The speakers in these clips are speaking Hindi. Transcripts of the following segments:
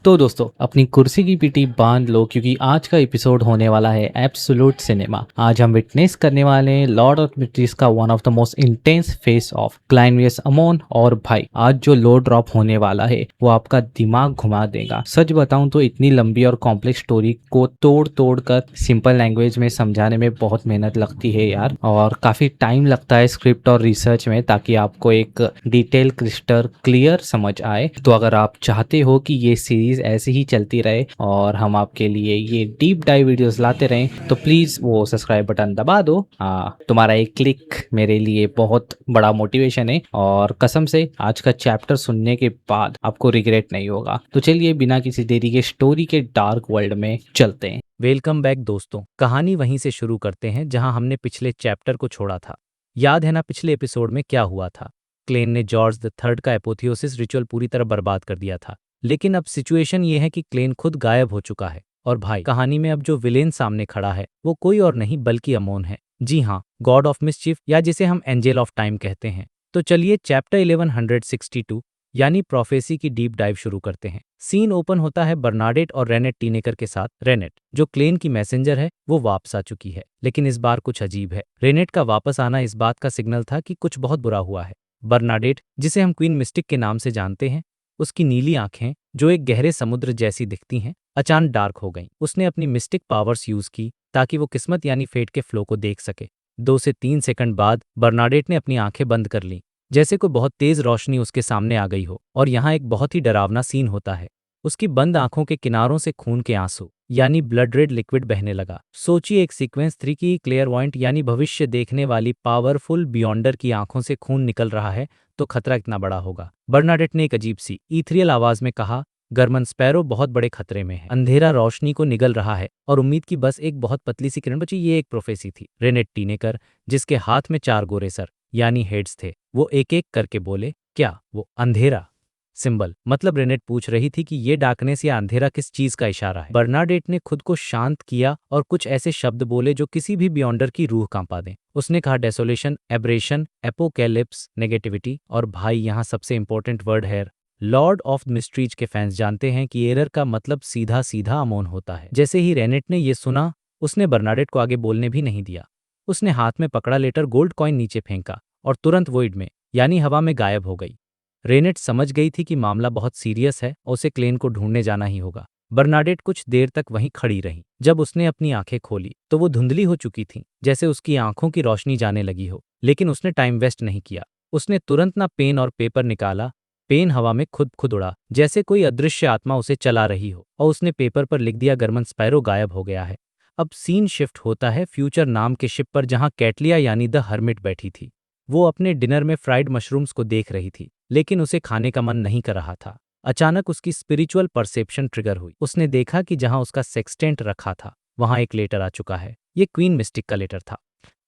तो दोस्तों अपनी कुर्सी की पीठी बांध लो क्योंकि आज का एपिसोड होने वाला है एब्सोल्यूट सिनेमा। आज हम विटनेस करने वाले हैं लॉर्ड ऑफ मिस्ट्रीज का one of the most intense face off Klein vs Amon. और भाई आज जो लो ड्रॉप होने वाला है वो आपका दिमाग घुमा देगा। सच बताऊं तो इतनी लंबी और कॉम्प्लेक्स स्टोरी को तोड़ तोड़ कर सिंपल लैंग्वेज में समझाने में बहुत मेहनत लगती है यार, और काफी टाइम लगता है स्क्रिप्ट और रिसर्च में ताकि आपको एक डिटेल क्रिस्टल क्लियर समझ आए। तो अगर आप चाहते हो कि ये सीरीज ऐसे ही चलती रहे और हम आपके लिए ये डीप डाइव वीडियोस लाते रहें तो प्लीज वो सब्सक्राइब बटन दबा दो। तुम्हारा एक क्लिक मेरे लिए बहुत बड़ा मोटिवेशन है और कसम से आज का चैप्टर सुनने के बाद आपको रिग्रेट नहीं होगा। तो चलिए बिना किसी देरी के स्टोरी के डार्क वर्ल्ड में चलते हैं। वेलकम बैक दोस्तों। कहानी वहीं से शुरू करते हैं जहां हमने पिछले चैप्टर को छोड़ा था। याद है ना पिछले एपिसोड में क्या हुआ था? क्लेन ने जॉर्ज द थर्ड का एपोथियोसिस रिचुअल पूरी तरह बर्बाद कर दिया था। लेकिन अब सिचुएशन ये है कि क्लेन खुद गायब हो चुका है। और भाई कहानी में अब जो विलेन सामने खड़ा है वो कोई और नहीं बल्कि अमोन है। जी हाँ, गॉड ऑफ मिसचिफ या जिसे हम एंजल ऑफ टाइम कहते हैं। तो चलिए चैप्टर 1162 यानी प्रोफेसी की डीप डाइव शुरू करते हैं। सीन ओपन होता है बर्नाडेट और रेनेट टीनेकर के साथ। रेनेट जो क्लेन की मैसेंजर है वो वापस आ चुकी है, लेकिन इस बार कुछ अजीब है। रेनेट का वापस आना इस बात का सिग्नल था कि कुछ बहुत बुरा हुआ है। बर्नाडेट जिसे हम क्वीन मिस्टिक के नाम से जानते हैं, उसकी नीली आंखें जो एक गहरे समुद्र जैसी दिखती हैं अचानक डार्क हो गईं। उसने अपनी मिस्टिक पावर्स यूज की ताकि वो किस्मत यानी फेट के फ्लो को देख सके। 2 से 3 सेकंड बाद बर्नाडेट ने अपनी आंखें बंद कर लीं, जैसे कोई बहुत तेज रोशनी उसके सामने आ गई हो। और यहाँ एक बहुत ही डरावना सीन होता है। उसकी बंद आंखों के किनारों से खून के आंसू यानी ब्लड रेड लिक्विड बहने लगा। सोचिए एक सीक्वेंस 3 की क्लेयरवॉइंट यानी भविष्य देखने वाली पावरफुल बियॉन्डर की आंखों से खून निकल रहा है तो खतरा कितना बड़ा होगा। बर्नाडेट ने एक अजीब सी ईथरियल आवाज में कहा, गरमन स्पैरो बहुत बड़े खतरे में है। अंधेरा रोशनी को निगल रहा है और उम्मीद की बस एक बहुत पतली सी किरण बची। ये एक प्रोफेसी थी। रेनेट टीनेकर जिसके हाथ में 4 गोरे सर यानी हेड्स थे, वो एक एक करके बोले, क्या वो अंधेरा सिंबल? मतलब रेनेट पूछ रही थी कि ये डार्कनेस या अंधेरा किस चीज का इशारा है। बर्नाडेट ने खुद को शांत किया और कुछ ऐसे शब्द बोले जो किसी भी बियॉन्डर की रूह कांपा दें। उसने कहा डेसोलेशन, एब्रेशन, एपोकैलिप्स, नेगेटिविटी। और भाई यहाँ सबसे इंपॉर्टेंट वर्ड है। लॉर्ड ऑफ मिस्ट्रीज के फैंस जानते हैं कि एरर का मतलब सीधा सीधा अमोन होता है। जैसे ही रेनेट ने ये सुना उसने बर्नाडेट को आगे बोलने भी नहीं दिया। उसने हाथ में पकड़ा लेटर गोल्ड कॉइन नीचे फेंका और तुरंत वॉइड में यानी हवा में गायब हो गई। रेनेट समझ गई थी कि मामला बहुत सीरियस है और उसे क्लेन को ढूंढने जाना ही होगा। बर्नाडेट कुछ देर तक वहीं खड़ी रही। जब उसने अपनी आंखें खोली तो वो धुंधली हो चुकी थीं, जैसे उसकी आंखों की रोशनी जाने लगी हो। लेकिन उसने टाइम वेस्ट नहीं किया। उसने तुरंत ना पेन और पेपर निकाला। पेन हवा में खुद खुद उड़ा जैसे कोई अदृश्य आत्मा उसे चला रही हो, और उसने पेपर पर लिख दिया, गरमन स्पैरो गायब हो गया है। अब सीन शिफ्ट होता है फ्यूचर नाम के शिप पर जहां कैटलिया यानी द हर्मिट बैठी थी। वो अपने डिनर में फ्राइड मशरूम्स को देख रही थी, लेकिन उसे खाने का मन नहीं कर रहा था। अचानक उसकी स्पिरिचुअल परसेप्शन ट्रिगर हुई। उसने देखा कि जहां उसका सेक्सटेंट रखा था वहां एक लेटर आ चुका है। ये क्वीन मिस्टिक का लेटर था।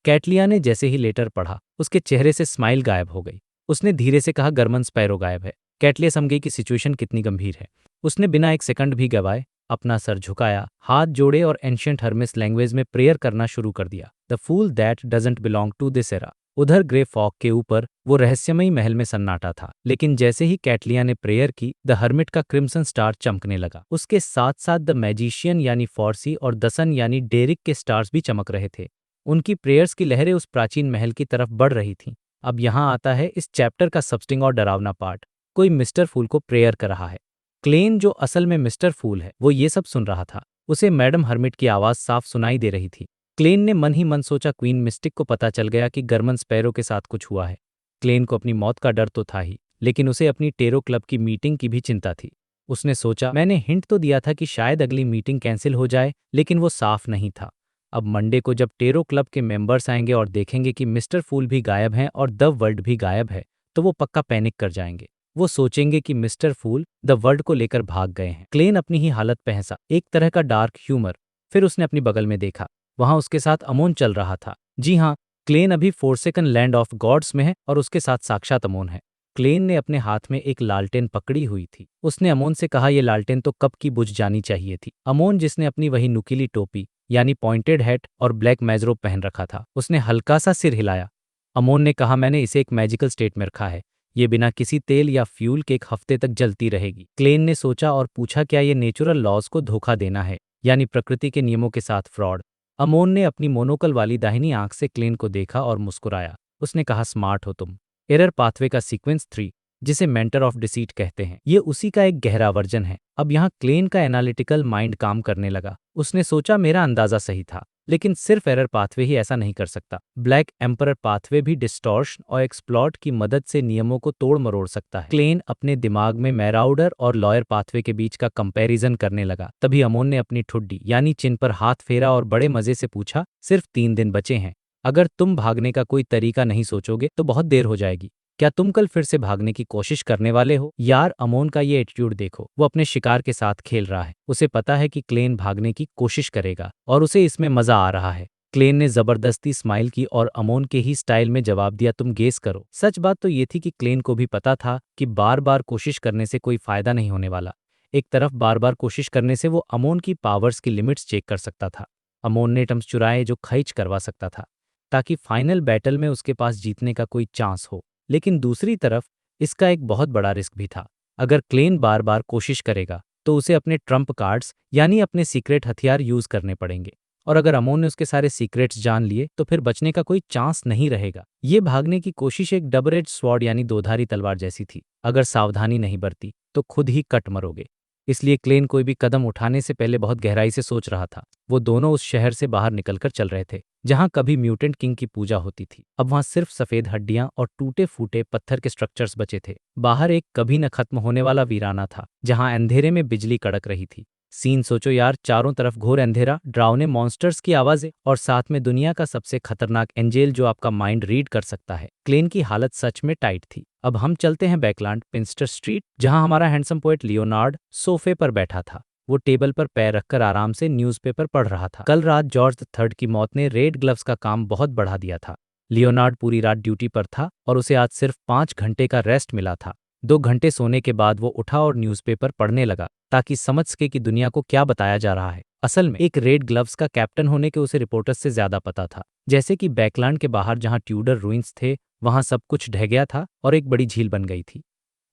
कैटलिया ने जैसे ही लेटर पढ़ा उसके चेहरे से स्माइल गायब हो गई। उसने धीरे से कहा, गरमन स्पैरो गायब है। कैटलिया समझ गई कि सिचुएशन कितनी गंभीर है। उसने बिना एक सेकंड भी गवाए अपना सर झुकाया, हाथ जोड़े और एंशिएंट हर्मिस लैंग्वेज में प्रेयर करना शुरू कर दिया। The fool that doesn't belong to this era. उधर ग्रे फॉग के ऊपर वो रहस्यमयी महल में सन्नाटा था। लेकिन जैसे ही कैटलिया ने प्रेयर की, द हर्मिट का क्रिम्सन स्टार चमकने लगा। उसके साथ साथ द मैजिशियन यानी फॉर्सी और दसन यानी डेरिक के स्टार्स भी चमक रहे थे। उनकी प्रेयर्स की लहरें उस प्राचीन महल की तरफ बढ़ रही थीं। अब यहाँ आता है इस चैप्टर का सबस्टिंग और डरावना पार्ट। कोई मिस्टर फूल को प्रेयर कर रहा है। क्लेन जो असल में मिस्टर फूल है वो ये सब सुन रहा था। उसे मैडम हर्मिट की आवाज साफ सुनाई दे रही थी। क्लेन ने मन ही मन सोचा, क्वीन मिस्टिक को पता चल गया कि गरमन स्पैरो के साथ कुछ हुआ है। क्लेन को अपनी मौत का डर तो था ही, लेकिन उसे अपनी टेरो क्लब की मीटिंग की भी चिंता थी। उसने सोचा, मैंने हिंट तो दिया था कि शायद अगली मीटिंग कैंसिल हो जाए, लेकिन वो साफ नहीं था। अब मंडे को जब टेरो क्लब के मेंबर्स आएंगे और देखेंगे कि मिस्टर फूल भी गायब हैं और द वर्ल्ड भी गायब है, तो वो पक्का पैनिक कर जाएंगे। वो सोचेंगे कि मिस्टर फूल द वर्ल्ड को लेकर भाग गए हैं। क्लेन अपनी ही हालत पे हंसा, एक तरह का डार्क ह्यूमर। फिर उसने अपनी बगल में देखा, वहां उसके साथ अमोन चल रहा था। जी हाँ, क्लेन अभी फोर्सेकन लैंड ऑफ गॉड्स में है और उसके साथ साक्षात अमोन है। क्लेन ने अपने हाथ में एक लालटेन पकड़ी हुई थी। उसने अमोन से कहा, यह लालटेन तो कब की बुझ जानी चाहिए थी। अमोन जिसने अपनी वही नुकीली टोपी यानी पॉइंटेड हैट और ब्लैक मैजरोब पहन रखा था, उसने हल्का सा सिर हिलाया। अमोन ने कहा, मैंने इसे एक मैजिकल स्टेट में रखा है। ये बिना किसी तेल या फ्यूल के 1 हफ्ते तक जलती रहेगी। क्लेन ने सोचा और पूछा, क्या ये नेचुरल लॉज को धोखा देना है, यानी प्रकृति के नियमों के साथ फ्रॉड? अमोन ने अपनी मोनोकल वाली दाहिनी आंख से क्लेन को देखा और मुस्कुराया। उसने कहा, स्मार्ट हो तुम। एरर पाथवे का सीक्वेंस 3, जिसे मेंटर ऑफ डिसीट कहते हैं, ये उसी का एक गहरा वर्जन है। अब यहाँ क्लेन का एनालिटिकल माइंड काम करने लगा। उसने सोचा, मेरा अंदाजा सही था, लेकिन सिर्फ एरर पाथवे ही ऐसा नहीं कर सकता। ब्लैक एम्परर पाथवे भी डिस्टॉर्शन और एक्सप्लॉट की मदद से नियमों को तोड़ मरोड़ सकता है। क्लेन अपने दिमाग में मैराउडर और लॉयर पाथवे के बीच का कंपैरिजन करने लगा। तभी अमोन ने अपनी ठुड्डी यानी चिन पर हाथ फेरा और बड़े मजे से पूछा, सिर्फ 3 दिन बचे हैं। अगर तुम भागने का कोई तरीका नहीं सोचोगे तो बहुत देर हो जाएगी। क्या तुम कल फिर से भागने की कोशिश करने वाले हो? यार, अमोन का ये एटीट्यूड देखो, वो अपने शिकार के साथ खेल रहा है। उसे पता है कि क्लेन भागने की कोशिश करेगा और उसे इसमें मजा आ रहा है। क्लेन ने जबरदस्ती स्माइल की और अमोन के ही स्टाइल में जवाब दिया, तुम गेस करो। सच बात तो ये थी कि क्लेन को भी पता था कि बार बार कोशिश करने से कोई फायदा नहीं होने वाला। एक तरफ बार बार कोशिश करने से वो अमोन की पावर्स की लिमिट्स चेक कर सकता था। अमोन ने टम्स चुराए जो खर्च करवा सकता था, ताकि फाइनल बैटल में उसके पास जीतने का कोई चांस हो। लेकिन दूसरी तरफ इसका एक बहुत बड़ा रिस्क भी था। अगर क्लेन बार बार कोशिश करेगा तो उसे अपने ट्रम्प कार्ड्स यानी अपने सीक्रेट हथियार यूज करने पड़ेंगे, और अगर अमोन ने उसके सारे सीक्रेट्स जान लिए तो फिर बचने का कोई चांस नहीं रहेगा। ये भागने की कोशिश एक डबल एज स्वॉर्ड यानी दोधारी तलवार जैसी थी। अगर सावधानी नहीं बरती तो खुद ही कट मरोगे। इसलिए क्लेन कोई भी कदम उठाने से पहले बहुत गहराई से सोच रहा था। वो दोनों उस शहर से बाहर निकलकर चल रहे थे जहां कभी म्यूटेंट किंग की पूजा होती थी। अब वहां सिर्फ सफेद हड्डियां और टूटे फूटे पत्थर के स्ट्रक्चर्स बचे थे। बाहर एक कभी न खत्म होने वाला वीराना था जहां अंधेरे में बिजली कड़क रही थी। सीन सोचो यार, चारों तरफ घोर अंधेरा, डरावने मॉन्स्टर्स की आवाजें और साथ में दुनिया का सबसे खतरनाक एंजेल जो आपका माइंड रीड कर सकता है। क्लेन की हालत सच में टाइट थी। अब हम चलते हैं बैकलैंड पिंस्टर स्ट्रीट, जहां हमारा हैंडसम पोएट लियोनार्ड सोफे पर बैठा था। वो टेबल पर पैर रखकर आराम से न्यूज़पेपर पढ़ रहा था। कल रात जॉर्ज III की मौत ने रेड ग्लव्स का काम बहुत बढ़ा दिया था। लियोनार्ड पूरी रात ड्यूटी पर था और उसे आज सिर्फ 5 घंटे का रेस्ट मिला था। 2 घंटे सोने के बाद वो उठा और न्यूज़पेपर पढ़ने लगा ताकि समझ सके कि दुनिया को क्या बताया जा रहा है। असल में एक रेड ग्लव्स का कैप्टन होने के उसे रिपोर्टर्स से ज्यादा पता था। जैसे कि बैकलैंड के बाहर जहां ट्यूडर रूइंस थे, वहां सब कुछ ढह गया था और एक बड़ी झील बन गई थी।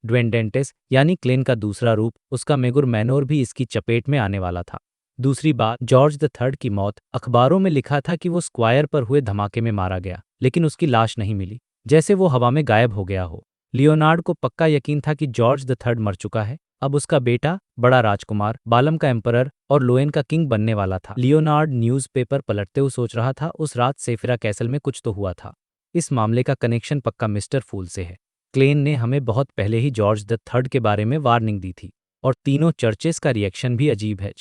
ड्वेंडेंटेस यानी क्लेन का दूसरा रूप, उसका मेगुर मैनोर भी इसकी चपेट में आने वाला था। दूसरी बात, जॉर्ज III की मौत। अखबारों में लिखा था कि वो स्क्वायर पर हुए धमाके में मारा गया, लेकिन उसकी लाश नहीं मिली, जैसे वो हवा में गायब हो गया हो। लियोनार्ड को पक्का यकीन था कि जॉर्ज III मर चुका है। अब उसका बेटा बड़ा राजकुमार, बालम का एम्परर और लोएन का किंग बनने वाला था। लियोनार्ड न्यूज़पेपर पलटते हुए सोच रहा था, उस रात सेफिरा कैसल में कुछ तो हुआ था। इस मामले का कनेक्शन पक्का मिस्टर फूल से है। क्लेन ने हमें बहुत पहले ही जॉर्ज III के बारे में वार्निंग दी थी, और तीनों चर्चेस का रिएक्शन भी अजीब है।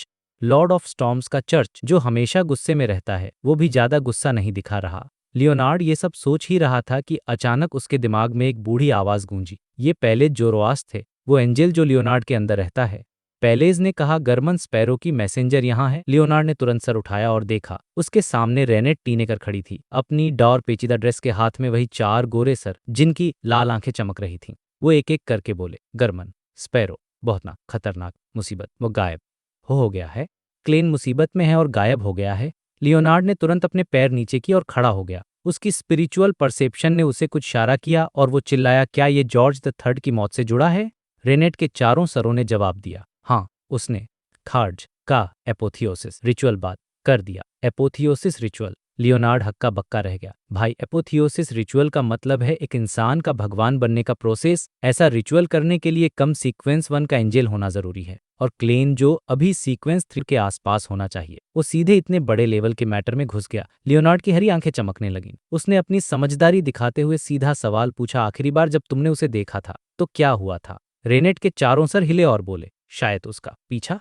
लॉर्ड ऑफ स्टॉर्म्स का चर्च, जो हमेशा गुस्से में रहता है, वो भी ज्यादा गुस्सा नहीं दिखा रहा। लियोनार्ड ये सब सोच ही रहा था कि अचानक उसके दिमाग में एक बूढ़ी आवाज गूंजी। ये पहले जोरोआस थे, वो एंजेल जो लियोनार्ड के अंदर रहता है। पेलेज ने कहा, गरमन स्पैरो की मैसेंजर यहाँ है। लियोनार्ड ने तुरंत सर उठाया और देखा, उसके सामने रेनेट टीनेकर खड़ी थी, अपनी डॉर पेचीदा ड्रेस के हाथ में वही 4 गोरे सर जिनकी लाल आंखें चमक रही थीं। वो एक एक करके बोले, गरमन, स्पैरो, बहुत ना खतरनाक मुसीबत, वो गायब हो गया है। क्लेन मुसीबत में है और गायब हो गया है। लियोनार्ड ने तुरंत अपने पैर नीचे किए और खड़ा हो गया। उसकी स्पिरिचुअल परसेप्शन ने उसे कुछ इशारा किया और वो चिल्लाया, क्या ये जॉर्ज III की मौत से जुड़ा है? रेनेट के चारों सरों ने जवाब दिया, हाँ। उसने खार्ज का एपोथियोसिस रिचुअल बात कर दिया। एपोथियोसिस रिचुअल। लियोनार्ड हक्का बक्का रह गया। भाई, एपोथियोसिस रिचुअल का मतलब है एक इंसान का भगवान बनने का प्रोसेस। ऐसा रिचुअल करने के लिए कम सीक्वेंस 1 का एंजेल होना जरूरी है, और क्लेन जो अभी सीक्वेंस 3 के आसपास होना चाहिए, वो सीधे इतने बड़े लेवल के मैटर में घुस गया। लियोनार्ड की हरी आंखें चमकने लगीं। उसने अपनी समझदारी दिखाते हुए सीधा सवाल पूछा, आखिरी बार जब तुमने उसे देखा था तो क्या हुआ था? रेनेट के चारों सर हिले और बोले, शायद उसका पीछा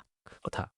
था।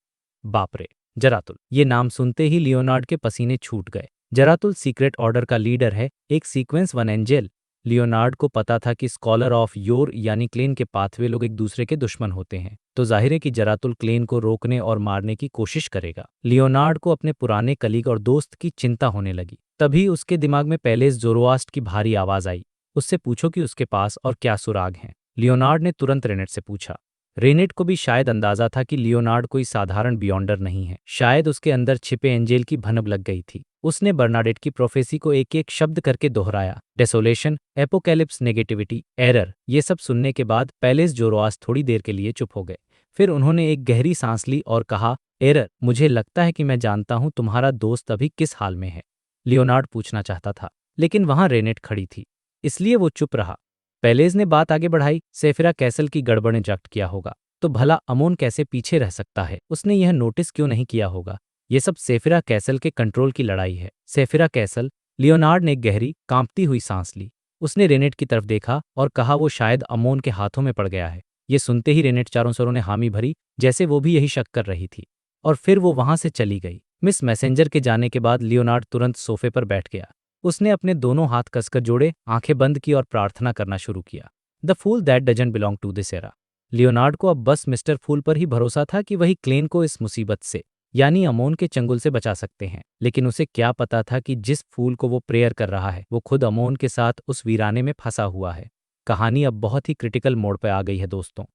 बाप रे, जरातुल। ये नाम सुनते ही लियोनार्ड के पसीने छूट गए। जरातुल सीक्रेट ऑर्डर का लीडर है, एक सीक्वेंस 1 एंजेल। लियोनार्ड को पता था कि स्कॉलर ऑफ योर यानी क्लेन के पाथवे लोग एक दूसरे के दुश्मन होते हैं, तो जाहिर है कि जरातुल क्लेन को रोकने और मारने की कोशिश करेगा। लियोनार्ड को अपने पुराने कलीग और दोस्त की चिंता होने लगी। तभी उसके दिमाग में पहले जोरोआस्ट की भारी आवाज आई, उससे पूछो कि उसके पास और क्या सुराग हैं। लियोनार्ड ने तुरंत रेनेट से पूछा। रेनेट को भी शायद अंदाजा था कि लियोनार्ड कोई साधारण बियॉन्डर नहीं है। शायद उसके अंदर छिपे एंजेल की भनक लग गई थी। उसने बर्नाडेट की प्रोफेसी को एक एक शब्द करके दोहराया। Desolation, apocalypse, negativity, error. ये सब सुनने के बाद पैलेस जोरोआस थोड़ी देर के लिए चुप हो गए। फिर उन्होंने एक गहरी सांस ली और कहा, एरर, मुझे लगता है कि मैं जानता हूं तुम्हारा दोस्त अभी किस हाल में है। लियोनार्ड पूछना चाहता था, लेकिन वहां रेनेट खड़ी थी, इसलिए वो चुप रहा। पेलेज ने बात आगे बढ़ाई, सेफिरा कैसल की गड़बड़ ने जब्त किया होगा, तो भला अमोन कैसे पीछे रह सकता है? उसने यह नोटिस क्यों नहीं किया होगा? ये सब सेफिरा कैसल के कंट्रोल की लड़ाई है। सेफिरा कैसल? लियोनार्ड ने एक गहरी, कांपती हुई सांस ली। उसने रेनेट की तरफ देखा और कहा, वो शायद अमोन के हाथों में पड़ गया है। ये सुनते ही रेनेट चारों स्वरों ने हामी भरी, जैसे वो भी यही शक कर रही थी। और फिर वो वहां से चली गई। मिस मैसेंजर के जाने के बाद लियोनार्ड तुरंत सोफे पर बैठ गया। उसने अपने दोनों हाथ कसकर जोड़े, आंखें बंद की और प्रार्थना करना शुरू किया। The fool that doesn't belong to this era. Leonard को अब बस मिस्टर फूल पर ही भरोसा था कि वही क्लेन को इस मुसीबत से, यानी अमोन के चंगुल से बचा सकते हैं। लेकिन उसे क्या पता था कि जिस फूल को वो प्रेयर कर रहा है, वो खुद अमोन के साथ उस वीराने में फंसा हुआ है। कहानी अब बहुत ही क्रिटिकल मोड़ पर आ गई है दोस्तों।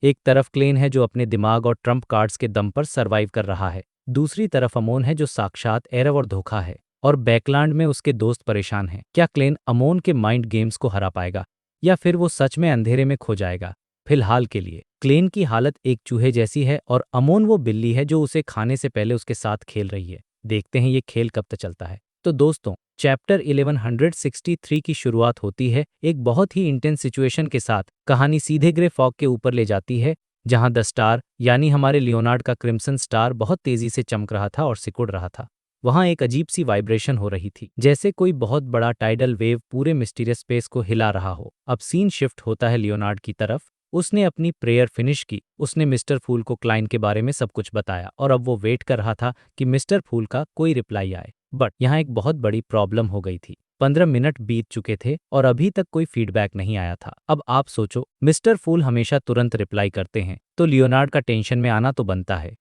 एक तरफ क्लेन है जो अपने दिमाग और ट्रम्प कार्ड्स के दम पर सरवाइव कर रहा है। दूसरी तरफ अमोन है जो साक्षात एरव और धोखा है। और बैकलैंड में उसके दोस्त परेशान हैं। क्या क्लेन अमोन के माइंड गेम्स को हरा पाएगा, या फिर वो सच में अंधेरे में खो जाएगा? फिलहाल के लिए क्लेन की हालत एक चूहे जैसी है और अमोन वो बिल्ली है जो उसे खाने से पहले उसके साथ खेल रही है। देखते हैं ये खेल कब तक चलता है। तो दोस्तों, चैप्टर 1163 की शुरुआत होती है एक बहुत ही इंटेंस सिचुएशन के साथ। कहानी सीधे ग्रे फॉग के ऊपर ले जाती है, जहां द स्टार यानी हमारे लियोनार्ड का क्रिम्सन स्टार बहुत तेजी से चमक रहा था और सिकुड़ रहा था। वहां एक अजीब सी वाइब्रेशन हो रही थी, जैसे कोई बहुत बड़ा टाइडल वेव पूरे मिस्टीरियस स्पेस को हिला रहा हो। अब सीन शिफ्ट होता है लियोनार्ड की तरफ। उसने अपनी प्रेयर फिनिश की, उसने मिस्टर फूल को क्लाइन के बारे में सब कुछ बताया और अब वो वेट कर रहा था कि मिस्टर फूल का कोई रिप्लाई आए। बट यहाँ एक बहुत बड़ी प्रॉब्लम हो गई थी। 15 मिनट बीत चुके थे और अभी तक कोई फीडबैक नहीं आया था। अब आप सोचो, मिस्टर फूल हमेशा तुरंत रिप्लाई करते हैं, तो लियोनार्ड का टेंशन में आना तो बनता है।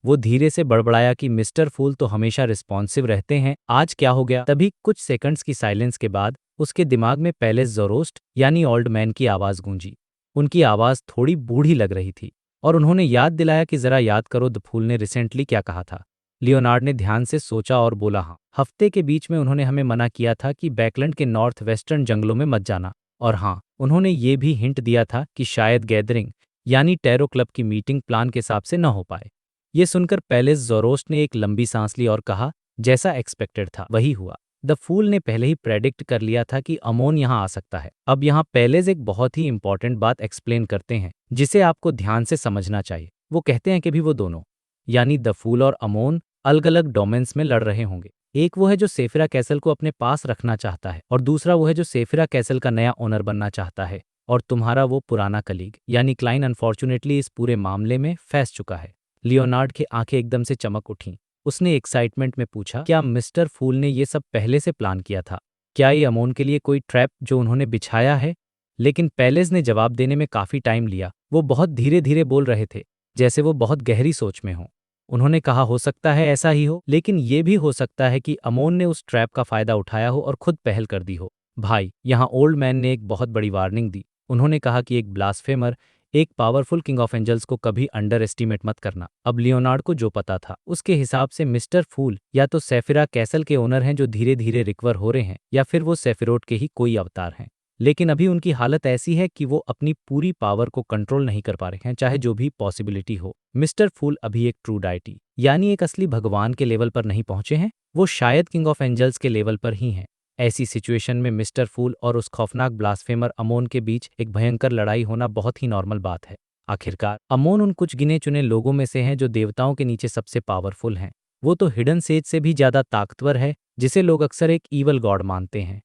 वो धीरे से बड़बड़ाया कि मिस्टर फूल तो हमेशा रिस्पॉन्सिव रहते हैं, आज क्या हो गया? तभी कुछ सेकंड्स की साइलेंस के बाद उसके दिमाग में पैलेस जोरोस्ट यानी ओल्ड मैन की आवाज गूंजी। उनकी आवाज थोड़ी बूढ़ी लग रही थी और उन्होंने याद दिलाया कि जरा याद करो द फूल ने रिसेंटली क्या कहा था। लियोनार्ड ने ध्यान से सोचा और बोला, हाँ, हफ्ते के बीच में उन्होंने हमें मना किया था कि बैकलैंड के नॉर्थ वेस्टर्न जंगलों में मत जाना। और हाँ, उन्होंने ये भी हिंट दिया था कि शायद गैदरिंग यानी टैरो क्लब की मीटिंग प्लान के हिसाब से न हो पाए। ये सुनकर पैलेस जोरोस्ट ने एक लंबी सांस ली और कहा, जैसा एक्सपेक्टेड था वही हुआ। द फूल ने पहले ही प्रेडिक्ट कर लिया था कि अमोन यहाँ आ सकता है। अब यहाँ पैलेस एक बहुत ही इंपॉर्टेंट बात एक्सप्लेन करते हैं, जिसे आपको ध्यान से समझना चाहिए। वो कहते हैं कि भी वो दोनों, यानी द फूल और अमोन, अलग अलग डोमेन्स में लड़ रहे होंगे। एक वो है जो सेफिरा कैसल को अपने पास रखना चाहता है और दूसरा वो है जो सेफिरा कैसल का नया ओनर बनना चाहता है। और तुम्हारा वो पुराना कलीग यानी क्लाइन अनफॉर्चुनेटली इस पूरे मामले में फंस चुका है। लियोनार्ड की आंखें एकदम से चमक उठीं। उसने एक्साइटमेंट में पूछा, क्या मिस्टर फूल ने ये सब पहले से प्लान किया था? क्या ये अमोन के लिए कोई ट्रैप जो उन्होंने बिछाया है? लेकिन पैलेस ने जवाब देने में काफी टाइम लिया। वो बहुत धीरे धीरे बोल रहे थे, जैसे वो बहुत गहरी सोच में हों। उन्होंने कहा, हो सकता है ऐसा ही हो, लेकिन ये भी हो सकता है कि अमोन ने उस ट्रैप का फायदा उठाया हो और खुद पहल कर दी हो। भाई, यहाँ ओल्ड मैन ने एक बहुत बड़ी वार्निंग दी। उन्होंने कहा कि एक ब्लास्फेमर, एक पावरफुल किंग ऑफ एंजल्स को कभी अंडर एस्टिमेट मत करना। अब लियोनार्ड को जो पता था, उसके हिसाब से मिस्टर फूल या तो सेफिरा कैसल के ओनर हैं जो धीरे धीरे रिकवर हो रहे हैं, या फिर वो सेफिरोट के ही कोई अवतार हैं। लेकिन अभी उनकी हालत ऐसी है कि वो अपनी पूरी पावर को कंट्रोल नहीं कर पा रहे हैं, चाहे जो भी पॉसिबिलिटी हो। मिस्टर फूल अभी एक ट्रू डाइटी यानी एक असली भगवान के लेवल पर नहीं पहुंचे हैं, वो शायद किंग ऑफ एंजल्स के लेवल पर ही हैं। ऐसी सिचुएशन में मिस्टर फूल और उस खौफनाक ब्लास्फेमर अमोन के बीच एक भयंकर लड़ाई होना बहुत ही नॉर्मल बात है। आखिरकार अमोन उन कुछ गिने चुने लोगों में से हैं जो देवताओं के नीचे सबसे पावरफुल हैं। वो तो हिडन सेज से भी ज्यादा ताकतवर है, जिसे लोग अक्सर एक ईवल गॉड मानते हैं।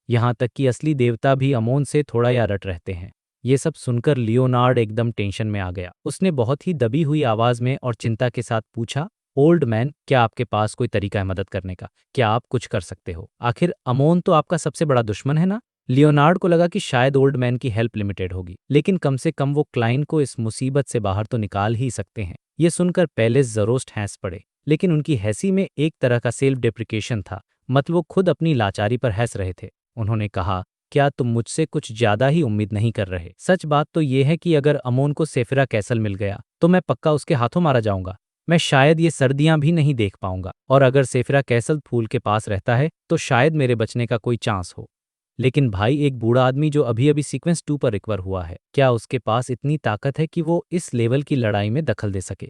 यहाँ तक कि असली देवता भी अमोन से थोड़ा या रट रहते हैं। ये सब सुनकर लियोनार्ड एकदम टेंशन में आ गया। उसने बहुत ही दबी हुई आवाज में और चिंता के साथ पूछा, ओल्ड मैन, क्या आपके पास कोई तरीका है मदद करने का? क्या आप कुछ कर सकते हो? आखिर अमोन तो आपका सबसे बड़ा दुश्मन है ना? लियोनार्ड को लगा कि शायद ओल्ड मैन की हेल्प लिमिटेड होगी, लेकिन कम से कम वो क्लाइन को इस मुसीबत से बाहर तो निकाल ही सकते हैं। ये सुनकर पैलेस जरोस्ट हंस पड़े, लेकिन उनकी हंसी में एक तरह का सेल्फ डेप्रिकेशन था। मतलब वो खुद अपनी लाचारी पर हंस रहे थे। उन्होंने कहा, क्या तुम मुझसे कुछ ज्यादा ही उम्मीद नहीं कर रहे? सच बात तो ये है कि अगर अमोन को सेफिरा कैसल मिल गया तो मैं पक्का उसके हाथों मारा जाऊंगा। मैं शायद ये सर्दियां भी नहीं देख पाऊंगा, और अगर सेफिरा कैसल फूल के पास रहता है तो शायद मेरे बचने का कोई चांस हो। लेकिन भाई, एक बूढ़ा आदमी जो अभी अभी सीक्वेंस 2 पर रिकवर हुआ है, क्या उसके पास इतनी ताकत है कि वो इस लेवल की लड़ाई में दखल दे सके?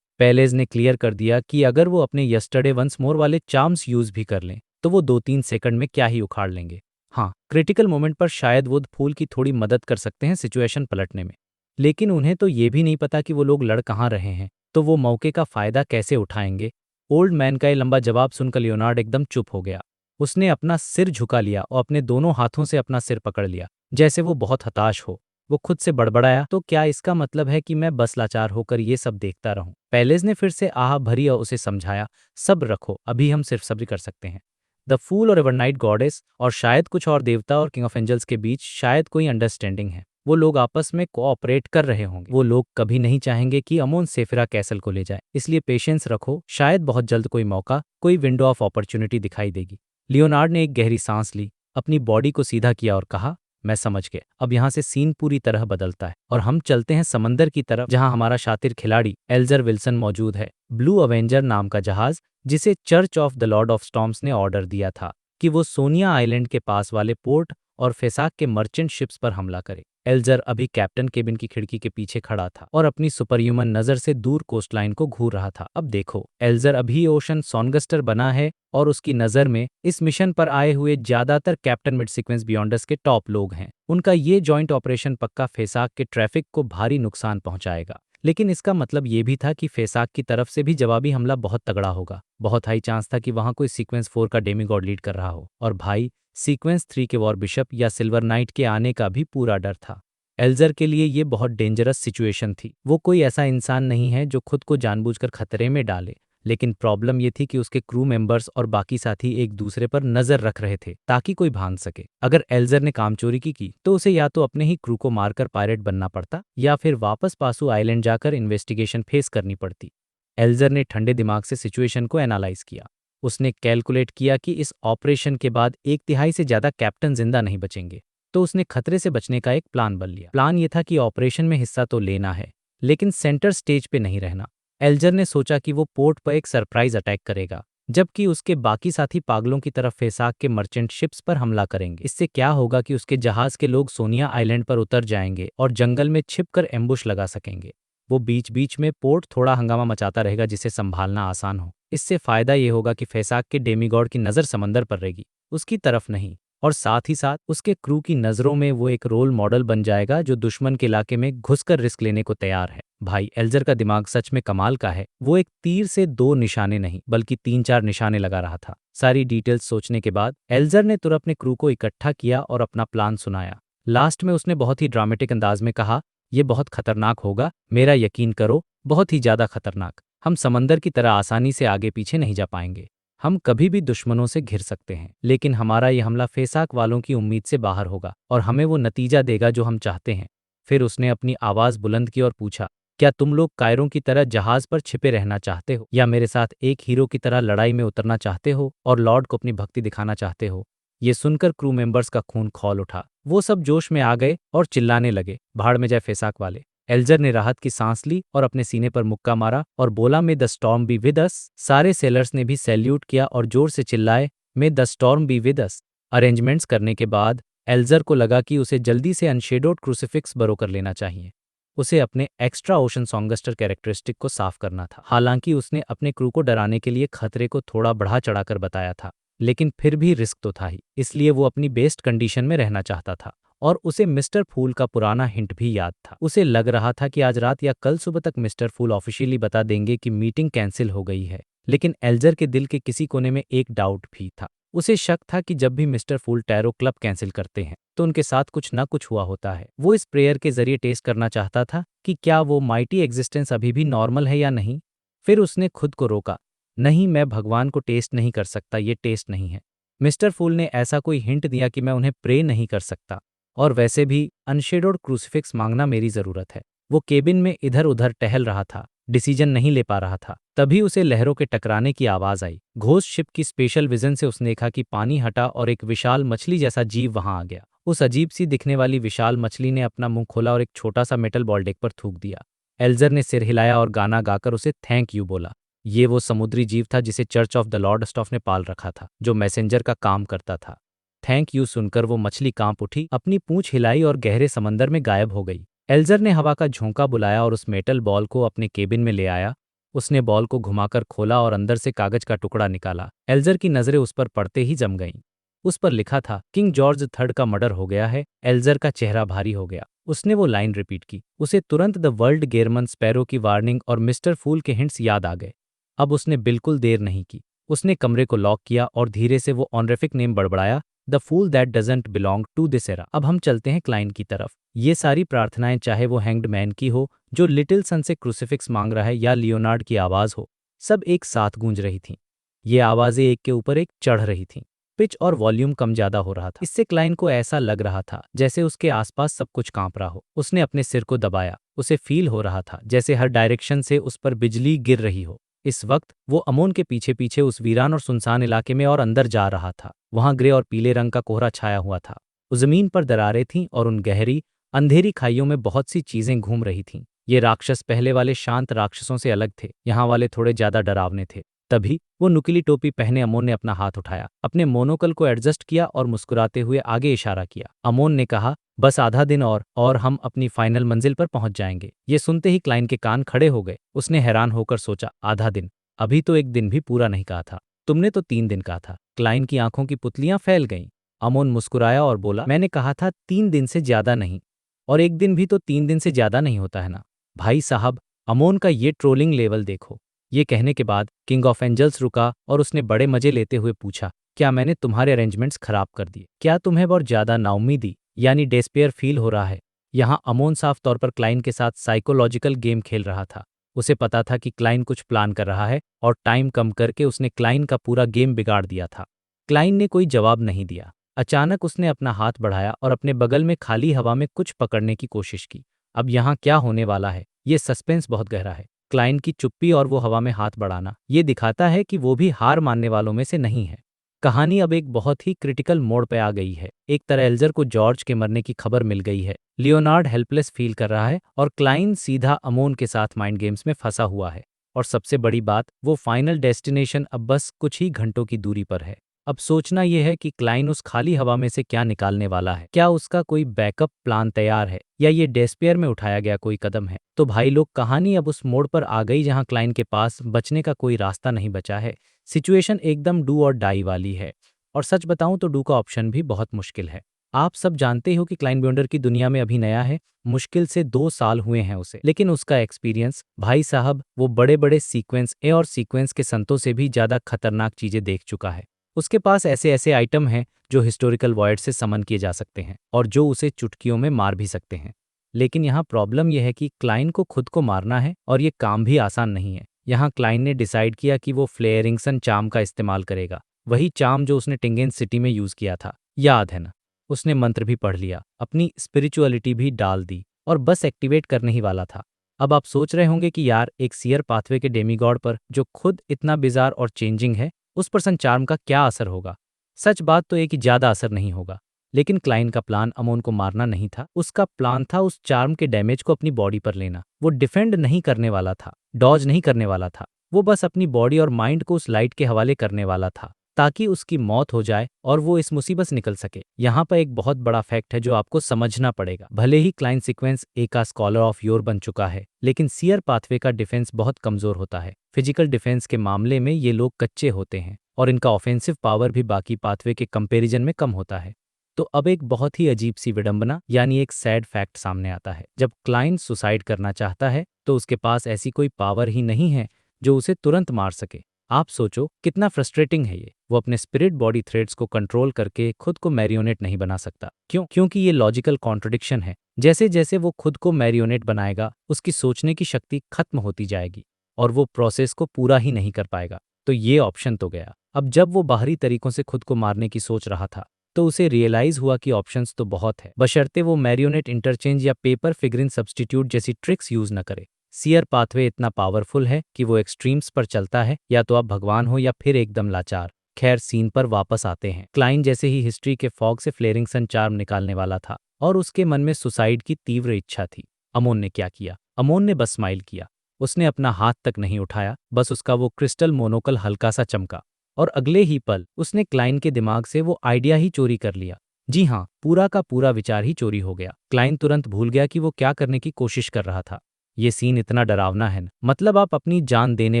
पेलेज ने क्लियर कर दिया कि अगर वो अपने यस्टरडे वंस मोर वाले चार्म्स यूज भी कर लें तो वो 2-3 सेकंड में क्या ही उखाड़ लेंगे। हाँ, क्रिटिकल मोमेंट पर शायद वो फूल की थोड़ी मदद कर सकते हैं सिचुएशन पलटने में, लेकिन उन्हें तो ये भी नहीं पता कि वो लोग लड़ कहाँ रहे हैं, तो वो मौके का फायदा कैसे उठाएंगे? ओल्ड मैन का ये लंबा जवाब सुनकर लियोनार्ड एकदम चुप हो गया। उसने अपना सिर झुका लिया और अपने दोनों हाथों से अपना सिर पकड़ लिया, जैसे वो बहुत हताश हो। वो खुद से बड़बड़ाया, तो क्या इसका मतलब है कि मैं बस लाचार होकर ये सब देखता रहूं? पेलेज ने फिर से आह भरी और उसे समझाया, सब्र रखो, अभी हम सिर्फ सब्र कर सकते हैं। द फूल और एवरनाइट गॉडेस और शायद कुछ और देवता और किंग ऑफ एंजल्स के बीच शायद कोई अंडरस्टैंडिंग है। वो लोग आपस में कोऑपरेट कर रहे होंगे। वो लोग कभी नहीं चाहेंगे कि अमोन सेफिरा कैसल को ले जाए, इसलिए पेशेंस रखो, शायद बहुत जल्द कोई मौका, कोई विंडो ऑफ अपॉर्चुनिटी दिखाई देगी। लियोनार्ड ने एक गहरी सांस ली, अपनी बॉडी को सीधा किया और कहा, मैं समझ गया। अब यहाँ से सीन पूरी तरह बदलता है और हम चलते हैं समंदर की तरफ, जहाँ हमारा शातिर खिलाड़ी एल्जर विल्सन मौजूद है। ब्लू अवेंजर नाम का जहाज, जिसे church of the lord of storms ने ऑर्डर दिया था कि वो सोनिया आइलैंड के पास वाले पोर्ट और फेसाक के मर्चेंट शिप्स पर हमला करे। एल्जर अभी कैप्टन केबिन की खिड़की के पीछे खड़ा था और अपनी सुपरह्यूमन नजर से दूर कोस्टलाइन को घूर रहा था। अब देखो, एल्जर अभी ओशन सॉन्गस्टर बना है और उसकी नजर में इस मिशन पर आए हुए ज्यादातर कैप्टन मिड सीक्वेंस बियॉन्डर्स के टॉप लोग हैं। उनका ये जॉइंट ऑपरेशन पक्का फेसाक के ट्रैफिक को भारी नुकसान पहुंचाएगा, लेकिन इसका मतलब ये भी था कि फेसाक की तरफ से भी जवाबी हमला बहुत तगड़ा होगा। बहुत हाई चांस था कि वहां कोई सीक्वेंस 4 का डेमीगॉड लीड कर रहा हो, और भाई, सीक्वेंस 3 के वॉर बिशप या सिल्वर नाइट के आने का भी पूरा डर था। एल्जर के लिए ये बहुत डेंजरस सिचुएशन थी। वो कोई ऐसा इंसान नहीं है जो खुद को जानबूझकर खतरे में डाले, लेकिन प्रॉब्लम ये थी कि उसके क्रू मेंबर्स और बाकी साथी एक दूसरे पर नजर रख रहे थे ताकि कोई भाग सके। अगर एल्जर ने काम चोरी की तो उसे या तो अपने ही क्रू को मारकर पायरेट बनना पड़ता या फिर वापस पासू आइलैंड जाकर इन्वेस्टिगेशन फेस करनी पड़ती। एल्जर ने ठंडे दिमाग से सिचुएशन को एनालाइज किया। उसने कैलकुलेट किया कि इस ऑपरेशन के बाद 1/3 से ज्यादा कैप्टन जिंदा नहीं बचेंगे, तो उसने खतरे से बचने का एक प्लान बन लिया। प्लान ये था कि ऑपरेशन में हिस्सा तो लेना है, लेकिन सेंटर स्टेज पे नहीं रहना। एल्जर ने सोचा कि वो पोर्ट पर एक सरप्राइज अटैक करेगा, जबकि उसके बाकी साथी पागलों की तरफ फेसाक के मर्चेंट शिप्स पर हमला करेंगे। इससे क्या होगा कि उसके जहाज के लोग सोनिया आइलैंड पर उतर जाएंगे और जंगल में छिपकर एम्बुश लगा सकेंगे। वो बीच बीच में पोर्ट थोड़ा हंगामा मचाता रहेगा, जिसे संभालना आसान हो। इससे फायदा ये होगा कि फेसाक के डेमीगॉड की नज़र समंदर पर रहेगी, उसकी तरफ नहीं, और साथ ही साथ उसके क्रू की नज़रों में वो एक रोल मॉडल बन जाएगा जो दुश्मन के इलाके में घुसकर रिस्क लेने को तैयार है। भाई, एल्जर का दिमाग सच में कमाल का है। वो एक तीर से 2 निशाने नहीं बल्कि 3-4 निशाने लगा रहा था। सारी डिटेल्स सोचने के बाद एल्जर ने तुरंत अपने क्रू को इकट्ठा किया और अपना प्लान सुनाया। लास्ट में उसने बहुत ही ड्रामेटिक अंदाज में कहा, यह बहुत खतरनाक होगा, मेरा यकीन करो, बहुत ही ज्यादा खतरनाक। हम समंदर की तरह आसानी से आगे पीछे नहीं जा पाएंगे। हम कभी भी दुश्मनों से घिर सकते हैं, लेकिन हमारा यह हमला फेसाक वालों की उम्मीद से बाहर होगा और हमें वो नतीजा देगा जो हम चाहते हैं। फिर उसने अपनी आवाज बुलंद की और पूछा, क्या तुम लोग कायरों की तरह जहाज पर छिपे रहना चाहते हो, या मेरे साथ एक हीरो की तरह लड़ाई में उतरना चाहते हो और लॉर्ड को अपनी भक्ति दिखाना चाहते हो? ये सुनकर क्रू मेंबर्स का खून खौल उठा। वो सब जोश में आ गए और चिल्लाने लगे, भाड़ में जाए फेसाक वाले। एल्जर ने राहत की सांस ली और अपने सीने पर मुक्का मारा और बोला, मे the storm be with us. सारे सेलर्स ने भी सैल्यूट किया और जोर से चिल्लाए, मे the storm be with us. Arrangements करने के बाद एल्जर को लगा कि उसे जल्दी से अनशेडोड क्रूसिफिक्स बरो कर लेना चाहिए। उसे अपने एक्स्ट्रा ओशन सॉन्गस्टर कैरेक्टरिस्टिक को साफ करना था। हालांकि उसने अपने क्रू को डराने के लिए खतरे को थोड़ा बढ़ा चढ़ाकर बताया था, लेकिन फिर भी रिस्क तो था ही, इसलिए वो अपनी बेस्ट कंडीशन में रहना चाहता था। और उसे मिस्टर फूल का पुराना हिंट भी याद था। उसे लग रहा था कि आज रात या कल सुबह तक मिस्टर फूल ऑफिशियली बता देंगे कि मीटिंग कैंसिल हो गई है। लेकिन एल्जर के दिल के किसी कोने में एक डाउट भी था। उसे शक था कि जब भी मिस्टर फूल टैरो क्लब कैंसिल करते हैं तो उनके साथ कुछ ना कुछ हुआ होता है। वो इस प्रेयर के जरिए टेस्ट करना चाहता था कि क्या वो माइटी एग्जिस्टेंस अभी भी नॉर्मल है या नहीं। फिर उसने खुद को रोका, नहीं, मैं भगवान को टेस्ट नहीं कर सकता, ये टेस्ट नहीं है। मिस्टर फूल ने ऐसा कोई हिंट दिया कि मैं उन्हें प्रे नहीं कर सकता, और वैसे भी अनशेडोड क्रूसिफिक्स मांगना मेरी जरूरत है। वो केबिन में इधर उधर टहल रहा था, डिसीजन नहीं ले पा रहा था। तभी उसे लहरों के टकराने की आवाज आई। घोस्ट शिप की स्पेशल विजन से उसने देखा कि पानी हटा और एक विशाल मछली जैसा जीव वहां आ गया। उस अजीब सी दिखने वाली विशाल मछली ने अपना मुंह खोला और एक छोटा सा मेटल बॉल डेक पर थूक दिया। एल्जर ने सिर हिलाया और गाना गाकर उसे थैंक यू बोला। ये वो समुद्री जीव था जिसे church of the Lord staff ने पाल रखा था, जो मैसेंजर का काम करता था। थैंक यू सुनकर वो मछली कांप उठी, अपनी पूंछ हिलाई और गहरे समंदर में गायब हो गई। एल्जर ने हवा का झोंका बुलाया और उस मेटल बॉल को अपने केबिन में ले आया। उसने बॉल को घुमाकर खोला और अंदर से कागज का टुकड़ा निकाला। एल्जर की नजरें उस पर पड़ते ही जम गईं। उस पर लिखा था, किंग जॉर्ज थर्ड का मर्डर हो गया है। एल्जर का चेहरा भारी हो गया। उसने वो लाइन रिपीट की। उसे तुरंत द वर्ल्ड गेरमन स्पैरो की वार्निंग और मिस्टर फूल के हिंट्स याद आ गए। अब उसने बिल्कुल देर नहीं की। उसने कमरे को लॉक किया और धीरे से वो ऑनरिफिक नेम बड़बड़ाया, the fool that doesn't belong to this era. अब हम चलते हैं क्लाइन की तरफ। ये सारी प्रार्थनाएं, चाहे वो हैंग्ड मैन की हो जो लिटिल सन से क्रूसिफिक्स मांग रहा है, या लियोनार्ड की आवाज हो, सब एक साथ गूंज रही थीं। ये आवाजें एक के ऊपर एक चढ़ रही थीं। पिच और वॉल्यूम कम ज्यादा हो रहा था। इससे क्लाइन को ऐसा लग रहा था जैसे उसके आसपास सब कुछ कांप रहा हो। उसने अपने सिर को दबाया। उसे फील हो रहा था जैसे हर डायरेक्शन से उस पर बिजली गिर रही हो। इस वक्त वो अमोन के पीछे पीछे उस वीरान और सुनसान इलाके में और अंदर जा रहा था। वहां ग्रे और पीले रंग का कोहरा छाया हुआ था। उस जमीन पर दरारें थीं और उन गहरी अंधेरी खाइयों में बहुत सी चीजें घूम रही थीं। ये राक्षस पहले वाले शांत राक्षसों से अलग थे। यहाँ वाले थोड़े ज्यादा डरावने थे। तभी वो नुकीली टोपी पहने अमोन ने अपना हाथ उठाया, अपने मोनोकल को एडजस्ट किया और मुस्कुराते हुए आगे इशारा किया। अमोन ने कहा, बस आधा दिन और हम अपनी फाइनल मंजिल पर पहुंच जाएंगे। ये सुनते ही क्लाइन के कान खड़े हो गए। उसने हैरान होकर सोचा, आधा दिन? अभी तो एक दिन भी पूरा नहीं कहा था। तुमने तो 3 दिन कहा था। क्लाइन की आंखों की पुतलियां फैल गईं। अमोन मुस्कुराया और बोला, मैंने कहा था 3 दिन से ज्यादा नहीं, और एक दिन भी तो 3 दिन से ज्यादा नहीं होता है ना भाई साहब। अमोन का ये ट्रोलिंग लेवल देखो। ये कहने के बाद किंग ऑफ एंजल्स रुका और उसने बड़े मजे लेते हुए पूछा, क्या मैंने तुम्हारे अरेंजमेंट्स खराब कर दिए? क्या तुम्हें बहुत ज्यादा नाउम्मीदी यानी डेस्पेयर फील हो रहा है? यहाँ अमोन साफ तौर पर क्लाइन के साथ साइकोलॉजिकल गेम खेल रहा था। उसे पता था कि क्लाइन कुछ प्लान कर रहा है और टाइम कम करके उसने क्लाइन का पूरा गेम बिगाड़ दिया था। क्लाइन ने कोई जवाब नहीं दिया। अचानक उसने अपना हाथ बढ़ाया और अपने बगल में खाली हवा में कुछ पकड़ने की कोशिश की। अब यहाँ क्या होने वाला है, ये सस्पेंस बहुत गहरा है। क्लाइन की चुप्पी और वो हवा में हाथ बढ़ाना, ये दिखाता है कि वो भी हार मानने वालों में से नहीं है। कहानी अब एक बहुत ही क्रिटिकल मोड़ पे आ गई है। एक तरह एल्जर को जॉर्ज के मरने की खबर मिल गई है। लियोनार्ड हेल्पलेस फील कर रहा है और क्लाइन सीधा अमोन के साथ माइंड गेम्स में फंसा हुआ है। और सबसे बड़ी बात, वो फाइनल डेस्टिनेशन अब बस कुछ ही घंटों की दूरी पर है। अब सोचना यह है कि क्लाइन उस खाली हवा में से क्या निकालने वाला है। क्या उसका कोई बैकअप प्लान तैयार है, या ये डेस्पेयर में उठाया गया कोई कदम है? तो भाई लोग, कहानी अब उस मोड़ पर आ गई जहां क्लाइन के पास बचने का कोई रास्ता नहीं बचा है। सिचुएशन एकदम डू और डाई वाली है। और सच बताऊं तो डू का ऑप्शन भी बहुत मुश्किल है। आप सब जानते हो कि क्लाइन बियॉन्डर की दुनिया में अभी नया है। मुश्किल से 2 साल हुए हैं उसे, लेकिन उसका एक्सपीरियंस, भाई साहब, वो बड़े बड़े सीक्वेंस ए और सीक्वेंस के संतों से भी ज्यादा खतरनाक चीजें देख चुका है। उसके पास ऐसे ऐसे आइटम हैं जो हिस्टोरिकल वॉइड से समन किए जा सकते हैं और जो उसे चुटकियों में मार भी सकते हैं। लेकिन यहाँ प्रॉब्लम यह है कि क्लाइन को खुद को मारना है और ये काम भी आसान नहीं है। यहाँ क्लाइन ने डिसाइड किया कि वो फ्लेयरिंगसन चार्म का इस्तेमाल करेगा। वही चार्म जो उसने टिंगेन सिटी में यूज किया था, याद है ना? उसने मंत्र भी पढ़ लिया, अपनी स्पिरिचुअलिटी भी डाल दी और बस एक्टिवेट करने ही वाला था। अब आप सोच रहे होंगे कि यार, एक सीयर पाथवे के डेमीगॉड पर जो खुद इतना बिजार और चेंजिंग है, उस पर चार्म का क्या असर होगा? सच बात तो एक कि ज्यादा असर नहीं होगा। लेकिन क्लाइन का प्लान अमोन को मारना नहीं था। उसका प्लान था उस चार्म के डैमेज को अपनी बॉडी पर लेना। वो डिफेंड नहीं करने वाला था, डॉज नहीं करने वाला था। वो बस अपनी बॉडी और माइंड को उस लाइट के हवाले करने वाला था, ताकि उसकी मौत हो जाए और वो इस मुसीबत से निकल सके। यहाँ पर एक बहुत बड़ा फैक्ट है जो आपको समझना पड़ेगा। भले ही क्लाइन सीक्वेंस ए का स्कॉलर ऑफ योर बन चुका है, लेकिन सीयर पाथवे का डिफेंस बहुत कमजोर होता है। फिजिकल डिफेंस के मामले में ये लोग कच्चे होते हैं और इनका ऑफेंसिव पावर भी बाकी पाथवे के कंपैरिजन में कम होता है। तो अब एक बहुत ही अजीब सी विडंबना, यानी एक सैड फैक्ट सामने आता है। जब क्लाइन सुसाइड करना चाहता है तो उसके पास ऐसी कोई पावर ही नहीं है जो उसे तुरंत मार सके। आप सोचो कितना फ्रस्ट्रेटिंग है ये। वो अपने स्पिरिट बॉडी थ्रेड्स को कंट्रोल करके खुद को मैरियोनेट नहीं बना सकता। क्यों? क्योंकि ये लॉजिकल कॉन्ट्रडिक्शन है। जैसे जैसे वो खुद को मैरियोनेट बनाएगा, उसकी सोचने की शक्ति खत्म होती जाएगी और वो प्रोसेस को पूरा ही नहीं कर पाएगा। तो ये ऑप्शन तो गया। अब जब वो बाहरी तरीकों से खुद को मारने की सोच रहा था, तो उसे रियलाइज हुआ कि ऑप्शंस तो बहुत है, बशर्ते वो मैरियोनेट इंटरचेंज या पेपर फिगरिन सब्स्टिट्यूट जैसी ट्रिक्स यूज न करे। सीयर पाथवे इतना पावरफुल है कि वो एक्सट्रीम्स पर चलता है। या तो आप भगवान हो या फिर एकदम लाचार। खैर, सीन पर वापस आते हैं। क्लाइन जैसे ही हिस्ट्री के फॉग से फ्लेरिंगसन चार्म निकालने वाला था और उसके मन में सुसाइड की तीव्र इच्छा थी। अमोन ने क्या किया? अमोन ने बस स्माइल किया। उसने अपना हाथ तक नहीं उठाया, बस उसका वो क्रिस्टल मोनोकल हल्का सा चमका और अगले ही पल उसने क्लाइन के दिमाग से वो आइडिया ही चोरी कर लिया। जी हाँ, पूरा का पूरा विचार ही चोरी हो गया। क्लाइन तुरंत भूल गया कि वो क्या करने की कोशिश कर रहा था। ये सीन इतना डरावना है न, मतलब आप अपनी जान देने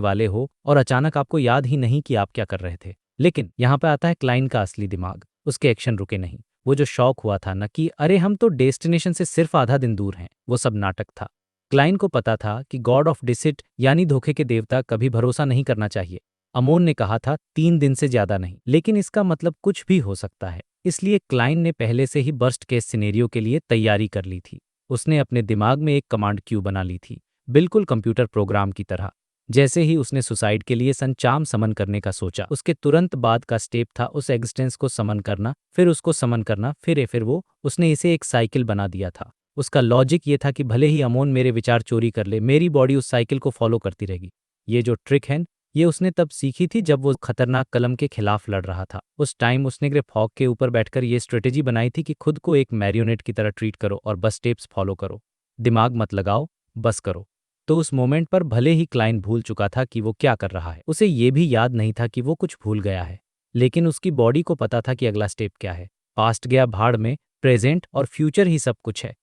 वाले हो और अचानक आपको याद ही नहीं कि आप क्या कर रहे थे। लेकिन यहाँ पे आता है क्लाइन का असली दिमाग। उसके एक्शन रुके नहीं। वो जो शौक हुआ था ना कि अरे हम तो डेस्टिनेशन से सिर्फ आधा दिन दूर हैं, वो सब नाटक था। क्लाइन को पता था कि गॉड ऑफ डिसिट यानी धोखे के देवता कभी भरोसा नहीं करना चाहिए। अमोन ने कहा था 3 दिन से ज्यादा नहीं, लेकिन इसका मतलब कुछ भी हो सकता है। इसलिए क्लाइन ने पहले से ही वर्स्ट केस सिनेरियो के लिए तैयारी कर ली थी। उसने अपने दिमाग में एक कमांड क्यू बना ली थी, बिल्कुल कंप्यूटर प्रोग्राम की तरह। जैसे ही उसने सुसाइड के लिए संचाम समन करने का सोचा, उसके तुरंत बाद का स्टेप था उस एग्जिस्टेंस को समन करना, फिर उसको समन करना, फिर वो उसने इसे एक साइकिल बना दिया था। उसका लॉजिक ये था कि भले ही अमोन मेरे विचार चोरी कर ले, मेरी बॉडी उस साइकिल को फॉलो करती रहेगी। ये जो ट्रिक है ये उसने तब सीखी थी जब वो खतरनाक कलम के खिलाफ लड़ रहा था। उस टाइम उसने ग्रे फॉग के ऊपर बैठकर ये स्ट्रेटेजी बनाई थी कि खुद को एक मैरियोनेट की तरह ट्रीट करो और बस स्टेप्स फॉलो करो, दिमाग मत लगाओ, बस करो। तो उस मोमेंट पर भले ही क्लाइन भूल चुका था कि वो क्या कर रहा है, उसे ये भी याद नहीं था कि वो कुछ भूल गया है, लेकिन उसकी बॉडी को पता था कि अगला स्टेप क्या है। पास्ट गया भाड़ में, प्रेजेंट और फ्यूचर ही सब कुछ है।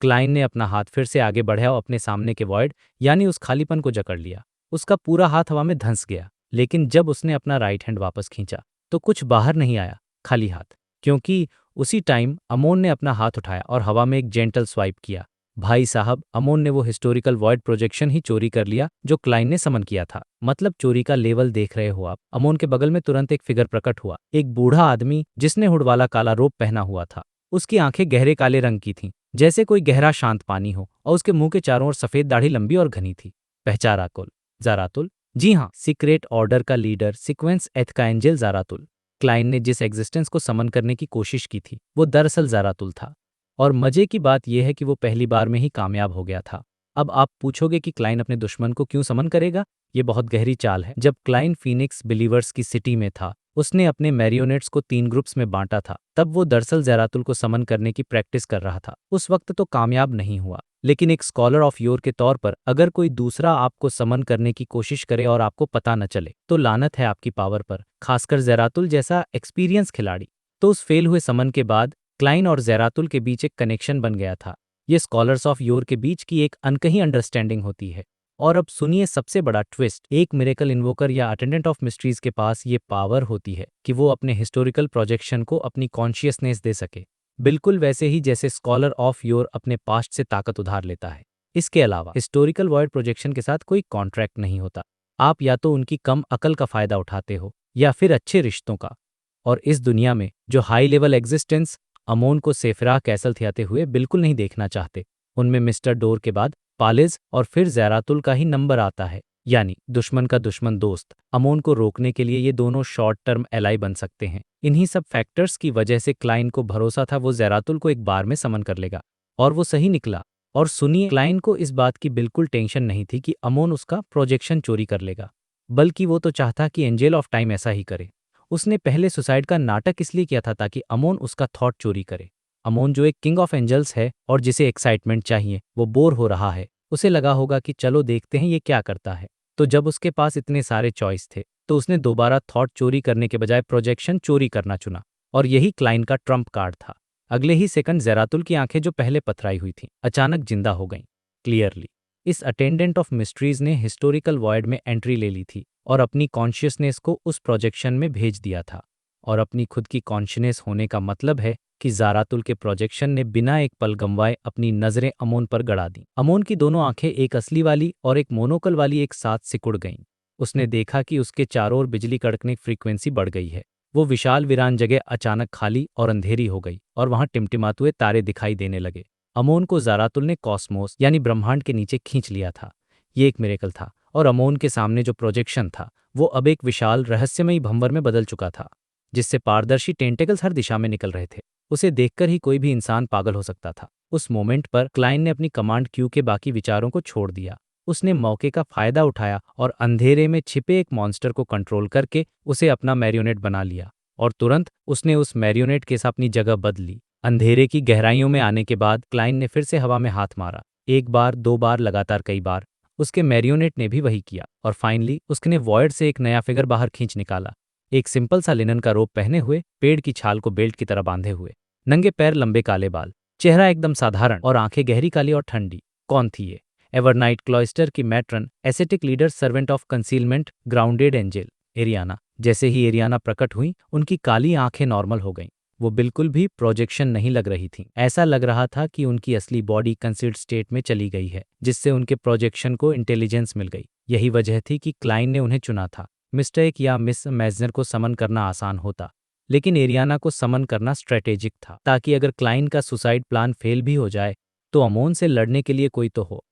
क्लाइन ने अपना हाथ फिर से आगे बढ़ाया और अपने सामने के वॉइड यानी उस खालीपन को जकड़ लिया। उसका पूरा हाथ हवा में धंस गया, लेकिन जब उसने अपना राइट हैंड वापस खींचा तो कुछ बाहर नहीं आया, खाली हाथ। क्योंकि उसी टाइम अमोन ने अपना हाथ उठाया और हवा में एक जेंटल स्वाइप किया। भाई साहब, अमोन ने वो हिस्टोरिकल वॉइड प्रोजेक्शन ही चोरी कर लिया जो क्लाइन ने समन किया था। मतलब चोरी का लेवल देख रहे हो आप। अमोन के बगल में तुरंत एक फिगर प्रकट हुआ, एक बूढ़ा आदमी जिसने हुड वाला काला रोब पहना हुआ था। उसकी आंखें गहरे काले रंग की थीं, जैसे कोई गहरा शांत पानी हो, और उसके मुंह के चारों ओर सफेद दाढ़ी लंबी और घनी थी। पहचाना कुल जारातुल? जी हाँ, सीक्रेट ऑर्डर का लीडर, सीक्वेंस एथ का एंजल जारातुल। क्लाइन ने जिस एग्जिस्टेंस को समन करने की कोशिश की थी वो दरअसल जारातुल था। और मजे की बात यह है कि वो पहली बार में ही कामयाब हो गया था। अब आप पूछोगे कि क्लाइन अपने दुश्मन को क्यों समन करेगा? ये बहुत गहरी चाल है। जब क्लाइन फीनिक्स बिलीवर्स की सिटी में था, उसने अपने मैरियोनेट्स को 3 ग्रुप्स में बांटा था। तब वो दरअसल ज़ेरातुल को समन करने की प्रैक्टिस कर रहा था। उस वक्त तो कामयाब नहीं हुआ, लेकिन एक स्कॉलर ऑफ योर के तौर पर अगर कोई दूसरा आपको समन करने की कोशिश करे और आपको पता न चले तो लानत है आपकी पावर पर, खासकर ज़ेरातुल जैसा एक्सपीरियंस खिलाड़ी। तो उस फेल हुए समन के बाद क्लाइन और ज़ेरातुल के बीच एक कनेक्शन बन गया था। ये स्कॉलर्स ऑफ योर के बीच की एक अनकही अंडरस्टैंडिंग होती है। और अब सुनिए सबसे बड़ा ट्विस्ट, एक मिरेकल इन्वोकर या अटेंडेंट ऑफ मिस्ट्रीज के पास ये पावर होती है कि वो अपने हिस्टोरिकल प्रोजेक्शन को अपनी कॉन्शियसनेस दे सके, बिल्कुल वैसे ही जैसे स्कॉलर ऑफ योर अपने पास्ट से ताकत उधार लेता है। इसके अलावा हिस्टोरिकल वॉइड प्रोजेक्शन के साथ कोई कॉन्ट्रैक्ट नहीं होता। आप या तो उनकी कम अकल का फायदा उठाते हो या फिर अच्छे रिश्तों का। और इस दुनिया में जो हाई लेवल एग्जिस्टेंस अमोन को सेफरा कैसल थियाते हुए बिल्कुल नहीं देखना चाहते, उनमें मिस्टर डोर के बाद पालिज और फिर ज़ेरातुल का ही नंबर आता है, यानी दुश्मन का दुश्मन दोस्त। अमोन को रोकने के लिए ये दोनों शॉर्ट टर्म एलाई बन सकते हैं। इन्हीं सब फैक्टर्स की वजह से क्लाइन को भरोसा था वो ज़ेरातुल को एक बार में समन कर लेगा, और वो सही निकला। और सुनिए, क्लाइन को इस बात की बिल्कुल टेंशन नहीं थी कि अमोन उसका प्रोजेक्शन चोरी कर लेगा, बल्कि वो तो चाहता कि एंजल ऑफ टाइम ऐसा ही करे। उसने पहले सुसाइड का नाटक इसलिए किया था ताकि अमोन उसका थॉट चोरी करे। अमोन जो एक किंग ऑफ एंजल्स है और जिसे एक्साइटमेंट चाहिए, वो बोर हो रहा है। उसे लगा होगा कि चलो देखते हैं ये क्या करता है। तो जब उसके पास इतने सारे चॉइस थे तो उसने दोबारा थॉट चोरी करने के बजाय प्रोजेक्शन चोरी करना चुना, और यही क्लाइन का ट्रम्प कार्ड था। अगले ही सेकंड ज़ेरातुल की आंखें जो पहले पथराई हुई थीं अचानक जिंदा हो गईं, क्लियरली। इस अटेंडेंट ऑफ मिस्ट्रीज ने हिस्टोरिकल वॉइड में एंट्री ले ली थी और अपनी कॉन्शियसनेस को उस प्रोजेक्शन में भेज दिया था। और अपनी खुद की कॉन्शियस होने का मतलब है कि ज़ारातुल के प्रोजेक्शन ने बिना एक पल गंवाए अपनी नज़रें अमोन पर गड़ा दी। अमोन की दोनों आंखें, एक असली वाली और एक मोनोकल वाली, एक साथ सिकुड़ गईं। उसने देखा कि उसके चारों ओर बिजली कड़कने की फ्रीक्वेंसी बढ़ गई है। वो विशाल वीरान जगह अचानक खाली और अंधेरी हो गई और वहां टिमटिमाते हुए तारे दिखाई देने लगे। अमोन को ज़ारातुल ने कॉस्मोस यानी ब्रह्मांड के नीचे खींच लिया था। ये एक मिरेकल था, और अमोन के सामने जो प्रोजेक्शन था वो अब एक विशाल रहस्यमयी भंवर में बदल चुका था, जिससे पारदर्शी टेंटेकल्स हर दिशा में निकल रहे थे। उसे देखकर ही कोई भी इंसान पागल हो सकता था। उस मोमेंट पर क्लाइन ने अपनी कमांड क्यू के बाकी विचारों को छोड़ दिया। उसने मौके का फायदा उठाया और अंधेरे में छिपे एक मॉन्स्टर को कंट्रोल करके उसे अपना मैरियोनेट बना लिया, और तुरंत उसने उस मैरियोनेट के साथ अपनी जगह बदली। अंधेरे की गहराइयों में आने के बाद क्लाइन ने फिर से हवा में हाथ मारा, एक बार, 2 बार, लगातार कई बार, उसके मैरियोनेट ने भी वही किया, और फाइनली उसने वॉयड से एक नया फिगर बाहर खींच निकाला। एक सिंपल सा लिनन का रोप पहने हुए, पेड़ की छाल को बेल्ट की तरह बांधे हुए, नंगे पैर, लंबे काले बाल, चेहरा एकदम साधारण और आंखें गहरी काली और ठंडी। कौन थी ये? एवरनाइट क्लॉइस्टर की matron, ascetic leader, servant of concealment, grounded angel, Arianna. जैसे ही एरियाना प्रकट हुई, उनकी काली आंखें नॉर्मल हो गईं। वो बिल्कुल भी प्रोजेक्शन नहीं लग रही थीं। ऐसा लग रहा था कि उनकी असली बॉडी कंसील्ड स्टेट में चली गई है, जिससे उनके प्रोजेक्शन को इंटेलिजेंस मिल गई। यही वजह थी कि क्लाइन ने उन्हें चुना था। मिस्टर एक या मिस मैजनर को समन करना आसान होता, लेकिन एरियाना को समन करना स्ट्रेटेजिक था, ताकि अगर क्लाइन का सुसाइड प्लान फेल भी हो जाए तो अमोन से लड़ने के लिए कोई तो हो।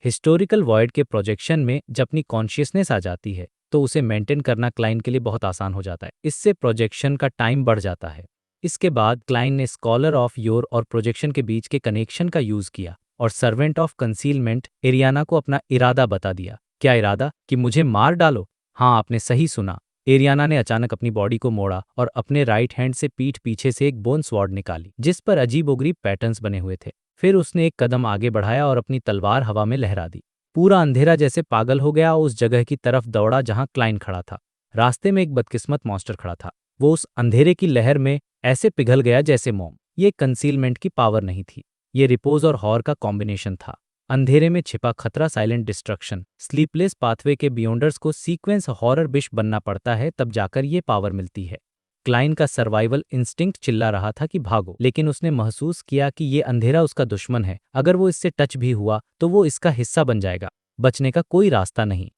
हिस्टोरिकल वॉइड के प्रोजेक्शन में जब अपनी कॉन्शियसनेस आ जाती है तो उसे मेंटेन करना क्लाइन के लिए बहुत आसान हो जाता है। इससे प्रोजेक्शन का टाइम बढ़ जाता है। इसके बाद क्लाइन ने स्कॉलर ऑफ योर और प्रोजेक्शन के बीच के कनेक्शन का यूज किया और सर्वेंट ऑफ कंसीलमेंट एरियाना को अपना इरादा बता दिया। क्या इरादा? कि मुझे मार डालो। हाँ, आपने सही सुना। एरियाना ने अचानक अपनी बॉडी को मोड़ा और अपने राइट हैंड से पीठ पीछे से एक बोन स्वॉर्ड निकाली, जिस पर अजीबोगरीब पैटर्न्स बने हुए थे। फिर उसने एक कदम आगे बढ़ाया और अपनी तलवार हवा में लहरा दी। पूरा अंधेरा जैसे पागल हो गया, उस जगह की तरफ दौड़ा जहां क्लाइन खड़ा था। रास्ते में एक बदकिस्मत मॉन्स्टर खड़ा था। वो उस अंधेरे की लहर में ऐसे पिघल गया जैसे मोम। ये कंसीलमेंट की पावर नहीं थी, ये रिपोज और हॉर का कॉम्बिनेशन था। अंधेरे में छिपा खतरा, साइलेंट डिस्ट्रक्शन, स्लीपलेस पाथवे के बियॉन्डर्स को सीक्वेंस हॉरर बिश बनना पड़ता है, तब जाकर ये पावर मिलती है। क्लाइन का सर्वाइवल इंस्टिंक्ट चिल्ला रहा था कि भागो, लेकिन उसने महसूस किया कि ये अंधेरा उसका दुश्मन है। अगर वो इससे टच भी हुआ तो वो इसका हिस्सा बन जाएगा। बचने का कोई रास्ता नहीं।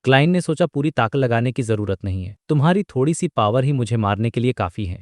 क्लाइन ने सोचा, पूरी ताकत लगाने की जरूरत नहीं है, तुम्हारी थोड़ी सी पावर ही मुझे मारने के लिए काफी है।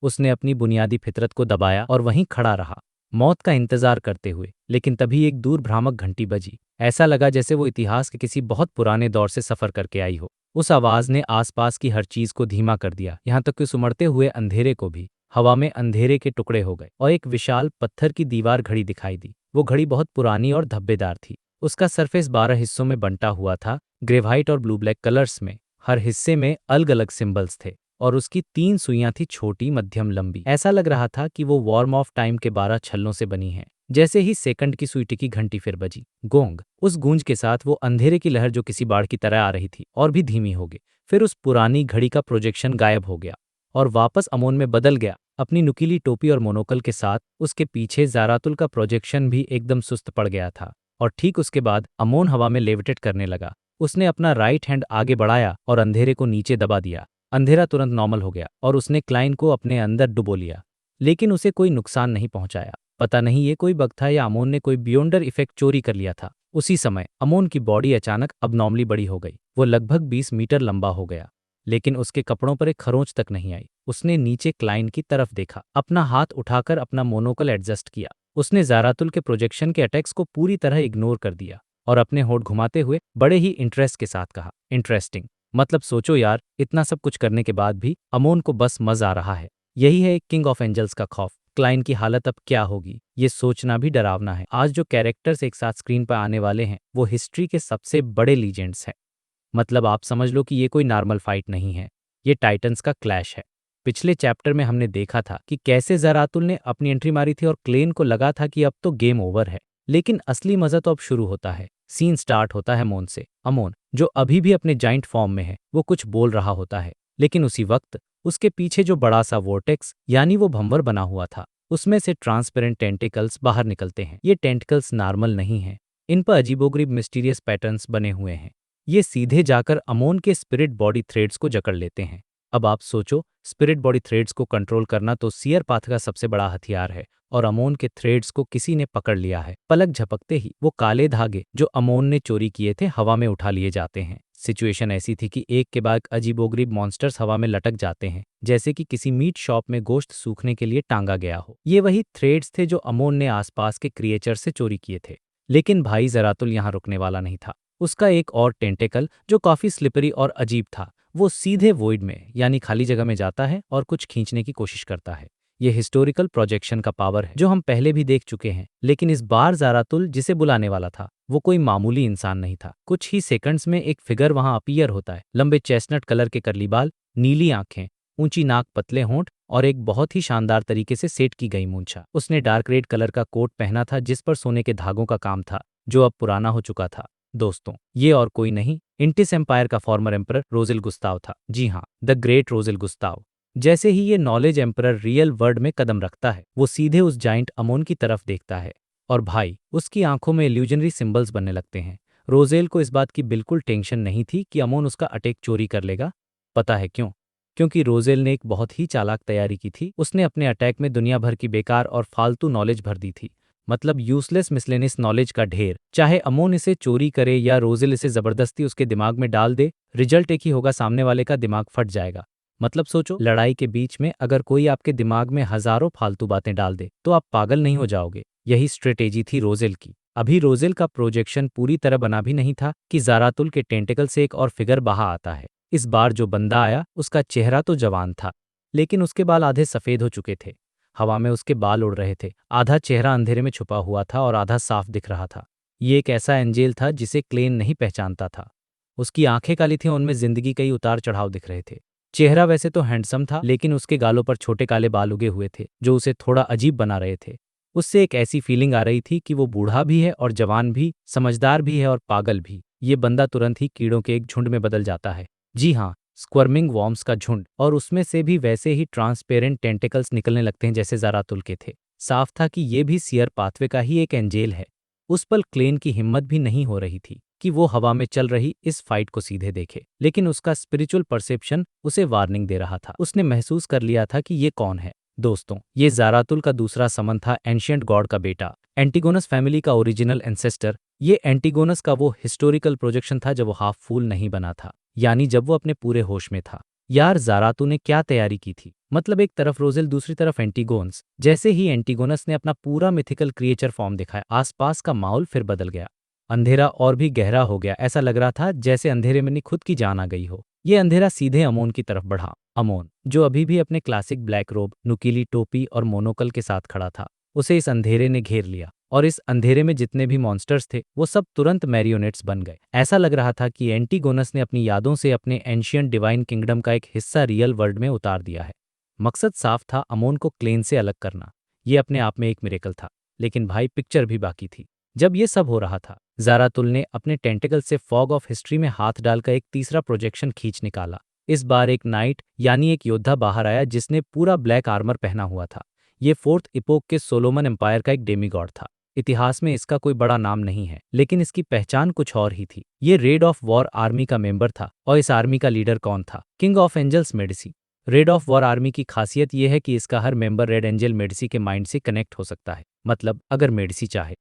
उसने अपनी बुनियादी फितरत को दबाया और वहीं खड़ा रहा, मौत का इंतजार करते हुए। लेकिन तभी एक दूर भ्रामक घंटी बजी। ऐसा लगा जैसे वो इतिहास के किसी बहुत पुराने दौर से सफर करके आई हो। उस आवाज ने आसपास की हर चीज को धीमा कर दिया, यहाँ तक कि उस उमड़ते हुए अंधेरे को भी। हवा में अंधेरे के टुकड़े हो गए और एक विशाल पत्थर की दीवार घड़ी दिखाई दी। वो घड़ी बहुत पुरानी और धब्बेदार थी। उसका सरफेस 12 हिस्सों में बंटा हुआ था, ग्रेवाइट और ब्लू ब्लैक कलर्स में। हर हिस्से में अलग अलग सिंबल्स थे और उसकी 3 सुइयां थी, छोटी, मध्यम, लंबी। ऐसा लग रहा था कि वो वॉर्म ऑफ टाइम के 12 छल्लों से बनी है। जैसे ही सेकंड की सुई टिकी, घंटी फिर बजी। गोंग। उस गूंज के साथ वो अंधेरे की लहर जो किसी बाढ़ की तरह आ रही थी और भी धीमी हो गई। फिर उस पुरानी घड़ी का प्रोजेक्शन गायब हो गया और वापस अमोन में बदल गया, अपनी नुकीली टोपी और मोनोकल के साथ। उसके पीछे जारातुल का प्रोजेक्शन भी एकदम सुस्त पड़ गया था और ठीक उसके बाद अमोन हवा में लेविटेट करने लगा। उसने अपना राइट हैंड आगे बढ़ाया और अंधेरे को नीचे दबा दिया। अंधेरा तुरंत नॉर्मल हो गया और उसने क्लाइन को अपने अंदर डुबो लिया, लेकिन उसे कोई नुकसान नहीं पहुंचाया। पता नहीं ये कोई बग था या अमोन ने कोई बियॉन्डर इफेक्ट चोरी कर लिया था। उसी समय अमोन की बॉडी अचानक अबनॉर्मली बड़ी हो गई। वो लगभग 20 मीटर लंबा हो गया, लेकिन उसके कपड़ों पर एक खरोंच तक नहीं आई। उसने नीचे क्लाइन की तरफ देखा, अपना हाथ उठाकर अपना मोनोकल एडजस्ट किया। उसने जारातुल के प्रोजेक्शन के अटैक्स को पूरी तरह इग्नोर कर दिया और अपने होठ घुमाते हुए बड़े ही इंटरेस्ट के साथ कहा, इंटरेस्टिंग। मतलब सोचो यार, इतना सब कुछ करने के बाद भी अमोन को बस मजा आ रहा है। यही है एक किंग ऑफ एंजल्स का खौफ। क्लाइन की हालत अब क्या होगी, ये सोचना भी डरावना है। आज जो कैरेक्टर्स एक साथ स्क्रीन पर आने वाले हैं वो हिस्ट्री के सबसे बड़े लीजेंड्स हैं। मतलब आप समझ लो कि ये कोई नॉर्मल फाइट नहीं है, ये टाइटन्स का क्लैश है। पिछले चैप्टर में हमने देखा था कि कैसे जरातुल ने अपनी एंट्री मारी थी और क्लेन को लगा था कि अब तो गेम ओवर है, लेकिन असली मजा तो अब शुरू होता है। सीन स्टार्ट होता है अमोन से। अमोन, जो अभी भी अपने जाइंट फॉर्म में है, वो कुछ बोल रहा होता है, लेकिन उसी वक्त उसके पीछे जो बड़ा सा वोर्टेक्स यानी वो भंवर बना हुआ था, उसमें से ट्रांसपेरेंट टेंटिकल्स बाहर निकलते हैं। ये टेंटिकल्स नॉर्मल नहीं हैं, इन पर अजीबोगरीब मिस्टीरियस पैटर्न्स बने हुए हैं। ये सीधे जाकर अमोन के स्पिरिट बॉडी थ्रेड्स को जकड़ लेते हैं। अब आप सोचो, स्पिरिट बॉडी थ्रेड्स को कंट्रोल करना तो सियर पाथ का सबसे बड़ा हथियार है, और अमोन के थ्रेड्स को किसी ने पकड़ लिया है। पलक झपकते ही वो काले धागे जो अमोन ने चोरी किए थे हवा में उठा लिए जाते हैं। सिचुएशन ऐसी थी कि एक के बाद अजीबोगरीब मॉन्स्टर्स हवा में लटक जाते हैं, जैसे कि किसी मीट शॉप में गोश्त सूखने के लिए टांगा गया हो। ये वही थ्रेड्स थे जो अमोन ने आसपास के क्रिएचर से चोरी किए थे। लेकिन भाई जरातुल यहाँ रुकने वाला नहीं था। उसका एक और टेंटेकल जो काफी स्लिपरी और अजीब था, वो सीधे वॉइड में यानी खाली जगह में जाता है और कुछ खींचने की कोशिश करता है। ये हिस्टोरिकल प्रोजेक्शन का पावर है जो हम पहले भी देख चुके हैं, लेकिन इस बार जारातुल जिसे बुलाने वाला था वो कोई मामूली इंसान नहीं था। कुछ ही सेकंड्स में एक फिगर वहां अपीयर होता है। लंबे चेस्टनट कलर के कर्ली बाल, नीली आंखें, ऊंची नाक, पतले होंठ और एक बहुत ही शानदार तरीके से सेट की गई मूंछा। उसने डार्क रेड कलर का कोट पहना था जिस पर सोने के धागों का काम था, जो अब पुराना हो चुका था। दोस्तों, ये और कोई नहीं, इंटिस एम्पायर का फॉर्मर एम्परर रोजिल गुस्ताव था। जी हाँ, द ग्रेट रोजिल गुस्ताव। जैसे ही ये नॉलेज एम्परर रियल वर्ल्ड में कदम रखता है, वो सीधे उस जाइंट अमोन की तरफ देखता है और भाई, उसकी आंखों में इल्यूजनरी सिंबल्स बनने लगते हैं। रोजेल को इस बात की बिल्कुल टेंशन नहीं थी कि अमोन उसका अटैक चोरी कर लेगा। पता है क्यों? क्योंकि रोजेल ने एक बहुत ही चालाक तैयारी की थी। उसने अपने अटैक में दुनिया भर की बेकार और फालतू नॉलेज भर दी थी। मतलब यूजलेस मिसलेनियस नॉलेज का ढेर। चाहे अमोन इसे चोरी करे या रोजेल इसे जबरदस्ती उसके दिमाग में डाल दे, रिजल्ट एक ही होगा, सामने वाले का दिमाग फट जाएगा। मतलब सोचो, लड़ाई के बीच में अगर कोई आपके दिमाग में हजारों फालतू बातें डाल दे तो आप पागल नहीं हो जाओगे। यही स्ट्रेटेजी थी रोजेल की। अभी रोजेल का प्रोजेक्शन पूरी तरह बना भी नहीं था कि जारातुल के टेंटिकल से एक और फिगर बाहर आता है। इस बार जो बंदा आया उसका चेहरा तो जवान था, लेकिन उसके बाल आधे सफेद हो चुके थे। हवा में उसके बाल उड़ रहे थे, आधा चेहरा अंधेरे में छुपा हुआ था और आधा साफ दिख रहा था। ये एक ऐसा एंजेल था जिसे क्लेन नहीं पहचानता था। उसकी आंखें काली थीं, उनमें जिंदगी कई उतार चढ़ाव दिख रहे थे। चेहरा वैसे तो हैंडसम था, लेकिन उसके गालों पर छोटे काले बाल उगे हुए थे जो उसे थोड़ा अजीब बना रहे थे। उससे एक ऐसी फीलिंग आ रही थी कि वो बूढ़ा भी है और जवान भी, समझदार भी है और पागल भी। ये बंदा तुरंत ही कीड़ों के एक झुंड में बदल जाता है। जी हाँ, स्क्वर्मिंग वॉर्म्स का झुंड, और उसमें से भी वैसे ही ट्रांसपेरेंट टेंटिकल्स निकलने लगते हैं जैसे जारातुल के थे। साफ था कि ये भी सियर पाथवे का ही एक एंजेल है। उस पल क्लेन की हिम्मत भी नहीं हो रही थी कि वो हवा में चल रही इस फाइट को सीधे देखे, लेकिन उसका स्पिरिचुअल परसेप्शन उसे वार्निंग दे रहा था। उसने महसूस कर लिया था कि ये कौन है। दोस्तों, ये जारातुल का दूसरा समन था, एंशियंट गॉड का बेटा, एंटीगोनस फैमिली का ओरिजिनल एंसेस्टर। ये एंटीगोनस का वो हिस्टोरिकल प्रोजेक्शन था जब वो हाफ फूल नहीं बना था, यानी जब वो अपने पूरे होश में था। यार, जारातु ने क्या तैयारी की थी। मतलब एक तरफ रोजेल, दूसरी तरफ एंटीगोन्स। जैसे ही एंटीगोनस ने अपना पूरा मिथिकल क्रिएचर फॉर्म दिखाया, आसपास का माहौल फिर बदल गया। अंधेरा और भी गहरा हो गया। ऐसा लग रहा था जैसे अंधेरे में खुद की जान आ गई हो। ये अंधेरा सीधे अमोन की तरफ बढ़ा। अमोन, जो अभी भी अपने क्लासिक ब्लैक रोब, नुकीली टोपी और मोनोकल के साथ खड़ा था, उसे इस अंधेरे ने घेर लिया। और इस अंधेरे में जितने भी मॉन्स्टर्स थे वो सब तुरंत मैरियोनेट्स बन गए। ऐसा लग रहा था कि एंटीगोनस ने अपनी यादों से अपने एंशियंट डिवाइन किंगडम का एक हिस्सा रियल वर्ल्ड में उतार दिया है। मकसद साफ था, अमोन को क्लेन से अलग करना। ये अपने आप में एक मिरेकल था, लेकिन भाई, पिक्चर भी बाकी थी। जब ये सब हो रहा था, जारातुल ने अपने टेंटिकल से फॉग ऑफ हिस्ट्री में हाथ डालकर एक तीसरा प्रोजेक्शन खींच निकाला। इस बार एक नाइट यानी एक योद्धा बाहर आया जिसने पूरा ब्लैक आर्मर पहना हुआ था। ये फोर्थ इपोक के सोलोमन एम्पायर का एक डेमीगॉड था। इतिहास में इसका कोई बड़ा नाम नहीं है, लेकिन इसकी पहचान कुछ और ही थी। ये रेड ऑफ वॉर आर्मी का मेंबर था, और इस आर्मी का लीडर कौन था? King of angels Medici. Red of War army की खासियत यह है कि इसका हर मेंबर रेड एंजल मेडिसी के माइंड से कनेक्ट हो सकता है। मतलब अगर मेडिसी चाहे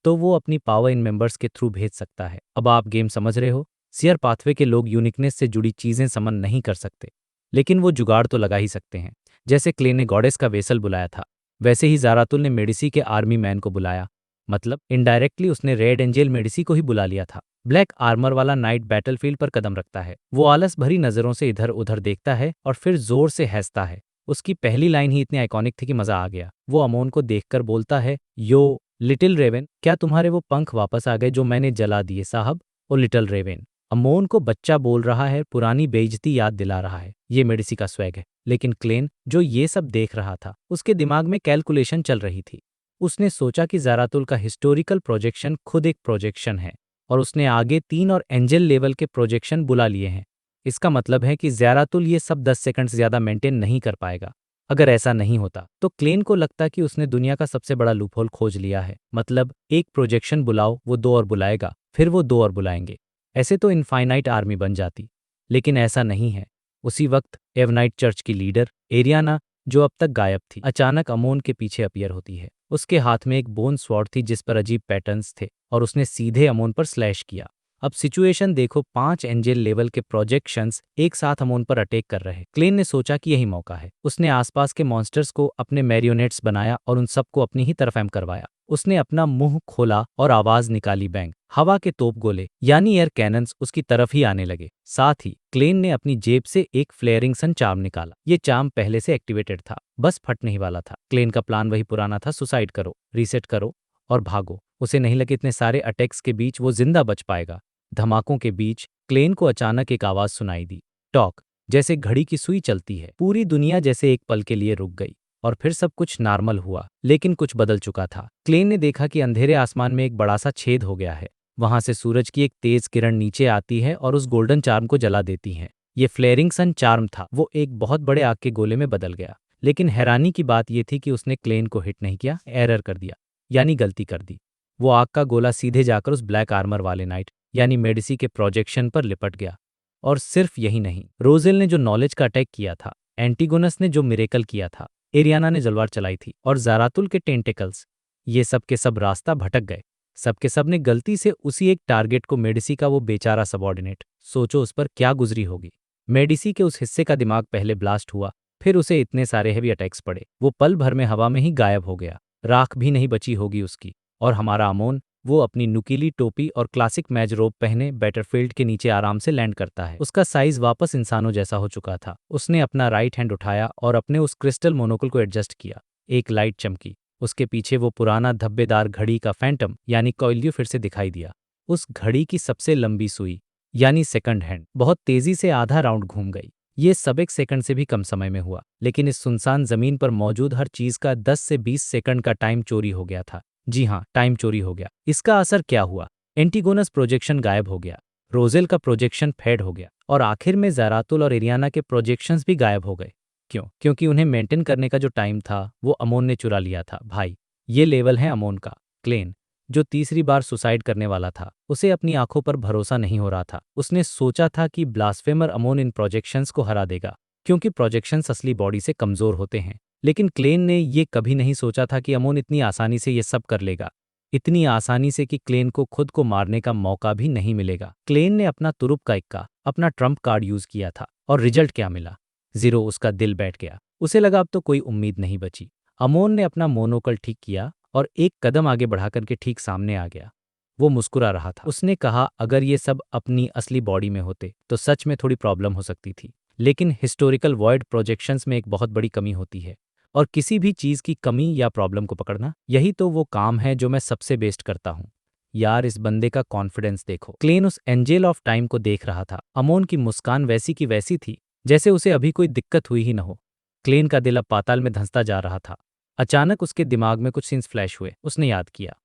तो वो अपनी पावर इन मेंबर्स के थ्रू भेज सकता है। अब आप गेम समझ रहे हो। सियर पाथवे के लोग यूनिकनेस से जुड़ी चीजें समन नहीं कर सकते, लेकिन वो जुगाड़ तो लगा ही सकते हैं। जैसे क्ले ने गॉडेस का वेसल बुलाया था, वैसे ही जारातुल ने मेडिसी के आर्मी मैन को बुलाया। मतलब इनडायरेक्टली उसने रेड एंजल मेडिसी को ही बुला लिया था। ब्लैक आर्मर वाला नाइट बैटलफील्ड पर कदम रखता है। वो आलस भरी नजरों से इधर उधर देखता है और फिर जोर से हंसता है। उसकी पहली लाइन ही इतनी आइकॉनिक थी कि मजा आ गया। वो अमोन को देखकर बोलता है, यो लिटिल रेवन, क्या तुम्हारे वो पंख वापस आ गए जो मैंने जला दिए साहब? ओ लिटिल रेवन। अमोन को बच्चा बोल रहा है, पुरानी बेइज्जती याद दिला रहा है। ये मेडिसी का स्वैग है। लेकिन क्लेन, जो ये सब देख रहा था, उसके दिमाग में कैलकुलेशन चल रही थी। उसने सोचा कि जारातुल का हिस्टोरिकल प्रोजेक्शन खुद एक प्रोजेक्शन है, और उसने आगे 3 और एंजल लेवल के प्रोजेक्शन बुला लिए हैं। इसका मतलब है कि जारातुल ये सब 10 सेकंड से ज्यादा मेंटेन नहीं कर पाएगा। अगर ऐसा नहीं होता तो क्लेन को लगता कि उसने दुनिया का सबसे बड़ा लूपहोल खोज लिया है। मतलब एक प्रोजेक्शन बुलाओ, वो 2 और बुलाएगा, फिर वो 2 और बुलाएंगे। ऐसे तो इनफाइनाइट आर्मी बन जाती, लेकिन ऐसा नहीं है। उसी वक्त एवनाइट चर्च की लीडर एरियाना, जो अब तक गायब थी, अचानक अमोन के पीछे अपीयर होती है। उसके हाथ में एक बोन स्वॉर्ड थी जिस पर अजीब पैटर्न्स थे, और उसने सीधे अमोन पर स्लैश किया। अब सिचुएशन देखो, 5 एंजल लेवल के प्रोजेक्शंस एक साथ अमोन पर अटैक कर रहे। क्लेन ने सोचा कि यही मौका है। उसने आसपास के मॉन्स्टर्स को अपने मैरियोनेट्स बनाया और उन सबको अपनी ही तरफ एम करवाया। उसने अपना मुंह खोला और आवाज निकाली, बैंग। हवा के तोप गोले यानी एयर कैनन्स उसकी तरफ ही आने लगे। साथ ही क्लेन ने अपनी जेब से एक फ्लेयरिंग सन चार्म निकाला। ये चार्म पहले से एक्टिवेटेड था, बस फटने ही वाला था। क्लेन का प्लान वही पुराना था, सुसाइड करो, रीसेट करो और भागो। उसे नहीं लगे इतने सारे अटैक्स के बीच वो जिंदा बच पाएगा। धमाकों के बीच क्लेन को अचानक एक आवाज सुनाई दी, टॉक। जैसे घड़ी की सुई चलती है। पूरी दुनिया जैसे एक पल के लिए रुक गई, और फिर सब कुछ नॉर्मल हुआ। लेकिन कुछ बदल चुका था। क्लेन ने देखा कि अंधेरे आसमान में एक बड़ा सा छेद हो गया है। वहां से सूरज की एक तेज किरण नीचे आती है और उस गोल्डन चार्म को जला देती है। ये फ्लेयरिंग सन चार्म था, वो एक बहुत बड़े आग के गोले में बदल गया। लेकिन हैरानी की बात यह थी कि उसने क्लेन को हिट नहीं किया, एरर कर दिया, यानी गलती कर दी। वो आग का गोला सीधे जाकर उस ब्लैक आर्मर वाले नाइट यानी मेडिसी के प्रोजेक्शन पर लिपट गया। और सिर्फ यही नहीं, रोजेल ने जो नॉलेज का अटैक किया था, एंटीगोनस ने जो मिरेकल किया था, एरियाना ने जलवार चलाई थी और जारातुल के टेंटेकल्स, ये सब के सब रास्ता भटक गए। सबके सब ने गलती से उसी एक टारगेट को, मेडिसी का वो बेचारा सबॉर्डिनेट, सोचो उस पर क्या गुजरी होगी। मेडिसी के उस हिस्से का दिमाग पहले ब्लास्ट हुआ, फिर उसे इतने सारे हेवी अटैक्स पड़े, वो पल भर में हवा में ही गायब हो गया, राख भी नहीं बची होगी उसकी। और हमारा अमोन, वो अपनी नुकीली टोपी और क्लासिक मैज रोब पहने बैटरफील्ड के नीचे आराम से लैंड करता है। उसका साइज वापस इंसानों जैसा हो चुका था। उसने अपना राइट हैंड उठाया और अपने उस क्रिस्टल मोनोकल को एडजस्ट किया। एक लाइट चमकी, उसके पीछे वो पुराना धब्बेदार घड़ी का फैंटम यानी कॉइल्यू फिर से दिखाई दिया। उस घड़ी की सबसे लंबी सुई यानी सेकंड हैंड बहुत तेजी से आधा राउंड घूम गई। ये सब एक सेकंड से भी कम समय में हुआ, लेकिन इस सुनसान जमीन पर मौजूद हर चीज का 10 से 20 सेकंड का टाइम चोरी हो गया था। जी हाँ, टाइम चोरी हो गया। इसका असर क्या हुआ? एंटीगोनस प्रोजेक्शन गायब हो गया, रोजेल का प्रोजेक्शन फेड हो गया और आखिर में जारातुल और एरियाना के प्रोजेक्शंस भी गायब हो गए। क्यों? क्योंकि उन्हें मेंटेन करने का जो टाइम था वो अमोन ने चुरा लिया था। भाई, ये लेवल है अमोन का। क्लेन, जो तीसरी बार सुसाइड करने वाला था, उसे अपनी आंखों पर भरोसा नहीं हो रहा था। उसने सोचा था कि ब्लास्फेमर अमोन इन प्रोजेक्शंस को हरा देगा, क्योंकि प्रोजेक्शंस असली बॉडी से कमजोर होते हैं। लेकिन क्लेन ने ये कभी नहीं सोचा था कि अमोन इतनी आसानी से ये सब कर लेगा, इतनी आसानी से कि क्लेन को खुद को मारने का मौका भी नहीं मिलेगा। क्लेन ने अपना तुरुप का इक्का, अपना ट्रम्प कार्ड यूज किया था और रिजल्ट क्या मिला? 0। उसका दिल बैठ गया। उसे लगा अब तो कोई उम्मीद नहीं बची। अमोन ने अपना मोनोकल ठीक किया और एक कदम आगे बढ़ा करके ठीक सामने आ गया। वो मुस्कुरा रहा था। उसने कहा, अगर ये सब अपनी असली बॉडी में होते तो सच में थोड़ी प्रॉब्लम हो सकती थी, लेकिन हिस्टोरिकल वॉइड प्रोजेक्शंस में एक बहुत बड़ी कमी होती है, और किसी भी चीज की कमी या प्रॉब्लम को पकड़ना, यही तो वो काम है जो मैं सबसे बेस्ट करता हूँ। यार, इस बंदे का कॉन्फिडेंस देखो। क्लेन उस एंजेल ऑफ टाइम को देख रहा था। अमोन की मुस्कान वैसी की वैसी थी जैसे उसे अभी कोई दिक्कत हुई ही न हो। क्लेन का दिल अब पाताल में धंसता जा रहा था। अचानक उसके दिमाग में कुछ सीन्स फ्लैश हुए। उसने याद किया,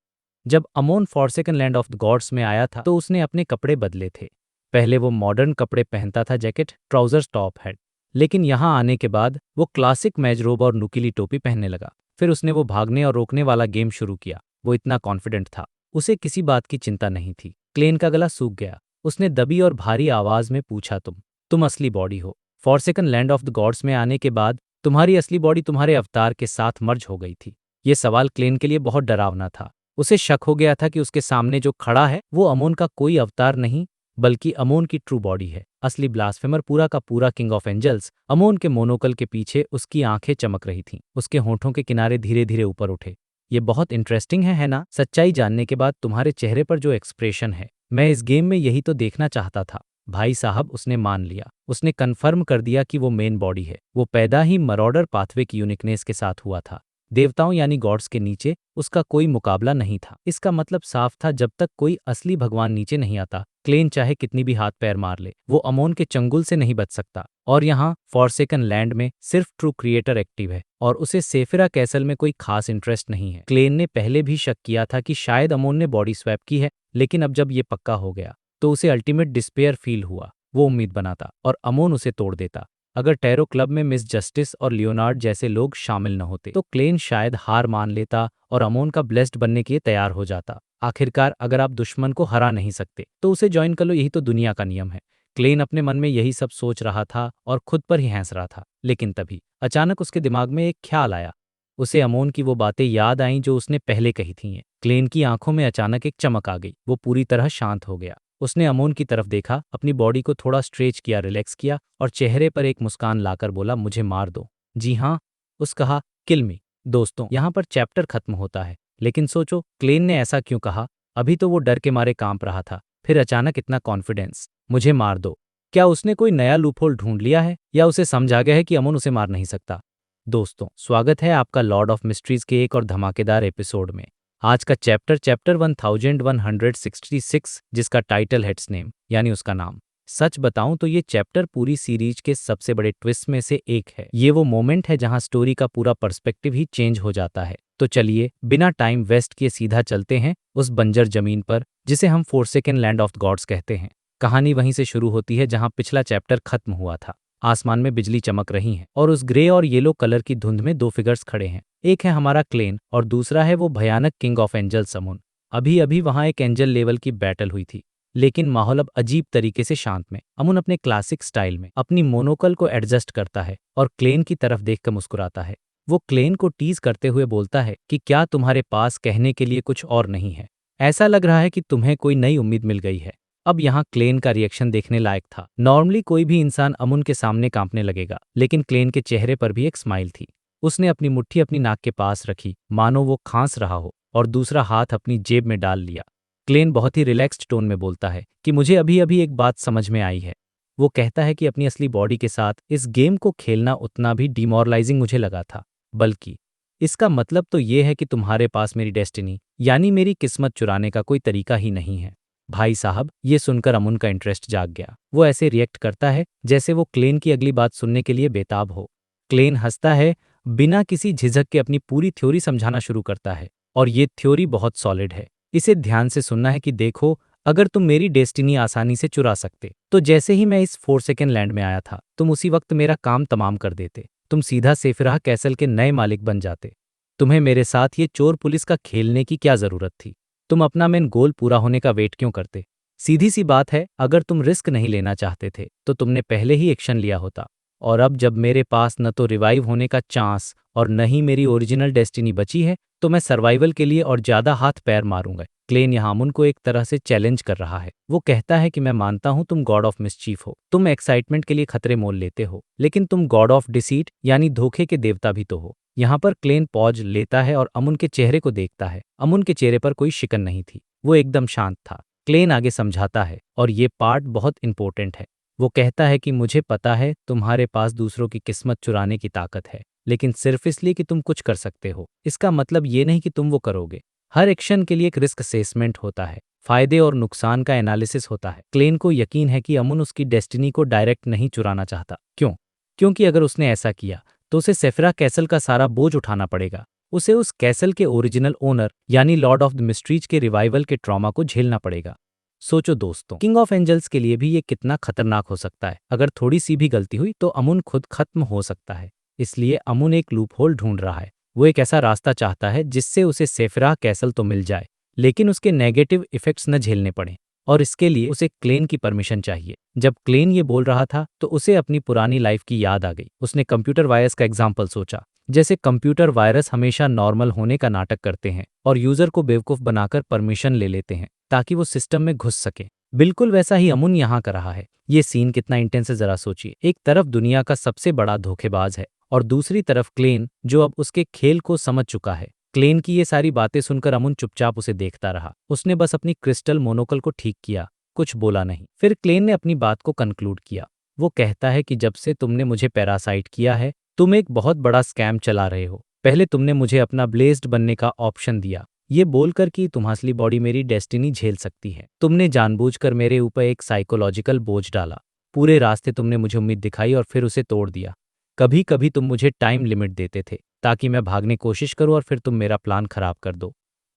जब Amon forsaken land of the gods में आया था तो उसने अपने कपड़े बदले थे। पहले वो मॉडर्न कपड़े पहनता था, जैकेट, ट्राउजर्स, टॉप हैट। लेकिन यहाँ आने के बाद वो क्लासिक मैजरोब और नुकीली टोपी पहनने लगा। फिर उसने वो भागने और रोकने वाला गेम शुरू किया। वो इतना कॉन्फिडेंट था, उसे किसी बात की चिंता नहीं थी। क्लेन का गला सूख गया। उसने दबी और भारी आवाज में पूछा, तुम असली बॉडी हो? Forsaken land of the gods में आने के बाद तुम्हारी असली बॉडी तुम्हारे अवतार के साथ मर्ज हो गई थी। ये सवाल क्लेन के लिए बहुत डरावना था। उसे शक हो गया था कि उसके सामने जो खड़ा है वो अमोन का कोई अवतार नहीं, बल्कि अमोन की ट्रू बॉडी है। असली ब्लास्फेमर, पूरा का पूरा किंग ऑफ एंजल्स। अमोन के मोनोकल के पीछे उसकी आंखें चमक रही थीं। उसके होंठों के किनारे धीरे धीरे ऊपर उठे। ये बहुत इंटरेस्टिंग है ना? सच्चाई जानने के बाद तुम्हारे चेहरे पर जो एक्सप्रेशन है, मैं इस गेम में यही तो देखना चाहता था। भाई साहब, उसने मान लिया। उसने कन्फर्म कर दिया कि वो मेन बॉडी है। वो पैदा ही मरॉडर पाथवे की यूनिकनेस के साथ हुआ था। देवताओं यानी गॉड्स के नीचे उसका कोई मुकाबला नहीं था। इसका मतलब साफ था, जब तक कोई असली भगवान नीचे नहीं आता, क्लेन चाहे कितनी भी हाथ पैर मार ले, वो अमोन के चंगुल से नहीं बच सकता। और यहाँ फॉरसेकन लैंड में सिर्फ ट्रू क्रिएटर एक्टिव है और उसे सेफिरा कैसल में कोई खास इंटरेस्ट नहीं है। क्लेन ने पहले भी शक किया था कि शायद अमोन ने बॉडी स्वैप की है, लेकिन अब जब ये पक्का हो गया तो उसे अल्टीमेट डिस्पेयर फील हुआ। वो उम्मीद बनाता और अमोन उसे तोड़ देता। अगर टैरो क्लब में मिस जस्टिस और लियोनार्ड जैसे लोग शामिल न होते तो क्लेन शायद हार मान लेता और अमोन का ब्लेस्ड बनने के लिए तैयार हो जाता। आखिरकार, अगर आप दुश्मन को हरा नहीं सकते तो उसे ज्वाइन कर लो, यही तो दुनिया का नियम है। क्लेन अपने मन में यही सब सोच रहा था और खुद पर ही हंस रहा था। लेकिन तभी अचानक उसके दिमाग में एक ख्याल आया। उसे अमोन की वो बातें याद आईं जो उसने पहले कही थी। क्लेन की आंखों में अचानक एक चमक आ गई। वो पूरी तरह शांत हो गया। उसने अमोन की तरफ देखा, अपनी बॉडी को थोड़ा स्ट्रेच किया, रिलैक्स किया और चेहरे पर एक मुस्कान लाकर बोला, मुझे मार दो। जी हाँ, उस कहा, किल मी। दोस्तों, यहाँ पर चैप्टर खत्म होता है। लेकिन सोचो, क्लेन ने ऐसा क्यों कहा? अभी तो वो डर के मारे कांप रहा था, फिर अचानक इतना कॉन्फिडेंस, मुझे मार दो। क्या उसने कोई नया लूपहोल ढूंढ लिया है, या उसे समझ आ गया है कि अमोन उसे मार नहीं सकता? दोस्तों, स्वागत है आपका लॉर्ड ऑफ मिस्ट्रीज के एक और धमाकेदार एपिसोड में। आज का चैप्टर 1166, जिसका टाइटल हेड्स नेम यानी उसका नाम, सच बताऊं तो ये चैप्टर पूरी सीरीज के सबसे बड़े ट्विस्ट में से एक है। ये वो मोमेंट है जहां स्टोरी का पूरा पर्सपेक्टिव ही चेंज हो जाता है। तो चलिए बिना टाइम वेस्ट किए सीधा चलते हैं उस बंजर जमीन पर जिसे हम फोर्सेकन लैंड ऑफ गॉड्स कहते हैं। कहानी वहीं से शुरू होती है जहां पिछला चैप्टर खत्म हुआ था। आसमान में बिजली चमक रही है और उस ग्रे और येलो कलर की धुंध में दो फिगर्स खड़े हैं। एक है हमारा क्लेन और दूसरा है वो भयानक किंग ऑफ एंजल्स अमुन। अभी अभी वहां एक एंजल लेवल की बैटल हुई थी, लेकिन माहौल अब अजीब तरीके से शांत में। अमुन अपने क्लासिक स्टाइल में अपनी मोनोकल को एडजस्ट करता है और क्लेन की तरफ देखकर मुस्कुराता है। वो क्लेन को टीज करते हुए बोलता है कि क्या तुम्हारे पास कहने के लिए कुछ और नहीं है? ऐसा लग रहा है कि तुम्हें कोई नई उम्मीद मिल गई है। अब यहाँ क्लेन का रिएक्शन देखने लायक था। नॉर्मली कोई भी इंसान अमुन के सामने कांपने लगेगा, लेकिन क्लेन के चेहरे पर भी एक स्माइल थी। उसने अपनी मुट्ठी अपनी नाक के पास रखी, मानो वो खांस रहा हो, और दूसरा हाथ अपनी जेब में डाल लिया। क्लेन बहुत ही रिलैक्स्ड टोन में बोलता है कि मुझे अभी अभी एक बात समझ में आई है। वो कहता है कि अपनी असली बॉडी के साथ इस गेम को खेलना उतना भी डिमोरलाइजिंग मुझे लगा था, बल्कि इसका मतलब तो ये है कि तुम्हारे पास मेरी डेस्टिनी यानी मेरी किस्मत चुराने का कोई तरीका ही नहीं है। भाई साहब, ये सुनकर अमुन का इंटरेस्ट जाग गया। वो ऐसे रिएक्ट करता है जैसे वो क्लेन की अगली बात सुनने के लिए बेताब हो। क्लेन हंसता है, बिना किसी झिझक के अपनी पूरी थ्योरी समझाना शुरू करता है, और ये थ्योरी बहुत सॉलिड है। इसे ध्यान से सुनना है कि देखो, अगर तुम मेरी डेस्टिनी आसानी से चुरा सकते तो जैसे ही मैं इस फोर्सेकन लैंड में आया था तुम उसी वक्त मेरा काम तमाम कर देते। तुम सीधा सेफिराह कैसल के नए मालिक बन जाते। तुम्हें मेरे साथ ये चोर पुलिस का खेलने की क्या जरूरत थी? तुम अपना मेन गोल पूरा होने का वेट क्यों करते? सीधी सी बात है, अगर तुम रिस्क नहीं लेना चाहते थे तो तुमने पहले ही एक्शन लिया होता। और अब जब मेरे पास न तो रिवाइव होने का चांस और न ही मेरी ओरिजिनल डेस्टिनी बची है, तो मैं सर्वाइवल के लिए और ज्यादा हाथ पैर मारूंगा। क्लेन यहाँ अमुन को एक तरह से चैलेंज कर रहा है। वो कहता है कि मैं मानता हूं तुम गॉड ऑफ मिसचीफ हो, तुम एक्साइटमेंट के लिए खतरे मोल लेते हो, लेकिन तुम गॉड ऑफ डिसीट यानी धोखे के देवता भी तो हो। यहाँ पर क्लेन पॉज लेता है और अमुन के चेहरे को देखता है। अमुन के चेहरे पर कोई शिकन नहीं थी, वो एकदम शांत था। क्लेन आगे समझाता है, और ये पार्ट बहुत इंपॉर्टेंट है। वो कहता है कि मुझे पता है तुम्हारे पास दूसरों की किस्मत चुराने की ताकत है, लेकिन सिर्फ इसलिए कि तुम कुछ कर सकते हो इसका मतलब ये नहीं कि तुम वो करोगे। हर एक्शन के लिए एक रिस्क असेसमेंट होता है, फायदे और नुकसान का एनालिसिस होता है। क्लेन को यकीन है कि अमुन उसकी डेस्टिनी को डायरेक्ट नहीं चुराना चाहता। क्यों? क्योंकि अगर उसने ऐसा किया तो उसे सेफिरा कैसल का सारा बोझ उठाना पड़ेगा। उसे उस कैसल के ओरिजिनल ओनर यानी लॉर्ड ऑफ द मिस्ट्रीज के रिवाइवल के ट्रॉमा को झेलना पड़ेगा। सोचो दोस्तों, किंग ऑफ एंजल्स के लिए भी ये कितना खतरनाक हो सकता है। अगर थोड़ी सी भी गलती हुई तो अमुन खुद खत्म हो सकता है। इसलिए अमुन एक लूपहोल ढूंढ रहा है। वो एक ऐसा रास्ता चाहता है जिससे उसे सेफिरा कैसल तो मिल जाए, लेकिन उसके नेगेटिव इफेक्ट्स न झेलने पड़े, और इसके लिए उसे क्लेन की परमिशन चाहिए। जब क्लेन ये बोल रहा था तो उसे अपनी पुरानी लाइफ की याद आ गई। उसने कंप्यूटर वायरस का एग्जाम्पल सोचा। जैसे कंप्यूटर वायरस हमेशा नॉर्मल होने का नाटक करते हैं और यूजर को बेवकूफ बनाकर परमिशन ले लेते हैं ताकि वो सिस्टम में घुस सके। बिल्कुल वैसा ही अमुन यहाँ कर रहा है। ये सीन कितना इंटेंस है जरा सोचिए। एक तरफ दुनिया का सबसे बड़ा धोखेबाज है और दूसरी तरफ क्लेन जो अब उसके खेल को समझ चुका है। क्लेन की ये सारी बातें सुनकर अमुन चुपचाप उसे देखता रहा। उसने बस अपनी क्रिस्टल मोनोकल को ठीक किया, कुछ बोला नहीं। फिर क्लेन ने अपनी बात को कंक्लूड किया। वो कहता है कि जब से तुमने मुझे पैरासाइट किया है, तुम एक बहुत बड़ा स्कैम चला रहे हो। पहले तुमने मुझे अपना ब्लेस्ड बनने का ऑप्शन दिया, ये बोलकर कि तुम असली बॉडी मेरी डेस्टिनी झेल सकती है। तुमने जानबूझकर मेरे ऊपर एक साइकोलॉजिकल बोझ डाला। पूरे रास्ते तुमने मुझे उम्मीद दिखाई और फिर उसे तोड़ दिया। कभी कभी तुम मुझे टाइम लिमिट देते थे ताकि मैं भागने कोशिश करूं और फिर तुम मेरा प्लान खराब कर दो।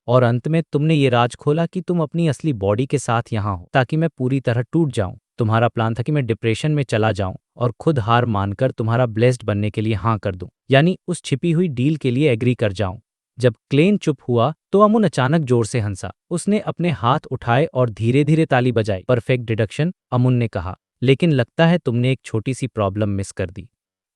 और अंत में तुमने ये राज खोला कि तुम अपनी असली बॉडी के साथ यहाँ हो ताकि मैं पूरी तरह टूट जाऊं। तुम्हारा प्लान था कि मैं डिप्रेशन में चला जाऊं और खुद हार मानकर तुम्हारा ब्लेस्ड बनने के लिए हाँ कर दूं, यानी उस छिपी हुई डील के लिए एग्री कर जाऊं। जब क्लेन चुप हुआ तो अमुन अचानक जोर से हंसा। उसने अपने हाथ उठाए और धीरे धीरे ताली बजाई। परफेक्ट डिडक्शन, अमुन ने कहा, लेकिन लगता है तुमने एक छोटी सी प्रॉब्लम मिस कर दी।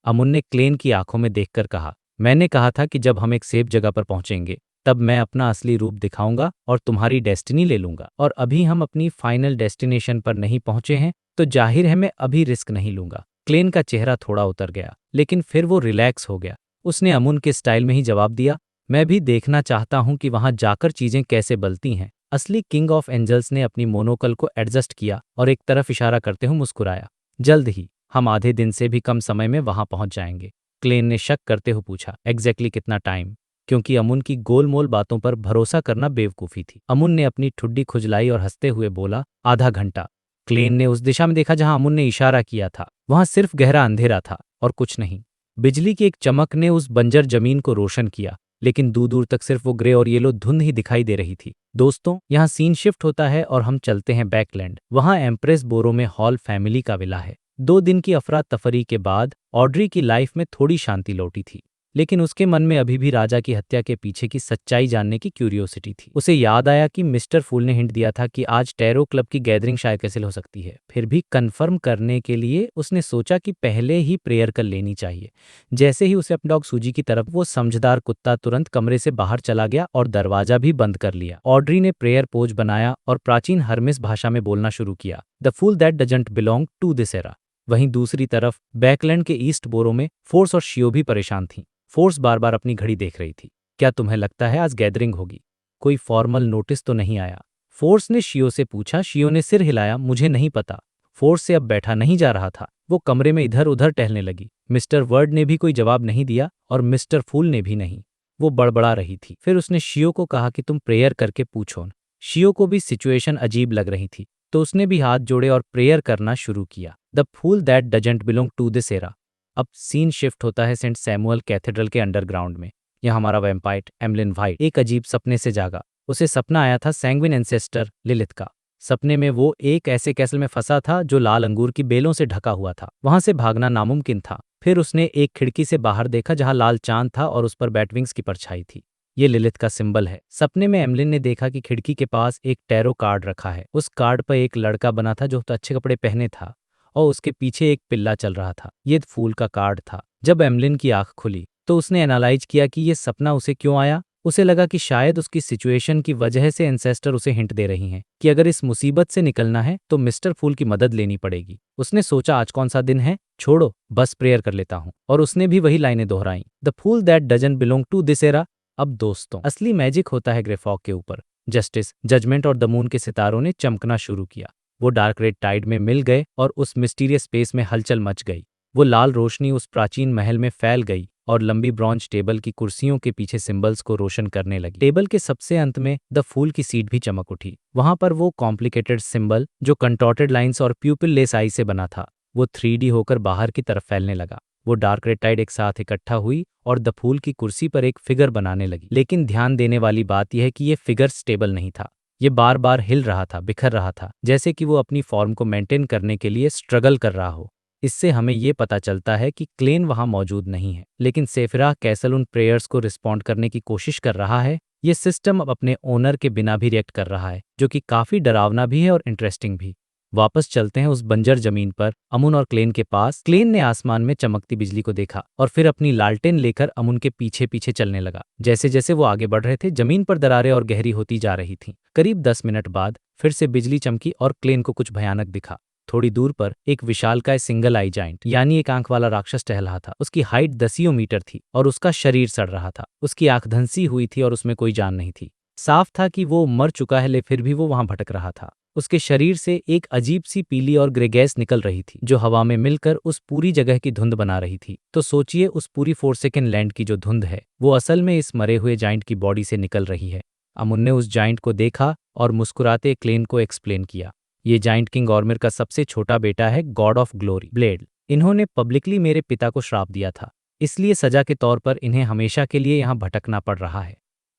अमुन ने क्लेन की आंखों में देखकर कहा, मैंने कहा था कि जब हम एक सेफ जगह पर पहुंचेंगे तब मैं अपना असली रूप दिखाऊंगा और तुम्हारी डेस्टिनी ले लूंगा। और अभी हम अपनी फाइनल डेस्टिनेशन पर नहीं पहुंचे हैं तो जाहिर है मैं अभी रिस्क नहीं लूंगा। क्लेन का चेहरा थोड़ा उतर गया, लेकिन फिर वो रिलैक्स हो गया। उसने अमुन के स्टाइल में ही जवाब दिया, मैं भी देखना चाहता हूं कि वहां जाकर चीजें कैसे बदलती हैं। असली किंग ऑफ एंजल्स ने अपनी मोनोकल को एडजस्ट किया और एक तरफ इशारा करते हुए मुस्कुराया। जल्द ही हम आधे दिन से भी कम समय में वहां पहुंच जाएंगे। क्लेन ने शक करते हुए पूछा, एग्जैक्टली कितना टाइम? क्योंकि अमुन की गोलमोल बातों पर भरोसा करना बेवकूफ़ी थी। अमुन ने अपनी ठुड्डी खुजलाई और हंसते हुए बोला, आधा घंटा। क्लेन ने उस दिशा में देखा जहां अमुन ने इशारा किया था। वहां सिर्फ गहरा अंधेरा था और कुछ नहीं। बिजली की एक चमक ने उस बंजर जमीन को रोशन किया, लेकिन दूर दूर तक सिर्फ वो ग्रे और येलो धुंध ही दिखाई दे रही थी। दोस्तों, यहाँ सीन शिफ्ट होता है और हम चलते हैं बैकलैंड। वहां एम्प्रेस बोरो में हॉल फैमिली का विला है। 2 दिन की अफरा तफरी के बाद ऑड्री की लाइफ में थोड़ी शांति लौटी थी, लेकिन उसके मन में अभी भी राजा की हत्या के पीछे की सच्चाई जानने की क्यूरियोसिटी थी। उसे याद आया कि मिस्टर फूल ने हिंट दिया था कि आज टैरो क्लब की गैदरिंग शायद कैंसिल हो सकती है। फिर भी कंफर्म करने के लिए उसने सोचा कि पहले ही प्रेयर कर लेनी चाहिए। जैसे ही उसे अपने डॉग सूजी की तरफ, वो समझदार कुत्ता तुरंत कमरे से बाहर चला गया और दरवाजा भी बंद कर लिया। ऑड्री ने प्रेयर पोज बनाया और प्राचीन हर्मिस भाषा में बोलना शुरू किया, the fool that doesn't belong to this era. वहीं दूसरी तरफ बैकलैंड के ईस्ट बोरो में फोर्स और शियो भी परेशान थीं। फोर्स बार बार अपनी घड़ी देख रही थी। क्या तुम्हें लगता है आज गैदरिंग होगी? कोई फॉर्मल नोटिस तो नहीं आया? फोर्स ने शियो से पूछा। शियो ने सिर हिलाया, मुझे नहीं पता। फोर्स से अब बैठा नहीं जा रहा था। वो कमरे में इधर उधर टहलने लगी। मिस्टर वर्ड ने भी कोई जवाब नहीं दिया और मिस्टर फूल ने भी नहीं। वो बड़बड़ा रही थी। फिर उसने शियो को कहा कि तुम प्रेयर करके पूछो। शियो को भी सिचुएशन अजीब लग रही थी, तो उसने भी हाथ जोड़े और प्रेयर करना शुरू किया, the fool that doesn't belong to this era. अब सीन शिफ्ट होता है सेंट सैमुअल कैथेड्रल के अंडरग्राउंड में। यहाँ हमारा वैम्पायर एम्लिन व्हाइट एक अजीब सपने से जागा। उसे सपना आया था सैंग्विन एंसेस्टर लिलिथ का। सपने में वो एक ऐसे कैसल में फंसा था जो लाल अंगूर की बेलों से ढका हुआ था। वहां से भागना नामुमकिन था। फिर उसने एक खिड़की से बाहर देखा जहां लाल चांद था और उस पर बैटविंग्स की परछाई थी। ये लिलिथ का सिंबल है। सपने में एम्लिन ने देखा कि खिड़की के पास एक टैरो कार्ड रखा है। उस कार्ड पर एक लड़का बना था जो अच्छे कपड़े पहने था और उसके पीछे एक पिल्ला चल रहा था। ये फूल का कार्ड था। जब एम्लिन की आंख खुली तो उसने एनालाइज किया कि ये सपना उसे क्यों आया। उसे लगा कि शायद उसकी सिचुएशन की वजह से एंसेस्टर उसे हिंट दे रही हैं कि अगर इस मुसीबत से निकलना है तो मिस्टर फूल की मदद लेनी पड़ेगी। उसने सोचा, आज कौन सा दिन है, छोड़ो, बस प्रेयर कर लेता हूँ। और उसने भी वही लाइनें दोहराई, the fool that doesn't belong to this era. अब दोस्तों, असली मैजिक होता है ग्रे फॉग के ऊपर। जस्टिस, जजमेंट और द मून के सितारों ने चमकना शुरू किया। वो डार्क रेड टाइड में मिल गए और उस मिस्टीरियस स्पेस में हलचल मच गई। वो लाल रोशनी उस प्राचीन महल में फैल गई और लंबी ब्रॉन्ज टेबल की कुर्सियों के पीछे सिंबल्स को रोशन करने लगी। टेबल के सबसे अंत में द फूल की सीट भी चमक उठी। वहां पर वो कॉम्प्लिकेटेड सिंबल जो कंटॉर्टेड लाइंस और प्यूपिल लेस आई से बना था, वो 3D होकर बाहर की तरफ फैलने लगा। वो डार्क रेड टाइड एक साथ इकट्ठा हुई और द फूल की कुर्सी पर एक फिगर बनाने लगी। लेकिन ध्यान देने वाली बात यह है कि ये फिगर स्टेबल नहीं था। ये बार बार हिल रहा था, बिखर रहा था, जैसे कि वो अपनी फॉर्म को मेंटेन करने के लिए स्ट्रगल कर रहा हो। इससे हमें ये पता चलता है कि क्लेन वहां मौजूद नहीं है, लेकिन सेफिरा कैसल उन प्रेयर्स को रिस्पॉन्ड करने की कोशिश कर रहा है। ये सिस्टम अब अपने ओनर के बिना भी रिएक्ट कर रहा है, जो कि काफी डरावना भी है और इंटरेस्टिंग भी। वापस चलते हैं उस बंजर जमीन पर, अमुन और क्लेन के पास। क्लेन ने आसमान में चमकती बिजली को देखा और फिर अपनी लालटेन लेकर अमुन के पीछे पीछे चलने लगा। जैसे जैसे वो आगे बढ़ रहे थे, जमीन पर दरारें और गहरी होती जा रही थीं। करीब 10 मिनट बाद फिर से बिजली चमकी और क्लेन को कुछ भयानक दिखा। थोड़ी दूर पर एक विशालकाय सिंगल आई जाइंट यानी एक आंख वाला राक्षस टहल रहा था। उसकी हाइट 10 मीटर थी और उसका शरीर सड़ रहा था। उसकी आंख धंसी हुई थी और उसमें कोई जान नहीं थी। साफ था कि वो मर चुका है, लेकिन फिर भी वो वहां भटक रहा था। उसके शरीर से एक अजीब सी पीली और ग्रे गैस निकल रही थी जो हवा में मिलकर उस पूरी जगह की धुंध बना रही थी। तो सोचिए, उस पूरी फोर्सेकन लैंड की जो धुंध है वो असल में इस मरे हुए जाइंट की बॉडी से निकल रही है। अमुन ने उस जाइंट को देखा और मुस्कुराते क्लेन को एक्सप्लेन किया, ये जाइंट किंग ऑर्मिर का सबसे छोटा बेटा है, गॉड ऑफ ग्लोरी ब्लेड। इन्होंने पब्लिकली मेरे पिता को श्राप दिया था, इसलिए सजा के तौर पर इन्हें हमेशा के लिए यहाँ भटकना पड़ रहा है।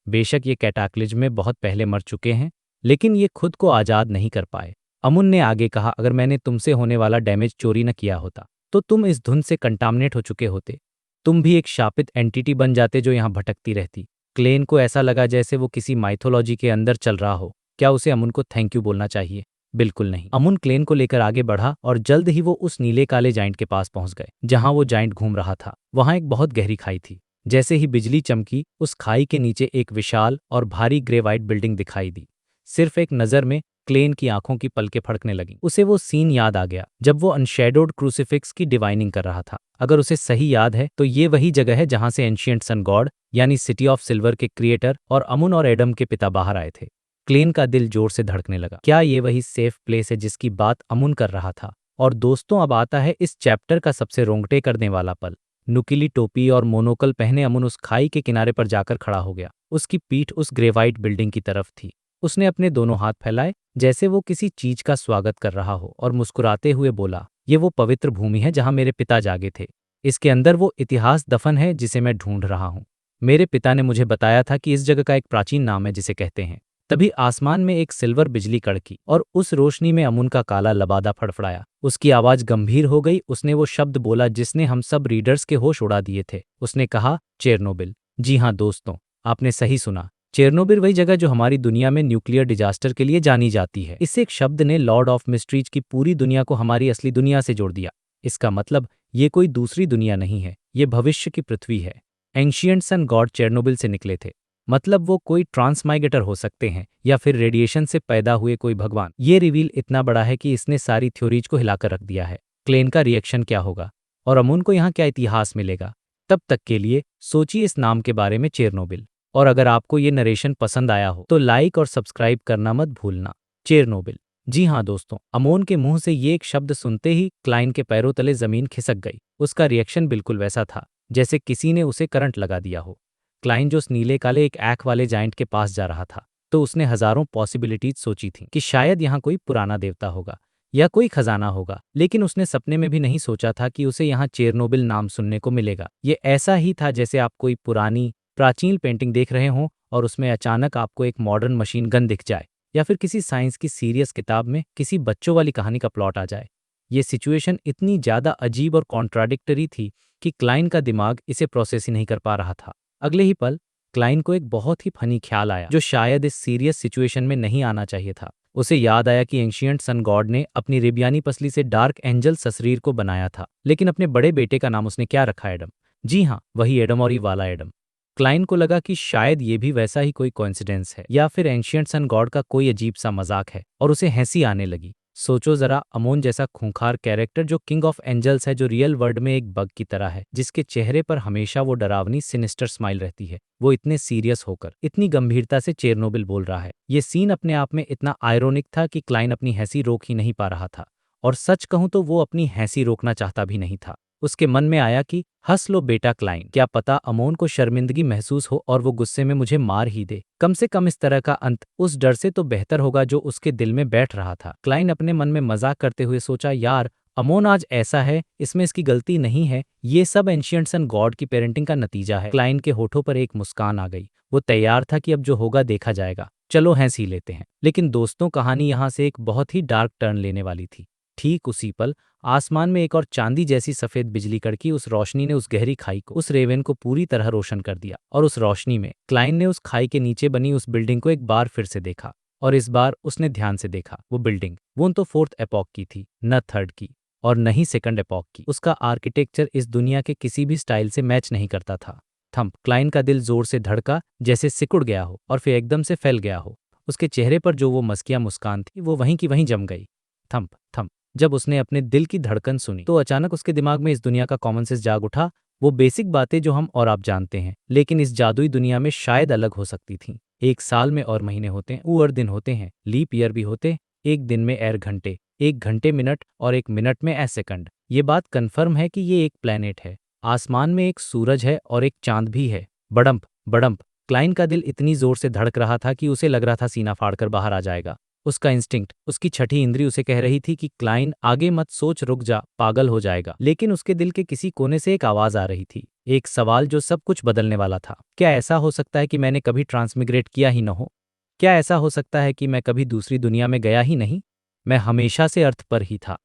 बेशक ये कैटाक्लिज्म में बहुत पहले मर चुके हैं, लेकिन ये खुद को आज़ाद नहीं कर पाए। अमुन ने आगे कहा, अगर मैंने तुमसे होने वाला डैमेज चोरी न किया होता तो तुम इस धुंध से कंटामिनेट हो चुके होते। तुम भी एक शापित एंटिटी बन जाते जो यहाँ भटकती रहती। क्लेन को ऐसा लगा जैसे वो किसी माइथोलॉजी के अंदर चल रहा हो। क्या उसे अमुन को थैंक यू बोलना चाहिए? बिल्कुल नहीं। अमुन क्लेन को लेकर आगे बढ़ा और जल्द ही वो उस नीले काले जाइंट के पास पहुंच गए जहां वो जाइंट घूम रहा था। वहां एक बहुत गहरी खाई थी। जैसे ही बिजली चमकी, उस खाई के नीचे एक विशाल और भारी ग्रे वाइट बिल्डिंग दिखाई दी। सिर्फ एक नजर में क्लेन की आंखों की पलकें फड़कने लगीं। उसे वो सीन याद आ गया जब वो अनशैडोड क्रूसिफिक्स की डिवाइनिंग कर रहा था। अगर उसे सही याद है तो ये वही जगह है जहां से एंशिएंट सन गॉड यानी सिटी ऑफ सिल्वर के क्रिएटर और अमुन और एडम के पिता बाहर आए थे। क्लेन का दिल जोर से धड़कने लगा। क्या ये वही सेफ प्लेस है जिसकी बात अमुन कर रहा था? और दोस्तों, अब आता है इस चैप्टर का सबसे रोंगटे करने वाला पल। नुकीली टोपी और मोनोकल पहने अमुन उस खाई के किनारे पर जाकर खड़ा हो गया। उसकी पीठ उस ग्रेवाइट बिल्डिंग की तरफ थी। उसने अपने दोनों हाथ फैलाए जैसे वो किसी चीज का स्वागत कर रहा हो और मुस्कुराते हुए बोला, ये वो पवित्र भूमि है जहां मेरे पिता जागे थे। इसके अंदर वो इतिहास दफन है जिसे मैं ढूंढ रहा हूँ। मेरे पिता ने मुझे बताया था कि इस जगह का एक प्राचीन नाम है जिसे कहते हैं। तभी आसमान में एक सिल्वर बिजली कड़की और उस रोशनी में अमुन का काला लबादा फड़फड़ाया। उसकी आवाज गंभीर हो गई। उसने वो शब्द बोला जिसने हम सब रीडर्स के होश उड़ा दिए थे। उसने कहा, चेरनोबिल। जी हाँ दोस्तों, आपने सही सुना। चेरनोबिल वही जगह जो हमारी दुनिया में न्यूक्लियर डिजास्टर के लिए जानी जाती है। इस एक शब्द ने लॉर्ड ऑफ मिस्ट्रीज की पूरी दुनिया को हमारी असली दुनिया से जोड़ दिया। इसका मतलब ये कोई दूसरी दुनिया नहीं है, ये भविष्य की पृथ्वी है। एंशियंट सन गॉड चेरनोबिल से निकले थे। मतलब वो कोई ट्रांसमाइग्रेटर हो सकते हैं या फिर रेडिएशन से पैदा हुए कोई भगवान। ये रिवील इतना बड़ा है कि इसने सारी थ्योरीज को हिलाकर रख दिया है। क्लेन का रिएक्शन क्या होगा और अमुन को यहाँ क्या इतिहास मिलेगा? तब तक के लिए सोचिए इस नाम के बारे में, चेरनोबिल। और अगर आपको ये नरेशन पसंद आया हो तो लाइक और सब्सक्राइब करना मत भूलना। चेरनोबिल। जी हाँ दोस्तों, अमोन के मुंह से ये एक शब्द सुनते ही क्लाइन के पैरों तले जमीन खिसक गई। उसका रिएक्शन बिल्कुल वैसा था जैसे किसी ने उसे करंट लगा दिया हो। क्लाइन जो उस नीले काले एक आंख वाले जाइंट के पास जा रहा था, तो उसने हजारों पॉसिबिलिटीज सोची थी कि शायद यहाँ कोई पुराना देवता होगा या कोई खजाना होगा, लेकिन उसने सपने में भी नहीं सोचा था कि उसे यहाँ चेरनोबिल नाम सुनने को मिलेगा। ये ऐसा ही था जैसे आप कोई पुरानी प्राचीन पेंटिंग देख रहे हों और उसमें अचानक आपको एक मॉडर्न मशीन गन दिख जाए, या फिर किसी साइंस की सीरियस किताब में किसी बच्चों वाली कहानी का प्लॉट आ जाए। ये सिचुएशन इतनी ज़्यादा अजीब और कॉन्ट्राडिक्टरी थी कि क्लाइन का दिमाग इसे प्रोसेस ही नहीं कर पा रहा था। अगले ही पल क्लाइन को एक बहुत ही फनी ख्याल आया जो शायद इस सीरियस सिचुएशन में नहीं आना चाहिए था। उसे याद आया कि एंशियंट सन गॉड ने अपनी रेबियानी पसली से डार्क एंजल ससरीर को बनाया था, लेकिन अपने बड़े बेटे का नाम उसने क्या रखा? एडम। जी हाँ, वही एडम और ये वाला एडम। क्लाइन को लगा कि शायद ये भी वैसा ही कोई कोइंसिडेंस है या फिर एंशियंट सन गॉड का कोई अजीब सा मजाक है, और उसे हंसी आने लगी। सोचो जरा, अमोन जैसा खूंखार कैरेक्टर जो किंग ऑफ एंजल्स है, जो रियल वर्ल्ड में एक बग की तरह है, जिसके चेहरे पर हमेशा वो डरावनी सिनिस्टर स्माइल रहती है, वो इतने सीरियस होकर इतनी गंभीरता से चेरनोबिल बोल रहा है। ये सीन अपने आप में इतना आयरोनिक था कि क्लाइन अपनी हंसी रोक ही नहीं पा रहा था, और सच कहूं तो वो अपनी हंसी रोकना चाहता भी नहीं था। उसके मन में आया कि हंस लो बेटा क्लाइन, क्या पता अमोन को शर्मिंदगी महसूस हो और वो गुस्से में मुझे मार ही दे। कम से कम इस तरह का अंत उस डर से तो बेहतर होगा जो उसके दिल में बैठ रहा था। क्लाइन अपने मन में मजाक करते हुए सोचा, यार अमोन आज ऐसा है, इसमें इसकी गलती नहीं है, ये सब एंशियंट सन गॉड की पेरेंटिंग का नतीजा है। क्लाइन के होठों पर एक मुस्कान आ गई। वो तैयार था कि अब जो होगा देखा जाएगा, चलो हंस ही लेते हैं। लेकिन दोस्तों, कहानी यहाँ से एक बहुत ही डार्क टर्न लेने वाली थी। ठीक उसी पल आसमान में एक और चांदी जैसी सफेद बिजली कड़की। उस रोशनी ने उस गहरी खाई को, उस रेवेन को पूरी तरह रोशन कर दिया, और उस रोशनी में क्लाइन ने उस खाई के नीचे बनी उस बिल्डिंग को एक बार फिर से देखा। और इस बार उसने ध्यान से देखा। वो बिल्डिंग वो तो फोर्थ एपॉक की थी, न थर्ड की और न ही सेकंड एपॉक की। उसका आर्किटेक्चर इस दुनिया के किसी भी स्टाइल से मैच नहीं करता था। थंप। क्लाइन का दिल जोर से धड़का, जैसे सिकुड़ गया हो और फिर एकदम से फैल गया हो। उसके चेहरे पर जो वो मस्किया मुस्कान थी, वो वहीं की वहीं जम गई। Thump thump. जब उसने अपने दिल की धड़कन सुनी तो अचानक उसके दिमाग में इस दुनिया का कॉमन सेंस जाग उठा। वो बेसिक बातें जो हम और आप जानते हैं, लेकिन इस जादुई दुनिया में शायद अलग हो सकती थीं। एक साल में और महीने होते हैं, और दिन होते हैं, लीप ईयर भी होते। एक दिन में एर घंटे, एक घंटे मिनट, और एक मिनट में ए सेकंड। ये बात कन्फर्म है कि ये एक प्लेनेट है। आसमान में एक सूरज है और एक चांद भी है। बड़म्प बड़म्प। क्लाइन का दिल इतनी जोर से धड़क रहा था कि उसे लग रहा था सीना फाड़कर बाहर आ जाएगा। उसका इंस्टिंक्ट, उसकी छठी इंद्री उसे कह रही थी कि क्लाइन आगे मत सोच, रुक जा, पागल हो जाएगा। लेकिन उसके दिल के किसी कोने से एक आवाज आ रही थी, एक सवाल जो सब कुछ बदलने वाला था। क्या ऐसा हो सकता है कि मैंने कभी ट्रांसमिग्रेट किया ही न हो? क्या ऐसा हो सकता है कि मैं कभी दूसरी दुनिया में गया ही नहीं? मैं हमेशा से अर्थ पर ही था,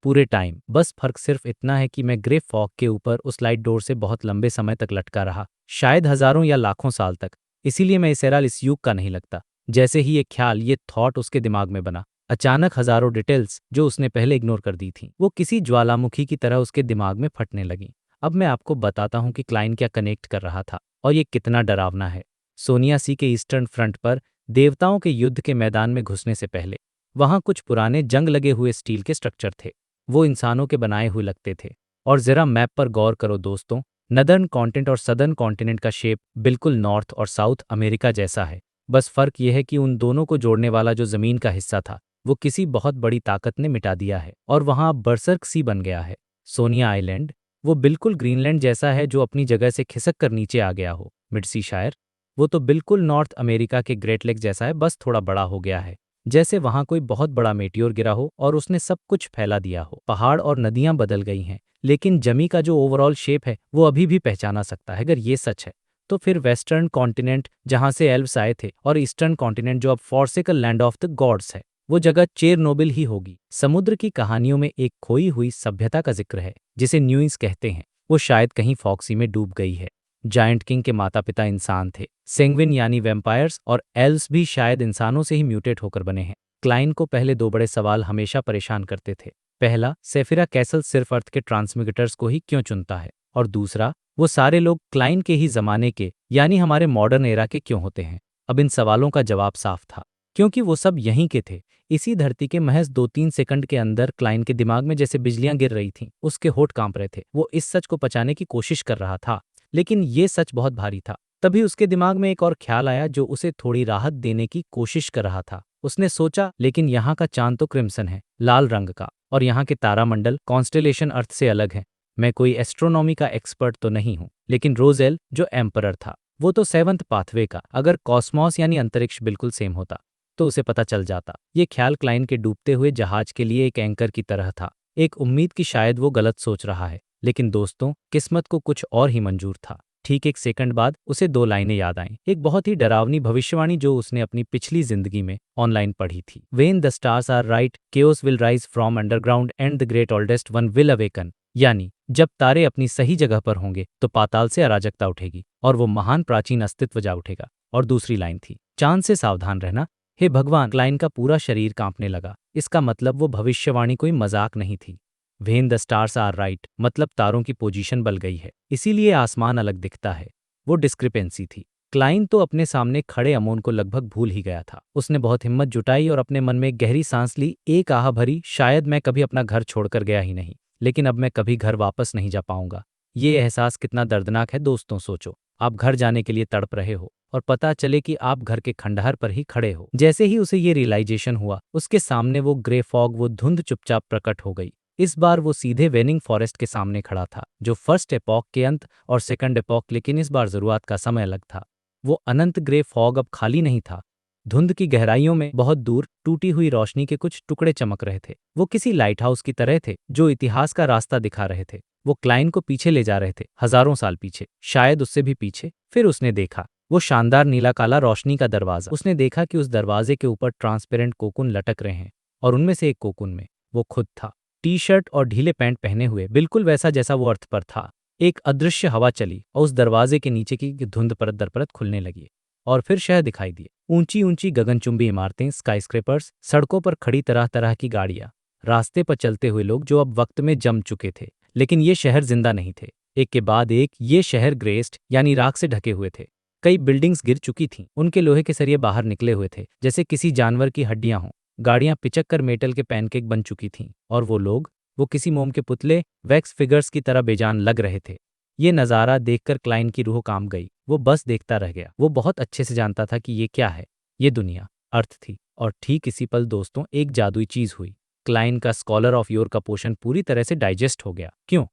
पूरे टाइम। बस फर्क सिर्फ इतना है कि मैं ग्रे फॉग के ऊपर उस लाइट डोर से बहुत लंबे समय तक लटका रहा, शायद हजारों या लाखों साल तक। इसीलिए मैं इस एराल, इस युग का नहीं लगता। जैसे ही ये ख्याल, ये थॉट उसके दिमाग में बना, अचानक हजारों डिटेल्स जो उसने पहले इग्नोर कर दी थी, वो किसी ज्वालामुखी की तरह उसके दिमाग में फटने लगीं। अब मैं आपको बताता हूँ कि क्लाइन क्या कनेक्ट कर रहा था और ये कितना डरावना है। सोनिया सी के ईस्टर्न फ्रंट पर देवताओं के युद्ध के मैदान में घुसने से पहले वहां कुछ पुराने जंग लगे हुए स्टील के स्ट्रक्चर थे। वो इंसानों के बनाए हुए लगते थे। और जरा मैप पर गौर करो दोस्तों, नदर्न कॉन्टिनेंट और सदर्न कॉन्टिनेंट का शेप बिल्कुल नॉर्थ और साउथ अमेरिका जैसा है। बस फर्क यह है कि उन दोनों को जोड़ने वाला जो जमीन का हिस्सा था, वो किसी बहुत बड़ी ताकत ने मिटा दिया है और वहां अब बर्सर्क सी बन गया है। सोनिया आइलैंड वो बिल्कुल ग्रीनलैंड जैसा है, जो अपनी जगह से खिसक कर नीचे आ गया हो। मिडसी शायर वो तो बिल्कुल नॉर्थ अमेरिका के ग्रेट लेक जैसा है, बस थोड़ा बड़ा हो गया है। जैसे वहां कोई बहुत बड़ा मेटियोर गिरा हो और उसने सब कुछ फैला दिया हो। पहाड़ और नदियां बदल गई हैं, लेकिन जमी का जो ओवरऑल शेप है वो अभी भी पहचाना सकता है। अगर ये सच है तो फिर वेस्टर्न कॉन्टिनेंट जहां से एल्व्स आए थे और ईस्टर्न कॉन्टिनेंट जो अब फॉर्सिकल लैंड ऑफ द गॉड्स है, वो जगह चेरनोबिल ही होगी। समुद्र की कहानियों में एक खोई हुई सभ्यता का जिक्र है जिसे न्यूइस कहते हैं। वो शायद कहीं फॉक्सी में डूब गई है। जायंट किंग के माता पिता इंसान थे, सेंग्विन यानी वैम्पायर्स, और एल्व्स भी शायद इंसानों से ही म्यूटेट होकर बने हैं। क्लाइन को पहले दो बड़े सवाल हमेशा परेशान करते थे। पहला, सेफिरा कैसल सिर्फ अर्थ के ट्रांसमिग्रेटर्स को ही क्यों चुनता है, और दूसरा, वो सारे लोग क्लाइन के ही जमाने के यानी हमारे मॉडर्न एरा के क्यों होते हैं। अब इन सवालों का जवाब साफ था, क्योंकि वो सब यहीं के थे। इसी धरती के महज 2-3 सेकंड के अंदर क्लाइन के दिमाग में जैसे बिजलियां गिर रही थीं, उसके होठ कांप रहे थे। वो इस सच को पचाने की कोशिश कर रहा था, लेकिन ये सच बहुत भारी था। तभी उसके दिमाग में एक और ख्याल आया जो उसे थोड़ी राहत देने की कोशिश कर रहा था। उसने सोचा, लेकिन यहाँ का चांद तो क्रिम्सन है, लाल रंग का, और यहाँ के तारामंडल कॉन्स्टेलेशन अर्थ से अलग है। मैं कोई एस्ट्रोनॉमी का एक्सपर्ट तो नहीं हूँ, लेकिन रोजेल जो एम्परर था, वो तो सेवंथ पाथवे का। अगर कॉस्मॉस यानी अंतरिक्ष बिल्कुल सेम होता तो उसे पता चल जाता। ये ख्याल क्लाइन के डूबते हुए जहाज के लिए एक एंकर की तरह था, एक उम्मीद कि शायद वो गलत सोच रहा है। लेकिन दोस्तों, किस्मत को कुछ और ही मंजूर था। ठीक 1 सेकंड बाद उसे 2 लाइनें याद आईं, एक बहुत ही डरावनी भविष्यवाणी जो उसने अपनी पिछली जिंदगी में ऑनलाइन पढ़ी थी। When the stars are right, chaos will rise from underground and the great oldest one will awaken. यानी जब तारे अपनी सही जगह पर होंगे तो पाताल से अराजकता उठेगी और वो महान प्राचीन अस्तित्व जा उठेगा। और दूसरी लाइन थी, चांद से सावधान रहना। हे भगवान! क्लाइन का पूरा शरीर कांपने लगा। इसका मतलब वो भविष्यवाणी कोई मजाक नहीं थी। When the stars are right मतलब तारों की पोजीशन बदल गई है, इसीलिए आसमान अलग दिखता है। वो डिस्क्रिपेंसी थी। क्लाइन तो अपने सामने खड़े अमोन को लगभग भूल ही गया था। उसने बहुत हिम्मत जुटाई और अपने मन में एक गहरी सांस ली, एक आह भरी, शायद मैं कभी अपना घर छोड़कर गया ही नहीं, लेकिन अब मैं कभी घर वापस नहीं जा पाऊंगा। ये एहसास कितना दर्दनाक है दोस्तों। सोचो, आप घर जाने के लिए तड़प रहे हो और पता चले कि आप घर के खंडहर पर ही खड़े हो। जैसे ही उसे ये रियलाइजेशन हुआ, उसके सामने वो ग्रे फॉग, वो धुंध चुपचाप प्रकट हो गई। इस बार वो सीधे वेनिंग फॉरेस्ट के सामने खड़ा था, जो फर्स्ट एपॉक के अंत और सेकंड एपॉक, लेकिन इस बार जरूरत का समय अलग था। वो अनंत ग्रे फॉग अब खाली नहीं था। धुंध की गहराइयों में बहुत दूर टूटी हुई रोशनी के कुछ टुकड़े चमक रहे थे। वो किसी लाइट हाउस की तरह थे जो इतिहास का रास्ता दिखा रहे थे। वो क्लाइन को पीछे ले जा रहे थे, हजारों साल पीछे, शायद उससे भी पीछे। फिर उसने देखा वो शानदार नीला काला रोशनी का दरवाजा। उसने देखा कि उस दरवाजे के ऊपर ट्रांसपेरेंट कोकून लटक रहे हैं, और उनमें से एक कोकून में वो खुद था, टी शर्ट और ढीले पैंट पहने हुए, बिल्कुल वैसा जैसा वो अर्थ पर था। एक अदृश्य हवा चली और उस दरवाजे के नीचे की धुंध परत दर परत खुलने लगी, और फिर शहर दिखाई दिए। ऊंची ऊंची गगनचुंबी इमारतें, स्काईस्क्रेपर्स, सड़कों पर खड़ी तरह तरह की गाड़ियां, रास्ते पर चलते हुए लोग जो अब वक्त में जम चुके थे। लेकिन ये शहर जिंदा नहीं थे। एक के बाद एक ये शहर ग्रेस्ट यानी राख से ढके हुए थे। कई बिल्डिंग्स गिर चुकी थीं, उनके लोहे के सरिये बाहर निकले हुए थे जैसे किसी जानवर की हड्डियां हों। गाड़ियां पिचक कर मेटल के पैनकेक बन चुकी थीं, और वो लोग, वो किसी मोम के पुतले, वैक्स फिगर्स की तरह बेजान लग रहे थे। ये नज़ारा देखकर क्लाइन की रूह कांप गई। वो बस देखता रह गया। वो बहुत अच्छे से जानता था कि ये क्या है। ये दुनिया अर्थ थी। और ठीक इसी पल दोस्तों, एक जादुई चीज हुई। क्लाइन का स्कॉलर ऑफ योर का पोषण पूरी तरह से डाइजेस्ट हो गया। क्यों?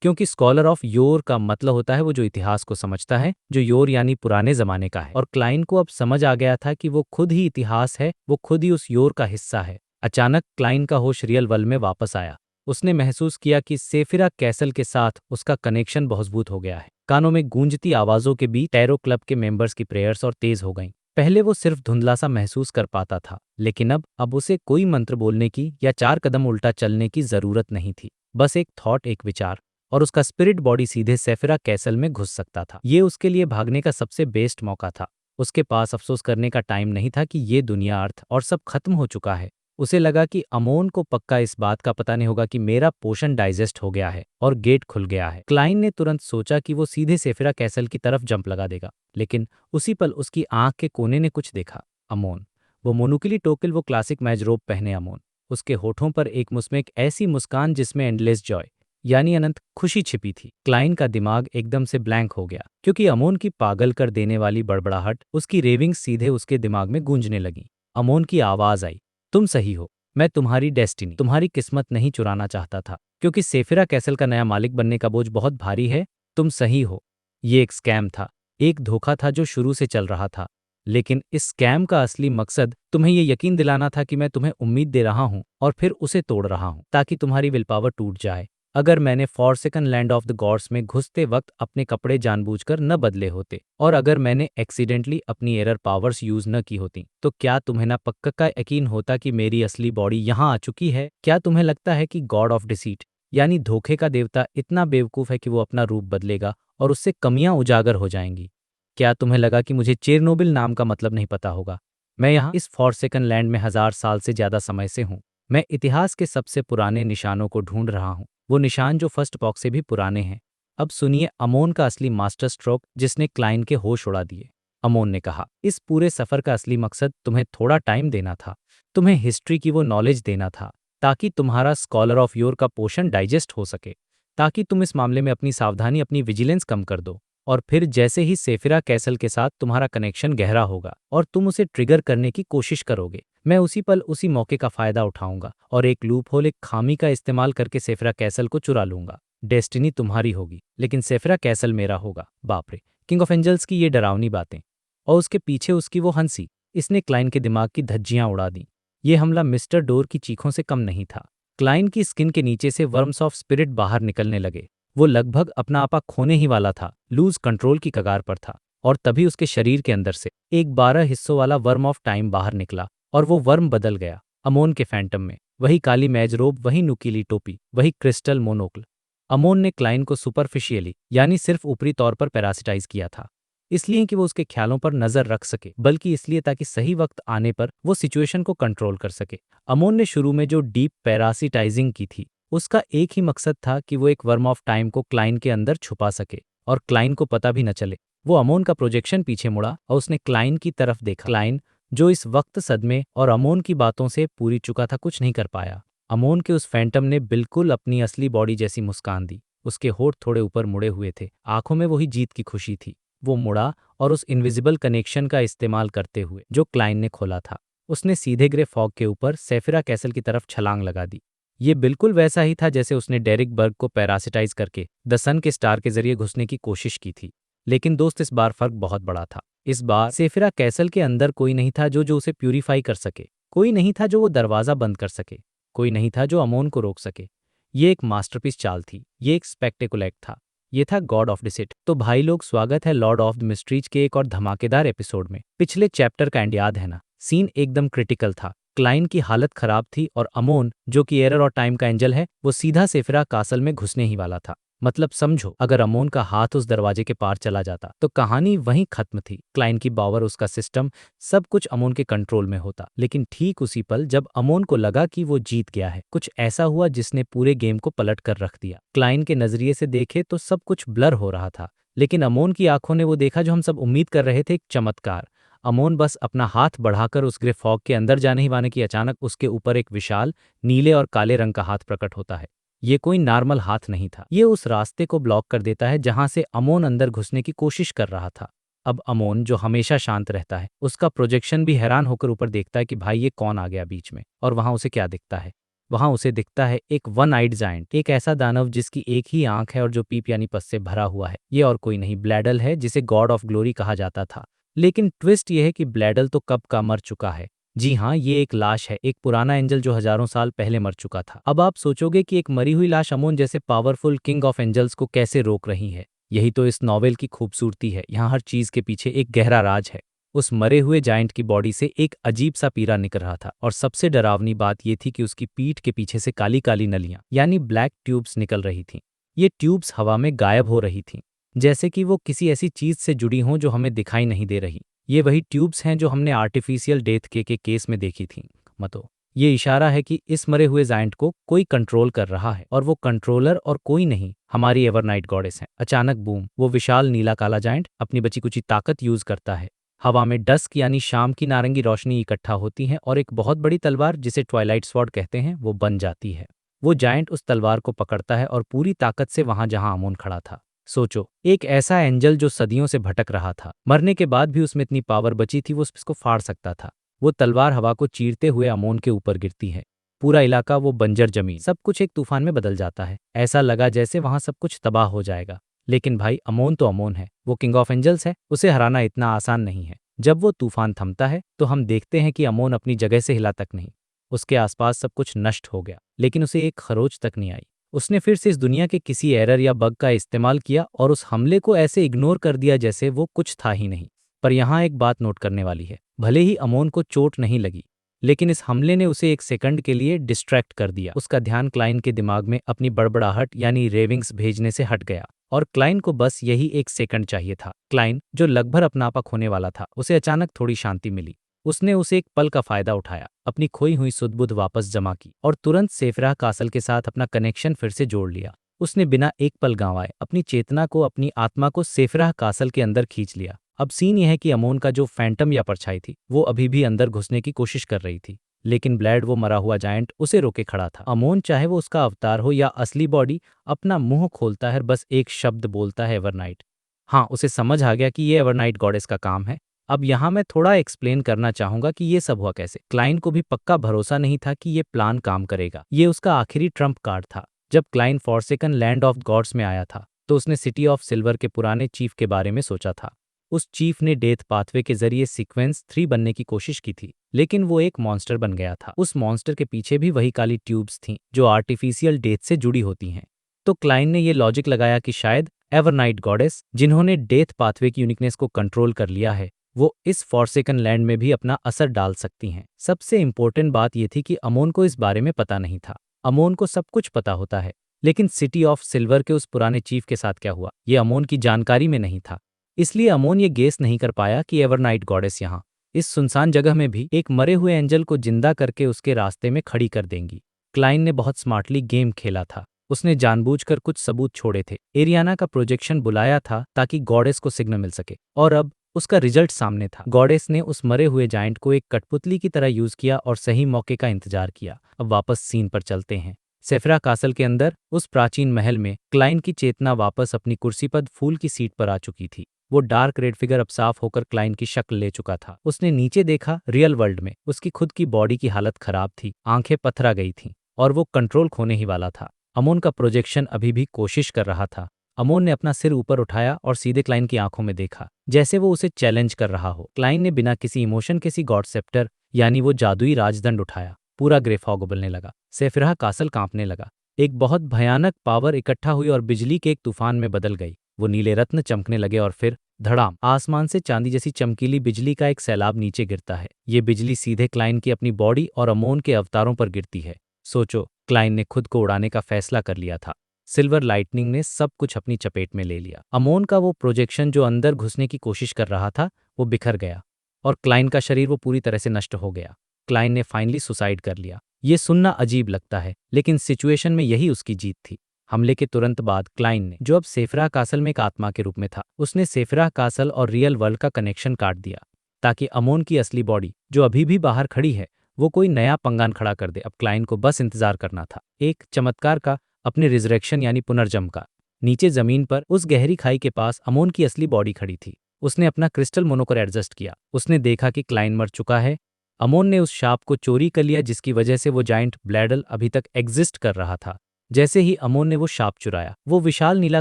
क्योंकि स्कॉलर ऑफ योर का मतलब होता है वो जो इतिहास को समझता है, जो योर यानी पुराने जमाने का है। और क्लाइन को अब समझ आ गया था कि वो खुद ही इतिहास है, वो खुद ही उस योर का हिस्सा है। अचानक क्लाइन का होश रियल वर्ल्ड में वापस आया। उसने महसूस किया कि सेफिरा कैसल के साथ उसका कनेक्शन मजबूत हो गया है। कानों में गूंजती आवाजों के बीच टैरो क्लब के मेंबर्स की प्रेयर्स और तेज हो गईं। पहले वो सिर्फ धुंधला सा महसूस कर पाता था, लेकिन अब उसे कोई मंत्र बोलने की या 4 कदम उल्टा चलने की जरूरत नहीं थी। बस एक थॉट, एक विचार, और उसका स्पिरिट बॉडी सीधे सेफिरा कैसल में घुस सकता था। ये उसके लिए भागने का सबसे बेस्ट मौका था। उसके पास अफसोस करने का टाइम नहीं था कि ये दुनिया, अर्थ और सब खत्म हो चुका है। उसे लगा कि अमोन को पक्का इस बात का पता नहीं होगा कि मेरा पोषण डाइजेस्ट हो गया है और गेट खुल गया है। क्लाइन ने तुरंत सोचा कि वो सीधे सेफिरा कैसल की तरफ जंप लगा देगा, लेकिन उसी पल उसकी आंख के कोने ने कुछ देखा। अमोन, वो मोनुकिली टोकिल, वो क्लासिक मैजरोब पहने अमोन। उसके होठों पर एक मुस्मेक, ऐसी मुस्कान जिसमें एंडलेस जॉय यानी अनंत खुशी छिपी थी। क्लाइन का दिमाग एकदम से ब्लैंक हो गया, क्योंकि अमोन की पागल कर देने वाली बड़बड़ाहट, उसकी रेविंग सीधे उसके दिमाग में गूंजने लगी। अमोन की आवाज आई, तुम सही हो, मैं तुम्हारी डेस्टिनी, तुम्हारी किस्मत नहीं चुराना चाहता था, क्योंकि सेफिरा कैसल का नया मालिक बनने का बोझ बहुत भारी है। तुम सही हो, ये एक स्कैम था, एक धोखा था जो शुरू से चल रहा था। लेकिन इस स्कैम का असली मकसद तुम्हें ये यकीन दिलाना था कि मैं तुम्हें उम्मीद दे रहा हूँ और फिर उसे तोड़ रहा हूँ ताकि तुम्हारी विल पावर टूट जाए। अगर मैंने forsaken land of the gods में घुसते वक्त अपने कपड़े जानबूझकर न बदले होते और अगर मैंने एक्सीडेंटली अपनी एरर पावर्स यूज न की होती तो क्या तुम्हें ना पक्का का यकीन होता कि मेरी असली बॉडी यहाँ आ चुकी है? क्या तुम्हें लगता है कि गॉड ऑफ डिसीट यानी धोखे का देवता इतना बेवकूफ है कि वो अपना रूप बदलेगा और उससे कमियां उजागर हो जाएंगी? क्या तुम्हें लगा कि मुझे चेरनोबिल नाम का मतलब नहीं पता होगा? मैं यहाँ इस फॉरसेकन लैंड में 1000 साल से ज्यादा समय से हूँ। मैं इतिहास के सबसे पुराने निशानों को ढूंढ रहा हूँ, वो निशान जो फर्स्ट बॉक से भी पुराने हैं। अब सुनिए अमोन का असली मास्टर स्ट्रोक जिसने क्लाइन के होश उड़ा दिए। अमोन ने कहा, इस पूरे सफर का असली मकसद तुम्हें थोड़ा टाइम देना था, तुम्हें हिस्ट्री की वो नॉलेज देना था ताकि तुम्हारा स्कॉलर ऑफ योर का पोर्शन डाइजेस्ट हो सके, ताकि तुम इस मामले में अपनी सावधानी अपनी विजिलेंस कम कर दो। और फिर जैसे ही सेफिरा कैसल के साथ तुम्हारा कनेक्शन गहरा होगा और तुम उसे ट्रिगर करने की कोशिश करोगे, मैं उसी पल उसी मौके का फायदा उठाऊंगा और एक लूप होल एक खामी का इस्तेमाल करके सेफिरा कैसल को चुरा लूंगा। डेस्टिनी तुम्हारी होगी लेकिन सेफिरा कैसल मेरा होगा। बाप रे, किंग ऑफ एंजल्स की ये डरावनी बातें और उसके पीछे उसकी वो हंसी, इसने क्लाइन के दिमाग की धज्जियां उड़ा दी। ये हमला मिस्टर डोर की चीखों से कम नहीं था। क्लाइन की स्किन के नीचे से वर्म्स ऑफ स्पिरिट बाहर निकलने लगे। वो लगभग अपना आपा खोने ही वाला था, लूज कंट्रोल की कगार पर था। और तभी उसके शरीर के अंदर से एक 12 हिस्सों वाला वर्म ऑफ टाइम बाहर निकला और वो वर्म बदल गया अमोन के फैंटम में। वही काली मैज रोब, वही नुकीली टोपी, वही क्रिस्टल मोनोक्ल। अमोन ने क्लाइन को सुपरफिशियली यानी सिर्फ ऊपरी तौर पर पैरासिटाइज किया था, इसलिए कि वो उसके ख्यालों पर नजर रख सके, बल्कि इसलिए ताकि सही वक्त आने पर वो सिचुएशन को कंट्रोल कर सके। अमोन ने शुरू में जो डीप पैरासिटाइजिंग की थी उसका एक ही मकसद था कि वो एक वर्म ऑफ टाइम को क्लाइन के अंदर छुपा सके और क्लाइन को पता भी न चले। वो अमोन का प्रोजेक्शन पीछे मुड़ा और उसने क्लाइन की तरफ देखा। क्लाइन जो इस वक्त सदमे और अमोन की बातों से पूरी चुका था, कुछ नहीं कर पाया। अमोन के उस फैंटम ने बिल्कुल अपनी असली बॉडी जैसी मुस्कान दी। उसके होठ थोड़े ऊपर मुड़े हुए थे, आंखों में वही जीत की खुशी थी। वो मुड़ा और उस इनविजिबल कनेक्शन का इस्तेमाल करते हुए जो क्लाइन ने खोला था, उसने सीधे ग्रे फॉग के ऊपर सेफिरा कैसल की तरफ छलांग लगा दी। ये बिल्कुल वैसा ही था जैसे उसने डेरिक बर्ग को पैरासिटाइज करके द सन के स्टार के जरिए घुसने की कोशिश की थी। लेकिन दोस्त, इस बार फर्क बहुत बड़ा था। इस बार सेफिरा कैसल के अंदर कोई नहीं था जो उसे प्यूरिफाई कर सके, कोई नहीं था जो वो दरवाजा बंद कर सके, कोई नहीं था जो अमोन को रोक सके। ये एक मास्टरपीस चाल थी, ये एक स्पेक्टेकुलर एक्ट था, ये था गॉड ऑफ डिसिट। तो भाई लोग, स्वागत है लॉर्ड ऑफ द मिस्ट्रीज के एक और धमाकेदार एपिसोड में। पिछले चैप्टर का एंड याद है ना? सीन एकदम क्रिटिकल था। क्लाइन की हालत खराब थी और अमोन जो कि एरर और टाइम का एंजल है, वो सीधा सेफिरा कासल में घुसने ही वाला था। मतलब समझो, अगर अमोन का हाथ उस दरवाजे के पार चला जाता तो कहानी वहीं खत्म थी। क्लाइन की पावर, उसका सिस्टम, सब कुछ अमोन के कंट्रोल में होता। लेकिन ठीक उसी पल जब अमोन को लगा कि वो जीत गया है, कुछ ऐसा हुआ जिसने पूरे गेम को पलट कर रख दिया। क्लाइन के नजरिए से देखे तो सब कुछ ब्लर हो रहा था, लेकिन अमोन की आंखों ने वो देखा जो हम सब उम्मीद कर रहे थे, एक चमत्कार। अमोन बस अपना हाथ बढ़ाकर उस ग्रे फॉग के अंदर जाने ही वाने की अचानक उसके ऊपर एक विशाल नीले और काले रंग का हाथ प्रकट होता है। ये कोई नॉर्मल हाथ नहीं था, ये उस रास्ते को ब्लॉक कर देता है जहां से अमोन अंदर घुसने की कोशिश कर रहा था। अब अमोन जो हमेशा शांत रहता है, उसका प्रोजेक्शन भी हैरान होकर ऊपर देखता है कि भाई ये कौन आ गया बीच में। और वहां उसे क्या दिखता है? वहां उसे दिखता है एक वन आइड जायंट, एक ऐसा दानव जिसकी एक ही आंख है और जो पीप यानी पस से भरा हुआ है। ये और कोई नहीं, ब्लैडल है, जिसे गॉड ऑफ ग्लोरी कहा जाता था। लेकिन ट्विस्ट ये है कि ब्लैडल तो कब का मर चुका है। जी हाँ, ये एक लाश है, एक पुराना एंजल जो हजारों साल पहले मर चुका था। अब आप सोचोगे कि एक मरी हुई लाश अमोन जैसे पावरफुल किंग ऑफ एंजल्स को कैसे रोक रही है। यही तो इस नॉवेल की खूबसूरती है। यहाँ हर चीज के पीछे एक गहरा राज है। उस मरे हुए जायंट की बॉडी से एक अजीब सा पीरा निकल रहा था और सबसे डरावनी बात यह थी कि उसकी पीठ के पीछे से काली काली नलियां यानी ब्लैक ट्यूब्स निकल रही थीं। ये ट्यूब्स हवा में गायब हो रही थीं, जैसे कि वो किसी ऐसी चीज से जुड़ी हों जो हमें दिखाई नहीं दे रही। ये वही ट्यूब्स हैं जो हमने आर्टिफिशियल डेथ के केस में देखी थी। मतलब ये इशारा है कि इस मरे हुए जायंट को कोई कंट्रोल कर रहा है और वो कंट्रोलर और कोई नहीं, हमारी एवरनाइट गॉडेस है। अचानक बूम, वो विशाल नीला काला जायंट अपनी बची कुची ताकत यूज करता है। हवा में डस्क यानी शाम की नारंगी रोशनी इकट्ठा होती है और एक बहुत बड़ी तलवार जिसे ट्वाइलाइट स्वॉर्ड कहते हैं वो बन जाती है। वो जायंट उस तलवार को पकड़ता है और पूरी ताकत से वहां जहां अमोन खड़ा था। सोचो, एक ऐसा एंजल जो सदियों से भटक रहा था, मरने के बाद भी उसमें इतनी पावर बची थी वो उसको फाड़ सकता था। वो तलवार हवा को चीरते हुए अमोन के ऊपर गिरती है। पूरा इलाका, वो बंजर जमीन, सब कुछ एक तूफान में बदल जाता है। ऐसा लगा जैसे वहां सब कुछ तबाह हो जाएगा। लेकिन भाई अमोन तो अमोन है, वो किंग ऑफ एंजल्स है, उसे हराना इतना आसान नहीं है। जब वो तूफान थमता है तो हम देखते हैं कि अमोन अपनी जगह से हिला तक नहीं। उसके आसपास सब कुछ नष्ट हो गया, लेकिन उसे एक खरोच तक नहीं आई। उसने फिर से इस दुनिया के किसी एरर या बग का इस्तेमाल किया और उस हमले को ऐसे इग्नोर कर दिया जैसे वो कुछ था ही नहीं। पर यहाँ एक बात नोट करने वाली है, भले ही अमोन को चोट नहीं लगी, लेकिन इस हमले ने उसे एक सेकंड के लिए डिस्ट्रैक्ट कर दिया। उसका ध्यान क्लाइन के दिमाग में अपनी बड़बड़ाहट यानी रेविंग्स भेजने से हट गया, और क्लाइन को बस यही एक सेकंड चाहिए था। क्लाइन, जो लगभग अपना आपा खोने वाला था, उसे अचानक थोड़ी शांति मिली। उसने उसे एक पल का फायदा उठाया, अपनी खोई हुई सुध-बुध वापस जमा की और तुरंत सेफरा कासल के साथ अपना कनेक्शन फिर से जोड़ लिया। उसने बिना एक पल गंवाए अपनी चेतना को, अपनी आत्मा को सेफरा कासल के अंदर खींच लिया। अब सीन यह है कि अमोन का जो फैंटम या परछाई थी, वो अभी भी अंदर घुसने की कोशिश कर रही थी, लेकिन ब्लैड, वो मरा हुआ जायंट, उसे रोके खड़ा था। अमोन, चाहे वो उसका अवतार हो या असली बॉडी, अपना मुंह खोलता है, बस एक शब्द बोलता है, एवरनाइट। हाँ, उसे समझ आ गया कि ये एवरनाइट गॉडेस का काम है। अब यहाँ मैं थोड़ा एक्सप्लेन करना चाहूंगा कि ये सब हुआ कैसे। क्लाइन को भी पक्का भरोसा नहीं था कि ये प्लान काम करेगा। ये उसका आखिरी ट्रम्प कार्ड था। जब Klein Forsaken land of Gods में आया था, तो उसने सिटी ऑफ सिल्वर के पुराने चीफ के बारे में सोचा था। उस चीफ ने डेथ पाथवे के जरिए सीक्वेंस 3 बनने की कोशिश की थी, लेकिन वो एक मॉन्स्टर बन गया था। उस मॉन्स्टर के पीछे भी वही काली ट्यूब्स थीं जो आर्टिफिशियल डेथ से जुड़ी होती हैं। तो क्लाइन ने ये लॉजिक लगाया कि शायद एवरनाइट गॉडेस, जिन्होंने डेथ पाथवे की यूनिकनेस को कंट्रोल कर लिया है, वो इस फॉरसेकन लैंड में भी अपना असर डाल सकती हैं। सबसे इंपॉर्टेंट बात यह थी कि अमोन को इस बारे में पता नहीं था। अमोन को सब कुछ पता होता है, लेकिन सिटी ऑफ सिल्वर के उस पुराने चीफ के साथ क्या हुआ, ये अमोन की जानकारी में नहीं था। इसलिए अमोन ये गेस नहीं कर पाया कि एवरनाइट गॉडेस यहाँ इस सुनसान जगह में भी एक मरे हुए एंजल को जिंदा करके उसके रास्ते में खड़ी कर देंगी। क्लाइन ने बहुत स्मार्टली गेम खेला था। उसने जानबूझकर कुछ सबूत छोड़े थे। एरियाना का प्रोजेक्शन बुलाया था ताकि गॉडेस को सिग्नल मिल सके, और अब उसका रिजल्ट सामने था। गॉडेस ने उस मरे हुए जायंट को एक कठपुतली की तरह यूज किया और सही मौके का इंतजार किया। अब वापस सीन पर चलते हैं। सेफरा कासल के अंदर उस प्राचीन महल में क्लाइन की चेतना वापस अपनी कुर्सी पर फूल की सीट पर आ चुकी थी। वो डार्क रेड फिगर अब साफ होकर क्लाइन की शक्ल ले चुका था। उसने नीचे देखा, रियल वर्ल्ड में उसकी खुद की बॉडी की हालत खराब थी, आंखें पथरा गई थीं और वो कंट्रोल खोने ही वाला था। अमोन का प्रोजेक्शन अभी भी कोशिश कर रहा था। अमोन ने अपना सिर ऊपर उठाया और सीधे क्लाइन की आंखों में देखा, जैसे वो उसे चैलेंज कर रहा हो। क्लाइन ने बिना किसी इमोशन के सी गॉड सेप्टर यानी वो जादुई राजदंड उठाया। पूरा ग्रे फॉग उबलने लगा। सेफरा कासल कांपने लगा। एक बहुत भयानक पावर इकट्ठा हुई और बिजली के एक तूफान में बदल गई। वो नीले रत्न चमकने लगे और फिर धड़ाम, आसमान से चांदी जैसी चमकीली बिजली का एक सैलाब नीचे गिरता है। ये बिजली सीधे क्लाइन की अपनी बॉडी और अमोन के अवतारों पर गिरती है। सोचो, क्लाइन ने खुद को उड़ाने का फैसला कर लिया था। सिल्वर लाइटनिंग ने सब कुछ अपनी चपेट में ले लिया। अमोन का वो प्रोजेक्शन जो अंदर घुसने की कोशिश कर रहा था, वो बिखर गया और क्लाइन का शरीर वो पूरी तरह से नष्ट हो गया। क्लाइन ने फाइनली सुसाइड कर लिया। ये सुनना अजीब लगता है, लेकिन सिचुएशन में यही उसकी जीत थी। हमले के तुरंत बाद क्लाइन ने, जो अब सेफरा कासल में एक आत्मा के रूप में था, उसने सेफरा कासल और रियल वर्ल्ड का कनेक्शन काट दिया ताकि अमोन की असली बॉडी, जो अभी भी बाहर खड़ी है, वो कोई नया पंगान खड़ा कर दे। अब क्लाइन को बस इंतजार करना था, एक चमत्कार का, अपने रिजरेक्शन यानी पुनर्जन्म का। नीचे जमीन पर उस गहरी खाई के पास अमोन की असली बॉडी खड़ी थी। उसने अपना क्रिस्टल मोनोकोर एडजस्ट किया। उसने देखा कि क्लाइन मर चुका है। अमोन ने उस शाप को चोरी कर लिया जिसकी वजह से वो जाइंट ब्लैडल अभी तक एग्जिस्ट कर रहा था। जैसे ही अमोन ने वो शाप चुराया, वो विशाल नीला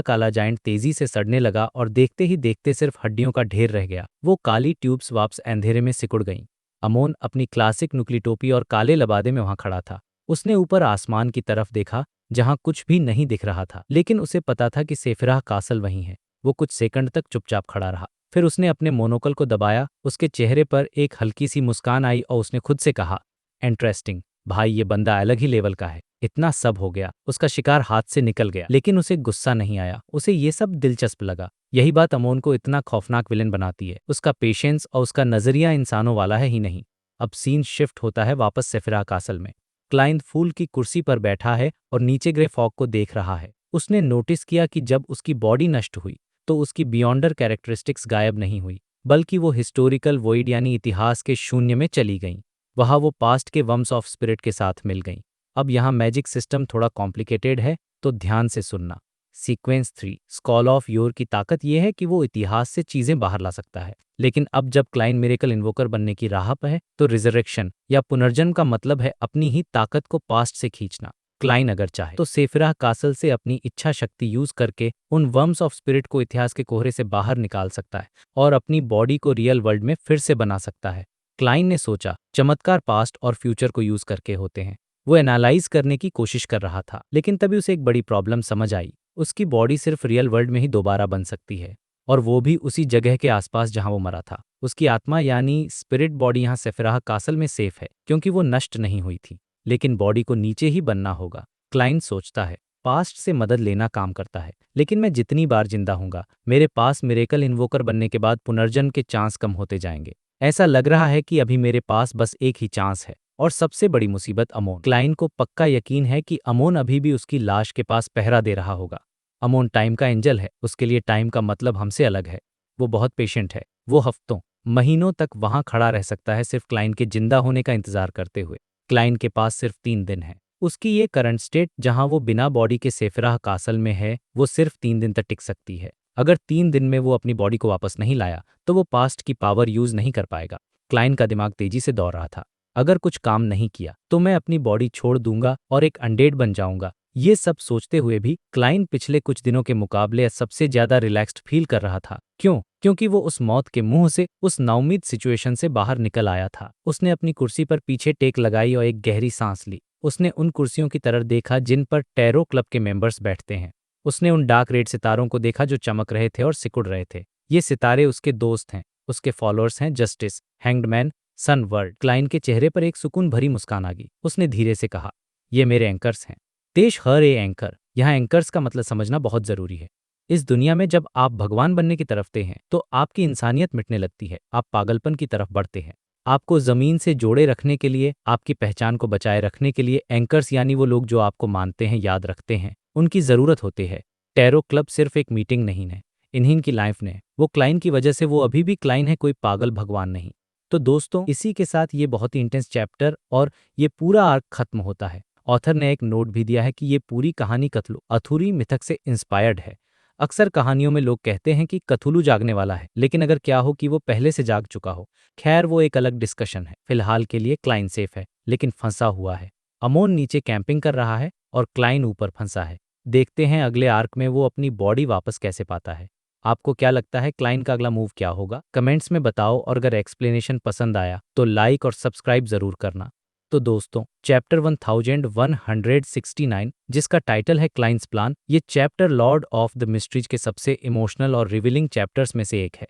काला जाइंट तेजी से सड़ने लगा और देखते ही देखते सिर्फ हड्डियों का ढेर रह गया। वो काली ट्यूब्स वापस अंधेरे में सिकुड़ गईं। अमोन अपनी क्लासिक नुकली टोपी और काले लबादे में वहां खड़ा था। उसने ऊपर आसमान की तरफ देखा जहां कुछ भी नहीं दिख रहा था, लेकिन उसे पता था कि सेफरा कासल वहीं है। वो कुछ सेकंड तक चुपचाप खड़ा रहा। फिर उसने अपने मोनोकल को दबाया। उसके चेहरे पर एक हल्की सी मुस्कान आई और उसने खुद से कहा, इंटरेस्टिंग भाई, ये बंदा अलग ही लेवल का है। इतना सब हो गया, उसका शिकार हाथ से निकल गया, लेकिन उसे गुस्सा नहीं आया। उसे ये सब दिलचस्प लगा। यही बात अमोन को इतना खौफनाक विलेन बनाती है। उसका पेशेंस और उसका नजरिया इंसानों वाला है ही नहीं। अब सीन शिफ्ट होता है वापस सेफरा कासल में। क्लाइन फूल की कुर्सी पर बैठा है और नीचे ग्रे फॉग को देख रहा है। उसने नोटिस किया कि जब उसकी बॉडी नष्ट हुई तो उसकी बियॉन्डर कैरेक्टरिस्टिक्स गायब नहीं हुई, बल्कि वो हिस्टोरिकल वॉइड यानी इतिहास के शून्य में चली गईं। वहाँ वो पास्ट के वम्स ऑफ स्पिरिट के साथ मिल गईं। अब यहाँ मैजिक सिस्टम थोड़ा कॉम्प्लिकेटेड है, तो ध्यान से सुनना। सीक्वेंस 3 स्कॉल ऑफ योर की ताकत यह है कि वो इतिहास से चीजें बाहर ला सकता है। लेकिन अब जब क्लाइन मिरेकल इन्वोकर बनने की राह पर है, तो रिजरेक्शन या पुनर्जन्म का मतलब है अपनी ही ताकत को पास्ट से खींचना। क्लाइन अगर चाहे तो सेफिराह कासल से अपनी इच्छा शक्ति यूज करके उन वर्म्स ऑफ स्पिरिट को इतिहास के कोहरे से बाहर निकाल सकता है और अपनी बॉडी को रियल वर्ल्ड में फिर से बना सकता है। क्लाइन ने सोचा चमत्कार पास्ट और फ्यूचर को यूज करके होते हैं। वो एनालाइज करने की कोशिश कर रहा था, लेकिन तभी उसे एक बड़ी प्रॉब्लम समझ आई। उसकी बॉडी सिर्फ रियल वर्ल्ड में ही दोबारा बन सकती है, और वो भी उसी जगह के आसपास जहां वो मरा था। उसकी आत्मा यानी स्पिरिट बॉडी यहाँ सेफिराह कासल में सेफ है क्योंकि वो नष्ट नहीं हुई थी, लेकिन बॉडी को नीचे ही बनना होगा। क्लाइन सोचता है पास्ट से मदद लेना काम करता है, लेकिन मैं जितनी बार जिंदा हूंगा मेरे पास मिरेकल इन्वोकर बनने के बाद पुनर्जन्म के चांस कम होते जाएंगे। ऐसा लग रहा है कि अभी मेरे पास बस एक ही चांस है, और सबसे बड़ी मुसीबत अमोन। क्लाइन को पक्का यकीन है कि अमोन अभी भी उसकी लाश के पास पहरा दे रहा होगा। अमोन टाइम का एंजल है, उसके लिए टाइम का मतलब हमसे अलग है। वो बहुत पेशेंट है, वो हफ्तों महीनों तक वहां खड़ा रह सकता है सिर्फ क्लाइन के जिंदा होने का इंतजार करते हुए। क्लाइन के पास सिर्फ 3 दिन है। उसकी ये करंट स्टेट जहां वो बिना बॉडी के सेफिराह कासल में है, वो सिर्फ 3 दिन तक टिक सकती है। अगर 3 दिन में वो अपनी बॉडी को वापस नहीं लाया तो वो पास्ट की पावर यूज नहीं कर पाएगा। क्लाइन का दिमाग तेजी से दौड़ रहा था। अगर कुछ काम नहीं किया तो मैं अपनी बॉडी छोड़ दूंगा और एक अनडेड बन जाऊंगा। ये सब सोचते हुए भी क्लाइन पिछले कुछ दिनों के मुकाबले सबसे ज्यादा रिलैक्स्ड फील कर रहा था। क्यों? क्योंकि वो उस मौत के मुंह से, उस नाउमीद सिचुएशन से बाहर निकल आया था। उसने अपनी कुर्सी पर पीछे टेक लगाई और एक गहरी सांस ली। उसने उन कुर्सियों की तरफ देखा जिन पर टैरो क्लब के मेंबर्स बैठते हैं। उसने उन डार्क रेड सितारों को देखा जो चमक रहे थे और सिकुड़ रहे थे। ये सितारे उसके दोस्त हैं, उसके फॉलोअर्स हैं, जस्टिस, हैंग्डमैन, सन वर्ल्ड। क्लाइन के चेहरे पर एक सुकून भरी मुस्कान आ गई। उसने धीरे से कहा, ये मेरे एंकर्स हैं। देश हर ए एंकर। यहाँ एंकर्स का मतलब समझना बहुत जरूरी है। इस दुनिया में जब आप भगवान बनने की तरफते हैं तो आपकी इंसानियत मिटने लगती है, आप पागलपन की तरफ बढ़ते हैं। आपको जमीन से जोड़े रखने के लिए, आपकी पहचान को बचाए रखने के लिए एंकर्स यानी वो लोग जो आपको मानते हैं, याद रखते हैं, उनकी जरूरत होती है। टैरो क्लब सिर्फ एक मीटिंग नहीं है, इन्हीं की लाइफ ने। वो क्लाइन की वजह से वो अभी भी क्लाइन है, कोई पागल भगवान नहीं। तो दोस्तों, इसी के साथ ये बहुत ही इंटेंस चैप्टर और ये पूरा आर्क खत्म होता है। ऑथर ने एक नोट भी दिया है कि ये पूरी कहानी कथलू अथुरी मिथक से इंस्पायर्ड है। अक्सर कहानियों में लोग कहते हैं कि कथुलू जागने वाला है, लेकिन अगर क्या हो कि वो पहले से जाग चुका हो। खैर, वो एक अलग डिस्कशन है। फिलहाल के लिए क्लाइन सेफ है, लेकिन फंसा हुआ है। अमोन नीचे कैंपिंग कर रहा है और क्लाइन ऊपर फंसा है। देखते हैं अगले आर्क में वो अपनी बॉडी वापस कैसे पाता है। आपको क्या लगता है क्लाइन का अगला मूव क्या होगा? कमेंट्स में बताओ, और अगर एक्सप्लेनेशन पसंद आया तो लाइक और सब्सक्राइब जरूर करना। तो दोस्तों, चैप्टर 1169 जिसका टाइटल है क्लाइंस प्लान, ये chapter Lord of the mysteries के सबसे इमोशनल और रिवीलिंग चैप्टर्स में से एक है।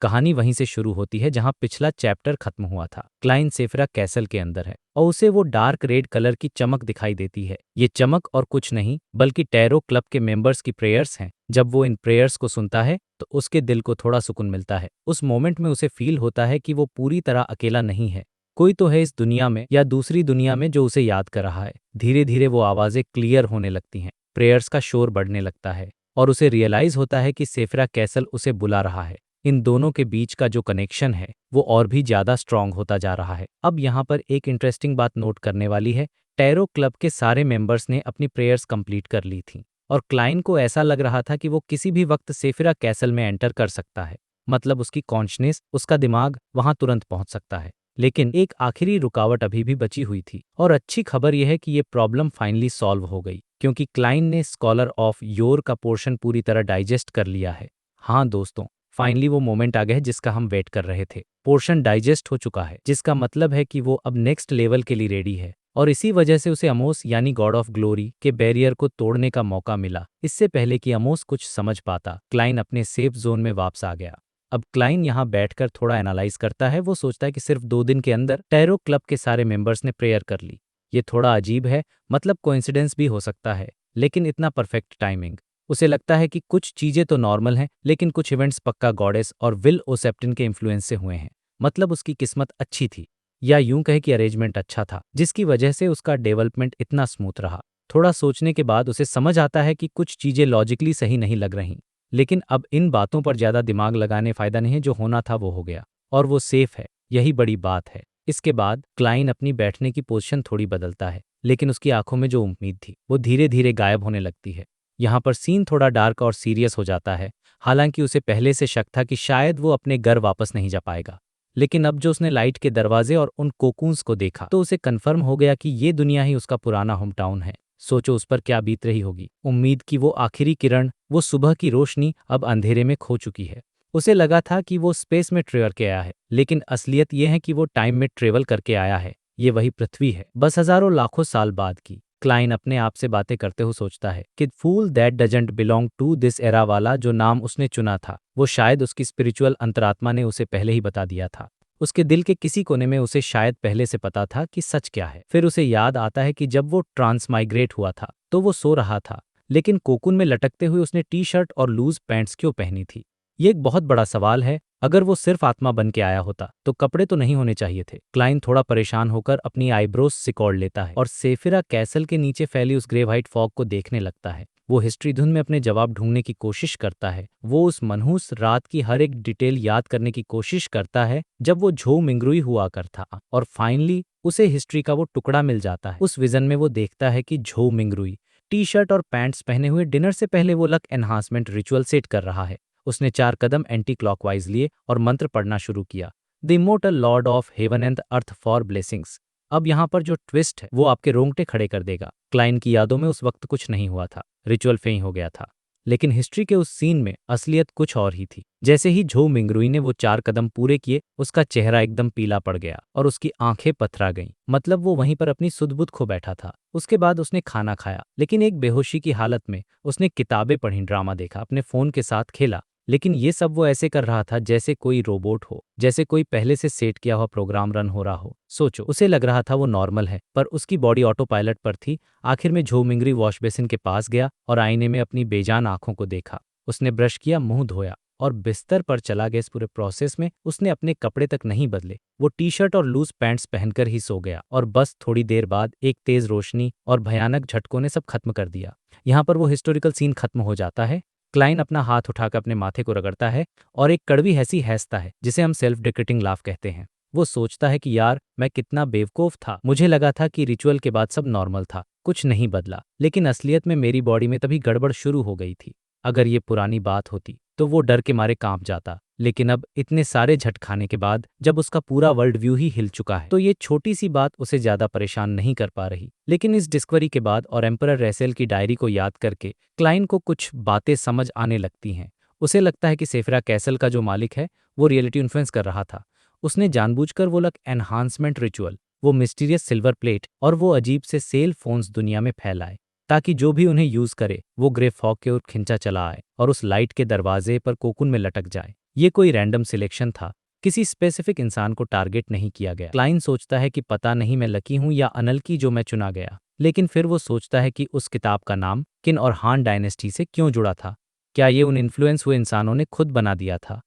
कहानी वहीं से शुरू होती है जहां पिछला चैप्टर खत्म हुआ था। क्लाइन सेफिराह कैसल के अंदर है और उसे वो डार्क रेड कलर की चमक दिखाई देती है। ये चमक और कुछ नहीं बल्कि टैरो क्लब के मेंबर्स की प्रेयर्स हैं। जब वो इन प्रेयर्स को सुनता है तो उसके दिल को थोड़ा सुकून मिलता है। उस मोमेंट में उसे फील होता है कि वो पूरी तरह अकेला नहीं है। कोई तो है इस दुनिया में या दूसरी दुनिया में जो उसे याद कर रहा है। धीरे धीरे वो आवाजें क्लियर होने लगती हैं, प्रेयर्स का शोर बढ़ने लगता है और उसे रियलाइज होता है कि सेफिराह कैसल उसे बुला रहा है। इन दोनों के बीच का जो कनेक्शन है वो और भी ज्यादा स्ट्रांग होता जा रहा है। अब यहाँ पर एक इंटरेस्टिंग बात नोट करने वाली है। टैरो क्लब के सारे मेंबर्स ने अपनी प्रेयर्स कंप्लीट कर ली थी और क्लाइन को ऐसा लग रहा था कि वो किसी भी वक्त सेफिराह कैसल में एंटर कर सकता है। मतलब उसकी कॉन्शनेस, उसका दिमाग वहां तुरंत पहुंच सकता है। लेकिन एक आखिरी रुकावट अभी भी बची हुई थी, और अच्छी खबर यह है कि ये प्रॉब्लम फाइनली सॉल्व हो गई क्योंकि क्लाइन ने स्कॉलर ऑफ योर का पोर्शन पूरी तरह डाइजेस्ट कर लिया है। हाँ दोस्तों, फाइनली वो मोमेंट आ गया है जिसका हम वेट कर रहे थे। पोर्शन डाइजेस्ट हो चुका है, जिसका मतलब है कि वो अब नेक्स्ट लेवल के लिए रेडी है, और इसी वजह से उसे अमोस यानी गॉड ऑफ ग्लोरी के बैरियर को तोड़ने का मौका मिला। इससे पहले कि अमोस कुछ समझ पाता, क्लाइन अपने सेफ जोन में वापस आ गया। अब क्लाइन यहाँ बैठकर थोड़ा एनालाइज करता है। वो सोचता है कि सिर्फ 2 दिन के अंदर टैरो क्लब के सारे मेंबर्स ने प्रेयर कर ली। ये थोड़ा अजीब है, मतलब कोइंसिडेंस भी हो सकता है, लेकिन इतना परफेक्ट टाइमिंग। उसे लगता है कि कुछ चीजें तो नॉर्मल हैं, लेकिन कुछ इवेंट्स पक्का गॉडेस और विल ओसेप्टिन के इन्फ्लुएंस से हुए हैं। मतलब उसकी किस्मत अच्छी थी, या यूं कहे कि अरेंजमेंट अच्छा था, जिसकी वजह से उसका डेवलपमेंट इतना स्मूथ रहा। थोड़ा सोचने के बाद उसे समझ आता है कि कुछ चीजें लॉजिकली सही नहीं लग रही, लेकिन अब इन बातों पर ज्यादा दिमाग लगाने फायदा नहीं है। जो होना था वो हो गया, और वो सेफ है, यही बड़ी बात है। इसके बाद क्लाइन अपनी बैठने की पोजीशन थोड़ी बदलता है, लेकिन उसकी आंखों में जो उम्मीद थी वो धीरे धीरे गायब होने लगती है। यहाँ पर सीन थोड़ा डार्क और सीरियस हो जाता है। हालांकि उसे पहले से शक था कि शायद वो अपने घर वापस नहीं जा पाएगा, लेकिन अब जो उसने लाइट के दरवाजे और उन कोकून्स को देखा तो उसे कन्फर्म हो गया कि ये दुनिया ही उसका पुराना होम टाउन है। सोचो उस पर क्या बीत रही होगी। उम्मीद की वो आखिरी किरण, वो सुबह की रोशनी अब अंधेरे में खो चुकी है। उसे लगा था कि वो स्पेस में ट्रेवल करके आया है, लेकिन असलियत ये है कि वो टाइम में ट्रेवल करके आया है। ये वही पृथ्वी है, बस हजारों लाखों साल बाद की। क्लाइन अपने आप से बातें करते हुए सोचता है कि fool that doesn't belong to this era वाला जो नाम उसने चुना था, वो शायद उसकी स्पिरिचुअल अंतरात्मा ने उसे पहले ही बता दिया था। उसके दिल के किसी कोने में उसे शायद पहले से पता था कि सच क्या है। फिर उसे याद आता है कि जब वो ट्रांसमाइग्रेट हुआ था तो वो सो रहा था, लेकिन कोकून में लटकते हुए उसने टी शर्ट और लूज पैंट्स क्यों पहनी थी। ये एक बहुत बड़ा सवाल है। अगर वो सिर्फ आत्मा बन के आया होता तो कपड़े तो नहीं होने चाहिए थे। क्लाइन थोड़ा परेशान होकर अपनी आईब्रोज सिकोड़ लेता है और सेफिरा कैसल के नीचे फैली उस ग्रेवाइट फॉग को देखने लगता है। वो हिस्ट्री धुन में अपने जवाब ढूंढने की कोशिश करता है। वो उस मनहूस रात की हर एक डिटेल याद करने की कोशिश करता है जब वो झो मिंगरुई हुआ करता, और फाइनली उसे हिस्ट्री का वो टुकड़ा मिल जाता है। उस विजन में वो देखता है कि झो मिंगरुई टी शर्ट और पैंट्स पहने हुए डिनर से पहले वो लक एनहांसमेंट रिचुअल सेट कर रहा है। उसने 4 कदम एंटी क्लॉकवाइज लिए और मंत्र पढ़ना शुरू किया, the immortal Lord of heaven and earth for blessings. अब यहाँ पर जो ट्विस्ट है वो आपके रोंगटे खड़े कर देगा। क्लाइन की यादों में उस वक्त कुछ नहीं हुआ था, रिचुअल फेल हो गया था, लेकिन हिस्ट्री के उस सीन में असलियत कुछ और ही थी। जैसे ही झो मिंगरुई ने वो 4 कदम पूरे किए, उसका चेहरा एकदम पीला पड़ गया और उसकी आंखें पथरा गईं। मतलब वो वहीं पर अपनी सुध-बुध खो बैठा था। उसके बाद उसने खाना खाया, लेकिन एक बेहोशी की हालत में। उसने किताबें पढ़ी, ड्रामा देखा, अपने फोन के साथ खेला, लेकिन ये सब वो ऐसे कर रहा था जैसे कोई रोबोट हो, जैसे कोई पहले से सेट किया हुआ प्रोग्राम रन हो रहा हो। सोचो, उसे लग रहा था वो नॉर्मल है, पर उसकी बॉडी ऑटो पायलट पर थी। आखिर में झो मिंगरी वॉश बेसिन के पास गया और आईने में अपनी बेजान आंखों को देखा। उसने ब्रश किया, मुंह धोया और बिस्तर पर चला गया। इस पूरे प्रोसेस में उसने अपने कपड़े तक नहीं बदले। वो टी शर्ट और लूज पैंट्स पहनकर ही सो गया, और बस थोड़ी देर बाद एक तेज रोशनी और भयानक झटकों ने सब खत्म कर दिया। यहाँ पर वो हिस्टोरिकल सीन खत्म हो जाता है। क्लाइन अपना हाथ उठाकर अपने माथे को रगड़ता है और एक कड़वी हंसी हंसता है, जिसे हम सेल्फ डिक्रेटिंग लाफ कहते हैं। वो सोचता है कि यार, मैं कितना बेवकूफ था। मुझे लगा था कि रिचुअल के बाद सब नॉर्मल था, कुछ नहीं बदला, लेकिन असलियत में मेरी बॉडी में तभी गड़बड़ शुरू हो गई थी। अगर ये पुरानी बात होती तो वो डर के मारे कांप जाता, लेकिन अब इतने सारे झट खाने के बाद, जब उसका पूरा वर्ल्ड व्यू ही हिल चुका है, तो ये छोटी सी बात उसे ज्यादा परेशान नहीं कर पा रही। लेकिन इस डिस्कवरी के बाद और एम्परर रेसेल की डायरी को याद करके क्लाइन को कुछ बातें समझ आने लगती हैं। उसे लगता है कि सेफरा कैसल का जो मालिक है वो रियलिटी इन्फ्लुएंस कर रहा था। उसने जानबूझकर वो लक एनहांसमेंट रिचुअल, वो मिस्टीरियस सिल्वर प्लेट और वो अजीब से सेल फोन्स दुनिया में फैलाए, ताकि जो भी उन्हें यूज करे वो ग्रे फॉग के ओर खिंचा चला आए और उस लाइट के दरवाजे पर कोकुन में लटक जाए। ये कोई रैंडम सिलेक्शन था, किसी स्पेसिफिक इंसान को टारगेट नहीं किया गया। क्लाइन सोचता है कि पता नहीं मैं लकी हूं या अनलकी जो मैं चुना गया, लेकिन फिर वो सोचता है कि उस किताब का नाम किन और हान डायनेस्टी से क्यों जुड़ा था। क्या ये उन इन्फ्लुएंस हुए इंसानों ने खुद बना दिया था,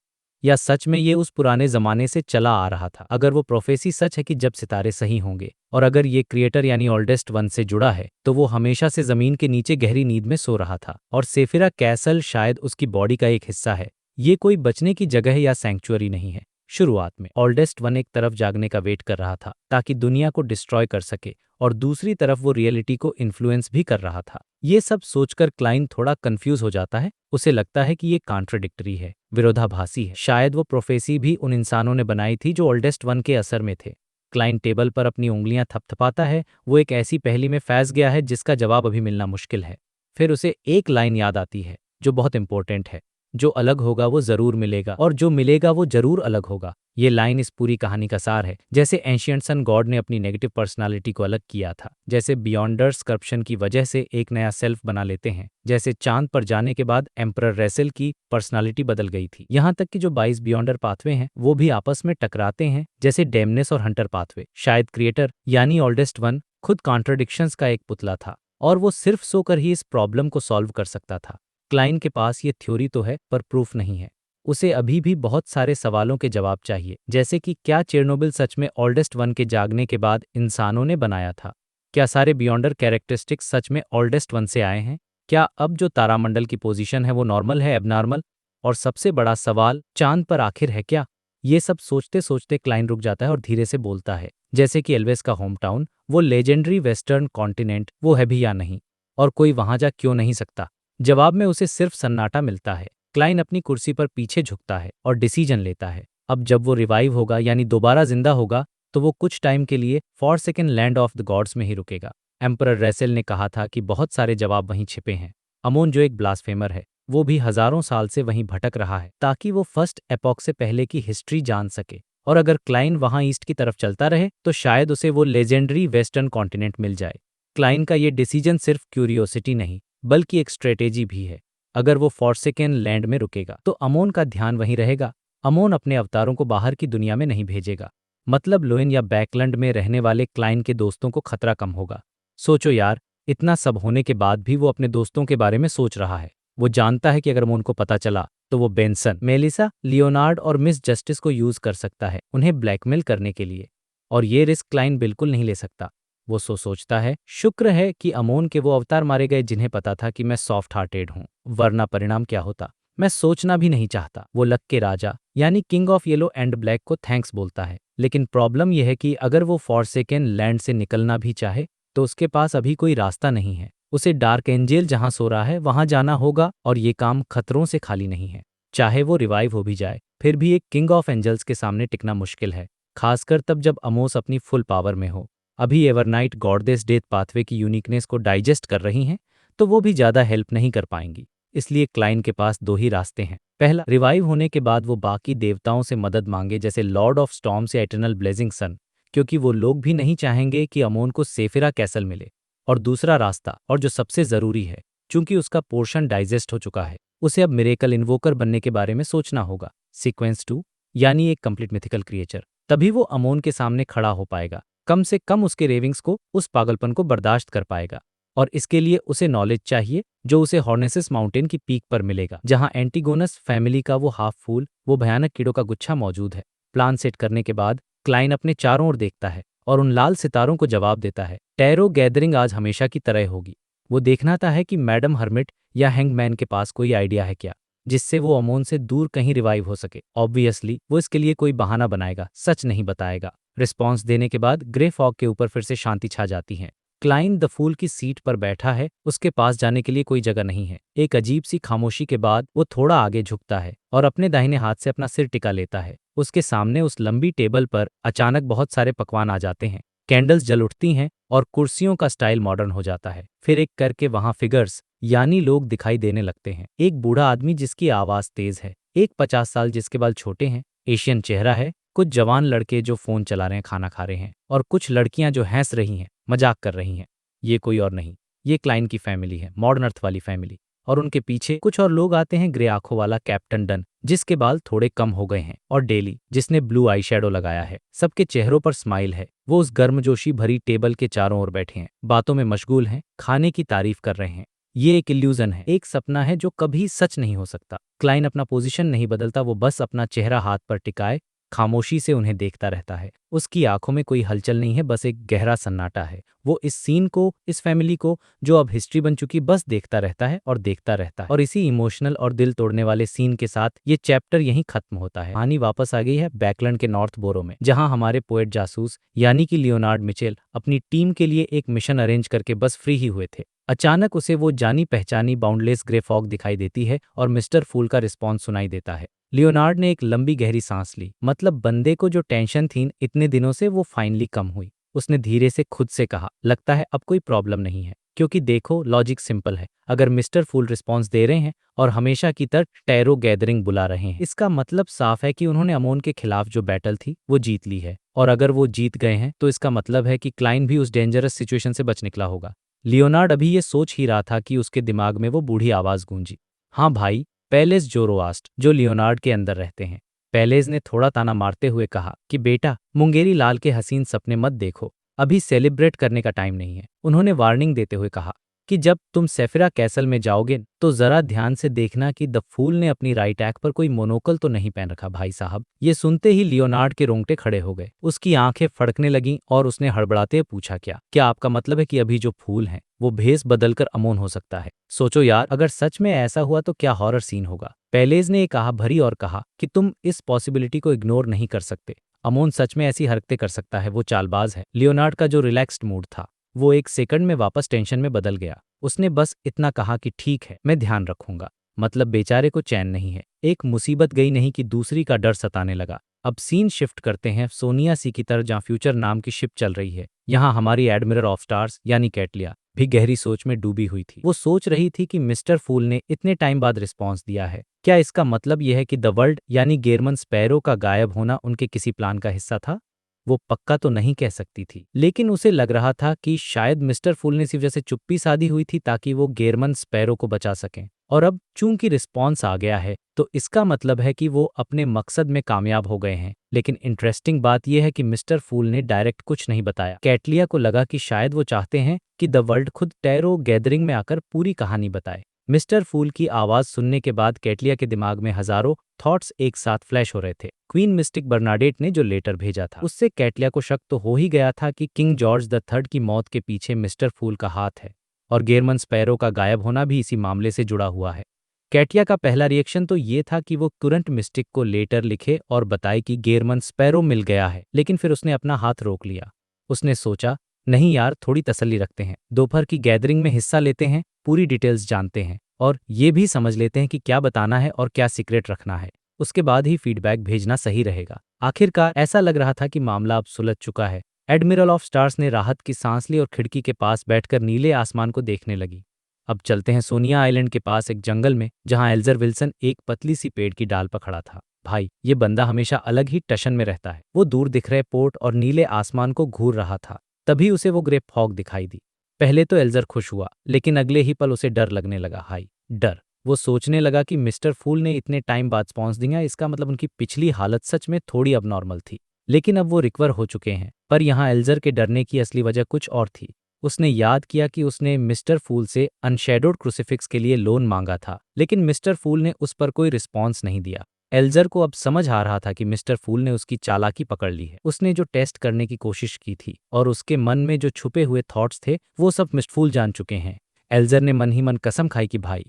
या सच में ये उस पुराने जमाने से चला आ रहा था। अगर वो प्रोफेसी सच है कि जब सितारे सही होंगे, और अगर ये क्रिएटर यानी ओल्डेस्ट वन से जुड़ा है, तो वो हमेशा से जमीन के नीचे गहरी नींद में सो रहा था, और सेफिरा कैसल शायद उसकी बॉडी का एक हिस्सा है। ये कोई बचने की जगह या सैंक्चुअरी नहीं है। शुरुआत में ओल्डेस्ट वन एक तरफ जागने का वेट कर रहा था ताकि दुनिया को डिस्ट्रॉय कर सके, और दूसरी तरफ वो रियलिटी को इन्फ्लुएंस भी कर रहा था। ये सब सोचकर क्लाइन थोड़ा कंफ्यूज हो जाता है। उसे लगता है कि ये कॉन्ट्रडिक्टरी है, विरोधाभासी है। शायद वो प्रोफेसी भी उन इंसानों ने बनाई थी जो ओल्डेस्ट वन के असर में थे। क्लाइन टेबल पर अपनी उंगलियां थपथपाता है। वो एक ऐसी पहेली में फंस गया है जिसका जवाब अभी मिलना मुश्किल है। फिर उसे एक लाइन याद आती है जो बहुत इंपॉर्टेंट है, जो अलग होगा वो जरूर मिलेगा, और जो मिलेगा वो जरूर अलग होगा। ये लाइन इस पूरी कहानी का सार है। जैसे एंशिएंट सन गॉड ने अपनी नेगेटिव पर्सनालिटी को अलग किया था, जैसे बियॉन्डर्स करप्शन की वजह से एक नया सेल्फ बना लेते हैं, जैसे चांद पर जाने के बाद एम्परर रेसेल की पर्सनालिटी बदल गई थी। यहाँ तक कि जो 22 बियॉन्डर पाथवे हैं वो भी आपस में टकराते हैं, जैसे डेमनेस और हंटर पाथवे। शायद क्रिएटर यानी ओल्डेस्ट वन खुद कॉन्ट्रडिक्शंस का एक पुतला था, और वो सिर्फ सोकर ही इस प्रॉब्लम को सॉल्व कर सकता था। क्लाइन के पास ये थ्योरी तो है, पर प्रूफ नहीं है। उसे अभी भी बहुत सारे सवालों के जवाब चाहिए, जैसे कि क्या चेरनोबिल सच में ओल्डेस्ट वन के जागने के बाद इंसानों ने बनाया था? क्या सारे बियॉन्डर कैरेक्टरिस्टिक्स सच में ओल्डेस्ट वन से आए हैं? क्या अब जो तारामंडल की पोजीशन है वो नॉर्मल है, एबनॉर्मल? और सबसे बड़ा सवाल, चांद पर आखिर है क्या? ये सब सोचते सोचते क्लाइन रुक जाता है और धीरे से बोलता है, जैसे कि एल्वेस का होम टाउन, वो लेजेंडरी वेस्टर्न कॉन्टिनेंट, वो है भी या नहीं? और कोई वहां जा क्यों नहीं सकता? जवाब में उसे सिर्फ सन्नाटा मिलता है। क्लाइन अपनी कुर्सी पर पीछे झुकता है और डिसीजन लेता है। अब जब वो रिवाइव होगा यानी दोबारा जिंदा होगा, तो वो कुछ टाइम के लिए forsaken land of the gods में ही रुकेगा। एम्परर रेसेल ने कहा था कि बहुत सारे जवाब वहीं छिपे हैं। अमोन जो एक ब्लास्फेमर है, वो भी हजारों साल से वहीं भटक रहा है ताकि वो फर्स्ट एपॉक से पहले की हिस्ट्री जान सके। और अगर क्लाइन वहां ईस्ट की तरफ चलता रहे तो शायद उसे वो लेजेंडरी वेस्टर्न कॉन्टिनेंट मिल जाए। क्लाइन का ये डिसीजन सिर्फ क्यूरियोसिटी नहीं बल्कि एक स्ट्रेटेजी भी है। अगर वो फॉर्सेकन लैंड में रुकेगा तो अमोन का ध्यान वहीं रहेगा। अमोन अपने अवतारों को बाहर की दुनिया में नहीं भेजेगा। मतलब लोइन या बैकलैंड में रहने वाले क्लाइन के दोस्तों को खतरा कम होगा। सोचो यार, इतना सब होने के बाद भी वो अपने दोस्तों के बारे में सोच रहा है। वो जानता है कि अगर अमोन को पता चला तो वो बेंसन, मेलिसा, लियोनार्ड और मिस जस्टिस को यूज कर सकता है उन्हें ब्लैकमेल करने के लिए। और ये रिस्क क्लाइन बिल्कुल नहीं ले सकता। वो सोचता है, शुक्र है कि अमोन के वो अवतार मारे गए जिन्हें पता था कि मैं सॉफ्ट हार्टेड हूँ, वरना परिणाम क्या होता मैं सोचना भी नहीं चाहता। वो लक के राजा यानी king of yellow and black को थैंक्स बोलता है। लेकिन प्रॉब्लम यह है कि अगर वो फॉर्सेकन लैंड से निकलना भी चाहे तो उसके पास अभी कोई रास्ता नहीं है। उसे डार्क एंजेल जहां सो रहा है वहां जाना होगा और ये काम खतरों से खाली नहीं है। चाहे वो रिवाइव हो भी जाए फिर भी एक किंग ऑफ एंजल्स के सामने टिकना मुश्किल है, खासकर तब जब अमोस अपनी फुल पावर में हो। अभी एवरनाइट गॉडेस डेथ पाथवे की यूनिकनेस को डाइजेस्ट कर रही हैं तो वो भी ज़्यादा हेल्प नहीं कर पाएंगी। इसलिए क्लाइन के पास दो ही रास्ते हैं। पहला, रिवाइव होने के बाद वो बाकी देवताओं से मदद मांगे जैसे लॉर्ड ऑफ स्टॉर्म्स या इटर्नल ब्लेजिंग सन, क्योंकि वो लोग भी नहीं चाहेंगे कि अमोन को सेफिरा कैसल मिले। और दूसरा रास्ता, और जो सबसे ज़रूरी है, चूंकि उसका पोर्शन डाइजेस्ट हो चुका है, उसे अब मिरेकल इन्वोकर बनने के बारे में सोचना होगा। सीक्वेंस 2 यानी एक कंप्लीट मिथिकल क्रिएचर। तभी वो अमोन के सामने खड़ा हो पाएगा, कम से कम उसके रेविंग्स को, उस पागलपन को बर्दाश्त कर पाएगा। और इसके लिए उसे नॉलेज चाहिए जो उसे हॉर्नेसिस माउंटेन की पीक पर मिलेगा, जहां एंटीगोनस फैमिली का वो हाफ फूल, वो भयानक कीड़ों का गुच्छा मौजूद है। प्लान सेट करने के बाद क्लाइन अपने चारों ओर देखता है और उन लाल सितारों को जवाब देता है, टैरो गैदरिंग आज हमेशा की तरह होगी। वो देखना था है कि मैडम हर्मिट या हैंगमैन के पास कोई आइडिया है क्या, जिससे वो अमोन से दूर कहीं रिवाइव हो सके। ऑब्वियसली वो इसके लिए कोई बहाना बनाएगा, सच नहीं बताएगा। रिस्पॉन्स देने के बाद ग्रे फॉग के ऊपर फिर से शांति छा जाती है। क्लाइन द फूल की सीट पर बैठा है, उसके पास जाने के लिए कोई जगह नहीं है। एक अजीब सी खामोशी के बाद वो थोड़ा आगे झुकता है और अपने दाहिने हाथ से अपना सिर टिका लेता है। उसके सामने उस लंबी टेबल पर अचानक बहुत सारे पकवान आ जाते हैं, कैंडल्स जल उठती हैं और कुर्सियों का स्टाइल मॉडर्न हो जाता है। फिर एक करके वहां फिगर्स यानी लोग दिखाई देने लगते हैं। एक बूढ़ा आदमी जिसकी आवाज तेज है, एक 50 साल जिसके बाल छोटे हैं, एशियन चेहरा है, कुछ जवान लड़के जो फोन चला रहे हैं, खाना खा रहे हैं, और कुछ लड़कियां जो हंस रही हैं, मजाक कर रही हैं। ये कोई और नहीं, ये क्लाइन की फैमिली है, मॉडर्न अर्थ वाली फैमिली। और उनके पीछे कुछ और लोग आते हैं, ग्रे आंखों वाला कैप्टन डन जिसके बाल थोड़े कम हो गए हैं, और डेली जिसने ब्लू आई शेडो लगाया है। सबके चेहरों पर स्माइल है। वो उस गर्मजोशी भरी टेबल के चारों ओर बैठे हैं, बातों में मशगूल हैं, खाने की तारीफ कर रहे हैं। ये एक इल्यूजन है, एक सपना है जो कभी सच नहीं हो सकता। क्लाइन अपना पोजीशन नहीं बदलता, वो बस अपना चेहरा हाथ पर टिकाए खामोशी से उन्हें देखता रहता है। उसकी आंखों में कोई हलचल नहीं है, बस एक गहरा सन्नाटा है। वो इस सीन को, इस फैमिली को जो अब हिस्ट्री बन चुकी, बस देखता रहता है और देखता रहता है। और इसी इमोशनल और दिल तोड़ने वाले सीन के साथ ये चैप्टर यहीं खत्म होता है। कहानी वापस आ गई है बैकलैंड के नॉर्थ बोरो में, जहां हमारे पोएट जासूस यानी कि लियोनार्ड मिचेल अपनी टीम के लिए एक मिशन अरेंज करके बस फ्री ही हुए थे। अचानक उसे वो जानी पहचानी बाउंडलेस ग्रे फॉग दिखाई देती है और मिस्टर फूल का रिस्पॉन्स सुनाई देता है। लियोनार्ड ने एक लंबी गहरी सांस ली, मतलब बंदे को जो टेंशन थी इतने दिनों से वो फाइनली कम हुई। उसने धीरे से खुद से कहा, लगता है अब कोई प्रॉब्लम नहीं है, क्योंकि देखो लॉजिक सिंपल है। अगर मिस्टर फूल रिस्पॉन्स दे रहे हैं और हमेशा की तरह टैरो गैदरिंग बुला रहे हैं, इसका मतलब साफ है कि उन्होंने अमोन के खिलाफ जो बैटल थी वो जीत ली है। और अगर वो जीत गए हैं तो इसका मतलब है कि क्लाइन भी उस डेंजरस सिचुएशन से बच निकला होगा। लियोनार्ड अभी ये सोच ही रहा था कि उसके दिमाग में वो बूढ़ी आवाज गूंजी, हाँ भाई, पेलेस जोरोआस्ट, जो लियोनार्ड के अंदर रहते हैं। पेलेस ने थोड़ा ताना मारते हुए कहा कि बेटा, मुंगेरी लाल के हसीन सपने मत देखो, अभी सेलिब्रेट करने का टाइम नहीं है। उन्होंने वार्निंग देते हुए कहा कि जब तुम सेफिरा कैसल में जाओगे तो जरा ध्यान से देखना कि द फूल ने अपनी राइट ऐक पर कोई मोनोकल तो नहीं पहन रखा। भाई साहब, ये सुनते ही लियोनार्ड के रोंगटे खड़े हो गए, उसकी आंखें फड़कने लगीं और उसने हड़बड़ाते हुए पूछा, क्या आपका मतलब है कि अभी जो फूल हैं वो भेस बदलकर अमोन हो सकता है? सोचो यार, अगर सच में ऐसा हुआ तो क्या हॉरर सीन होगा। पेलेज ने कहा भरी और कहा कि तुम इस पॉसिबिलिटी को इग्नोर नहीं कर सकते। अमोन सच में ऐसी हरकतें कर सकता है, वो चालबाज है। लियोनार्ड का जो रिलैक्स्ड मूड था वो एक सेकंड में वापस टेंशन में बदल गया। उसने बस इतना कहा कि ठीक है, मैं ध्यान रखूंगा। मतलब बेचारे को चैन नहीं है, एक मुसीबत गई नहीं कि दूसरी का डर सताने लगा। अब सीन शिफ्ट करते हैं सोनिया सी की तरफ, जहाँ फ्यूचर नाम की शिप चल रही है। यहाँ हमारी एडमिरल ऑफ स्टार्स यानी कैटलिया भी गहरी सोच में डूबी हुई थी। वो सोच रही थी कि मिस्टर फूल ने इतने टाइम बाद रिस्पॉन्स दिया है, क्या इसका मतलब यह है कि द वर्ल्ड यानी गेरमन स्पैरो का गायब होना उनके किसी प्लान का हिस्सा था? वो पक्का तो नहीं कह सकती थी, लेकिन उसे लग रहा था कि शायद मिस्टर फूल ने सिर्फ जैसे चुप्पी साधी हुई थी ताकि वो गेरमन स्पैरो को बचा सकें। और अब चूंकि रिस्पॉन्स आ गया है तो इसका मतलब है कि वो अपने मकसद में कामयाब हो गए हैं। लेकिन इंटरेस्टिंग बात यह है कि मिस्टर फूल ने डायरेक्ट कुछ नहीं बताया। कैटलिया को लगा कि शायद वो चाहते हैं कि द वर्ल्ड खुद टैरो गैदरिंग में आकर पूरी कहानी बताए। मिस्टर फूल की आवाज सुनने के बाद कैटलिया के दिमाग में हजारों थॉट्स एक साथ फ्लैश हो रहे थे। क्वीन मिस्टिक बर्नाडेट ने जो लेटर भेजा था उससे कैटलिया को शक तो हो ही गया था कि किंग जॉर्ज द थर्ड की मौत के पीछे मिस्टर फूल का हाथ है, और गेरमन स्पैरो का गायब होना भी इसी मामले से जुड़ा हुआ है। कैटिया का पहला रिएक्शन तो ये था कि वो तुरंत मिस्टिक को लेटर लिखे और बताए कि गेरमन स्पैरो मिल गया है, लेकिन फिर उसने अपना हाथ रोक लिया। उसने सोचा, नहीं यार, थोड़ी तसल्ली रखते हैं, दोपहर की गैदरिंग में हिस्सा लेते हैं, पूरी डिटेल्स जानते हैं और ये भी समझ लेते हैं कि क्या बताना है और क्या सीक्रेट रखना है। उसके बाद ही फीडबैक भेजना सही रहेगा। आखिरकार ऐसा लग रहा था कि मामला अब सुलझ चुका है। एडमिरल ऑफ स्टार्स ने राहत की सांस ली और खिड़की के पास बैठकर नीले आसमान को देखने लगी। अब चलते हैं सोनिया आइलैंड के पास एक जंगल में, जहां एल्जर विल्सन एक पतली सी पेड़ की डाल पर खड़ा था। भाई, ये बंदा हमेशा अलग ही टशन में रहता है। वो दूर दिख रहे पोर्ट और नीले आसमान को घूर रहा था। तभी उसे वो ग्रे फॉग दिखाई दी। पहले तो एल्जर खुश हुआ, लेकिन अगले ही पल उसे डर लगने लगा। हाई डर। वो सोचने लगा कि मिस्टर फूल ने इतने टाइम बाद रिस्पॉन्स दिया, इसका मतलब उनकी पिछली हालत सच में थोड़ी अबनॉर्मल थी। लेकिन अब वो रिकवर हो चुके हैं। पर यहाँ एल्जर के डरने की असली वजह कुछ और थी। उसने याद किया कि उसने मिस्टर फूल से अनशैडोड क्रूसिफिक्स के लिए लोन मांगा था, लेकिन मिस्टर फूल ने उस पर कोई रिस्पॉन्स नहीं दिया। एल्जर को अब समझ आ रहा था कि मिस्टर फूल ने उसकी चालाकी पकड़ ली है। उसने जो टेस्ट करने की कोशिश की थी और उसके मन में जो छुपे हुए थॉट्स थे वो सब मिस्टर फूल जान चुके हैं। एल्जर ने मन ही मन कसम खाई कि भाई,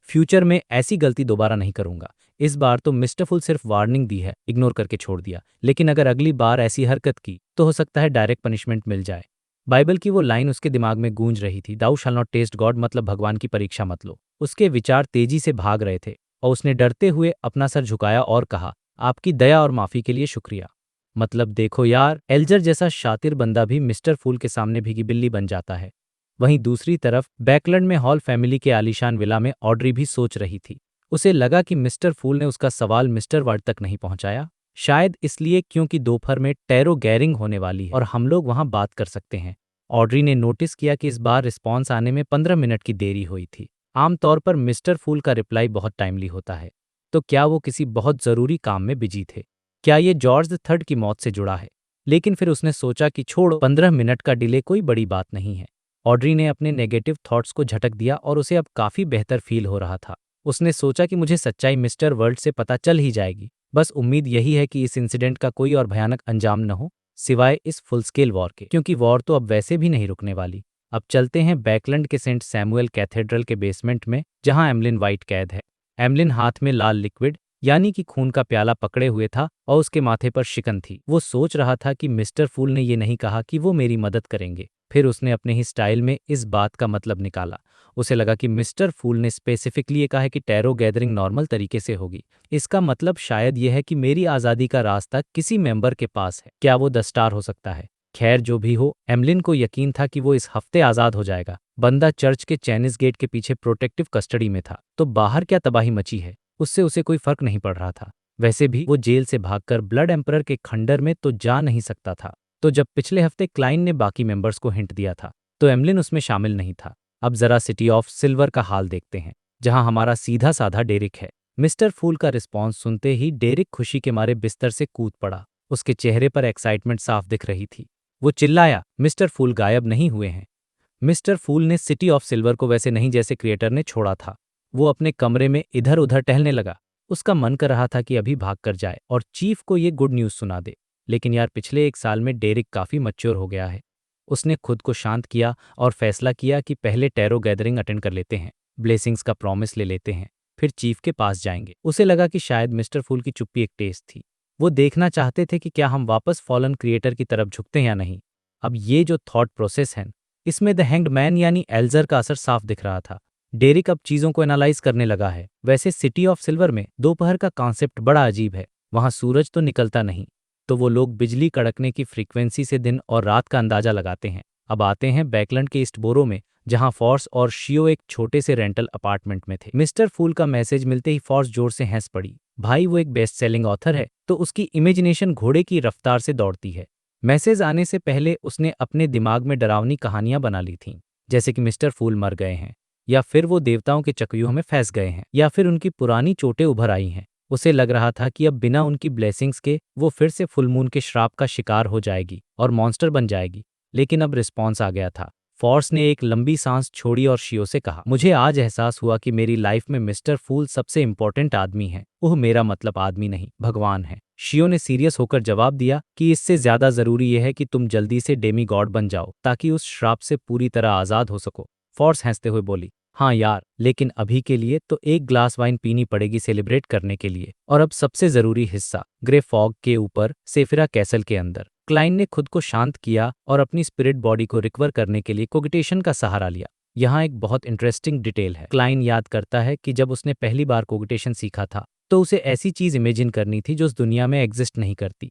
फ्यूचर में ऐसी गलती दोबारा नहीं करूंगा। इस बार तो मिस्टर फुल सिर्फ वार्निंग दी है, इग्नोर करके छोड़ दिया, लेकिन अगर अगली बार ऐसी हरकत की तो हो सकता है डायरेक्ट पनिशमेंट मिल जाए। बाइबल की वो लाइन उसके दिमाग में गूंज रही थी, दाऊ शैल नॉट टेस्ट गॉड, मतलब भगवान की परीक्षा मत लो। उसके विचार तेजी से भाग रहे थे और उसने डरते हुए अपना सर झुकाया और कहा, आपकी दया और माफी के लिए शुक्रिया। मतलब देखो यार, एल्जर जैसा शातिर बंदा भी मिस्टर फूल के सामने भीगी बिल्ली बन जाता है। वहीं दूसरी तरफ बैकलैंड में हॉल फैमिली के आलीशान विला में ऑड्री भी सोच रही थी। उसे लगा कि मिस्टर फूल ने उसका सवाल मिस्टर वर्ड तक नहीं पहुंचाया, शायद इसलिए क्योंकि दोपहर में टैरो गैरिंग होने वाली है और हम लोग वहां बात कर सकते हैं। ऑड्री ने नोटिस किया कि इस बार रिस्पॉन्स आने में 15 मिनट की देरी हुई थी। आमतौर पर मिस्टर फूल का रिप्लाई बहुत टाइमली होता है, तो क्या वो किसी बहुत जरूरी काम में बिजी थे? क्या ये जॉर्ज III की मौत से जुड़ा है? लेकिन फिर उसने सोचा कि छोड़ो, 15 मिनट का डिले कोई बड़ी बात नहीं है। ऑड्री ने अपने नेगेटिव थॉट्स को झटक दिया और उसे अब काफी बेहतर फील हो रहा था। उसने सोचा कि मुझे सच्चाई मिस्टर वर्ल्ड से पता चल ही जाएगी। बस उम्मीद यही है कि इस इंसिडेंट का कोई और भयानक अंजाम न हो, सिवाय इस फुल स्केल वॉर के, क्योंकि वॉर तो अब वैसे भी नहीं रुकने वाली। अब चलते हैं बैकलैंड के सेंट सैमुअल कैथेड्रल के बेसमेंट में, जहां एमलिन वाइट कैद है। एमलिन हाथ में लाल लिक्विड यानी कि खून का प्याला पकड़े हुए था और उसके माथे पर शिकन थी। वो सोच रहा था कि मिस्टर फूल ने ये नहीं कहा कि वो मेरी मदद करेंगे। फिर उसने अपने ही स्टाइल में इस बात का मतलब निकाला। उसे लगा कि मिस्टर फूल ने स्पेसिफिकली ये कहा है कि टैरो गैदरिंग नॉर्मल तरीके से होगी। इसका मतलब शायद यह है कि मेरी आज़ादी का रास्ता किसी मेंबर के पास है। क्या वो द स्टार हो सकता है? खैर जो भी हो, एमलिन को यकीन था कि वो इस हफ्ते आज़ाद हो जाएगा। बंदा चर्च के चैनिस गेट के पीछे प्रोटेक्टिव कस्टडी में था, तो बाहर क्या तबाही मची है उससे उसे कोई फर्क नहीं पड़ रहा था। वैसे भी वो जेल से भागकर ब्लड एम्परर के खंडर में तो जा नहीं सकता था। तो जब पिछले हफ्ते क्लाइन ने बाकी मेंबर्स को हिंट दिया था तो एमलिन उसमें शामिल नहीं था। अब जरा सिटी ऑफ सिल्वर का हाल देखते हैं, जहां हमारा सीधा साधा डेरिक है। मिस्टर फूल का रिस्पॉन्स सुनते ही डेरिक खुशी के मारे बिस्तर से कूद पड़ा। उसके चेहरे पर एक्साइटमेंट साफ दिख रही थी। वो चिल्लाया, मिस्टर फूल गायब नहीं हुए हैं। मिस्टर फूल ने सिटी ऑफ सिल्वर को वैसे नहीं जैसे क्रिएटर ने छोड़ा था। वो अपने कमरे में इधर उधर टहलने लगा। उसका मन कर रहा था कि अभी भाग कर जाए और चीफ को ये गुड न्यूज़ सुना दे। लेकिन यार, पिछले 1 साल में डेरिक काफ़ी मैच्योर हो गया है। उसने खुद को शांत किया और फैसला किया कि पहले टैरो गैदरिंग अटेंड कर लेते हैं, ब्लेसिंग्स का प्रॉमिस ले लेते हैं, फिर चीफ के पास जाएंगे। उसे लगा कि शायद मिस्टर फूल की चुप्पी एक टेस्ट थी। वो देखना चाहते थे कि क्या हम वापस फॉलन क्रिएटर की तरफ झुकते हैं या नहीं। अब ये जो थॉट प्रोसेस है, इसमें द हैंग्ड मैन यानी एल्जर का असर साफ दिख रहा था। डेरिक अब चीज़ों को एनालाइज करने लगा है। वैसे सिटी ऑफ सिल्वर में दोपहर का कॉन्सेप्ट बड़ा अजीब है। वहां सूरज तो निकलता नहीं, तो वो लोग बिजली कड़कने की फ्रीक्वेंसी से दिन और रात का अंदाजा लगाते हैं। अब आते हैं बैकलैंड के ईस्टबोरो में, जहां फॉर्स और शियो एक छोटे से रेंटल अपार्टमेंट में थे। मिस्टर फूल का मैसेज मिलते ही फॉर्स जोर से हंस पड़ी। भाई, वो एक बेस्ट सेलिंग ऑथर है, तो उसकी इमेजिनेशन घोड़े की रफ्तार से दौड़ती है। मैसेज आने से पहले उसने अपने दिमाग में डरावनी कहानियां बना ली थीं, जैसे कि मिस्टर फूल मर गए हैं, या फिर वो देवताओं के चक्रव्यूह में फंस गए हैं, या फिर उनकी पुरानी चोटें उभर आई हैं। उसे लग रहा था कि अब बिना उनकी ब्लेसिंग्स के वो फिर से फुल मून के श्राप का शिकार हो जाएगी और मॉन्स्टर बन जाएगी। लेकिन अब रिस्पॉन्स आ गया था। फॉर्स ने एक लंबी सांस छोड़ी और शियो से कहा, मुझे आज एहसास हुआ कि मेरी लाइफ में मिस्टर फूल सबसे इंपॉर्टेंट आदमी है। ओह, मेरा मतलब आदमी नहीं, भगवान है। शियो ने सीरियस होकर जवाब दिया कि इससे ज्यादा जरूरी यह है कि तुम जल्दी से डेमी गॉड बन जाओ ताकि उस श्राप से पूरी तरह आजाद हो सको। फॉर्स हंसते हुए बोली, हाँ यार, लेकिन अभी के लिए तो एक ग्लास वाइन पीनी पड़ेगी सेलिब्रेट करने के लिए। और अब सबसे जरूरी हिस्सा, ग्रे फॉग के ऊपर सेफिरा कैसल के अंदर। क्लाइन ने खुद को शांत किया और अपनी स्पिरिट बॉडी को रिकवर करने के लिए कोगिटेशन का सहारा लिया। यहाँ एक बहुत इंटरेस्टिंग डिटेल है। क्लाइन याद करता है कि जब उसने पहली बार कोगिटेशन सीखा था तो उसे ऐसी चीज इमेजिन करनी थी जो उस दुनिया में एग्जिस्ट नहीं करती।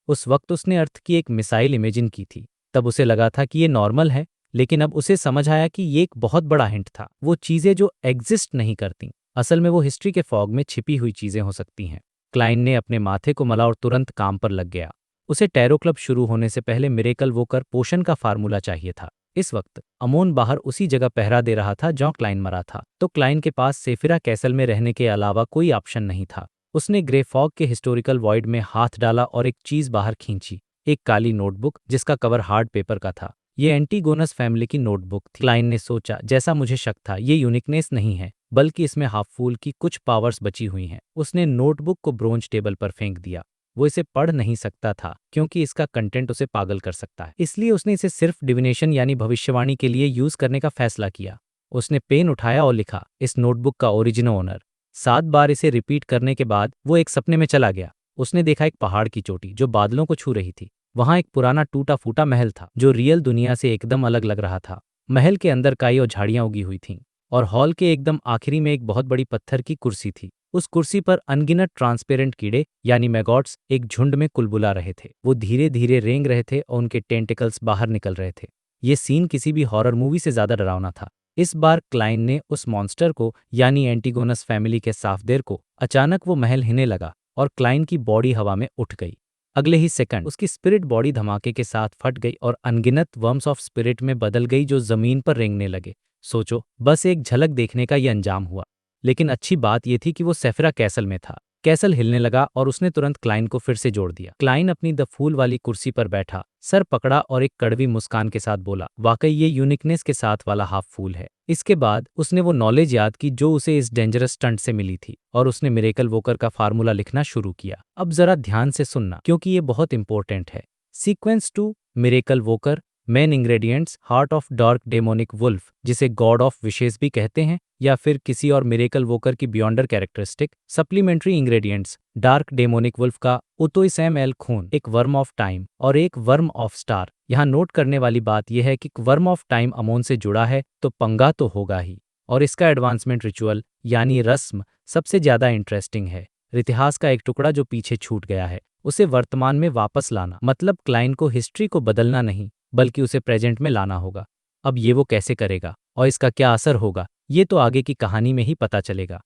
उस वक्त उसने अर्थ की एक मिसाइल इमेजिन की थी। तब उसे लगा था कि ये नॉर्मल है, लेकिन अब उसे समझ आया कि ये एक बहुत बड़ा हिंट था। वो चीजें जो एग्जिस्ट नहीं करती, असल में वो हिस्ट्री के फॉग में छिपी हुई चीजें हो सकती हैं। क्लाइन ने अपने माथे को मला और तुरंत काम पर लग गया। उसे टैरो क्लब शुरू होने से पहले मिरेकल वोकर पोशन का फार्मूला चाहिए था। इस वक्त अमोन बाहर उसी जगह पहरा दे रहा था जहां क्लाइन मरा था, तो क्लाइन के पास सेफिरा कैसल में रहने के अलावा कोई ऑप्शन नहीं था। उसने ग्रे फॉग के हिस्टोरिकल वॉइड में हाथ डाला और एक चीज बाहर खींची, एक काली नोटबुक जिसका कवर हार्ड पेपर का था। ये एंटीगोनस फैमिली की नोटबुक थी। क्लाइन ने सोचा, जैसा मुझे शक था, ये यूनिकनेस नहीं है, बल्कि इसमें हाफ फूल की कुछ पावर्स बची हुई हैं। उसने नोटबुक को ब्रोंज टेबल पर फेंक दिया। वो इसे पढ़ नहीं सकता था क्योंकि इसका कंटेंट उसे पागल कर सकता है, इसलिए उसने इसे सिर्फ डिविनेशन यानी भविष्यवाणी के लिए यूज करने का फैसला किया। उसने पेन उठाया और लिखा, इस नोटबुक का ओरिजिनल ओनर। 7 बार इसे रिपीट करने के बाद वो एक सपने में चला गया। उसने देखा एक पहाड़ की चोटी जो बादलों को छू रही थी। वहां एक पुराना टूटा फूटा महल था जो रियल दुनिया से एकदम अलग लग रहा था। महल के अंदर काई और झाड़ियां उगी हुई थीं, और हॉल के एकदम आखिरी में एक बहुत बड़ी पत्थर की कुर्सी थी। उस कुर्सी पर अनगिनत ट्रांसपेरेंट कीड़े यानी मैगॉट्स एक झुंड में कुलबुला रहे थे। वो धीरे धीरे रेंग रहे थे और उनके टेंटिकल्स बाहर निकल रहे थे। ये सीन किसी भी हॉरर मूवी से ज्यादा डरावना था। इस बार क्लाइन ने उस मॉन्स्टर को यानी एंटीगोनस फैमिली के साफदेर को, अचानक वो महल हिलने लगा और क्लाइन की बॉडी हवा में उठ गई। अगले ही सेकंड उसकी स्पिरिट बॉडी धमाके के साथ फट गई और अनगिनत वर्म्स ऑफ स्पिरिट में बदल गई जो जमीन पर रेंगने लगे। सोचो, बस एक झलक देखने का ये अंजाम हुआ। लेकिन अच्छी बात यह थी कि वो सेफिरा कैसल में था। कैसल हिलने लगा और उसने तुरंत क्लाइन को फिर से जोड़ दिया। क्लाइन अपनी द फूल वाली कुर्सी पर बैठा, सर पकड़ा और एक कड़वी मुस्कान के साथ बोला, वाकई ये यूनिकनेस के साथ वाला हाफ फूल है। इसके बाद उसने वो नॉलेज याद की जो उसे इस डेंजरस स्टंट से मिली थी, और उसने मिरेकल वोकर का फार्मूला लिखना शुरू किया। अब जरा ध्यान से सुनना क्योंकि ये बहुत इंपॉर्टेंट है। Sequence 2, miracle walker. Main ingredients, heart of dark demonic wolf, जिसे गॉड ऑफ विशेस भी कहते हैं, या फिर किसी और मिरेकल वोकर की beyonder characteristic. Supplementary ingredients, dark demonic wolf का उतोइसैम एल खून, एक वर्म ऑफ टाइम और एक वर्म ऑफ स्टार। यहाँ नोट करने वाली बात यह है कि वर्म ऑफ टाइम अमोन से जुड़ा है तो पंगा तो होगा ही, और इसका एडवांसमेंट रिचुअल यानी रस्म सबसे ज्यादा इंटरेस्टिंग है। इतिहास का एक टुकड़ा जो पीछे छूट गया है उसे वर्तमान में वापस लाना, मतलब क्लाइन को हिस्ट्री को बदलना नहीं बल्कि उसे प्रेजेंट में लाना होगा। अब ये वो कैसे करेगा और इसका क्या असर होगा, ये तो आगे की कहानी में ही पता चलेगा।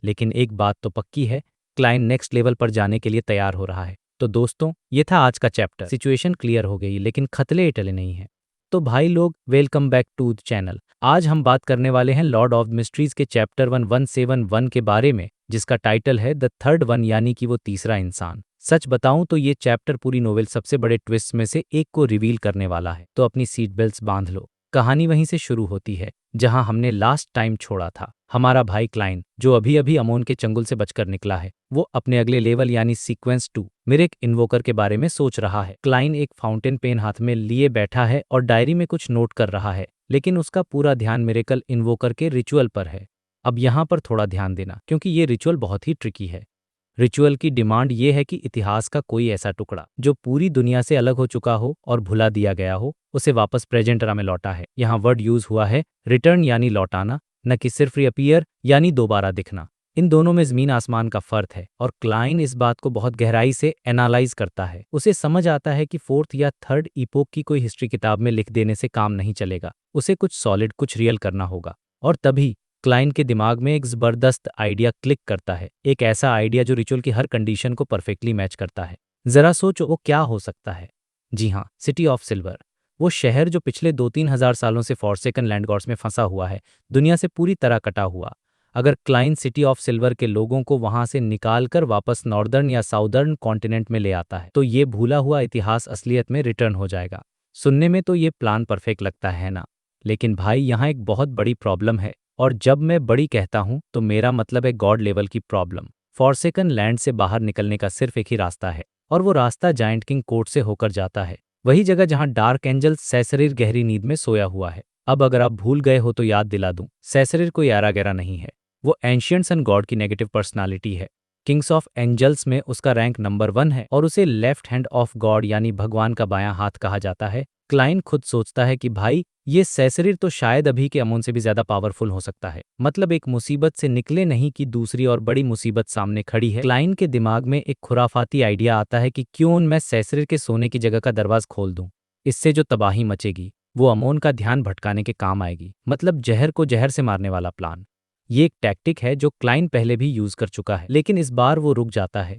लेकिन एक बात तो पक्की है, क्लाइन नेक्स्ट लेवल पर जाने के लिए तैयार हो रहा है। तो दोस्तों, ये था आज का चैप्टर। सिचुएशन क्लियर हो गई, लेकिन खतले टले नहीं है। तो भाई लोग, welcome back to the channel. आज हम बात करने वाले हैं लॉर्ड ऑफ मिस्ट्रीज के चैप्टर 1171 के बारे में, जिसका टाइटल है द थर्ड वन, यानी कि वो तीसरा इंसान। सच बताऊं तो ये चैप्टर पूरी नोवेल सबसे बड़े ट्विस्ट में से एक को रिवील करने वाला है। तो अपनी सीट बेल्ट्स बांध लो। कहानी वहीं से शुरू होती है जहां हमने लास्ट टाइम छोड़ा था। हमारा भाई क्लाइन, जो अभी अभी अमोन के चंगुल से बचकर निकला है, वो अपने अगले लेवल यानी सीक्वेंस 2 मिरेक इन्वोकर के बारे में सोच रहा है। क्लाइन एक फाउंटेन पेन हाथ में लिए बैठा है और डायरी में कुछ नोट कर रहा है, लेकिन उसका पूरा ध्यान मिरेकल इन्वोकर के रिचुअल पर है। अब यहाँ पर थोड़ा ध्यान देना क्योंकि ये रिचुअल बहुत ही ट्रिकी है। रिचुअल की डिमांड ये है कि इतिहास का कोई ऐसा टुकड़ा जो पूरी दुनिया से अलग हो चुका हो और भुला दिया गया हो, उसे वापस प्रेजेंट एरा में लौटा है। यहाँ वर्ड यूज हुआ है रिटर्न यानी लौटाना, न कि सिर्फ रीअपीयर यानी दोबारा दिखना। इन दोनों में ज़मीन आसमान का फ़र्क है और क्लाइन इस बात को बहुत गहराई से एनालाइज करता है। उसे समझ आता है कि फोर्थ या थर्ड इपोक की कोई हिस्ट्री किताब में लिख देने से काम नहीं चलेगा, उसे कुछ सॉलिड, कुछ रियल करना होगा। और तभी क्लाइन के दिमाग में एक ज़बरदस्त आइडिया क्लिक करता है, एक ऐसा आइडिया जो रिचुअल की हर कंडीशन को परफेक्टली मैच करता है। ज़रा सोचो वो क्या हो सकता है। जी हाँ, सिटी ऑफ सिल्वर, वो शहर जो पिछले 2-3 हज़ार सालों से फॉरसेकन लैंड गॉड्स में फंसा हुआ है, दुनिया से पूरी तरह कटा हुआ। अगर क्लाइन सिटी ऑफ सिल्वर के लोगों को वहां से निकाल कर वापस नॉर्दर्न या साउदर्न कॉन्टिनेंट में ले आता है, तो ये भूला हुआ इतिहास असलियत में रिटर्न हो जाएगा। सुनने में तो ये प्लान परफेक्ट लगता है ना, लेकिन भाई यहाँ एक बहुत बड़ी प्रॉब्लम है। और जब मैं बड़ी कहता हूँ तो मेरा मतलब है गॉड लेवल की प्रॉब्लम। फॉरसेकन लैंड से बाहर निकलने का सिर्फ एक ही रास्ता है, और वो रास्ता जायंट किंग कोर्ट से होकर जाता है, वही जगह जहां डार्क एंजल सैसरीर गहरी नींद में सोया हुआ है। अब अगर आप भूल गए हो तो याद दिला दूं, सैसरीर कोई यारा गहरा नहीं है, वो एंशियंट सन गॉड की नेगेटिव पर्सनालिटी है। किंग्स ऑफ एंजल्स में उसका रैंक नंबर 1 है और उसे लेफ्ट हैंड ऑफ गॉड यानी भगवान का बायां हाथ कहा जाता है। क्लाइन खुद सोचता है कि भाई ये सैसरीर तो शायद अभी के अमोन से भी ज्यादा पावरफुल हो सकता है। मतलब एक मुसीबत से निकले नहीं कि दूसरी और बड़ी मुसीबत सामने खड़ी है। क्लाइन के दिमाग में एक खुराफाती आइडिया आता है कि क्यों मैं सैसरीर के सोने की जगह का दरवाज खोल दूं। इससे जो तबाही मचेगी वो अमोन का ध्यान भटकाने के काम आएगी। मतलब जहर को जहर से मारने वाला प्लान। ये एक टैक्टिक है जो क्लाइन पहले भी यूज कर चुका है, लेकिन इस बार वो रुक जाता है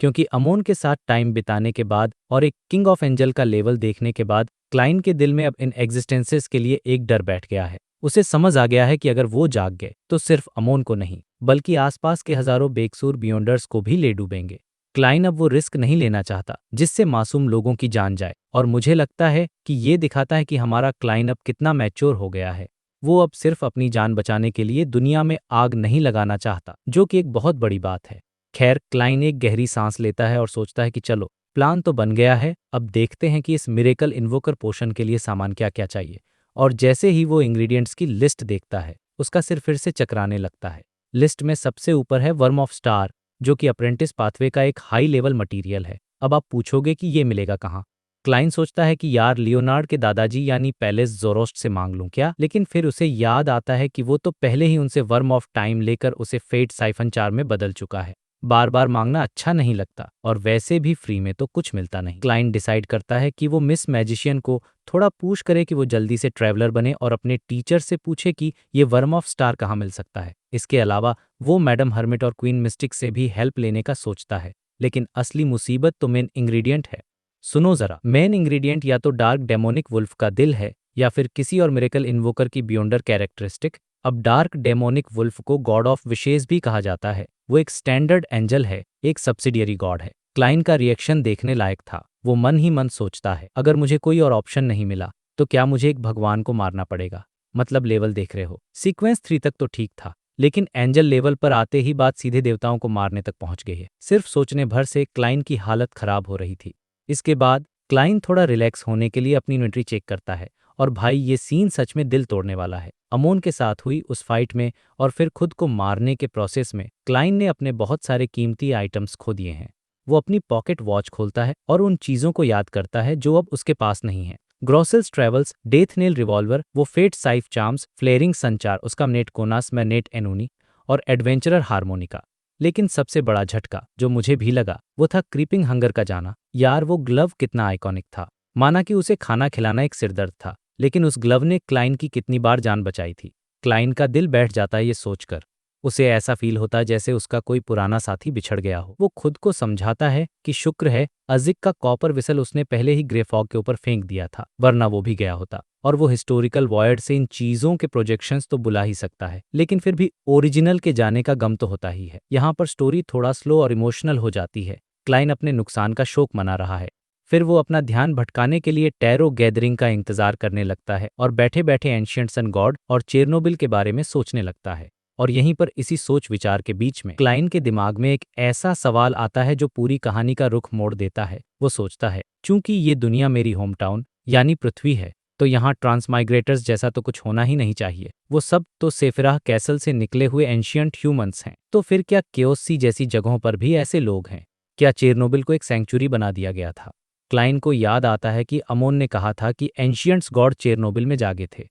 क्योंकि अमोन के साथ टाइम बिताने के बाद और एक किंग ऑफ एंजल का लेवल देखने के बाद क्लाइन के दिल में अब इन एग्जिस्टेंसेस के लिए एक डर बैठ गया है। उसे समझ आ गया है कि अगर वो जाग गए तो सिर्फ अमोन को नहीं बल्कि आसपास के हजारों बेकसूर बियॉन्डर्स को भी ले डूबेंगे। क्लाइन अब वो रिस्क नहीं लेना चाहता जिससे मासूम लोगों की जान जाए, और मुझे लगता है कि ये दिखाता है कि हमारा क्लाइन अब कितना मैच्योर हो गया है। वो अब सिर्फ अपनी जान बचाने के लिए दुनिया में आग नहीं लगाना चाहता, जो कि एक बहुत बड़ी बात है। खैर, क्लाइन एक गहरी सांस लेता है और सोचता है कि चलो, प्लान तो बन गया है, अब देखते हैं कि इस मिरेकल इन्वोकर पोशन के लिए सामान क्या क्या चाहिए। और जैसे ही वो इंग्रेडिएंट्स की लिस्ट देखता है, उसका सिर फिर से चकराने लगता है। लिस्ट में सबसे ऊपर है वर्म ऑफ स्टार, जो कि अप्रेंटिस पाथवे का एक हाई लेवल मटीरियल है। अब आप पूछोगे कि ये मिलेगा कहाँ। क्लाइन सोचता है कि यार लियोनार्ड के दादाजी यानी पैलेस जोरोस्ट से मांग लूं क्या, लेकिन फिर उसे याद आता है कि वो तो पहले ही उनसे वर्म ऑफ टाइम लेकर उसे फेट साइफन चार में बदल चुका है। बार बार मांगना अच्छा नहीं लगता, और वैसे भी फ्री में तो कुछ मिलता नहीं। क्लाइन डिसाइड करता है कि वो मिस मैजिशियन को थोड़ा पुश करे कि वो जल्दी से ट्रैवलर बने और अपने टीचर से पूछे कि ये वर्म ऑफ स्टार कहाँ मिल सकता है। इसके अलावा वो मैडम हर्मिट और क्वीन मिस्टिक से भी हेल्प लेने का सोचता है, लेकिन असली मुसीबत तो मेन इंग्रेडिएंट है। सुनो जरा, मेन इंग्रेडिएंट या तो डार्क डेमोनिक वुल्फ का दिल है या फिर किसी और मिरेकल इन्वोकर की बियॉन्डर कैरेक्टरिस्टिक। अब डार्क डेमोनिक वुल्फ को गॉड ऑफ विशेस भी कहा जाता है। वो एक स्टैंडर्ड एंजल है, एक सब्सिडियरी गॉड है। क्लाइन का रिएक्शन देखने लायक था। वो मन ही मन सोचता है, अगर मुझे कोई और ऑप्शन नहीं मिला तो क्या मुझे एक भगवान को मारना पड़ेगा। मतलब लेवल देख रहे हो, सीक्वेंस 3 तक तो ठीक था, लेकिन एंजल लेवल पर आते ही बात सीधे देवताओं को मारने तक पहुंच गई है। सिर्फ सोचने भर से क्लाइन की हालत खराब हो रही थी। इसके बाद क्लाइन थोड़ा रिलैक्स होने के लिए अपनी इन्वेंट्री चेक करता है, और भाई ये सीन सच में दिल तोड़ने वाला है। अमोन के साथ हुई उस फाइट में और फिर खुद को मारने के प्रोसेस में क्लाइन ने अपने बहुत सारे कीमती आइटम्स खो दिए हैं। वो अपनी पॉकेट वॉच खोलता है और उन चीजों को याद करता है जो अब उसके पास नहीं है। ग्रोसेल्स ट्रेवल्स, डेथ नेल रिवॉल्वर, वो फेट साइफ चार्म्स, फ्लेयरिंग संचार, उसका नेट कोनास में नेट एनोनी, और एडवेंचरर हार्मोनिका। लेकिन सबसे बड़ा झटका जो मुझे भी लगा वो था क्रीपिंग हंगर का जाना। यार वो ग्लव कितना आइकॉनिक था। माना कि उसे खाना खिलाना एक सिरदर्द था, लेकिन उस ग्लव ने क्लाइन की कितनी बार जान बचाई थी। क्लाइन का दिल बैठ जाता है ये सोचकर। उसे ऐसा फील होता है जैसे उसका कोई पुराना साथी बिछड़ गया हो। वो खुद को समझाता है कि शुक्र है अजिक का कॉपर विसल उसने पहले ही ग्रे फॉग के ऊपर फेंक दिया था, वरना वो भी गया होता। और वो हिस्टोरिकल वॉयड से इन चीजों के प्रोजेक्शंस तो बुला ही सकता है, लेकिन फिर भी ओरिजिनल के जाने का गम तो होता ही है। यहाँ पर स्टोरी थोड़ा स्लो और इमोशनल हो जाती है। क्लाइन अपने नुकसान का शोक मना रहा है, फिर वो अपना ध्यान भटकाने के लिए टैरो गैदरिंग का इंतजार करने लगता है और बैठे बैठे एंशिएंट सन गॉड और चेरनोबिल के बारे में सोचने लगता है। और यहीं पर इसी सोच विचार के बीच में क्लाइन के दिमाग में एक ऐसा सवाल आता है जो पूरी कहानी का रुख मोड़ देता है। वो सोचता है, चूंकि ये दुनिया मेरी होम टाउन यानी पृथ्वी है, तो यहाँ ट्रांसमाइग्रेटर्स जैसा तो कुछ होना ही नहीं चाहिए। वो सब तो सेफिराह कैसल से निकले हुए एंशियंट ह्यूमंस हैं। तो फिर क्या केओस सी जैसी जगहों पर भी ऐसे लोग हैं? क्या चेरनोबिल को एक सेंचुरी बना दिया गया था? क्लाइन को याद आता है कि अमोन ने कहा था कि एंशियंट्स गॉड चेरनोबिल में जागे थे।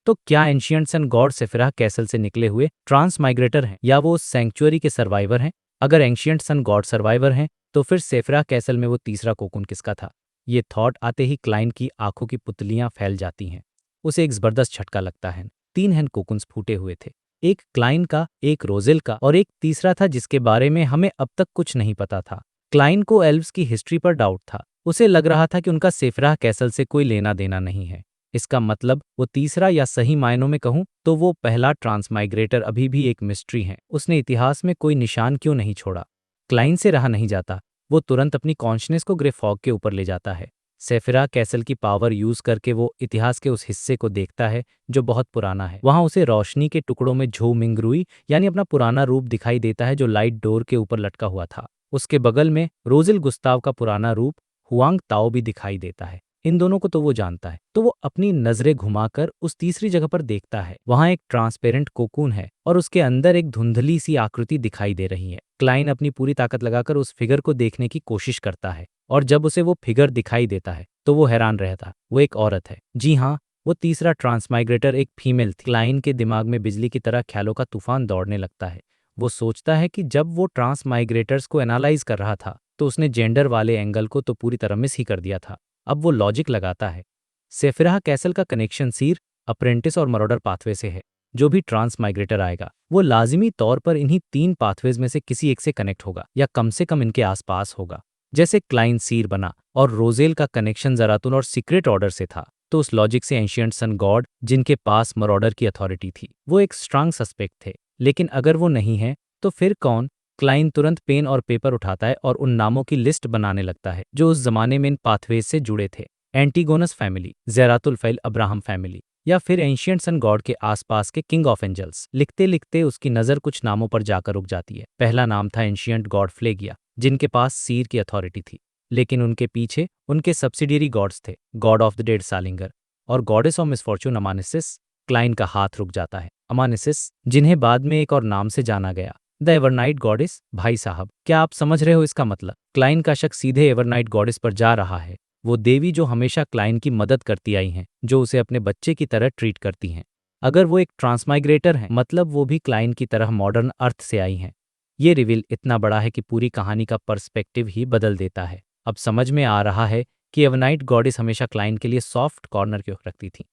तो क्या एंशियंट्स एंड गॉड सेफिराह कैसल से निकले हुए ट्रांसमाइग्रेटर हैं या वो उस सैंक्चुअरी के सर्वाइवर हैं? अगर एंशियंट्स एंड गॉड सर्वाइवर हैं तो फिर सेफिराह कैसल में वो तीसरा कोकून किसका था? ये थॉट आते ही क्लाइन की आंखों की पुतलियां फैल जाती हैं। उसे एक जबरदस्त झटका लगता है। 3 हैंड कोकून्स फूटे हुए थे, एक क्लाइन का, एक रोजेल का और एक तीसरा था जिसके बारे में हमें अब तक कुछ नहीं पता था। क्लाइन को एल्व्स की हिस्ट्री पर डाउट था। उसे लग रहा था कि उनका सेफिराह कैसल से कोई लेना देना नहीं है। इसका मतलब वो तीसरा, या सही मायनों में कहूं तो वो पहला ट्रांसमाइग्रेटर अभी भी एक मिस्ट्री है। उसने इतिहास में कोई निशान क्यों नहीं छोड़ा? क्लाइन से रहा नहीं जाता। वो तुरंत अपनी कॉन्शनेस को ग्रे फॉग के ऊपर ले जाता है। सेफिराह कैसल की पावर यूज करके वो इतिहास के उस हिस्से को देखता है जो बहुत पुराना है। वहां उसे रोशनी के टुकड़ों में झो मिंगरुई यानी अपना पुराना रूप दिखाई देता है जो लाइट डोर के ऊपर लटका हुआ था। उसके बगल में रोजिल गुस्ताव का पुराना रूप हुआंग ताओ भी दिखाई देता है। इन दोनों को तो वो जानता है। तो वो अपनी नजरें घुमाकर उस तीसरी जगह पर देखता है। वहां एक ट्रांसपेरेंट कोकून है और उसके अंदर एक धुंधली सी आकृति दिखाई दे रही है। क्लाइन अपनी पूरी ताकत लगाकर उस फिगर को देखने की कोशिश करता है और जब उसे वो फिगर दिखाई देता है तो वो हैरान रहता। वो एक औरत है। जी हाँ, वो तीसरा ट्रांसमाइग्रेटर एक फीमेल थी। क्लाइन के दिमाग में बिजली की तरह ख्यालों का तूफान दौड़ने लगता है। वो सोचता है कि जब वो ट्रांसमाइग्रेटर्स को एनालाइज कर रहा था तो उसने जेंडर वाले एंगल को तो पूरी तरह मिस ही कर दिया था। अब वो लॉजिक लगाता है। सेफिराह कैसल का कनेक्शन सीर, अप्रेंटिस और मरोडर पाथवे से है। जो भी ट्रांसमाइग्रेटर आएगा वो लाजिमी तौर पर इन्हीं 3 पाथवेज में से किसी एक से कनेक्ट होगा या कम से कम इनके आसपास होगा। जैसे क्लाइन सीर बना और रोजेल का कनेक्शन जरातुन और सीक्रेट ऑर्डर से था, तो उस लॉजिक से एंशियंट सन गॉड जिनके पास मरोडर की अथॉरिटी थी वो एक स्ट्रांग सस्पेक्ट थे। लेकिन अगर वो नहीं है तो फिर कौन? क्लाइन तुरंत पेन और पेपर उठाता है और उन नामों की लिस्ट बनाने लगता है जो उस जमाने में इन पाथवेज से जुड़े थे। एंटीगोनस फैमिली, जेरातुल फैल अब्राहम फैमिली या फिर एंशियंट सन गॉड के आसपास के किंग ऑफ एंजल्स। लिखते लिखते उसकी नज़र कुछ नामों पर जाकर रुक जाती है। पहला नाम था एंशियंट गॉड फ्लेगिया जिनके पास सीर की अथॉरिटी थी, लेकिन उनके पीछे उनके सब्सिडियरी गॉड्स थे, गॉड ऑफ द डेड सालिंगर और गॉडेस ऑफ मिसफॉर्च्यून अमानिसिस। क्लाइन का हाथ रुक जाता है। अमानिसिस, जिन्हें बाद में एक और नाम से जाना गया, द एवरनाइट गॉडेस। भाई साहब, क्या आप समझ रहे हो इसका मतलब? क्लाइन का शक सीधे एवरनाइट गॉडेस पर जा रहा है, वो देवी जो हमेशा क्लाइन की मदद करती आई हैं, जो उसे अपने बच्चे की तरह ट्रीट करती हैं। अगर वो एक ट्रांसमाइग्रेटर हैं, मतलब वो भी क्लाइन की तरह मॉडर्न अर्थ से आई हैं। ये रिवील इतना बड़ा है कि पूरी कहानी का पर्सपेक्टिव ही बदल देता है। अब समझ में आ रहा है कि एवरनाइट गॉडेस हमेशा क्लाइन के लिए सॉफ्ट कॉर्नर क्यों रखती थी।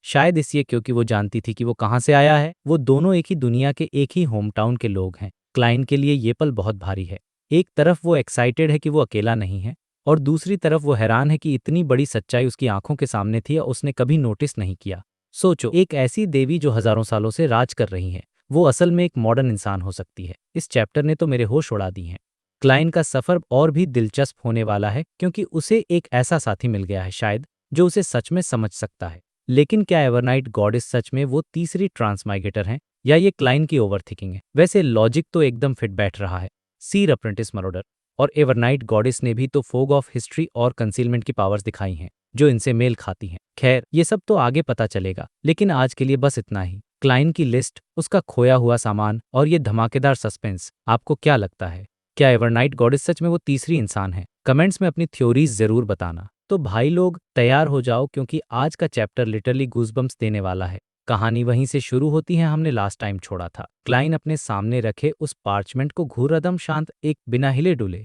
शायद इसलिए क्योंकि वो जानती थी कि वो कहाँ से आया है। वो दोनों एक ही दुनिया के, एक ही होम टाउन के लोग हैं। क्लाइन के लिए ये पल बहुत भारी है। एक तरफ वो एक्साइटेड है कि वो अकेला नहीं है और दूसरी तरफ वो हैरान है कि इतनी बड़ी सच्चाई उसकी आंखों के सामने थी और उसने कभी नोटिस नहीं किया। सोचो, एक ऐसी देवी जो हजारों सालों से राज कर रही है, वो असल में एक मॉडर्न इंसान हो सकती है। इस चैप्टर ने तो मेरे होश उड़ा दी हैं। क्लाइन का सफर और भी दिलचस्प होने वाला है क्योंकि उसे एक ऐसा साथी मिल गया है शायद जो उसे सच में समझ सकता है। लेकिन क्या एवरनाइट गॉडेस सच में वो तीसरी ट्रांसमाइग्रेटर हैं या ये क्लाइन की ओवरथिंकिंग है? वैसे लॉजिक तो एकदम फिट बैठ रहा है। सीर, अप्रेंटिस, मरोडर और एवरनाइट गॉडेस ने भी तो फोग ऑफ हिस्ट्री और कंसीलमेंट की पावर्स दिखाई हैं जो इनसे मेल खाती हैं। खैर, ये सब तो आगे पता चलेगा, लेकिन आज के लिए बस इतना ही। क्लाइन की लिस्ट, उसका खोया हुआ सामान और ये धमाकेदार सस्पेंस, आपको क्या लगता है? क्या एवरनाइट गॉडेस सच में वो तीसरी इंसान है? कमेंट्स में अपनी थ्योरीज जरूर बताना। तो भाई लोग, तैयार हो जाओ क्योंकि आज का चैप्टर लिटरली गूज़बम्प्स देने वाला है। कहानी वहीं से शुरू होती है हमने लास्ट टाइम छोड़ा था। क्लाइन अपने सामने रखे उस पार्चमेंट को घूरदम शांत, एक बिना हिले डुले।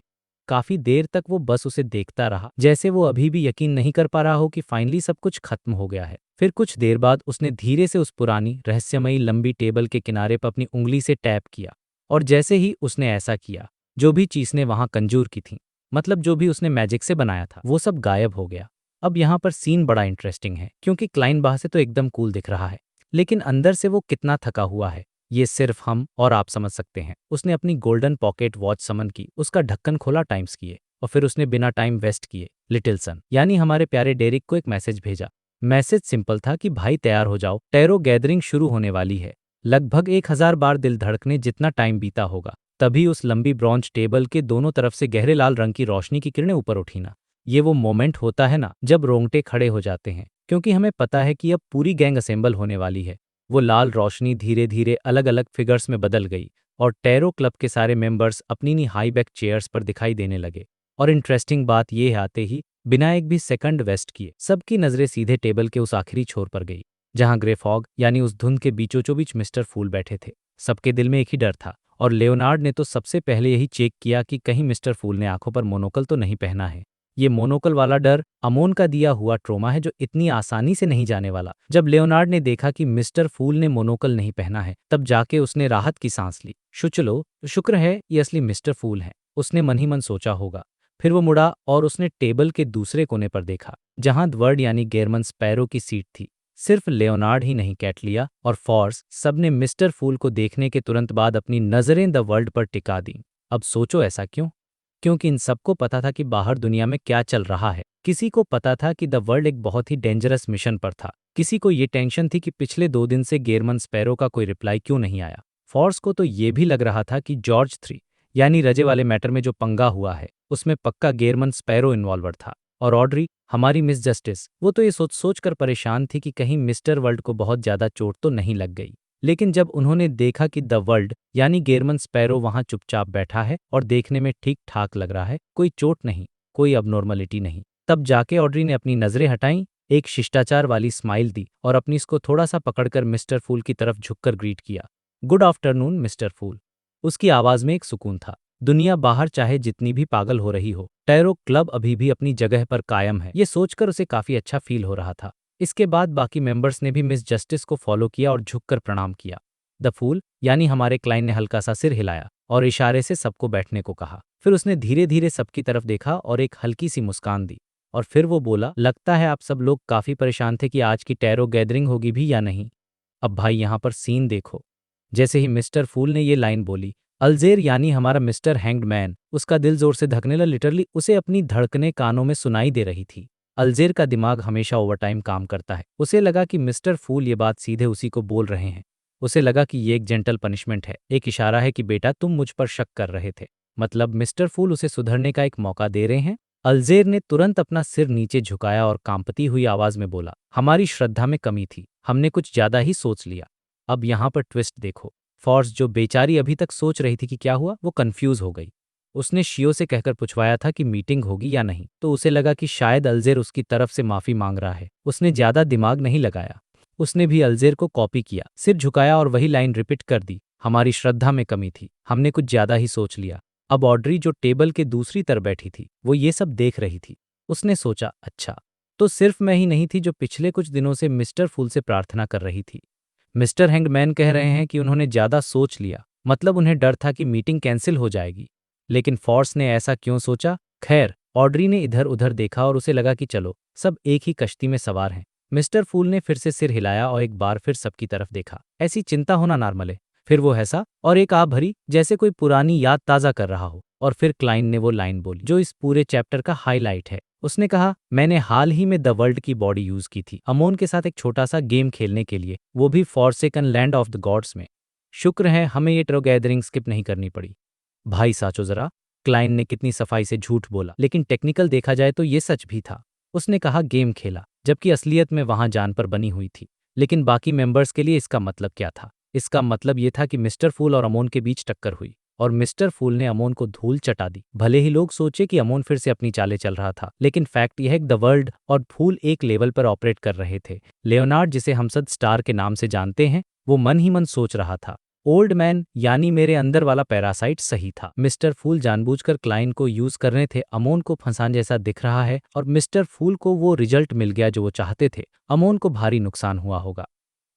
काफी देर तक वो बस उसे देखता रहा, जैसे वो अभी भी यकीन नहीं कर पा रहा हो कि फाइनली सब कुछ खत्म हो गया है। फिर कुछ देर बाद उसने धीरे से उस पुरानी रहस्यमयी लंबी टेबल के किनारे पर अपनी उंगली से टैप किया और जैसे ही उसने ऐसा किया, जो भी चीज ने वहां कंजूर की थी, मतलब जो भी उसने मैजिक से बनाया था, वो सब गायब हो गया। अब यहाँ पर सीन बड़ा इंटरेस्टिंग है क्योंकि क्लाइन बाहर से तो एकदम कूल दिख रहा है, लेकिन अंदर से वो कितना थका हुआ है ये सिर्फ हम और आप समझ सकते हैं। उसने अपनी गोल्डन पॉकेट वॉच समन की, उसका ढक्कन खोला टाइम्स किए और फिर उसने बिना टाइम वेस्ट किए लिटिल सन यानी हमारे प्यारे डेरिक को एक मैसेज भेजा। मैसेज सिंपल था कि भाई तैयार हो जाओ, टैरो गैदरिंग शुरू होने वाली है। लगभग 1000 बार दिल धड़कने जितना टाइम बीता होगा। तभी उस लंबी ब्रॉन्ज टेबल के दोनों तरफ से गहरे लाल रंग की रोशनी की किरणें ऊपर उठी ना। ये वो मोमेंट होता है ना जब रोंगटे खड़े हो जाते हैं, क्योंकि हमें पता है कि अब पूरी गैंग असेंबल होने वाली है। वो लाल रोशनी धीरे धीरे अलग अलग फिगर्स में बदल गई और टैरो क्लब के सारे मेंबर्स अपनी नी हाई बैक चेयर्स पर दिखाई देने लगे। और इंटरेस्टिंग बात यह आते ही बिना एक भी सेकंड वेस्ट किए सबकी नजरें सीधे टेबल के उस आखिरी छोर पर गई जहां ग्रे फॉग यानी उस धुंध के बीचों बीच मिस्टर फूल बैठे थे। सबके दिल में एक ही डर था, और लियोनार्ड ने तो सबसे पहले यही चेक किया कि कहीं मिस्टर फूल ने आंखों पर मोनोकल तो नहीं पहना है। ये मोनोकल वाला डर अमोन का दिया हुआ ट्रोमा है जो इतनी आसानी से नहीं जाने वाला। जब लियोनार्ड ने देखा कि मिस्टर फूल ने मोनोकल नहीं पहना है, तब जाके उसने राहत की सांस ली। शुक्र है ये असली मिस्टर फूल है, उसने मन ही मन सोचा होगा। फिर वो मुड़ा और उसने टेबल के दूसरे कोने पर देखा, जहां द्वर्ड यानी गेरमन स्पैरो की सीट थी। सिर्फ लियोनार्ड ही नहीं, कैटलिया और फॉर्स सबने मिस्टर फूल को देखने के तुरंत बाद अपनी नजरें द वर्ल्ड पर टिका दी। अब सोचो ऐसा क्यों? क्योंकि इन सबको पता था कि बाहर दुनिया में क्या चल रहा है। किसी को पता था कि द वर्ल्ड एक बहुत ही डेंजरस मिशन पर था। किसी को ये टेंशन थी कि पिछले 2 दिन से गेरमन स्पैरो का कोई रिप्लाई क्यों नहीं आया। फॉर्स को तो ये भी लग रहा था कि जॉर्ज 3 यानी रजे वाले मैटर में जो पंगा हुआ है, उसमें पक्का गेरमन स्पैरो इन्वॉल्वर था। और ऑड्री, हमारी मिस जस्टिस, वो तो ये सोच सोच कर परेशान थी कि कहीं मिस्टर वर्ल्ड को बहुत ज्यादा चोट तो नहीं लग गई। लेकिन जब उन्होंने देखा कि द वर्ल्ड यानी गेरमन स्पैरो वहां चुपचाप बैठा है और देखने में ठीक ठाक लग रहा है, कोई चोट नहीं, कोई अबनॉर्मलिटी नहीं, तब जाके ऑड्री ने अपनी नजरें हटाई, एक शिष्टाचार वाली स्माइल दी और अपनी इसको थोड़ा सा पकड़कर मिस्टर फूल की तरफ झुककर ग्रीट किया। गुड आफ्टरनून मिस्टर फूल। उसकी आवाज में एक सुकून था। दुनिया बाहर चाहे जितनी भी पागल हो रही हो, टैरो क्लब अभी भी अपनी जगह पर कायम है, ये सोचकर उसे काफी अच्छा फील हो रहा था। इसके बाद बाकी मेंबर्स ने भी मिस जस्टिस को फॉलो किया और झुककर प्रणाम किया। द फूल यानी हमारे क्लाइंट ने हल्का सा सिर हिलाया और इशारे से सबको बैठने को कहा। फिर उसने धीरे धीरे सबकी तरफ देखा और एक हल्की सी मुस्कान दी, और फिर वो बोला, लगता है आप सब लोग काफी परेशान थे कि आज की टैरो गैदरिंग होगी भी या नहीं। अब भाई यहाँ पर सीन देखो। जैसे ही मिस्टर फूल ने ये लाइन बोली, अल्जेर यानी हमारा मिस्टर हैंग्ड मैन, उसका दिल जोर से धकने लगा। लिटरली उसे अपनी धड़कने कानों में सुनाई दे रही थी। अल्जेर का दिमाग हमेशा ओवरटाइम काम करता है। उसे लगा कि मिस्टर फूल ये बात सीधे उसी को बोल रहे हैं। उसे लगा कि ये एक जेंटल पनिशमेंट है, एक इशारा है कि बेटा तुम मुझ पर शक कर रहे थे, मतलब मिस्टर फूल उसे सुधरने का एक मौका दे रहे हैं। अल्जेर ने तुरंत अपना सिर नीचे झुकाया और कांपती हुई आवाज में बोला, हमारी श्रद्धा में कमी थी, हमने कुछ ज्यादा ही सोच लिया। अब यहाँ पर ट्विस्ट देखो। फॉर्स, जो बेचारी अभी तक सोच रही थी कि क्या हुआ, वो कंफ्यूज हो गई। उसने शियो से कहकर पूछवाया था कि मीटिंग होगी या नहीं, तो उसे लगा कि शायद अल्जेर उसकी तरफ से माफी मांग रहा है। उसने ज्यादा दिमाग नहीं लगाया, उसने भी अल्जेर को कॉपी किया, सिर झुकाया और वही लाइन रिपीट कर दी, हमारी श्रद्धा में कमी थी, हमने कुछ ज्यादा ही सोच लिया। अब ऑड्री, जो टेबल के दूसरी तरफ बैठी थी, वो ये सब देख रही थी। उसने सोचा, अच्छा, तो सिर्फ मैं ही नहीं थी जो पिछले कुछ दिनों से मिस्टर फूल से प्रार्थना कर रही थी। मिस्टर हैंगमैन कह रहे हैं कि उन्होंने ज्यादा सोच लिया, मतलब उन्हें डर था कि मीटिंग कैंसिल हो जाएगी। लेकिन फॉर्स ने ऐसा क्यों सोचा? खैर, ऑड्री ने इधर उधर देखा और उसे लगा कि चलो, सब एक ही कश्ती में सवार हैं। मिस्टर फूल ने फिर से सिर हिलाया और एक बार फिर सबकी तरफ देखा। ऐसी चिंता होना नॉर्मल है। फिर वो हंसा और एक आ भरी, जैसे कोई पुरानी याद ताज़ा कर रहा हो। और फिर क्लाइंट ने वो लाइन बोली जो इस पूरे चैप्टर का हाईलाइट है। उसने कहा, मैंने हाल ही में द वर्ल्ड की बॉडी यूज की थी अमोन के साथ एक छोटा सा गेम खेलने के लिए, वो भी forsaken land of the gods में। शुक्र है हमें ये ट्रो गैदरिंग स्किप नहीं करनी पड़ी। भाई साचो जरा, क्लाइंट ने कितनी सफाई से झूठ बोला, लेकिन टेक्निकल देखा जाए तो ये सच भी था। उसने कहा गेम खेला, जबकि असलियत में वहां जान पर बनी हुई थी। लेकिन बाकी मेंबर्स के लिए इसका मतलब क्या था? इसका मतलब ये था कि मिस्टर फूल और अमोन के बीच टक्कर हुई और मिस्टर फूल ने अमोन को धूल चटा दी। भले ही लोग सोचे कि अमोन फिर से अपनी चालें चल रहा था, लेकिन फैक्ट यह है कि द वर्ल्ड और फूल एक लेवल पर ऑपरेट कर रहे थे। लियोनार्ड, जिसे हम सब स्टार के नाम से जानते हैं, वो मन ही मन सोच रहा था, ओल्ड मैन यानी मेरे अंदर वाला पैरासाइट सही था। मिस्टर फूल जानबूझकर क्लाइंट को यूज कर रहे थे, अमोन को फंसान जैसा दिख रहा है, और मिस्टर फूल को वो रिजल्ट मिल गया जो वो चाहते थे। अमोन को भारी नुकसान हुआ होगा।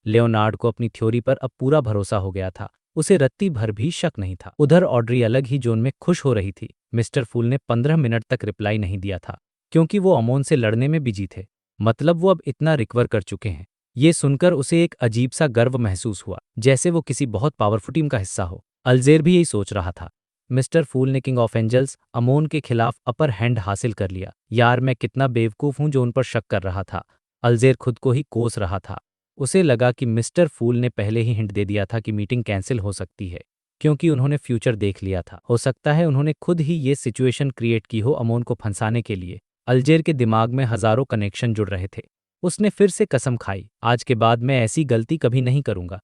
लियोनार्ड को अपनी थ्योरी पर अब पूरा भरोसा हो गया था। उसे रत्ती भर भी शक नहीं था। उधर ऑड्री अलग ही जोन में खुश हो रही थी। मिस्टर फूल ने 15 मिनट तक रिप्लाई नहीं दिया था, क्योंकि वो अमोन से लड़ने में बिजी थे। मतलब वो अब इतना रिकवर कर चुके हैं। ये सुनकर उसे एक अजीब सा गर्व महसूस हुआ, जैसे वो किसी बहुत पावरफुल टीम का हिस्सा हो। अल्जेर भी यही सोच रहा था। मिस्टर फूल ने किंग ऑफ एंजल्स अमोन के खिलाफ अपर हैंड हासिल कर लिया। यार, मैं कितना बेवकूफ हूं जो उन पर शक कर रहा था। अल्जेर खुद को ही कोस रहा था। उसे लगा कि मिस्टर फूल ने पहले ही हिंट दे दिया था कि मीटिंग कैंसिल हो सकती है, क्योंकि उन्होंने फ्यूचर देख लिया था। हो सकता है उन्होंने खुद ही ये सिचुएशन क्रिएट की हो अमोन को फंसाने के लिए। अल्जेर के दिमाग में हजारों कनेक्शन जुड़ रहे थे। उसने फिर से कसम खाई, आज के बाद मैं ऐसी गलती कभी नहीं करूंगा।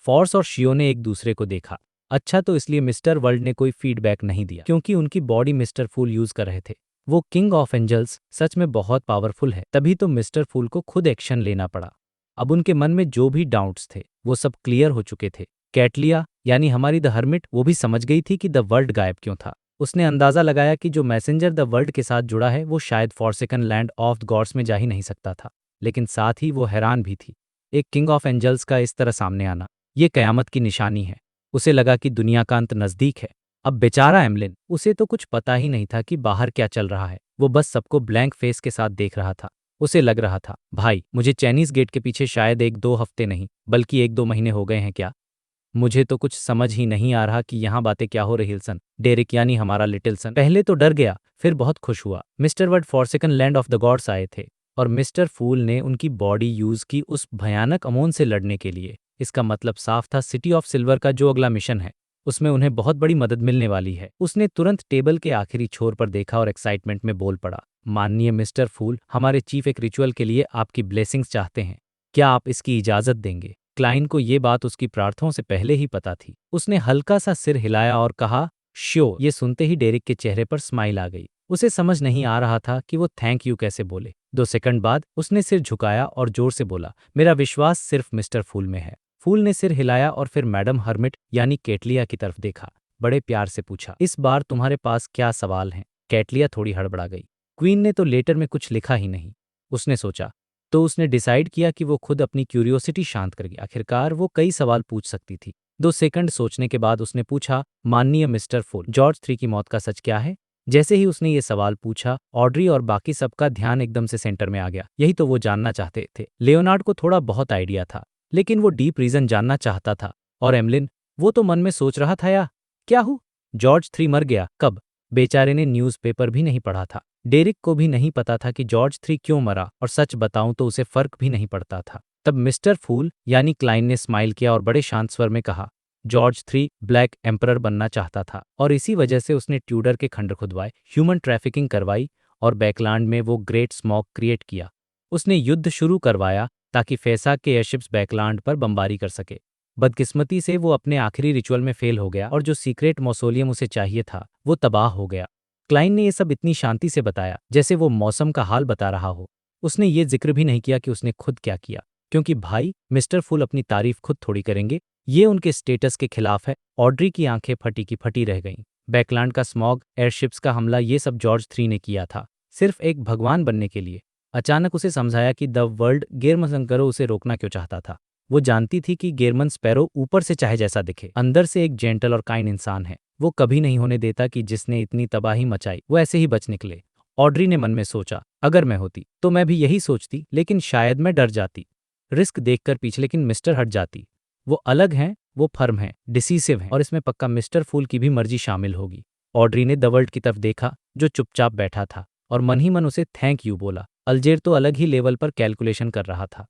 फॉर्स और शियो ने एक दूसरे को देखा। अच्छा, तो इसलिए मिस्टर वर्ल्ड ने कोई फीडबैक नहीं दिया, क्योंकि उनकी बॉडी मिस्टर फूल यूज कर रहे थे। वो किंग ऑफ एंजल्स सच में बहुत पावरफुल है, तभी तो मिस्टर फूल को खुद एक्शन लेना पड़ा। अब उनके मन में जो भी डाउट्स थे वो सब क्लियर हो चुके थे। कैटलिया यानी हमारी द हर्मिट वो भी समझ गई थी कि द वर्ल्ड गायब क्यों था। उसने अंदाजा लगाया कि जो मैसेंजर द वर्ल्ड के साथ जुड़ा है वो शायद forsaken land of the gods में जा ही नहीं सकता था। लेकिन साथ ही वो हैरान भी थी। एक किंग ऑफ एंजल्स का इस तरह सामने आना, ये कयामत की निशानी है। उसे लगा कि दुनिया का अंत नज़दीक है। अब बेचारा एमलिन, उसे तो कुछ पता ही नहीं था कि बाहर क्या चल रहा है। वो बस सबको ब्लैंक फेस के साथ देख रहा था। उसे लग रहा था, भाई मुझे चाइनीज गेट के पीछे शायद 1-2 हफ्ते नहीं बल्कि 1-2 महीने हो गए हैं क्या। मुझे तो कुछ समझ ही नहीं आ रहा कि यहाँ बातें क्या हो रही। हिल्सन डेरिक यानी हमारा लिटिल सन पहले तो डर गया, फिर बहुत खुश हुआ। Mister word forsaken land of the God's आए थे और मिस्टर फूल ने उनकी बॉडी यूज की उस भयानक अमोन से लड़ने के लिए। इसका मतलब साफ था, सिटी ऑफ सिल्वर का जो अगला मिशन है उसमें उन्हें बहुत बड़ी मदद मिलने वाली है। उसने तुरंत टेबल के आखिरी छोर पर देखा और एक्साइटमेंट में बोल पड़ा, माननीय मिस्टर फूल, हमारे चीफ एक रिचुअल के लिए आपकी ब्लेसिंग्स चाहते हैं। क्या आप इसकी इजाजत देंगे? क्लाइन को ये बात उसकी प्रार्थनाओं से पहले ही पता थी। उसने हल्का सा सिर हिलाया और कहा, श्योर। ये सुनते ही डेरिक के चेहरे पर स्माइल आ गई। उसे समझ नहीं आ रहा था कि वो थैंक यू कैसे बोले। 2 सेकंड बाद उसने सिर झुकाया और जोर से बोला, मेरा विश्वास सिर्फ मिस्टर फूल में है। फूल ने सिर हिलाया और फिर मैडम हर्मिट यानी कैटलिया की तरफ देखा। बड़े प्यार से पूछा, इस बार तुम्हारे पास क्या सवाल हैं? कैटलिया थोड़ी हड़बड़ा गई। क्वीन ने तो लेटर में कुछ लिखा ही नहीं। उसने सोचा, तो उसने डिसाइड किया कि वो खुद अपनी क्यूरियोसिटी शांत करेगी। आखिरकार वो कई सवाल पूछ सकती थी। 2 सेकंड सोचने के बाद उसने पूछा, माननीय मिस्टर फूल, जॉर्ज 3 की मौत का सच क्या है? जैसे ही उसने ये सवाल पूछा, ऑड्री और बाकी सबका ध्यान एकदम से सेंटर में आ गया। यही तो वो जानना चाहते थे। लियोनार्ड को थोड़ा बहुत आइडिया था, लेकिन वो डीप रीजन जानना चाहता था। और एमलिन, वो तो मन में सोच रहा था, या क्या हूँ? जॉर्ज 3 मर गया कब? बेचारे ने न्यूज़पेपर भी नहीं पढ़ा था। डेरिक को भी नहीं पता था कि जॉर्ज 3 क्यों मरा, और सच बताऊं तो उसे फर्क भी नहीं पड़ता था। तब मिस्टर फूल यानी क्लाइन ने स्माइल किया और बड़े शांत स्वर में कहा, जॉर्ज 3 ब्लैक एम्परर बनना चाहता था और इसी वजह से उसने ट्यूडर के खंडर खुदवाए, ह्यूमन ट्रैफिकिंग करवाई और बैकलैंड में वो ग्रेट स्मॉग क्रिएट किया। उसने युद्ध शुरू करवाया ताकि फैसा के एयरशिप्स बैकलैंड पर बमबारी कर सके। बदकिस्मती से वो अपने आखिरी रिचुअल में फेल हो गया और जो सीक्रेट मौसोलियम उसे चाहिए था वो तबाह हो गया। क्लाइन ने ये सब इतनी शांति से बताया जैसे वो मौसम का हाल बता रहा हो। उसने ये जिक्र भी नहीं किया कि उसने खुद क्या किया, क्योंकि भाई मिस्टर फूल अपनी तारीफ खुद थोड़ी करेंगे। ये उनके स्टेटस के खिलाफ है। ऑड्री की आंखें फटी की फटी रह गईं। बैकलैंड का स्मॉग, एयरशिप्स का हमला, ये सब जॉर्ज 3 ने किया था, सिर्फ एक भगवान बनने के लिए। अचानक उसे समझाया कि द वर्ल्ड गेरमसंकरो उसे रोकना क्यों चाहता था। वो जानती थी कि गेरमन स्पैरो ऊपर से चाहे जैसा दिखे, अंदर से एक जेंटल और काइंड इंसान है। वो कभी नहीं होने देता कि जिसने इतनी तबाही मचाई वो ऐसे ही बच निकले। ऑड्री ने मन में सोचा, अगर मैं होती तो मैं भी यही सोचती, लेकिन शायद मैं डर जाती, रिस्क देखकर पीछे, लेकिन मिस्टर हट जाती। वो अलग हैं, वो फर्म हैं, डिसीसिव हैं, और इसमें पक्का मिस्टर फूल की भी मर्जी शामिल होगी। ऑड्री ने द वर्ल्ड की तरफ देखा जो चुपचाप बैठा था और मन ही मन उसे थैंक यू बोला। अल्जेर तो अलग ही लेवल पर कैलकुलेशन कर रहा था।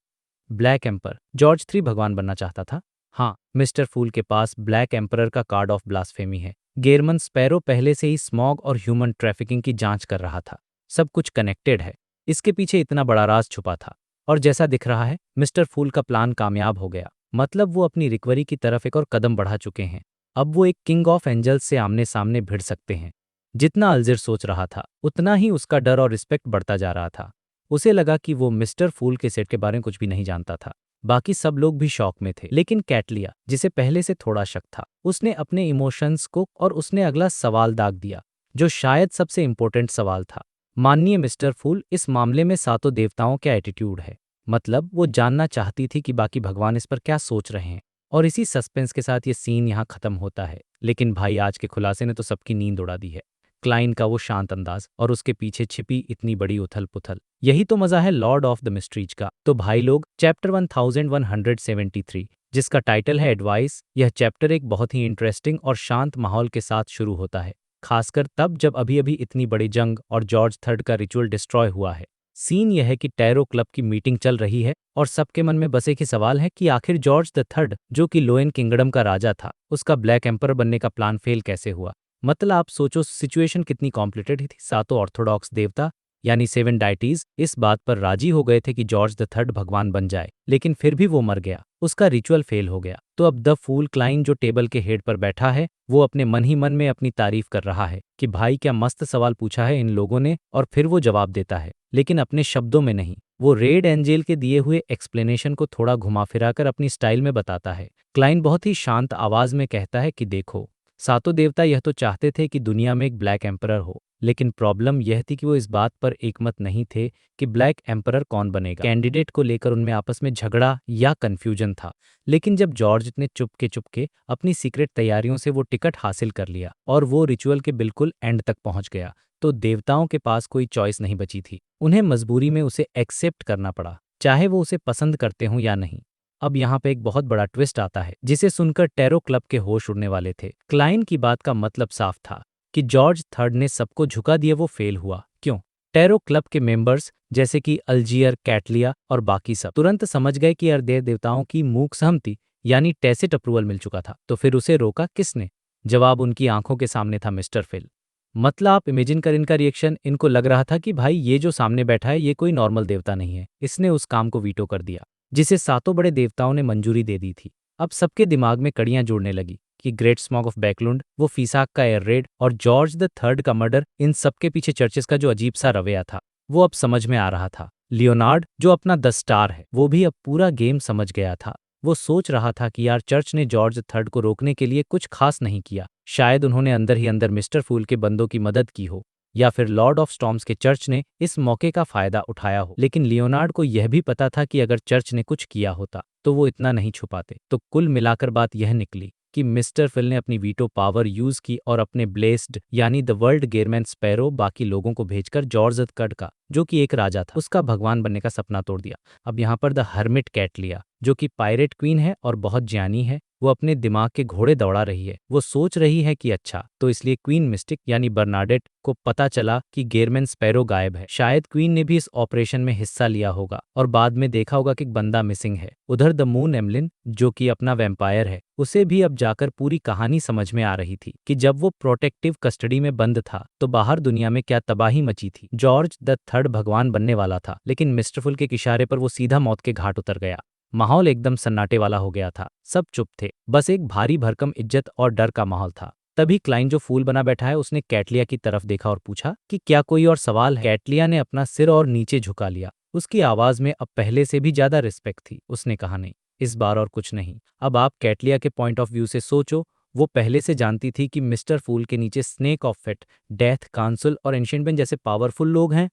ब्लैक एम्पर, जॉर्ज 3 भगवान बनना चाहता था। हाँ, मिस्टर फूल के पास ब्लैक एम्परर का कार्ड ऑफ ब्लास्फेमी है। गेरमन स्पैरो पहले से ही स्मॉग और ह्यूमन ट्रैफिकिंग की जांच कर रहा था। सब कुछ कनेक्टेड है। इसके पीछे इतना बड़ा राज छुपा था, और जैसा दिख रहा है मिस्टर फूल का प्लान कामयाब हो गया। मतलब वो अपनी रिकवरी की तरफ एक और कदम बढ़ा चुके हैं। अब वो एक किंग ऑफ एंजल्स से आमने सामने भिड़ सकते हैं। जितना अल्जिर सोच रहा था उतना ही उसका डर और रिस्पेक्ट बढ़ता जा रहा था। उसे लगा कि वो मिस्टर फूल के सेट के बारे में कुछ भी नहीं जानता था। बाकी सब लोग भी शॉक में थे, लेकिन कैटलिया, जिसे पहले से थोड़ा शक था, उसने अपने इमोशंस को और उसने अगला सवाल दाग दिया, जो शायद सबसे इंपॉर्टेंट सवाल था। माननीय मिस्टर फूल, इस मामले में सातों देवताओं का एटीट्यूड है। मतलब वो जानना चाहती थी कि बाकी भगवान इस पर क्या सोच रहे हैं। और इसी सस्पेंस के साथ ये सीन यहाँ खत्म होता है। लेकिन भाई, आज के खुलासे ने तो सबकी नींद उड़ा दी है। क्लाइन का वो शांत अंदाज और उसके पीछे छिपी इतनी बड़ी उथल पुथल, यही तो मजा है लॉर्ड ऑफ द मिस्ट्रीज का। तो भाई लोग, चैप्टर 1173, जिसका टाइटल है एडवाइस, यह चैप्टर एक बहुत ही इंटरेस्टिंग और शांत माहौल के साथ शुरू होता है, खासकर तब जब अभी अभी इतनी बड़ी जंग और जॉर्ज 3 का रिचुअल डिस्ट्रॉय हुआ है। सीन यह है कि टैरो क्लब की मीटिंग चल रही है और सबके मन में बस एक ही सवाल है कि आखिर जॉर्ज 3, जो कि लोएन किंगडम का राजा था, उसका ब्लैक एम्पर बनने का प्लान फेल कैसे हुआ। मतलब आप सोचो सिचुएशन कितनी कॉम्प्लिकेटेड थी। सातों ऑर्थोडॉक्स देवता यानी 7 डाइटीज इस बात पर राजी हो गए थे कि जॉर्ज 3 भगवान बन जाए, लेकिन फिर भी वो मर गया, उसका रिचुअल फेल हो गया। तो अब द फूल क्लाइन, जो टेबल के हेड पर बैठा है, वो अपने मन ही मन में अपनी तारीफ कर रहा है कि भाई क्या मस्त सवाल पूछा है इन लोगों ने, और फिर वो जवाब देता है, लेकिन अपने शब्दों में नहीं, वो रेड एंजल के दिए हुए एक्सप्लेनेशन को थोड़ा घुमा फिराकर अपनी स्टाइल में बताता है। क्लाइन बहुत ही शांत आवाज में कहता है कि देखो, सातों देवता यह तो चाहते थे कि दुनिया में एक ब्लैक एम्परर हो, लेकिन प्रॉब्लम यह थी कि वो इस बात पर एकमत नहीं थे कि ब्लैक एम्परर कौन बनेगा। कैंडिडेट को लेकर उनमें आपस में झगड़ा या कन्फ्यूजन था। लेकिन जब जॉर्ज ने चुपके चुपके अपनी सीक्रेट तैयारियों से वो टिकट हासिल कर लिया और वो रिचुअल के बिल्कुल एंड तक पहुंच गया, तो देवताओं के पास कोई चॉइस नहीं बची थी। उन्हें मजबूरी में उसे एक्सेप्ट करना पड़ा, चाहे वो उसे पसंद करते हों या नहीं। अब यहाँ पे एक बहुत बड़ा ट्विस्ट आता है, जिसे सुनकर टैरो क्लब के होश उड़ने वाले थे। क्लाइन की बात का मतलब साफ था कि जॉर्ज थर्ड ने सबको झुका दिया, वो फेल हुआ। क्यों? टैरो क्लब के मेंबर्स जैसे कि अल्जियर, कैटलिया और बाकी सब तुरंत समझ गए कि अर्धेर देवताओं की मूक सहमति यानी टैसिट अप्रूवल मिल चुका था। तो फिर उसे रोका किसने? जवाब उनकी आंखों के सामने था, मिस्टर फिल। मतलब आप इमेजिन कर इनका रिएक्शन। इनको लग रहा था कि भाई ये जो सामने बैठा है ये कोई नॉर्मल देवता नहीं है। इसने उस काम को वीटो कर दिया जिसे सातों बड़े देवताओं ने मंजूरी दे दी थी। अब सबके दिमाग में कड़ियां जुड़ने लगी कि ग्रेट स्मॉग ऑफ बैकलुंड, वो फीसाक का एयर रेड और जॉर्ज द थर्ड का मर्डर, इन सबके पीछे चर्चेस का जो अजीब सा रवैया था वो अब समझ में आ रहा था। लियोनार्ड जो अपना द स्टार है, वो भी अब पूरा गेम समझ गया था। वो सोच रहा था कि यार, चर्च ने जॉर्ज थर्ड को रोकने के लिए कुछ खास नहीं किया। शायद उन्होंने अंदर ही अंदर मिस्टर फूल के बंदों की मदद की हो, या फिर लॉर्ड ऑफ स्टॉर्म्स के चर्च ने इस मौके का फायदा उठाया हो। लेकिन लियोनार्ड को यह भी पता था कि अगर चर्च ने कुछ किया होता तो वो इतना नहीं छुपाते। तो कुल मिलाकर बात यह निकली कि मिस्टर फिल ने अपनी वीटो पावर यूज की और अपने ब्लेस्ड यानी द वर्ल्ड गेयरमैन स्पैरो बाकी लोगों को भेजकर जॉर्ज द थर्ड का, जो कि एक राजा था, उसका भगवान बनने का सपना तोड़ दिया। अब यहाँ पर द हर्मिट कैटलिया, जो कि पायरेट क्वीन है और बहुत ज्ञानी है, वो अपने दिमाग के घोड़े दौड़ा रही है। वो सोच रही है कि अच्छा, तो इसलिए क्वीन मिस्टिक यानी बर्नाडेट को पता चला कि गेयरमैन स्पैरो गायब है। शायद क्वीन ने भी इस ऑपरेशन में हिस्सा लिया होगा और बाद में देखा होगा कि एक बंदा मिसिंग है। उधर द मून एमलिन, जो कि अपना वैम्पायर है, उसे भी अब जाकर पूरी कहानी समझ में आ रही थी कि जब वो प्रोटेक्टिव कस्टडी में बंद था तो बाहर दुनिया में क्या तबाही मची थी। जॉर्ज द थर्ड भगवान बनने वाला था, लेकिन मिस्टर फुल के इशारे पर वो सीधा मौत के घाट उतर गया। माहौल एकदम सन्नाटे वाला हो गया था। सब चुप थे, बस एक भारी भरकम इज्जत और डर का माहौल था। तभी क्लाइन जो फूल बना बैठा है, उसने कैटलिया की तरफ देखा और पूछा कि क्या कोई और सवाल है। कैटलिया ने अपना सिर और नीचे झुका लिया। उसकी आवाज में अब पहले से भी ज्यादा रिस्पेक्ट थी। उसने कहा, नहीं, इस बार और कुछ नहीं। अब आप कैटलिया के पॉइंट ऑफ व्यू से सोचो। वो पहले से जानती थी कि मिस्टर फूल के नीचे snake of fit, death council और एंशिएंट मैन जैसे पावरफुल लोग हैं।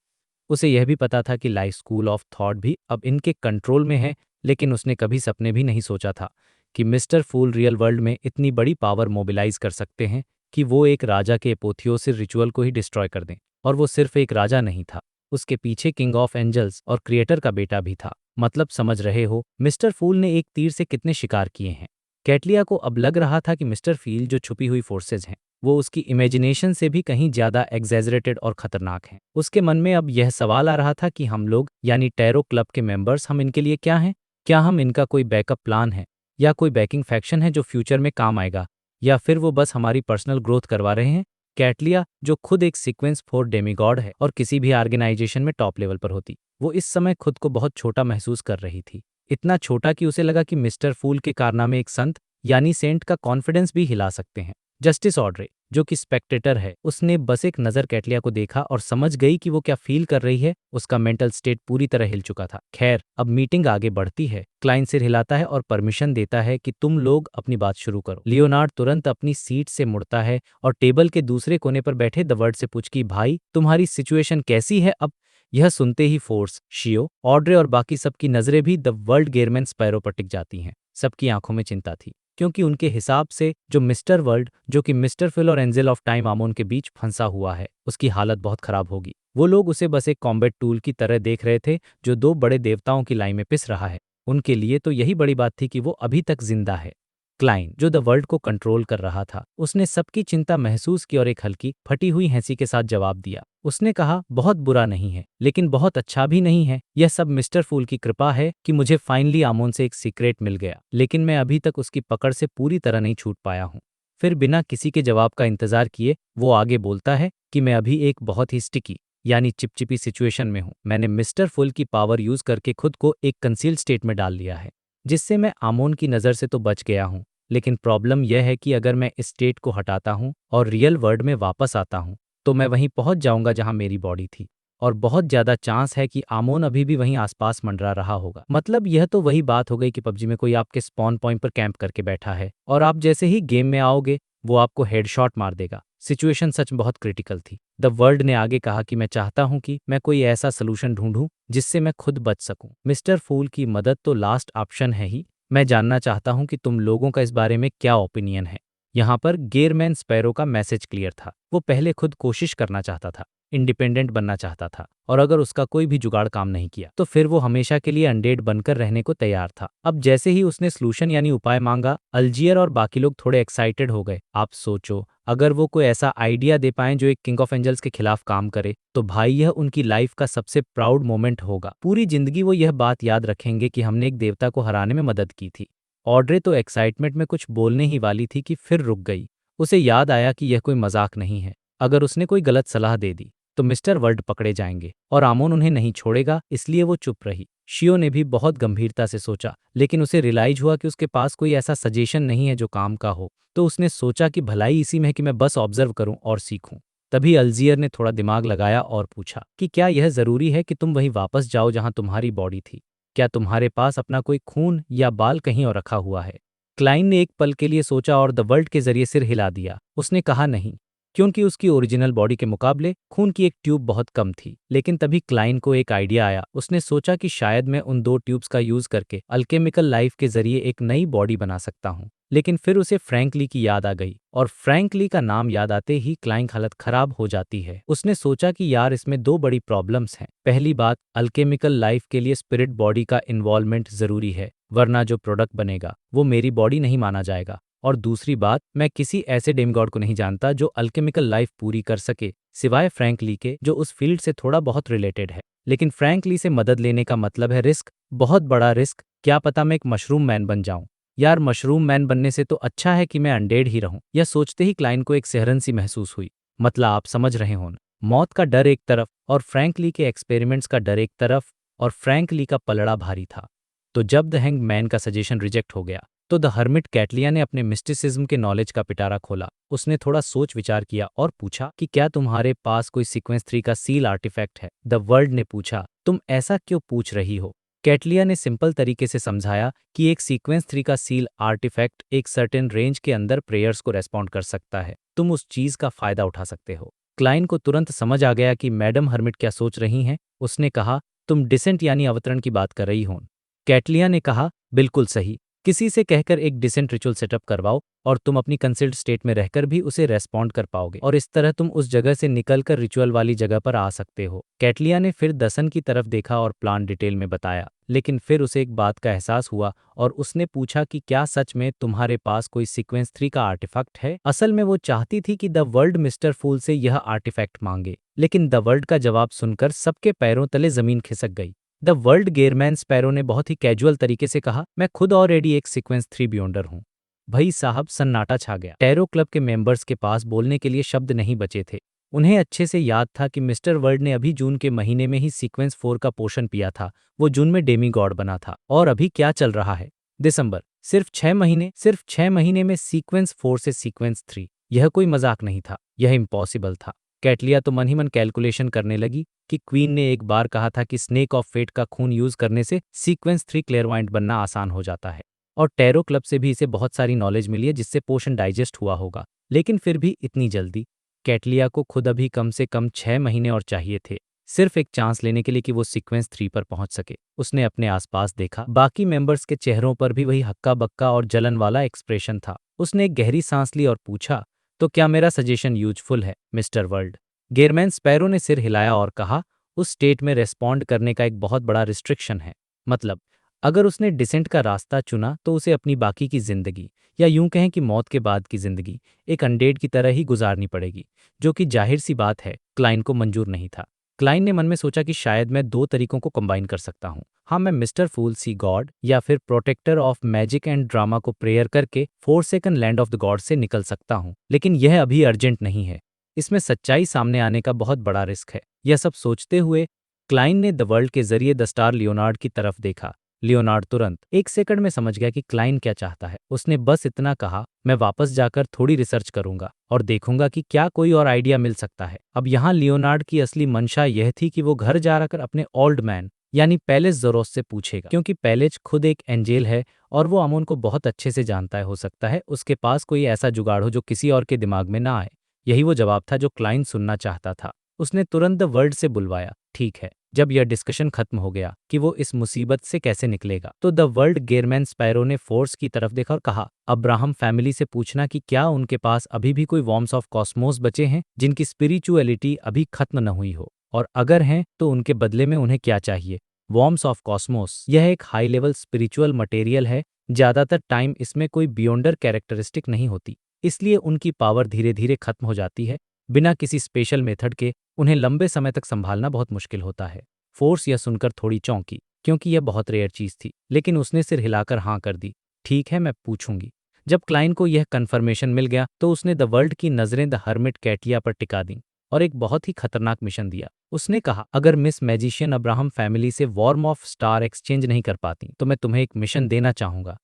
उसे यह भी पता था कि लाइफ स्कूल ऑफ थॉट भी अब इनके कंट्रोल में है, लेकिन उसने कभी सपने भी नहीं सोचा था कि मिस्टर फूल रियल वर्ल्ड में इतनी बड़ी पावर मोबिलाइज कर सकते हैं कि वो एक राजा के एपोथियोसिस रिचुअल को ही डिस्ट्रॉय कर दें। और वो सिर्फ एक राजा नहीं था, उसके पीछे किंग ऑफ एंजल्स और क्रिएटर का बेटा भी था। मतलब समझ रहे हो मिस्टर फूल ने एक तीर से कितने शिकार किए हैं। कैटलिया को अब लग रहा था कि मिस्टर फील जो छुपी हुई फोर्सेज हैं, वो उसकी इमेजिनेशन से भी कहीं ज्यादा एग्जैजरेटेड और खतरनाक हैं। उसके मन में अब यह सवाल आ रहा था कि हम लोग यानी टैरो क्लब के मेंबर्स, हम इनके लिए क्या हैं? क्या हम इनका कोई बैकअप प्लान है, या कोई बैकिंग फैक्शन है जो फ्यूचर में काम आएगा, या फिर वो बस हमारी पर्सनल ग्रोथ करवा रहे हैं? कैटलिया, जो खुद एक सीक्वेंस 4 डेमीगॉड है और किसी भी ऑर्गेनाइजेशन में टॉप लेवल पर होती, वो इस समय खुद को बहुत छोटा महसूस कर रही थी। इतना छोटा कि उसे लगा कि मिस्टर फूल के कारनामे एक संत यानी सेंट का कॉन्फिडेंस भी हिला सकते हैं। जस्टिस ऑड्रे, जो कि स्पेक्टेटर है, उसने बस एक नज़र कैटलिया को देखा और समझ गई कि वो क्या फील कर रही है। उसका मेंटल स्टेट पूरी तरह हिल चुका था। खैर, अब मीटिंग आगे बढ़ती है। क्लाइन सिर हिलाता है और परमिशन देता है कि तुम लोग अपनी बात शुरू करो। लियोनार्ड तुरंत अपनी सीट से मुड़ता है और टेबल के दूसरे कोने पर बैठे द वर्ड से पूछ कि भाई, तुम्हारी सिचुएशन कैसी है अब? यह सुनते ही फोर्स, शियो, ऑड्रे और बाकी सबकी नजरें भी द वर्ल्ड गेयरमैन स्पैरो पर टिक जाती हैं। सबकी आंखों में चिंता थी, क्योंकि उनके हिसाब से जो मिस्टर वर्ल्ड, जो कि मिस्टर फिल और एंजल ऑफ टाइम आमोन के बीच फंसा हुआ है, उसकी हालत बहुत खराब होगी। वो लोग उसे बस एक कॉम्बैट टूल की तरह देख रहे थे जो दो बड़े देवताओं की लाई में पिस रहा है। उनके लिए तो यही बड़ी बात थी कि वो अभी तक जिंदा है। क्लाइन, जो द वर्ल्ड को कंट्रोल कर रहा था, उसने सबकी चिंता महसूस की और एक हल्की फटी हुई हंसी के साथ जवाब दिया। उसने कहा, बहुत बुरा नहीं है, लेकिन बहुत अच्छा भी नहीं है। यह सब मिस्टर फूल की कृपा है कि मुझे फाइनली आमोन से एक सीक्रेट मिल गया, लेकिन मैं अभी तक उसकी पकड़ से पूरी तरह नहीं छूट पाया हूँ। फिर बिना किसी के जवाब का इंतजार किए वो आगे बोलता है कि मैं अभी एक बहुत ही स्टिकी यानी चिपचिपी सिचुएशन में हूँ। मैंने मिस्टर फुल की पावर यूज करके खुद को एक कंसील्ड स्टेट में डाल लिया है, जिससे मैं आमोन की नज़र से तो बच गया हूँ। लेकिन प्रॉब्लम यह है कि अगर मैं इस स्टेट को हटाता हूँ और रियल वर्ल्ड में वापस आता हूँ, तो मैं वहीं पहुंच जाऊंगा जहां मेरी बॉडी थी, और बहुत ज्यादा चांस है कि आमोन अभी भी वहीं आसपास मंडरा रहा होगा। मतलब यह तो वही बात हो गई कि पबजी में कोई आपके स्पॉन पॉइंट पर कैंप करके बैठा है और आप जैसे ही गेम में आओगे वो आपको हेडशॉट मार देगा। सिचुएशन सच बहुत क्रिटिकल थी। द वर्ल्ड ने आगे कहा कि मैं चाहता हूं कि मैं कोई ऐसा सोल्यूशन ढूंढूं जिससे मैं खुद बच सकूं। मिस्टर फूल की मदद तो लास्ट ऑप्शन है ही। मैं जानना चाहता हूं कि तुम लोगों का इस बारे में क्या ओपिनियन है। यहाँ पर गेयरमैन स्पैरो का मैसेज क्लियर था। वो पहले खुद कोशिश करना चाहता था, इंडिपेंडेंट बनना चाहता था, और अगर उसका कोई भी जुगाड़ काम नहीं किया तो फिर वो हमेशा के लिए अनडेड बनकर रहने को तैयार था। अब जैसे ही उसने सॉल्यूशन यानी उपाय मांगा, अल्जियर और बाकी लोग थोड़े एक्साइटेड हो गए। आप सोचो, अगर वो कोई ऐसा आइडिया दे पाएं जो एक किंग ऑफ एंजल्स के खिलाफ काम करे, तो भाई यह उनकी लाइफ का सबसे प्राउड मोमेंट होगा। पूरी जिंदगी वो यह बात याद रखेंगे कि हमने एक देवता को हराने में मदद की थी। ऑड्रे तो एक्साइटमेंट में कुछ बोलने ही वाली थी कि फिर रुक गई। उसे याद आया कि यह कोई मजाक नहीं है। अगर उसने कोई गलत सलाह दे दी तो मिस्टर वर्ल्ड पकड़े जाएंगे और आमोन उन्हें नहीं छोड़ेगा, इसलिए वो चुप रही। शियो ने भी बहुत गंभीरता से सोचा, लेकिन उसे रियलाइज हुआ कि उसके पास कोई ऐसा सजेशन नहीं है जो काम का हो। तो उसने सोचा कि भलाई इसी में है कि मैं बस ऑब्जर्व करूं और सीखूं। तभी अल्जियर ने थोड़ा दिमाग लगाया और पूछा कि क्या यह जरूरी है कि तुम वहीं वापस जाओ जहां तुम्हारी बॉडी थी? क्या तुम्हारे पास अपना कोई खून या बाल कहीं और रखा हुआ है? क्लाइन ने एक पल के लिए सोचा और द वर्ल्ड के जरिए सिर हिला दिया। उसने कहा नहीं, क्योंकि उसकी ओरिजिनल बॉडी के मुकाबले खून की एक ट्यूब बहुत कम थी। लेकिन तभी क्लाइन को एक आइडिया आया। उसने सोचा कि शायद मैं उन 2 ट्यूब्स का यूज करके अल्केमिकल लाइफ के जरिए एक नई बॉडी बना सकता हूँ। लेकिन फिर उसे फ्रैंक ली की याद आ गई, और फ्रैंक ली का नाम याद आते ही क्लाइन की हालत खराब हो जाती है। उसने सोचा कि यार, इसमें 2 बड़ी प्रॉब्लम्स हैं। पहली बात, अल्केमिकल लाइफ के लिए स्पिरिट बॉडी का इन्वॉल्वमेंट जरूरी है, वरना जो प्रोडक्ट बनेगा वो मेरी बॉडी नहीं माना जाएगा। और दूसरी बात, मैं किसी ऐसे डेमगॉड को नहीं जानता जो अल्केमिकल लाइफ पूरी कर सके, सिवाय फ्रैंक ली के, जो उस फील्ड से थोड़ा बहुत रिलेटेड है। लेकिन फ्रैंक ली से मदद लेने का मतलब है रिस्क, बहुत बड़ा रिस्क। क्या पता मैं एक मशरूम मैन बन जाऊं। यार, मशरूम मैन बनने से तो अच्छा है कि मैं अनडेड ही रहूं। यह सोचते ही क्लाइन को एक सिहरन सी महसूस हुई। मतलब आप समझ रहे हो, मौत का डर एक तरफ और फ्रैंक ली के एक्सपेरिमेंट्स का डर एक तरफ, और फ्रैंक ली का पलड़ा भारी था। तो जब द हैंग मैन का सजेशन रिजेक्ट हो गया तो द हर्मिट कैटलिया ने अपने मिस्टिसिज्म के नॉलेज का पिटारा खोला। उसने थोड़ा सोच विचार किया और पूछा कि क्या तुम्हारे पास कोई सीक्वेंस 3 का सील आर्टिफैक्ट है? द वर्ल्ड ने पूछा, तुम ऐसा क्यों पूछ रही हो? कैटलिया ने सिंपल तरीके से समझाया कि एक सीक्वेंस 3 का सील आर्टिफैक्ट एक सर्टेन रेंज के अंदर प्रेयर्स को रेस्पॉन्ड कर सकता है। तुम उस चीज का फायदा उठा सकते हो। क्लाइन को तुरंत समझ आ गया कि मैडम हर्मिट क्या सोच रही हैं। उसने कहा, तुम डिसेंट यानी अवतरण की बात कर रही हो? कैटलिया ने कहा, बिल्कुल सही। किसी से कहकर एक डिसेंट रिचुअल सेटअप करवाओ और तुम अपनी कंसिल्ड स्टेट में रहकर भी उसे रेस्पॉन्ड कर पाओगे, और इस तरह तुम उस जगह से निकलकर रिचुअल वाली जगह पर आ सकते हो। कैटलिया ने फिर दसन की तरफ देखा और प्लान डिटेल में बताया, लेकिन फिर उसे एक बात का एहसास हुआ और उसने पूछा कि क्या सच में तुम्हारे पास कोई सीक्वेंस 3 का आर्टिफैक्ट है? असल में वो चाहती थी कि द वर्ल्ड मिस्टर फूल से यह आर्टिफैक्ट मांगे, लेकिन द वर्ल्ड का जवाब सुनकर सबके पैरों तले जमीन खिसक गई। द वर्ल्ड गेयरमैन स्पैरो ने बहुत ही कैजुअल तरीके से कहा, मैं खुद ऑलरेडी एक सीक्वेंस 3 बियॉन्डर हूँ। भाई साहब, सन्नाटा छा गया। टैरो क्लब के मेंबर्स के पास बोलने के लिए शब्द नहीं बचे थे। उन्हें अच्छे से याद था कि मिस्टर वर्ल्ड ने अभी जून के महीने में ही सीक्वेंस 4 का पोषण पिया था। वो जून में डेमी गॉड बना था, और अभी क्या चल रहा है? दिसंबर। सिर्फ 6 महीने में सीक्वेंस 4 से सीक्वेंस 3। यह कोई मजाक नहीं था, यह इम्पॉसिबल था। कैटलिया तो मन ही मन कैलकुलेशन करने लगी कि क्वीन ने एक बार कहा था कि स्नेक ऑफ फेट का खून यूज करने से सीक्वेंस 3 क्लेयरवाइंट बनना आसान हो जाता है, और टैरो क्लब से भी इसे बहुत सारी नॉलेज मिली है जिससे पोषण डाइजेस्ट हुआ होगा। लेकिन फिर भी इतनी जल्दी? कैटलिया को खुद अभी कम से कम 6 महीने और चाहिए थे, सिर्फ एक चांस लेने के लिए कि वो सीक्वेंस 3 पर पहुंच सके। उसने अपने आसपास देखा, बाकी मेंबर्स के चेहरों पर भी वही हक्का बक्का और जलन वाला एक्सप्रेशन था। उसने एक गहरी सांस ली और पूछा, तो क्या मेरा सजेशन यूजफुल है मिस्टर वर्ल्ड? गेयरमैन स्पैरो ने सिर हिलाया और कहा, उस स्टेट में रेस्पॉन्ड करने का एक बहुत बड़ा रिस्ट्रिक्शन है। मतलब, अगर उसने डिसेंट का रास्ता चुना तो उसे अपनी बाकी की जिंदगी, या यूं कहें कि मौत के बाद की जिंदगी, एक अनडेड की तरह ही गुजारनी पड़ेगी, जो कि जाहिर सी बात है क्लाइन को मंजूर नहीं था। क्लाइन ने मन में सोचा कि शायद मैं 2 तरीकों को कंबाइन कर सकता हूँ। हाँ, मैं मिस्टर फूल सी गॉड या फिर protector of magic and drama को प्रेयर करके Forsaken Land of the God से निकल सकता हूँ, लेकिन यह अभी अर्जेंट नहीं है। इसमें सच्चाई सामने आने का बहुत बड़ा रिस्क है। यह सब सोचते हुए क्लाइन ने द वर्ल्ड के जरिए द स्टार लियोनार्ड की तरफ देखा, लियोनार्ड तुरंत 1 सेकंड में समझ गया कि क्लाइन क्या चाहता है। उसने बस इतना कहा, मैं वापस जाकर थोड़ी रिसर्च करूंगा और देखूंगा कि क्या कोई और आइडिया मिल सकता है। अब यहाँ लियोनार्ड की असली मंशा यह थी कि वो घर जाकर अपने ओल्ड मैन यानी पेलेस ज़ोरोस से पूछेगा, क्योंकि पेलेज खुद एक एंजेल है और वो अमोन को बहुत अच्छे से जानता है। हो सकता है उसके पास कोई ऐसा जुगाड़ हो जो किसी और के दिमाग में ना आए। यही वो जवाब था जो क्लाइन सुनना चाहता था। उसने तुरंत द वर्ल्ड से बुलवाया। ठीक है, जब यह डिस्कशन खत्म हो गया कि वो इस मुसीबत से कैसे निकलेगा, तो द वर्ल्ड गेरमैन स्पैरो ने फोर्स की तरफ देखा और कहा, अब्राहम फैमिली से पूछना कि क्या उनके पास अभी भी कोई वॉर्म्स ऑफ कॉस्मोस बचे हैं जिनकी स्पिरिचुअलिटी अभी खत्म न हुई हो, और अगर हैं तो उनके बदले में उन्हें क्या चाहिए। वॉर्म्स ऑफ कॉस्मोस यह एक हाई लेवल स्पिरिचुअल मटेरियल है। ज्यादातर टाइम इसमें कोई बियॉन्डर कैरेक्टरिस्टिक नहीं होती, इसलिए उनकी पावर धीरे धीरे खत्म हो जाती है। बिना किसी स्पेशल मेथड के उन्हें लंबे समय तक संभालना बहुत मुश्किल होता है। फोर्स यह सुनकर थोड़ी चौंकी, क्योंकि यह बहुत रेयर चीज थी, लेकिन उसने सिर हिलाकर हाँ कर दी। ठीक है, मैं पूछूंगी। जब क्लाइन को यह कन्फर्मेशन मिल गया तो उसने द वर्ल्ड की नजरें द हर्मिट कैटिया पर टिका दी और एक बहुत ही खतरनाक मिशन दिया। उसने कहा, अगर मिस मैजिशियन अब्राहम फैमिली से वॉर्म ऑफ स्टार एक्सचेंज नहीं कर पाती तो मैं तुम्हें एक मिशन देना चाहूंगा।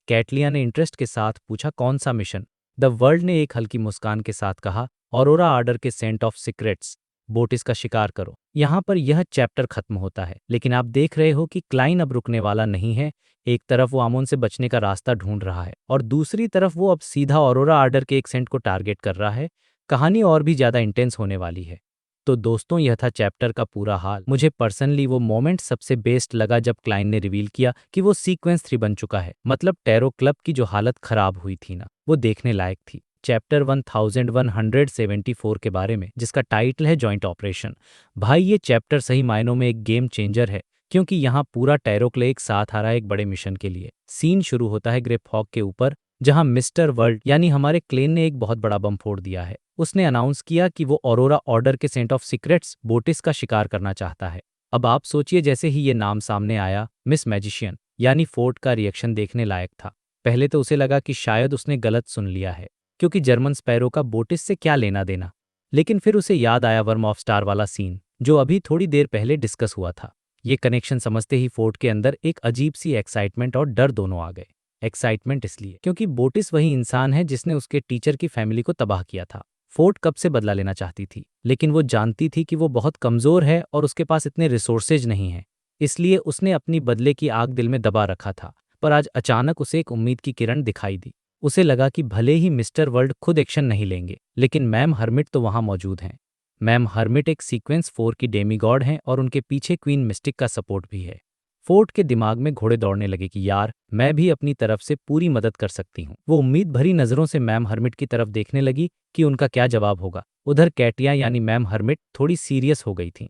कैटलिया ने इंटरेस्ट के साथ पूछा, कौन सा मिशन? द वर्ल्ड ने एक हल्की मुस्कान के साथ कहा, ऑरोरा आर्डर के सेंट ऑफ सीक्रेट्स बोटिस का शिकार करो। यहाँ पर यह चैप्टर खत्म होता है, लेकिन आप देख रहे हो कि क्लाइन अब रुकने वाला नहीं है। एक तरफ वो आमोन से बचने का रास्ता ढूंढ रहा है और दूसरी तरफ वो अब सीधा ऑरोरा आर्डर के एक सेंट को टारगेट कर रहा है। कहानी और भी ज्यादा इंटेंस होने वाली है। तो दोस्तों, यह था चैप्टर का पूरा हाल। मुझे पर्सनली वो मोमेंट सबसे बेस्ट लगा जब क्लाइन ने रिवील किया कि वो सीक्वेंस 3 बन चुका है। मतलब टैरो क्लब की जो हालत खराब हुई थी ना, वो देखने लायक थी। चैप्टर 1174 के बारे में, जिसका टाइटल है जॉइंट ऑपरेशन। भाई, ये चैप्टर सही मायनों में एक गेम चेंजर है, क्योंकि यहाँ पूरा टैरो क्ले एक साथ आ रहा है एक बड़े मिशन के लिए। सीन शुरू होता है ग्रेप हॉक के ऊपर, जहां मिस्टर वर्ल्ड यानी हमारे क्लेन ने एक बहुत बड़ा बम फोड़ दिया है। उसने अनाउंस किया कि वो ऑरोरा ऑर्डर के सेंट ऑफ सीक्रेट्स बोटिस का शिकार करना चाहता है। अब आप सोचिए, जैसे ही ये नाम सामने आया, मिस मैजिशियन यानी फोर्ट का रिएक्शन देखने लायक था। पहले तो उसे लगा कि शायद उसने गलत सुन लिया है, क्योंकि जर्मन स्पैरो का बोटिस से क्या लेना देना। लेकिन फिर उसे याद आया वर्म ऑफ स्टार वाला सीन, जो अभी थोड़ी देर पहले डिस्कस हुआ था। ये कनेक्शन समझते ही फोर्ट के अंदर एक अजीब सी एक्साइटमेंट और डर दोनों आ गए। एक्साइटमेंट इसलिए क्योंकि बोटिस वही इंसान है जिसने उसके टीचर की फैमिली को तबाह किया था। फोर्ट कब से बदला लेना चाहती थी, लेकिन वो जानती थी कि वो बहुत कमजोर है और उसके पास इतने रिसोर्सेज नहीं हैं। इसलिए उसने अपनी बदले की आग दिल में दबा रखा था। पर आज अचानक उसे एक उम्मीद की किरण दिखाई दी। उसे लगा कि भले ही मिस्टर वर्ल्ड खुद एक्शन नहीं लेंगे, लेकिन मैम हर्मिट तो वहां मौजूद हैं। मैम हर्मिट एक सीक्वेंस 4 की डेमीगॉड हैं और उनके पीछे क्वीन मिस्टिक का सपोर्ट भी है। फोर्ट के दिमाग में घोड़े दौड़ने लगे कि यार, मैं भी अपनी तरफ से पूरी मदद कर सकती हूँ। वो उम्मीद भरी नजरों से मैम हर्मिट की तरफ देखने लगी कि उनका क्या जवाब होगा। उधर कैटिया यानी मैम हर्मिट थोड़ी सीरियस हो गई थी।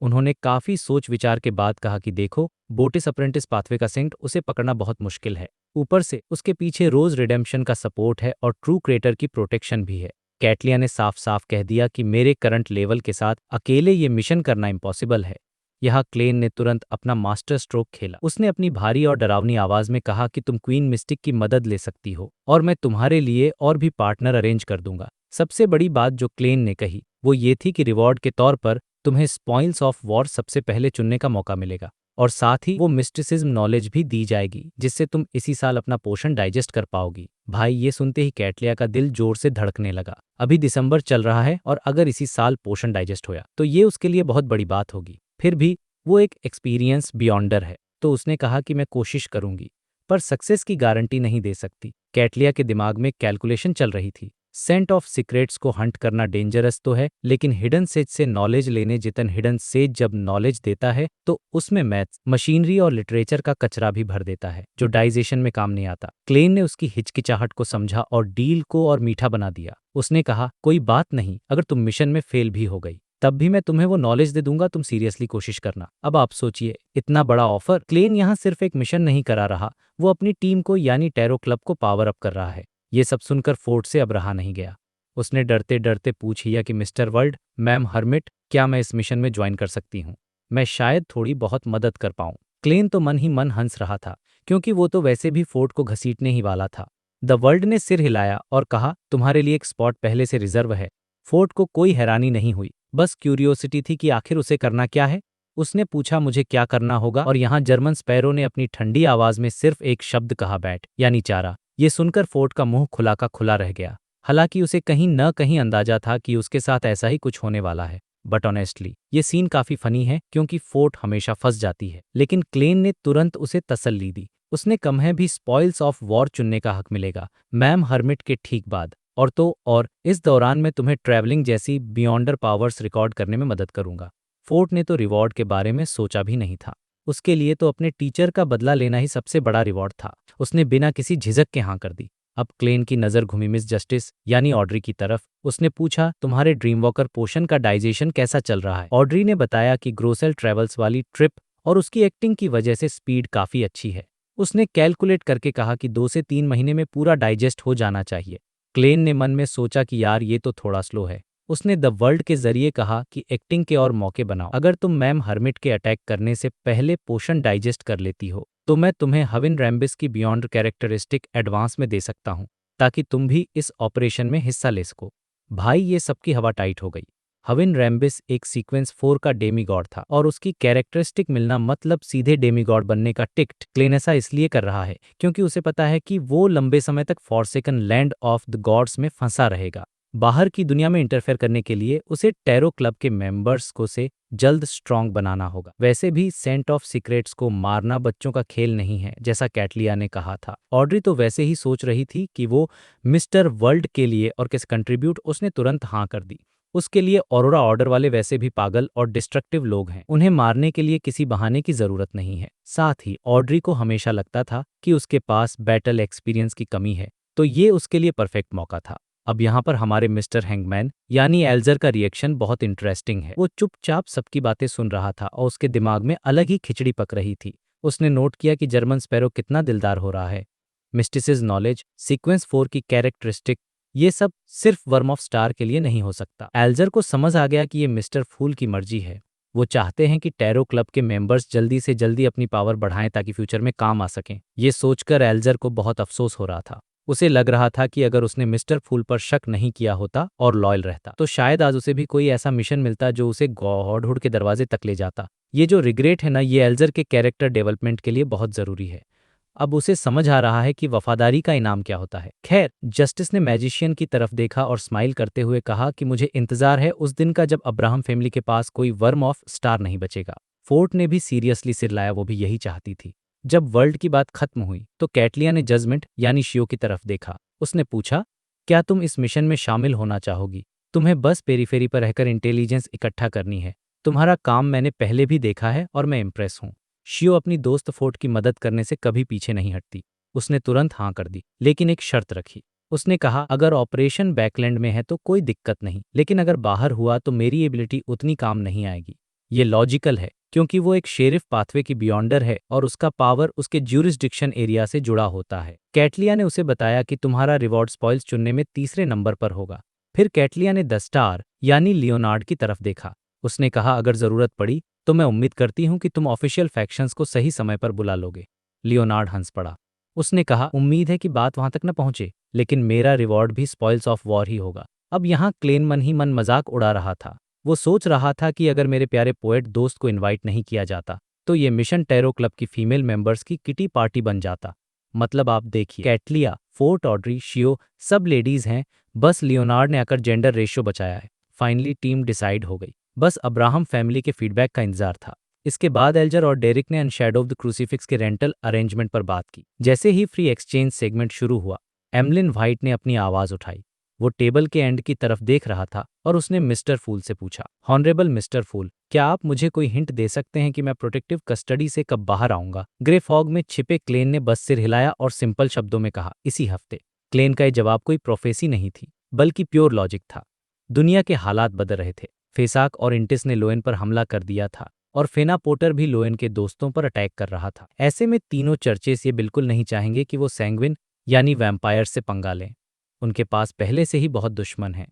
उन्होंने काफी सोच विचार के बाद कहा कि देखो, बोटिस अप्रेंटिस पाथवे का सेंट उसे पकड़ना बहुत मुश्किल है। ऊपर से उसके पीछे रोज रिडेम्पशन का सपोर्ट है और ट्रू क्रिएटर की प्रोटेक्शन भी है। कैटलिया ने साफ साफ कह दिया कि मेरे करंट लेवल के साथ अकेले ये मिशन करना इम्पॉसिबल है। यहाँ क्लेन ने तुरंत अपना मास्टर स्ट्रोक खेला। उसने अपनी भारी और डरावनी आवाज में कहा कि तुम क्वीन मिस्टिक की मदद ले सकती हो और मैं तुम्हारे लिए और भी पार्टनर अरेंज कर दूंगा। सबसे बड़ी बात जो क्लेन ने कही वो ये थी कि रिवॉर्ड के तौर पर तुम्हें स्पॉइल्स ऑफ वॉर सबसे पहले चुनने का मौका मिलेगा, और साथ ही वो मिस्टिसिज्म नॉलेज भी दी जाएगी जिससे तुम इसी साल अपना पोषण डाइजेस्ट कर पाओगी। भाई, ये सुनते ही कैटलिया का दिल जोर से धड़कने लगा। अभी दिसंबर चल रहा है और अगर इसी साल पोषण डाइजेस्ट होया तो ये उसके लिए बहुत बड़ी बात होगी। फिर भी वो एक एक्सपीरियंस बियॉन्डर है, तो उसने कहा कि मैं कोशिश करूंगी, पर सक्सेस की गारंटी नहीं दे सकती। कैटलिया के दिमाग में कैलकुलेशन चल रही थी। सेंट ऑफ सीक्रेट्स को हंट करना डेंजरस तो है, लेकिन हिडन सेज से नॉलेज लेने जितन हिडन सेज जब नॉलेज देता है तो उसमें मैथ्स, मशीनरी और लिटरेचर का कचरा भी भर देता है जो डाइजेशन में काम नहीं आता। क्लेन ने उसकी हिचकिचाहट को समझा और डील को और मीठा बना दिया। उसने कहा, कोई बात नहीं, अगर तुम मिशन में फेल भी हो गई तब भी मैं तुम्हें वो नॉलेज दे दूंगा, तुम सीरियसली कोशिश करना। अब आप सोचिए, इतना बड़ा ऑफर। क्लेन यहाँ सिर्फ एक मिशन नहीं करा रहा, वो अपनी टीम को यानी टैरो क्लब को पावर अप कर रहा है। ये सब सुनकर फोर्ट से अब रहा नहीं गया। उसने डरते डरते पूछ लिया कि मिस्टर वर्ल्ड, मैम हर्मिट, क्या मैं इस मिशन में ज्वाइन कर सकती हूँ? मैं शायद थोड़ी बहुत मदद कर पाऊँ। क्लेन तो मन ही मन हंस रहा था, क्योंकि वो तो वैसे भी फोर्ट को घसीटने ही वाला था। द वर्ल्ड ने सिर हिलाया और कहा, तुम्हारे लिए एक स्पॉट पहले से रिजर्व है। फोर्ट को कोई हैरानी नहीं हुई, बस क्यूरियोसिटी थी कि आखिर उसे करना क्या है। उसने पूछा मुझे क्या करना होगा और यहाँ जर्मन स्पैरो ने अपनी ठंडी आवाज में सिर्फ एक शब्द कहा, बैट, यानी चारा। ये सुनकर फोर्ड का मुंह खुला का खुला रह गया। हालांकि उसे कहीं न कहीं अंदाजा था कि उसके साथ ऐसा ही कुछ होने वाला है। बट ऑनेस्टली ये सीन काफी फनी है क्योंकि फोर्ड हमेशा फंस जाती है, लेकिन क्लेन ने तुरंत उसे तसल्ली दी। उसने कम है भी स्पॉइल्स ऑफ वॉर चुनने का हक मिलेगा मैम हर्मिट के ठीक बाद। और इस दौरान मैं तुम्हें ट्रैवलिंग जैसी बियॉन्डर पावर्स रिकॉर्ड करने में मदद करूंगा। फोर्ट ने तो रिवॉर्ड के बारे में सोचा भी नहीं था। उसके लिए तो अपने टीचर का बदला लेना ही सबसे बड़ा रिवॉर्ड था। उसने बिना किसी झिझक के हाँ कर दी। अब क्लेन की नज़र घूमी मिस जस्टिस यानी ऑड्री की तरफ। उसने पूछा, तुम्हारे ड्रीम वॉकर पोशन का डाइजेशन कैसा चल रहा है? ऑड्री ने बताया कि ग्रोसेल ट्रेवल्स वाली ट्रिप और उसकी एक्टिंग की वजह से स्पीड काफ़ी अच्छी है। उसने कैलकुलेट करके कहा कि 2 से 3 महीने में पूरा डाइजेस्ट हो जाना चाहिए। क्लेन ने मन में सोचा कि यार ये तो थोड़ा स्लो है। उसने द वर्ल्ड के जरिए कहा कि एक्टिंग के और मौके बनाओ। अगर तुम मैम हर्मिट के अटैक करने से पहले पोशन डाइजेस्ट कर लेती हो तो मैं तुम्हें हविन रैम्बिस की बियॉन्ड कैरेक्टरिस्टिक एडवांस में दे सकता हूँ ताकि तुम भी इस ऑपरेशन में हिस्सा ले सको। भाई ये सबकी हवा टाइट हो गई। हविन रैम्बिस एक सीक्वेंस 4 का डेमीगॉड था और उसकी कैरेक्टरिस्टिक मिलना मतलब सीधे डेमीगॉड बनने का टिकट। क्लेन ऐसा इसलिए कर रहा है क्योंकि उसे पता है कि वो लंबे समय तक forsaken land of the gods में फंसा रहेगा। बाहर की दुनिया में इंटरफेयर करने के लिए उसे टैरो क्लब के मेंबर्स को से जल्द स्ट्रांग बनाना होगा। वैसे भी सेंट ऑफ सीक्रेट्स को मारना बच्चों का खेल नहीं है, जैसा कैटलिया ने कहा था। ऑड्री तो वैसे ही सोच रही थी कि वो मिस्टर वर्ल्ड के लिए और किस कंट्रीब्यूट। उसने तुरंत हाँ कर दी। उसके लिए ऑरोरा ऑर्डर वाले वैसे भी पागल और डिस्ट्रक्टिव लोग हैं, उन्हें मारने के लिए किसी बहाने की जरूरत नहीं है। साथ ही ऑड्री को हमेशा लगता था कि उसके पास बैटल एक्सपीरियंस की कमी है, तो ये उसके लिए परफेक्ट मौका था। अब यहाँ पर हमारे मिस्टर हैंगमैन यानी एल्जर का रिएक्शन बहुत इंटरेस्टिंग है। वो चुपचाप सबकी बातें सुन रहा था और उसके दिमाग में अलग ही खिचड़ी पक रही थी। उसने नोट किया कि जर्मन स्पैरो कितना दिलदार हो रहा है। मिस्टिसिस नॉलेज, सीक्वेंस 4 की कैरेक्टरिस्टिक, ये सब सिर्फ वर्म ऑफ स्टार के लिए नहीं हो सकता। एल्जर को समझ आ गया कि ये मिस्टर फूल की मर्जी है। वो चाहते हैं कि टैरो क्लब के मेंबर्स जल्दी से जल्दी अपनी पावर बढ़ाएं ताकि फ्यूचर में काम आ सकें। ये सोचकर एल्जर को बहुत अफसोस हो रहा था। उसे लग रहा था कि अगर उसने मिस्टर फूल पर शक नहीं किया होता और लॉयल रहता तो शायद आज उसे भी कोई ऐसा मिशन मिलता जो उसे गॉडहुड के दरवाजे तक ले जाता। ये जो रिग्रेट है ना, ये एल्जर के कैरेक्टर डेवलपमेंट के लिए बहुत जरूरी है। अब उसे समझ आ रहा है कि वफादारी का इनाम क्या होता है। खैर, जस्टिस ने मैजिशियन की तरफ देखा और स्माइल करते हुए कहा कि मुझे इंतजार है उस दिन का जब अब्राहम फैमिली के पास कोई वर्म ऑफ स्टार नहीं बचेगा। फोर्ट ने भी सीरियसली सिर लाया, वो भी यही चाहती थी। जब वर्ल्ड की बात खत्म हुई तो कैटलिया ने जजमेंट यानी शियो की तरफ देखा। उसने पूछा, क्या तुम इस मिशन में शामिल होना चाहोगी? तुम्हें बस पेरीफेरी पर रहकर इंटेलिजेंस इकट्ठा करनी है। तुम्हारा काम मैंने पहले भी देखा है और मैं इम्प्रेस हूँ। शियो अपनी दोस्त फोर्ट की मदद करने से कभी पीछे नहीं हटती। उसने तुरंत हाँ कर दी, लेकिन एक शर्त रखी। उसने कहा, अगर ऑपरेशन बैकलैंड में है तो कोई दिक्कत नहीं, लेकिन अगर बाहर हुआ तो मेरी एबिलिटी उतनी काम नहीं आएगी। ये लॉजिकल है क्योंकि वो एक शेरिफ पाथवे की बियॉन्डर है और उसका पावर उसके ज्यूरिसडिक्शन एरिया से जुड़ा होता है। कैटलिया ने उसे बताया कि तुम्हारा रिवॉर्ड स्पॉइल्स चुनने में तीसरे नंबर पर होगा। फिर कैटलिया ने द स्टार यानी लियोनार्ड की तरफ देखा। उसने कहा, अगर जरूरत पड़ी तो मैं उम्मीद करती हूँ कि तुम ऑफिशियल फैक्शंस को सही समय पर बुला लोगे। लियोनार्ड हंस पड़ा। उसने कहा, उम्मीद है कि बात वहां तक न पहुंचे, लेकिन मेरा रिवॉर्ड भी स्पॉइल्स ऑफ वॉर ही होगा। अब यहाँ क्लेन मन ही मन मजाक उड़ा रहा था। वो सोच रहा था कि अगर मेरे प्यारे पोएट दोस्त को इनवाइट नहीं किया जाता तो ये मिशन टैरो क्लब की फीमेल मेंबर्स की किटी पार्टी बन जाता। मतलब आप देखिए, कैटलिया, फोर्ट, ऑड्री, शियो सब लेडीज हैं, बस लियोनार्ड ने आकर जेंडर रेशियो बचाया है। फाइनली टीम डिसाइड हो गई, बस अब्राहम फैमिली के फीडबैक का इंतजार था। इसके बाद एल्जर और डेरिक ने अनशैडो ऑफ द क्रूसीफिक्स के रेंटल अरेंजमेंट पर बात की। जैसे ही फ्री एक्सचेंज सेगमेंट शुरू हुआ, एमलिन व्हाइट ने अपनी आवाज उठाई। वो टेबल के एंड की तरफ देख रहा था और उसने मिस्टर फूल से पूछा, हॉनरेबल मिस्टर फूल, क्या आप मुझे कोई हिंट दे सकते हैं कि मैं प्रोटेक्टिव कस्टडी से कब बाहर आऊंगा? ग्रे फॉग में छिपे क्लेन ने बस सिर हिलाया और सिंपल शब्दों में कहा, इसी हफ्ते। क्लेन का ये जवाब कोई प्रोफेसी नहीं थी, बल्कि प्योर लॉजिक था। दुनिया के हालात बदल रहे थे। फेसाक और इंटिस ने लोएन पर हमला कर दिया था और फेना पोटर भी लोएन के दोस्तों पर अटैक कर रहा था। ऐसे में तीनों चर्चेस ये बिल्कुल नहीं चाहेंगे कि वो सैंग्विन यानी वैम्पायर से पंगा लें। उनके पास पहले से ही बहुत दुश्मन हैं,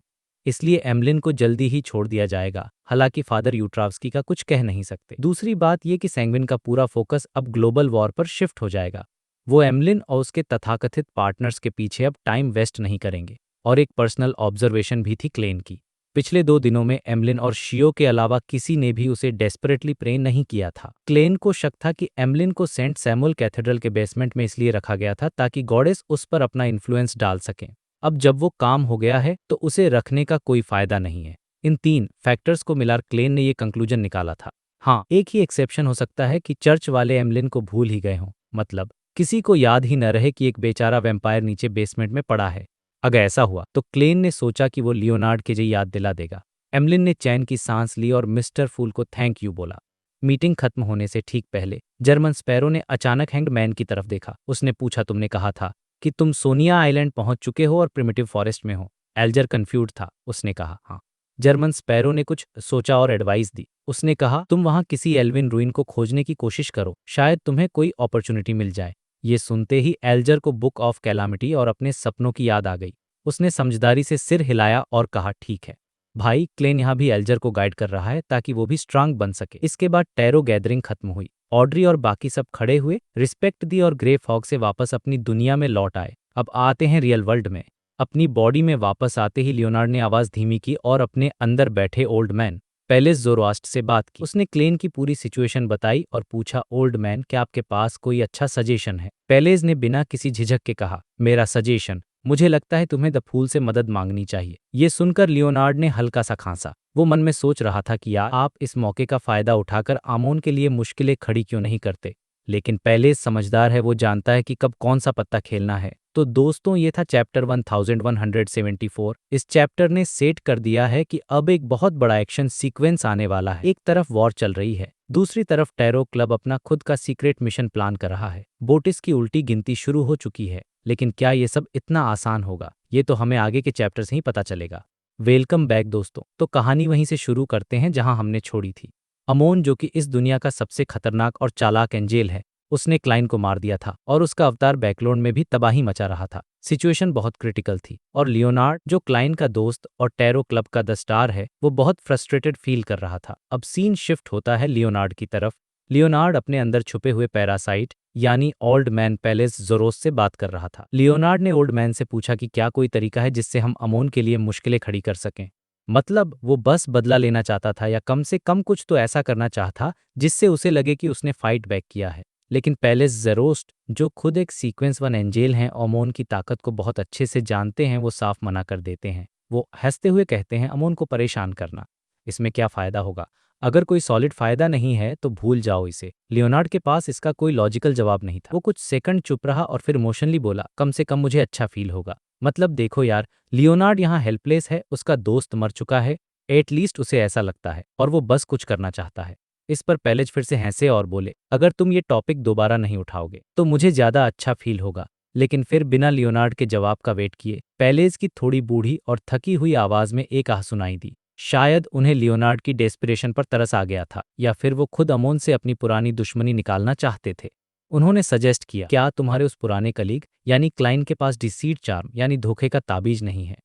इसलिए एमलिन को जल्दी ही छोड़ दिया जाएगा। हालांकि फादर यूट्रावस्की का कुछ कह नहीं सकते। दूसरी बात यह कि सैंग्विन का पूरा फोकस अब ग्लोबल वॉर पर शिफ्ट हो जाएगा। वो एमलिन और उसके तथाकथित पार्टनर्स के पीछे अब टाइम वेस्ट नहीं करेंगे। और एक पर्सनल ऑब्जर्वेशन भी थी क्लेन की। पिछले 2 दिनों में एमलिन और शियो के अलावा किसी ने भी उसे डेस्परेटली प्रे नहीं किया था। क्लेन को शक था कि एमलिन को सेंट सैमुअल कैथेड्रल के बेसमेंट में इसलिए रखा गया था ताकि गॉडेस उस पर अपना इन्फ्लुएंस डाल सकें। अब जब वो काम हो गया है तो उसे रखने का कोई फायदा नहीं है। इन 3 फैक्टर्स को मिलाकर क्लेन ने ये कंक्लूजन निकाला था। हाँ, एक ही एक्सेप्शन हो सकता है कि चर्च वाले एमलिन को भूल ही गए हों, मतलब किसी को याद ही न रहे कि एक बेचारा वैम्पायर नीचे बेसमेंट में पड़ा है। अगर ऐसा हुआ तो क्लेन ने सोचा कि वो लियोनार्ड के लिए याद दिला देगा। एमलिन ने चैन की सांस ली और मिस्टर फूल को थैंक यू बोला। मीटिंग खत्म होने से ठीक पहले जर्मन स्पैरो ने अचानक हैंग्ड मैन की तरफ देखा। उसने पूछा, तुमने कहा था कि तुम सोनिया आइलैंड पहुंच चुके हो और प्रिमिटिव फॉरेस्ट में हो। एल्जर कंफ्यूज था। उसने कहा, हाँ। जर्मन स्पैरो ने कुछ सोचा और एडवाइस दी। उसने कहा, तुम वहां किसी एल्विन रूइन को खोजने की कोशिश करो, शायद तुम्हें कोई अपॉर्चुनिटी मिल जाए। ये सुनते ही एल्जर को बुक ऑफ कैलामिटी और अपने सपनों की याद आ गई। उसने समझदारी से सिर हिलाया और कहा, ठीक है भाई, क्लेन यहाँ भी एल्जर को गाइड कर रहा है ताकि वो भी स्ट्रांग बन सके। इसके बाद टैरो गैदरिंग खत्म हुई। ऑड्री और बाकी सब खड़े हुए, रिस्पेक्ट दी और ग्रे फॉग से वापस अपनी दुनिया में लौट आए। अब आते हैं रियल वर्ल्ड में। अपनी बॉडी में वापस आते ही लियोनार्ड ने आवाज धीमी की और अपने अंदर बैठे ओल्ड मैन पेलेस जोरोआस्ट से बात की। उसने क्लेन की पूरी सिचुएशन बताई और पूछा, ओल्ड मैन, क्या आपके पास कोई अच्छा सजेशन है? पेलेस ने बिना किसी झिझक के कहा, मेरा सजेशन, मुझे लगता है तुम्हें द फूल से मदद मांगनी चाहिए। ये सुनकर लियोनार्ड ने हल्का सा खांसा। वो मन में सोच रहा था कि यार, आप इस मौके का फायदा उठाकर आमोन के लिए मुश्किलें खड़ी क्यों नहीं करते। लेकिन पेलेस समझदार है, वो जानता है कि कब कौन सा पत्ता खेलना है। तो दोस्तों, ये था चैप्टर 1174। इस चैप्टर ने सेट कर दिया है कि अब एक बहुत बड़ा एक्शन सीक्वेंस आने वाला है। एक तरफ वॉर चल रही है, दूसरी तरफ टैरो क्लब अपना खुद का सीक्रेट मिशन प्लान कर रहा है। बोटिस की उल्टी गिनती शुरू हो चुकी है। लेकिन क्या ये सब इतना आसान होगा, ये तो हमें आगे के चैप्टर से ही पता चलेगा। वेलकम बैक दोस्तों। तो कहानी वहीं से शुरू करते हैं जहां हमने छोड़ी थी। अमोन, जो कि इस दुनिया का सबसे खतरनाक और चालाक एंजेल है, उसने क्लाइन को मार दिया था और उसका अवतार बैकलोन में भी तबाही मचा रहा था। सिचुएशन बहुत क्रिटिकल थी और लियोनार्ड, जो क्लाइन का दोस्त और टैरो क्लब का द स्टार है, वो बहुत फ्रस्ट्रेटेड फील कर रहा था। अब सीन शिफ्ट होता है लियोनार्ड की तरफ। लियोनार्ड अपने अंदर छुपे हुए पैरासाइट यानी ओल्ड मैन पेलेस जोरोस से बात कर रहा था। लियोनार्ड ने ओल्ड मैन से पूछा कि क्या कोई तरीका है जिससे हम अमोन के लिए मुश्किलें खड़ी कर सकें। मतलब वो बस बदला लेना चाहता था या कम से कम कुछ तो ऐसा करना चाहता जिससे उसे लगे कि उसने फाइट बैक किया है। लेकिन पेलेस जेरोस्ट, जो खुद एक सीक्वेंस 1 एंजेल हैं, अमोन की ताकत को बहुत अच्छे से जानते हैं, वो साफ मना कर देते हैं। वो हंसते हुए कहते हैं, अमोन को परेशान करना, इसमें क्या फायदा होगा? अगर कोई सॉलिड फायदा नहीं है तो भूल जाओ इसे। लियोनार्ड के पास इसका कोई लॉजिकल जवाब नहीं था। वो कुछ सेकंड चुप रहा और फिर इमोशनली बोला, कम से कम मुझे अच्छा फील होगा। मतलब देखो यार, लियोनार्ड यहाँ हेल्पलेस है, उसका दोस्त मर चुका है, एटलीस्ट उसे ऐसा लगता है, और वो बस कुछ करना चाहता है। इस पर पेलेज फिर से हंसे और बोले, अगर तुम ये टॉपिक दोबारा नहीं उठाओगे तो मुझे ज्यादा अच्छा फील होगा। लेकिन फिर बिना लियोनार्ड के जवाब का वेट किए पेलेज की थोड़ी बूढ़ी और थकी हुई आवाज में एक आह सुनाई दी। शायद उन्हें लियोनार्ड की डेस्पिरेशन पर तरस आ गया था, या फिर वो खुद अमोन से अपनी पुरानी दुश्मनी निकालना चाहते थे। उन्होंने सजेस्ट किया, क्या तुम्हारे उस पुराने कलीग यानी क्लाइन के पास डिसीट चार्म यानी धोखे का ताबीज नहीं है?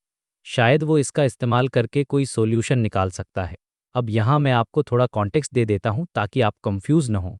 शायद वो इसका इस्तेमाल करके कोई सोल्यूशन निकाल सकता है। अब यहाँ मैं आपको थोड़ा कॉन्टेक्स्ट दे देता हूँ ताकि आप कंफ्यूज न हो।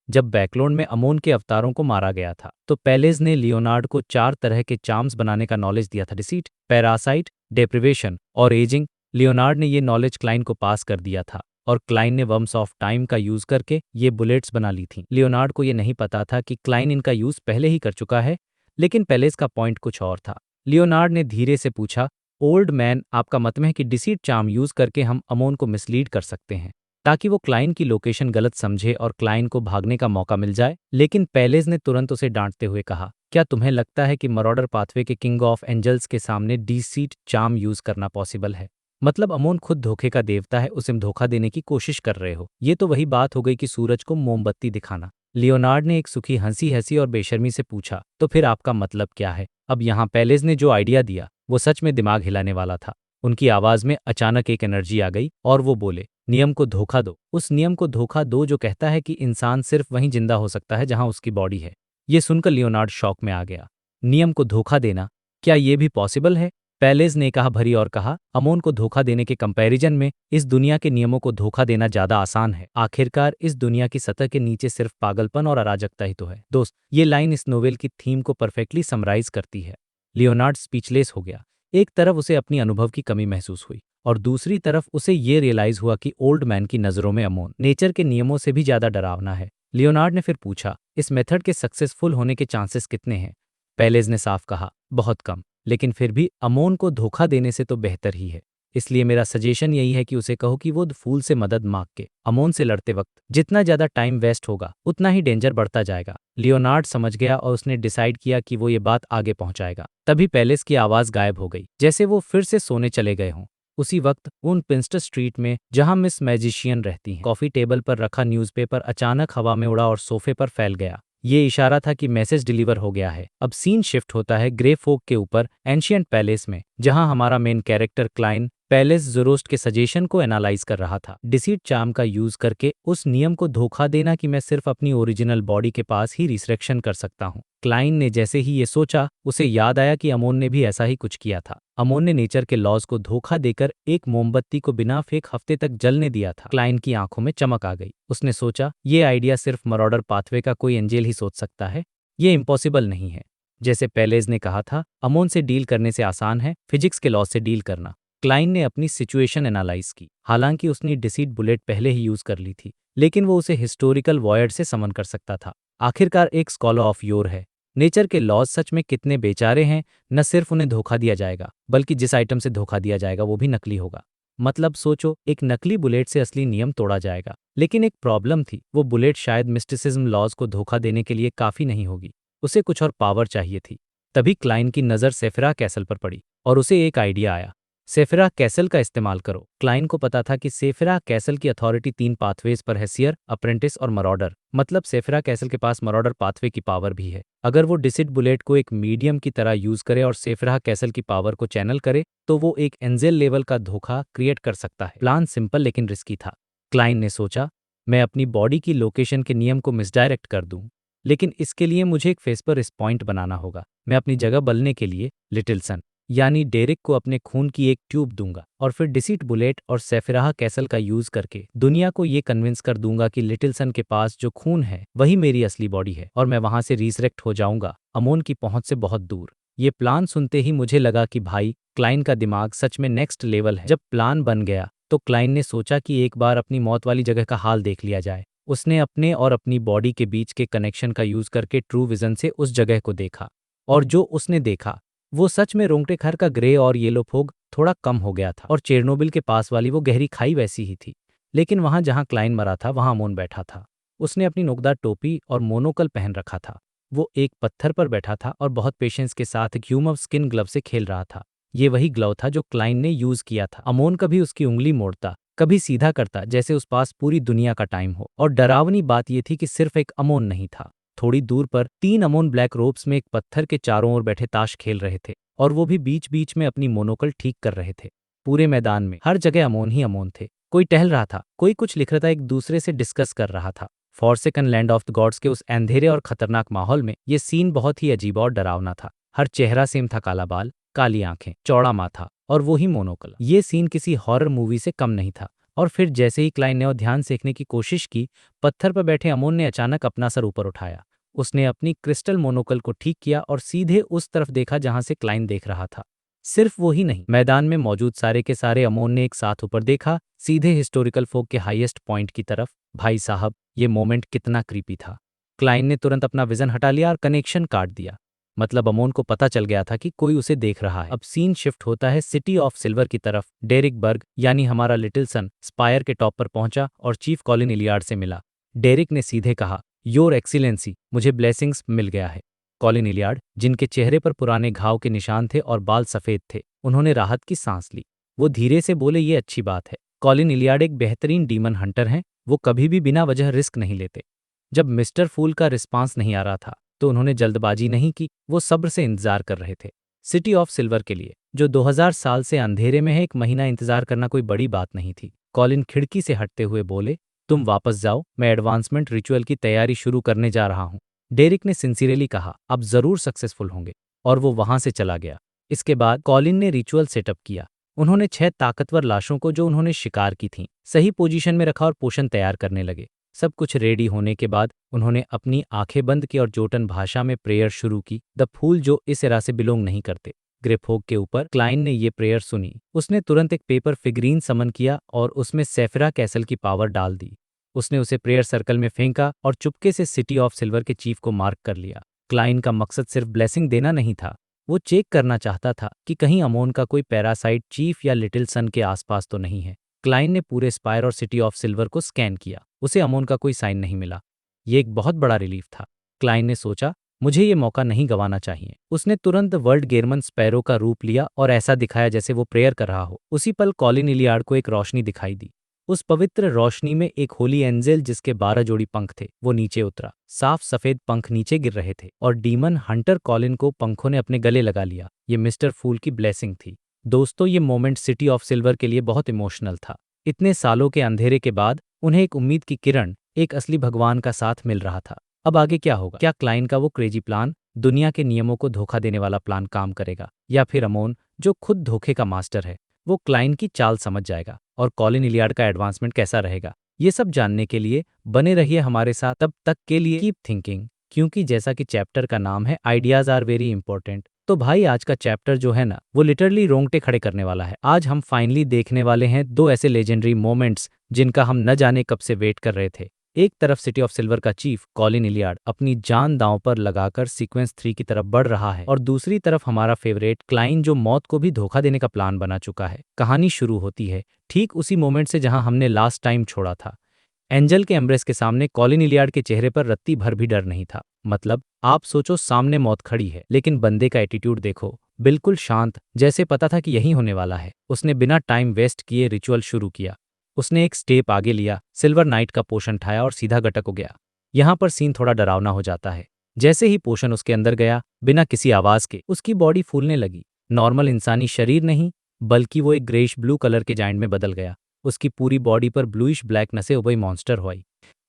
जब बैकलोन में अमोन के अवतारों को मारा गया था तो पेलेज ने लियोनार्ड को 4 तरह के चार्म्स बनाने का नॉलेज दिया था, डिसीट, पैरासाइट, डेप्रिवेशन और एजिंग। लियोनार्ड ने ये नॉलेज क्लाइन को पास कर दिया था और क्लाइन ने वर्म्स ऑफ टाइम का यूज करके ये बुलेट्स बना ली थी। लियोनार्ड को ये नहीं पता था कि क्लाइन इनका यूज पहले ही कर चुका है, लेकिन पेलेज का पॉइंट कुछ और था। लियोनार्ड ने धीरे से पूछा, ओल्ड मैन, आपका मतलब है कि डिसीट चार्म यूज करके हम अमोन को मिसलीड कर सकते हैं ताकि वो क्लाइन की लोकेशन गलत समझे और क्लाइन को भागने का मौका मिल जाए? लेकिन पेलेज ने तुरंत उसे डांटते हुए कहा, क्या तुम्हें लगता है कि मरॉडर पाथवे के किंग ऑफ एंजल्स के सामने डिसीट चार्म यूज करना पॉसिबल है? मतलब अमोन खुद धोखे का देवता है, उसे धोखा देने की कोशिश कर रहे हो। ये तो वही बात हो गई कि सूरज को मोमबत्ती दिखाना। लियोनार्ड ने एक सुखी हंसी हंसी और बेशर्मी से पूछा, तो फिर आपका मतलब क्या है? अब यहाँ पेलेज ने जो आइडिया दिया वो सच में दिमाग हिलाने वाला था। उनकी आवाज में अचानक एक एनर्जी आ गई और वो बोले, नियम को धोखा दो। उस नियम को धोखा दो जो कहता है कि इंसान सिर्फ वहीं जिंदा हो सकता है जहां उसकी बॉडी है। ये सुनकर लियोनार्ड शॉक में आ गया। नियम को धोखा देना, क्या ये भी पॉसिबल है? पेलेज ने कहा भरी और कहा, अमोन को धोखा देने के कंपैरिजन में इस दुनिया के नियमों को धोखा देना ज्यादा आसान है। आखिरकार इस दुनिया की सतह के नीचे सिर्फ पागलपन और अराजकता ही तो है। दोस्त, ये लाइन इस नोवेल की थीम को परफेक्टली समराइज करती है। लियोनार्ड स्पीचलेस हो गया। एक तरफ उसे अपनी अनुभव की कमी महसूस हुई और दूसरी तरफ उसे ये रियलाइज हुआ कि ओल्ड मैन की नज़रों में अमोन नेचर के नियमों से भी ज़्यादा डरावना है। लियोनार्ड ने फिर पूछा, इस मेथड के सक्सेसफुल होने के चांसेस कितने हैं? पेलेज ने साफ कहा, बहुत कम, लेकिन फिर भी अमोन को धोखा देने से तो बेहतर ही है। इसलिए मेरा सजेशन यही है कि उसे कहो कि वो द फूल से मदद मांग के अमोन से लड़ते वक्त जितना ज्यादा टाइम वेस्ट होगा उतना ही डेंजर बढ़ता जाएगा। लियोनार्ड समझ गया और उसने डिसाइड किया कि वो ये बात आगे पहुंचाएगा। तभी पेलेस की आवाज गायब हो गई, जैसे वो फिर से सोने चले गए हों। उसी वक्त उन पिंस्टर स्ट्रीट में जहां मिस मैजिशियन रहती हैं, कॉफी टेबल पर रखा न्यूज़पेपर अचानक हवा में उड़ा और सोफे पर फैल गया। ये इशारा था कि मैसेज डिलीवर हो गया है। अब सीन शिफ्ट होता है ग्रे फोक के ऊपर एंशियंट पैलेस में, जहां हमारा मेन कैरेक्टर क्लाइन पैलेस ज़ोरोस्ट के सजेशन को एनालाइज कर रहा था, डिसीट चार्म का यूज करके उस नियम को धोखा देना कि मैं सिर्फ अपनी ओरिजिनल बॉडी के पास ही रिसरेक्शन कर सकता हूँ। क्लाइन ने जैसे ही ये सोचा, उसे याद आया कि अमोन ने भी ऐसा ही कुछ किया था। अमोन ने नेचर के लॉज को धोखा देकर एक मोमबत्ती को बिना फेंक हफ्ते तक जलने दिया था। क्लाइन की आंखों में चमक आ गई। उसने सोचा, ये आइडिया सिर्फ मरॉडर पाथवे का कोई एंजेल ही सोच सकता है, ये इम्पॉसिबल नहीं है। जैसे पेलेज ने कहा था, अमोन से डील करने से आसान है फिजिक्स के लॉ से डील करना। क्लाइन ने अपनी सिचुएशन एनालाइज की। हालांकि उसने डिसीट बुलेट पहले ही यूज कर ली थी, लेकिन वो उसे हिस्टोरिकल वॉयड से समन कर सकता था। आखिरकार एक स्कॉलर ऑफ योर है। नेचर के लॉज सच में कितने बेचारे हैं। न सिर्फ उन्हें धोखा दिया जाएगा, बल्कि जिस आइटम से धोखा दिया जाएगा वो भी नकली होगा। मतलब सोचो, एक नकली बुलेट से असली नियम तोड़ा जाएगा। लेकिन एक प्रॉब्लम थी, वो बुलेट शायद मिस्टिसिज्म लॉज को धोखा देने के लिए काफी नहीं होगी। उसे कुछ और पावर चाहिए थी। तभी क्लाइन की नज़र सेफिरा कैसल पर पड़ी और उसे एक आइडिया आया। सेफिरा कैसल का इस्तेमाल करो। क्लाइन को पता था कि सेफिरा कैसल की अथॉरिटी 3 पाथवेज पर है, सियर, अप्रेंटिस और मरॉडर। मतलब सेफिरा कैसल के पास मरॉडर पाथवे की पावर भी है। अगर वो डिसिट बुलेट को एक मीडियम की तरह यूज करे और सेफिरा कैसल की पावर को चैनल करे, तो वो एक एंजेल लेवल का धोखा क्रिएट कर सकता है। प्लान सिंपल लेकिन रिस्की था। क्लाइन ने सोचा, मैं अपनी बॉडी की लोकेशन के नियम को मिसडायरेक्ट कर दूं, लेकिन इसके लिए मुझे एक फेस पर इस पॉइंट बनाना होगा। मैं अपनी जगह बदलने के लिए लिटिलसन यानी डेरिक को अपने खून की एक ट्यूब दूंगा और फिर डिसीट बुलेट और सेफिराह कैसल का यूज करके दुनिया को ये कन्विंस कर दूंगा कि लिटिलसन के पास जो खून है वही मेरी असली बॉडी है और मैं वहां से रिसरेक्ट हो जाऊंगा, अमोन की पहुंच से बहुत दूर। ये प्लान सुनते ही मुझे लगा कि भाई, क्लाइन का दिमाग सच में नेक्स्ट लेवल है। जब प्लान बन गया तो क्लाइन ने सोचा कि एक बार अपनी मौत वाली जगह का हाल देख लिया जाए। उसने अपने और अपनी बॉडी के बीच के कनेक्शन का यूज करके ट्रू विजन से उस जगह को देखा, और जो उसने देखा वो सच में रोंगटे खर का ग्रे और येलो फोग थोड़ा कम हो गया था, और चेरनोबिल के पास वाली वो गहरी खाई वैसी ही थी। लेकिन वहां जहां क्लाइन मरा था वहां अमोन बैठा था। उसने अपनी नोकदार टोपी और मोनोकल पहन रखा था। वो एक पत्थर पर बैठा था और बहुत पेशेंस के साथ एक ह्यूमन स्किन ग्लव से खेल रहा था। ये वही ग्लव था जो क्लाइन ने यूज किया था। अमोन कभी उसकी उंगली मोड़ता, कभी सीधा करता, जैसे उस पास पूरी दुनिया का टाइम हो। और डरावनी बात यह थी कि सिर्फ एक अमोन नहीं था। थोड़ी दूर पर 3 अमोन ब्लैक रोब्स में एक पत्थर के चारों ओर बैठे ताश खेल रहे थे, और वो भी बीच बीच में अपनी मोनोकल ठीक कर रहे थे। पूरे मैदान में हर जगह अमोन ही अमोन थे। कोई टहल रहा था, कोई कुछ लिख रहा था, एक दूसरे से डिस्कस कर रहा था। Forsaken land of the God's के उस अंधेरे और खतरनाक माहौल में ये सीन बहुत ही अजीब और डरावना था। हर चेहरा सेम था, काला बाल, काली आंखें, चौड़ा माथा और वो ही मोनोकल। ये सीन किसी हॉरर मूवी से कम नहीं था। और फिर जैसे ही क्लाइन ने और ध्यान सीखने की कोशिश की, पत्थर पर बैठे अमोन ने अचानक अपना सर ऊपर उठाया। उसने अपनी क्रिस्टल मोनोकल को ठीक किया और सीधे उस तरफ देखा जहां से क्लाइन देख रहा था। सिर्फ वो ही नहीं, मैदान में मौजूद सारे के सारे अमोन ने एक साथ ऊपर देखा, सीधे हिस्टोरिकल फोक के हाईएस्ट पॉइंट की तरफ। भाई साहब, ये मोमेंट कितना क्रीपी था। क्लाइन ने तुरंत अपना विजन हटा लिया और कनेक्शन काट दिया। मतलब अमोन को पता चल गया था कि कोई उसे देख रहा है। अब सीन शिफ्ट होता है सिटी ऑफ सिल्वर की तरफ। डेरिक बर्ग यानी हमारा लिटिल सन स्पायर के टॉप पर पहुंचा और चीफ कॉलिन इलियार्ड से मिला। डेरिक ने सीधे कहा, योर एक्सीलेंसी, मुझे ब्लेसिंग्स मिल गया है। कॉलिन इलियार्ड, जिनके चेहरे पर पुराने घाव के निशान थे और बाल सफेद थे, उन्होंने राहत की सांस ली। वो धीरे से बोले, ये अच्छी बात है। कॉलिन इलियार्ड एक बेहतरीन डीमन हंटर हैं। वो कभी भी बिना वजह रिस्क नहीं लेते। जब मिस्टर फूल का रिस्पांस नहीं आ रहा था तो उन्होंने जल्दबाजी नहीं की। वो सब्र से इंतजार कर रहे थे। सिटी ऑफ सिल्वर के लिए, जो 2000 साल से अंधेरे में है, 1 महीना इंतजार करना कोई बड़ी बात नहीं थी। कॉलिन खिड़की से हटते हुए बोले, तुम वापस जाओ, मैं एडवांसमेंट रिचुअल की तैयारी शुरू करने जा रहा हूं। डेरिक ने सिंसियरली कहा, आप जरूर सक्सेसफुल होंगे, और वो वहां से चला गया। इसके बाद कॉलिन ने रिचुअल सेटअप किया। उन्होंने 6 ताकतवर लाशों को जो उन्होंने शिकार की थीं सही पोजीशन में रखा और पोषण तैयार करने लगे। सब कुछ रेडी होने के बाद उन्होंने अपनी आंखें बंद की और जोटन भाषा में प्रेयर शुरू की। द फूल जो इस एरा से बिलोंग नहीं करते, ग्रिपहोग के ऊपर। क्लाइन ने ये प्रेयर सुनी। उसने तुरंत एक पेपर फिगरीन समन किया और उसमें सेफिरा कैसल की पावर डाल दी। उसने उसे प्रेयर सर्कल में फेंका और चुपके से सिटी ऑफ सिल्वर के चीफ को मार्क कर लिया। क्लाइन का मकसद सिर्फ ब्लेसिंग देना नहीं था, वो चेक करना चाहता था कि कहीं अमोन का कोई पैरासाइट चीफ या लिटिल सन के आसपास तो नहीं है। क्लाइन ने पूरे स्पायर और सिटी ऑफ सिल्वर को स्कैन किया। उसे अमोन का कोई साइन नहीं मिला। ये एक बहुत बड़ा रिलीफ था। क्लाइन ने सोचा, मुझे ये मौका नहीं गंवाना चाहिए। उसने तुरंत वर्ल्ड गेरमन स्पैरो का रूप लिया और ऐसा दिखाया जैसे वो प्रेयर कर रहा हो। उसी पल कॉलिन इलियार्ड को एक रोशनी दिखाई दी। उस पवित्र रोशनी में एक होली एंजल जिसके 12 जोड़ी पंख थे, वो नीचे उतरा। साफ सफेद पंख नीचे गिर रहे थे और डीमन हंटर कॉलिन को पंखों ने अपने गले लगा लिया। ये मिस्टर फूल की ब्लेसिंग थी। दोस्तों, ये मोमेंट सिटी ऑफ सिल्वर के लिए बहुत इमोशनल था। इतने सालों के अंधेरे के बाद उन्हें एक उम्मीद की किरण, एक असली भगवान का साथ मिल रहा था। अब आगे क्या होगा? क्या क्लाइन का वो क्रेजी प्लान, दुनिया के नियमों को धोखा देने वाला प्लान काम करेगा, या फिर अमोन, जो खुद धोखे का मास्टर है, वो क्लाइन की चाल समझ जाएगा? और कॉलिन इलियार्ड का एडवांसमेंट कैसा रहेगा? ये सब जानने के लिए बने रहिए हमारे साथ। तब तक के लिए कीप थिंकिंग, क्योंकि जैसा कि चैप्टर का नाम है, आइडियाज आर वेरी इंपॉर्टेंट। तो भाई, आज का चैप्टर जो है ना, वो लिटरली रोंगटे खड़े करने वाला है। आज हम फाइनली देखने वाले हैं दो ऐसे लेजेंडरी मोमेंट्स जिनका हम न जाने कब से वेट कर रहे थे। एक तरफ सिटी ऑफ सिल्वर का चीफ कॉलिन इलियार्ड अपनी जान दांव पर लगाकर सीक्वेंस 3 की तरफ बढ़ रहा है, और दूसरी तरफ हमारा फेवरेट क्लाइन जो मौत को भी धोखा देने का प्लान बना चुका है। कहानी शुरू होती है ठीक उसी मोमेंट से जहां हमने लास्ट टाइम छोड़ा था। एंजल के एम्ब्रेस के सामने कॉलिन इलियार्ड के चेहरे पर रत्ती भर भी डर नहीं था। मतलब, आप सोचो, सामने मौत खड़ी है, लेकिन बंदे का एटीट्यूड देखो, बिल्कुल शांत, जैसे पता था कि यही होने वाला है। उसने बिना टाइम वेस्ट किए रिचुअल शुरू किया। उसने एक स्टेप आगे लिया, सिल्वर नाइट का पोशन ठाया और सीधा गटक हो गया। यहाँ पर सीन थोड़ा डरावना हो जाता है। जैसे ही पोशन उसके अंदर गया, बिना किसी आवाज के उसकी बॉडी फूलने लगी। नॉर्मल इंसानी शरीर नहीं, बल्कि वो एक ग्रेइश ब्लू कलर के जाइंट में बदल गया। उसकी पूरी बॉडी पर ब्लूइश ब्लैक नसें उभई मॉन्स्टर हुई।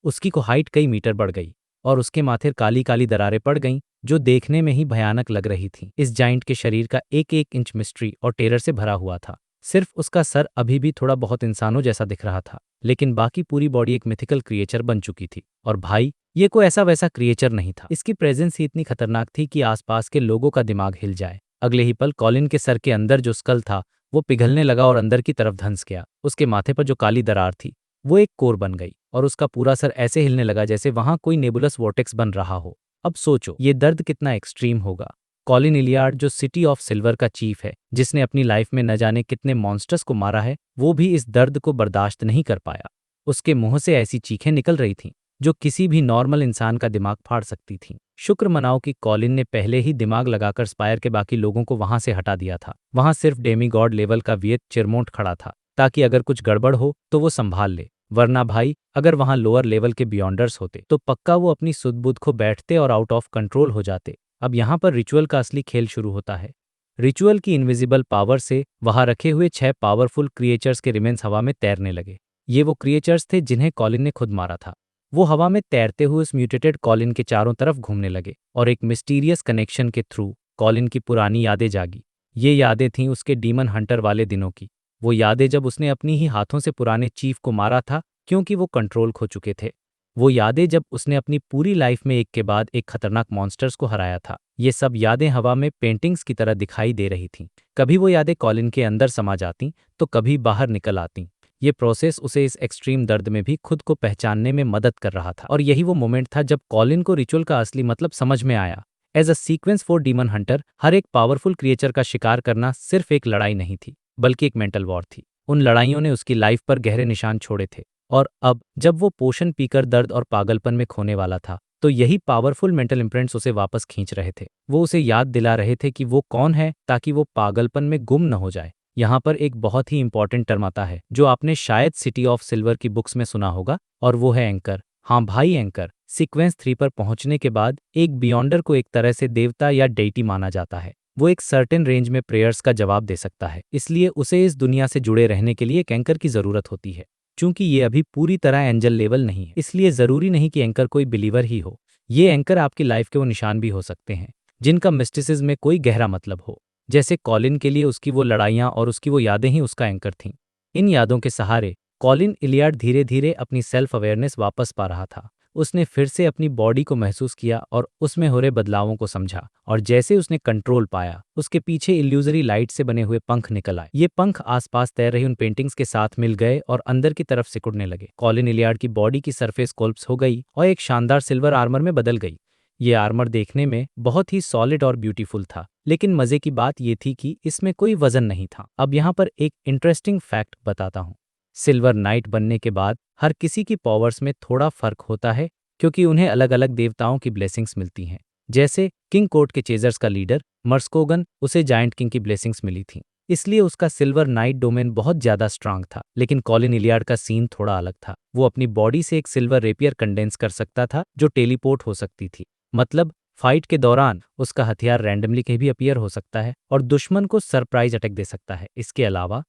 उसकी को हाइट कई मीटर बढ़ गई और उसके माथे काली काली दरारें पड़ गईं, जो देखने में ही भयानक लग रही थीं। इस जाइंट के शरीर का एक एक इंच मिस्ट्री और टेरर से भरा हुआ था। सिर्फ उसका सर अभी भी थोड़ा बहुत इंसानों जैसा दिख रहा था, लेकिन बाकी पूरी बॉडी एक मिथिकल क्रिएचर बन चुकी थी। और भाई, ये कोई ऐसा वैसा क्रिएचर नहीं था। इसकी प्रेजेंस ही इतनी खतरनाक थी कि आसपास के लोगों का दिमाग हिल जाए। अगले ही पल कॉलिन के सर के अंदर जो स्कल था, वो पिघलने लगा और अंदर की तरफ धंस गया। उसके माथे पर जो काली दरार थी, वो एक कोर बन गई और उसका पूरा सर ऐसे हिलने लगा जैसे वहां कोई नेबुलस वॉर्टेक्स बन रहा हो। अब सोचो, ये दर्द कितना एक्सट्रीम होगा। कॉलिन इलियार्ड, जो सिटी ऑफ सिल्वर का चीफ है, जिसने अपनी लाइफ में न जाने कितने मॉन्स्टर्स को मारा है, वो भी इस दर्द को बर्दाश्त नहीं कर पाया। उसके मुंह से ऐसी चीखें निकल रही थीं जो किसी भी नॉर्मल इंसान का दिमाग फाड़ सकती थीं। शुक्र मनाओ कि कॉलिन ने पहले ही दिमाग लगाकर स्पायर के बाकी लोगों को वहां से हटा दिया था। वहां सिर्फ डेमीगॉड लेवल का वियत चिरमोंट खड़ा था, ताकि अगर कुछ गड़बड़ हो तो वो संभाल ले। वरना भाई, अगर वहां लोअर लेवल के बियॉन्डर्स होते तो पक्का वो अपनी सुध-बुध खो बैठते और आउट ऑफ कंट्रोल हो जाते। अब यहाँ पर रिचुअल का असली खेल शुरू होता है। रिचुअल की इनविजिबल पावर से वहां रखे हुए 6 पावरफुल क्रिएचर्स के रिमेन्स हवा में तैरने लगे। ये वो क्रिएचर्स थे जिन्हें कॉलिन ने खुद मारा था। वो हवा में तैरते हुए उस म्यूटेटेड कॉलिन के चारों तरफ घूमने लगे और एक मिस्टीरियस कनेक्शन के थ्रू कॉलिन की पुरानी यादें जागी। ये यादें थीं उसके डीमन हंटर वाले दिनों की। वो यादें जब उसने अपनी ही हाथों से पुराने चीफ को मारा था, क्योंकि वो कंट्रोल खो चुके थे। वो यादें जब उसने अपनी पूरी लाइफ में एक के बाद एक खतरनाक मॉन्स्टर्स को हराया था। ये सब यादें हवा में पेंटिंग्स की तरह दिखाई दे रही थीं। कभी वो यादें कॉलिन के अंदर समा जातीं तो कभी बाहर निकल आतीं। ये प्रोसेस उसे इस एक्सट्रीम दर्द में भी खुद को पहचानने में मदद कर रहा था। और यही वो मोमेंट था जब कॉलिन को रिचुअल का असली मतलब समझ में आया। As a sequence four demon hunter, हर एक पावरफुल क्रिएचर का शिकार करना सिर्फ एक लड़ाई नहीं थी, बल्कि एक मेंटल वॉर थी। उन लड़ाइयों ने उसकी लाइफ पर गहरे निशान छोड़े थे। और अब जब वो पोषण पीकर दर्द और पागलपन में खोने वाला था, तो यही पावरफुल मेंटल इम्प्रिंट्स उसे वापस खींच रहे थे। वो उसे याद दिला रहे थे कि वो कौन है, ताकि वो पागलपन में गुम न हो जाए। यहाँ पर एक बहुत ही इंपॉर्टेंट टर्म आता है जो आपने शायद सिटी ऑफ सिल्वर की बुक्स में सुना होगा, और वो है एंकर। हाँ भाई, एंकर। सीक्वेंस 3 पर पहुंचने के बाद एक बियॉन्डर को एक तरह से देवता या डेटी माना जाता है। वो एक सर्टेन रेंज में प्रेयर्स का जवाब दे सकता है, इसलिए उसे इस दुनिया से जुड़े रहने के लिए एक एंकर की जरूरत होती है। चूंकि ये अभी पूरी तरह एंजल लेवल नहीं है, इसलिए जरूरी नहीं कि एंकर कोई बिलीवर ही हो। ये एंकर आपकी लाइफ के वो निशान भी हो सकते हैं जिनका मिस्टिसिज्म में कोई गहरा मतलब हो। जैसे कॉलिन के लिए उसकी वो लड़ाइयाँ और उसकी वो यादें ही उसका एंकर थीं। इन यादों के सहारे कॉलिन इलियार्ड धीरे धीरे अपनी सेल्फ अवेयरनेस वापस पा रहा था। उसने फिर से अपनी बॉडी को महसूस किया और उसमें हो रहे बदलावों को समझा, और जैसे उसने कंट्रोल पाया, उसके पीछे इल्यूजरी लाइट से बने हुए पंख निकल आए। ये पंख आसपास तैर रही उन पेंटिंग्स के साथ मिल गए और अंदर की तरफ सिकुड़ने लगे। कॉलिन इलियार्ड की बॉडी की सरफेस कोल्प्स हो गई और एक शानदार सिल्वर आर्मर में बदल गई। ये आर्मर देखने में बहुत ही सॉलिड और ब्यूटीफुल था, लेकिन मजे की बात ये थी कि इसमें कोई वजन नहीं था। अब यहाँ पर एक इंटरेस्टिंग फैक्ट बताता हूँ। सिल्वर नाइट बनने के बाद हर किसी की पावर्स में थोड़ा फर्क होता है, क्योंकि उन्हें अलग अलग देवताओं की ब्लेसिंग्स मिलती हैं। जैसे किंग कोर्ट के चेजर्स का लीडर मर्स्कोगन, उसे जायंट किंग की ब्लेसिंग्स मिली थी, इसलिए उसका सिल्वर नाइट डोमेन बहुत ज्यादा स्ट्रांग था। लेकिन कॉलिन इलियार्ड का सीन थोड़ा अलग था। वो अपनी बॉडी से एक सिल्वर रेपियर कंडेंस कर सकता था जो टेलीपोर्ट हो सकती थी। मतलब फाइट के दौरान उसका हथियार रैंडमली कहीं भी अपीयर हो सकता है और दुश्मन को सरप्राइज अटैक दे सकता है। इसके अलावा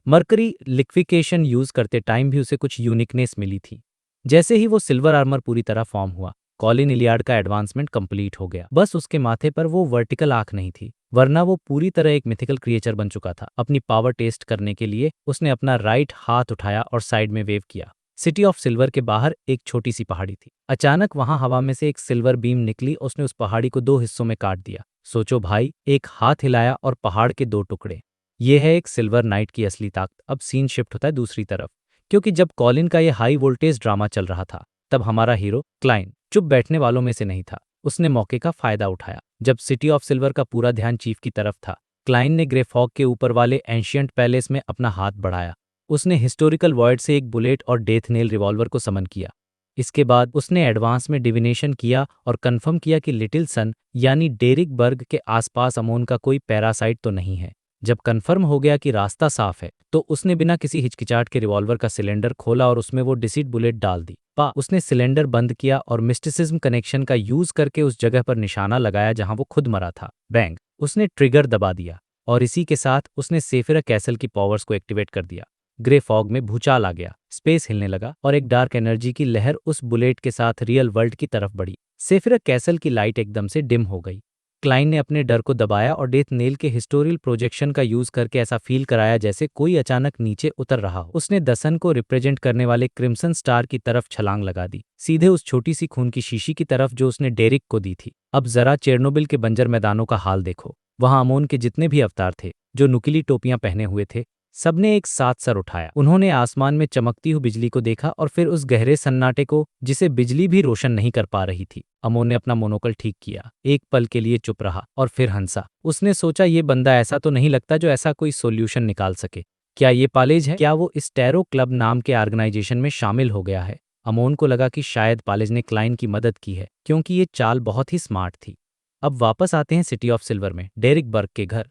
मर्करी लिक्विफिकेशन यूज करते टाइम भी उसे कुछ यूनिकनेस मिली थी। जैसे ही वो सिल्वर आर्मर पूरी तरह फॉर्म हुआ, कॉलिन इलियार्ड का एडवांसमेंट कंप्लीट हो गया। बस उसके माथे पर वो वर्टिकल आंख नहीं थी, वरना वो पूरी तरह एक मिथिकल क्रिएचर बन चुका था। अपनी पावर टेस्ट करने के लिए उसने अपना राइट हाथ उठाया और साइड में वेव किया। सिटी ऑफ सिल्वर के बाहर एक छोटी सी पहाड़ी थी। अचानक वहां हवा में से एक सिल्वर बीम निकली, उसने उस पहाड़ी को 2 हिस्सों में काट दिया। सोचो भाई, एक हाथ हिलाया और पहाड़ के 2 टुकड़े। ये है एक सिल्वर नाइट की असली ताकत। अब सीन शिफ्ट होता है दूसरी तरफ, क्योंकि जब कॉलिन का ये हाई वोल्टेज ड्रामा चल रहा था, तब हमारा हीरो क्लाइन चुप बैठने वालों में से नहीं था। उसने मौके का फायदा उठाया। जब सिटी ऑफ सिल्वर का पूरा ध्यान चीफ की तरफ था, क्लाइन ने ग्रे फॉग के ऊपर वाले एंशियंट पैलेस में अपना हाथ बढ़ाया। उसने हिस्टोरिकल वॉइड से एक बुलेट और डेथ नेल रिवॉल्वर को समन किया। इसके बाद उसने एडवांस में डिविनेशन किया और कंफर्म किया कि लिटिल सन यानी डेरिक बर्ग के आसपास अमोन का कोई पैरासाइट तो नहीं है। जब कंफर्म हो गया कि रास्ता साफ है, तो उसने बिना किसी हिचकिचाहट के रिवॉल्वर का सिलेंडर खोला और उसमें वो डिसीड बुलेट डाल दी। उसने सिलेंडर बंद किया और मिस्टिसिज्म कनेक्शन का यूज करके उस जगह पर निशाना लगाया जहां वो खुद मरा था। बैंग, उसने ट्रिगर दबा दिया और इसी के साथ उसने सेफिरा कैसल की पावर्स को एक्टिवेट कर दिया। ग्रे फॉग में भूचाल आ गया, स्पेस हिलने लगा और एक डार्क एनर्जी की लहर उस बुलेट के साथ रियल वर्ल्ड की तरफ बढ़ी। सेफिरा कैसल की लाइट एकदम से डिम हो गई। क्लाइन ने अपने डर को दबाया और डेथ नेल के हिस्टोरियल प्रोजेक्शन का यूज करके ऐसा फील कराया जैसे कोई अचानक नीचे उतर रहा हो। उसने दसन को रिप्रेजेंट करने वाले क्रिम्सन स्टार की तरफ छलांग लगा दी, सीधे उस छोटी सी खून की शीशी की तरफ जो उसने डेरिक को दी थी। अब जरा चेरनोबिल के बंजर मैदानों का हाल देखो। वहां अमोन के जितने भी अवतार थे, जो नुकीली टोपियां पहने हुए थे, सबने एक साथ सर उठाया। उन्होंने आसमान में चमकती हुई बिजली को देखा और फिर उस गहरे सन्नाटे को जिसे बिजली भी रोशन नहीं कर पा रही थी। अमोन ने अपना मोनोकल ठीक किया, एक पल के लिए चुप रहा और फिर हंसा। उसने सोचा, ये बंदा ऐसा तो नहीं लगता जो ऐसा कोई सोल्यूशन निकाल सके। क्या ये पालेज है? क्या वो इस टैरो क्लब नाम के ऑर्गेनाइजेशन में शामिल हो गया है? अमोन को लगा कि शायद पालेज ने क्लाइन की मदद की है, क्योंकि ये चाल बहुत ही स्मार्ट थी। अब वापस आते हैं सिटी ऑफ सिल्वर में, डेरिक बर्ग के घर।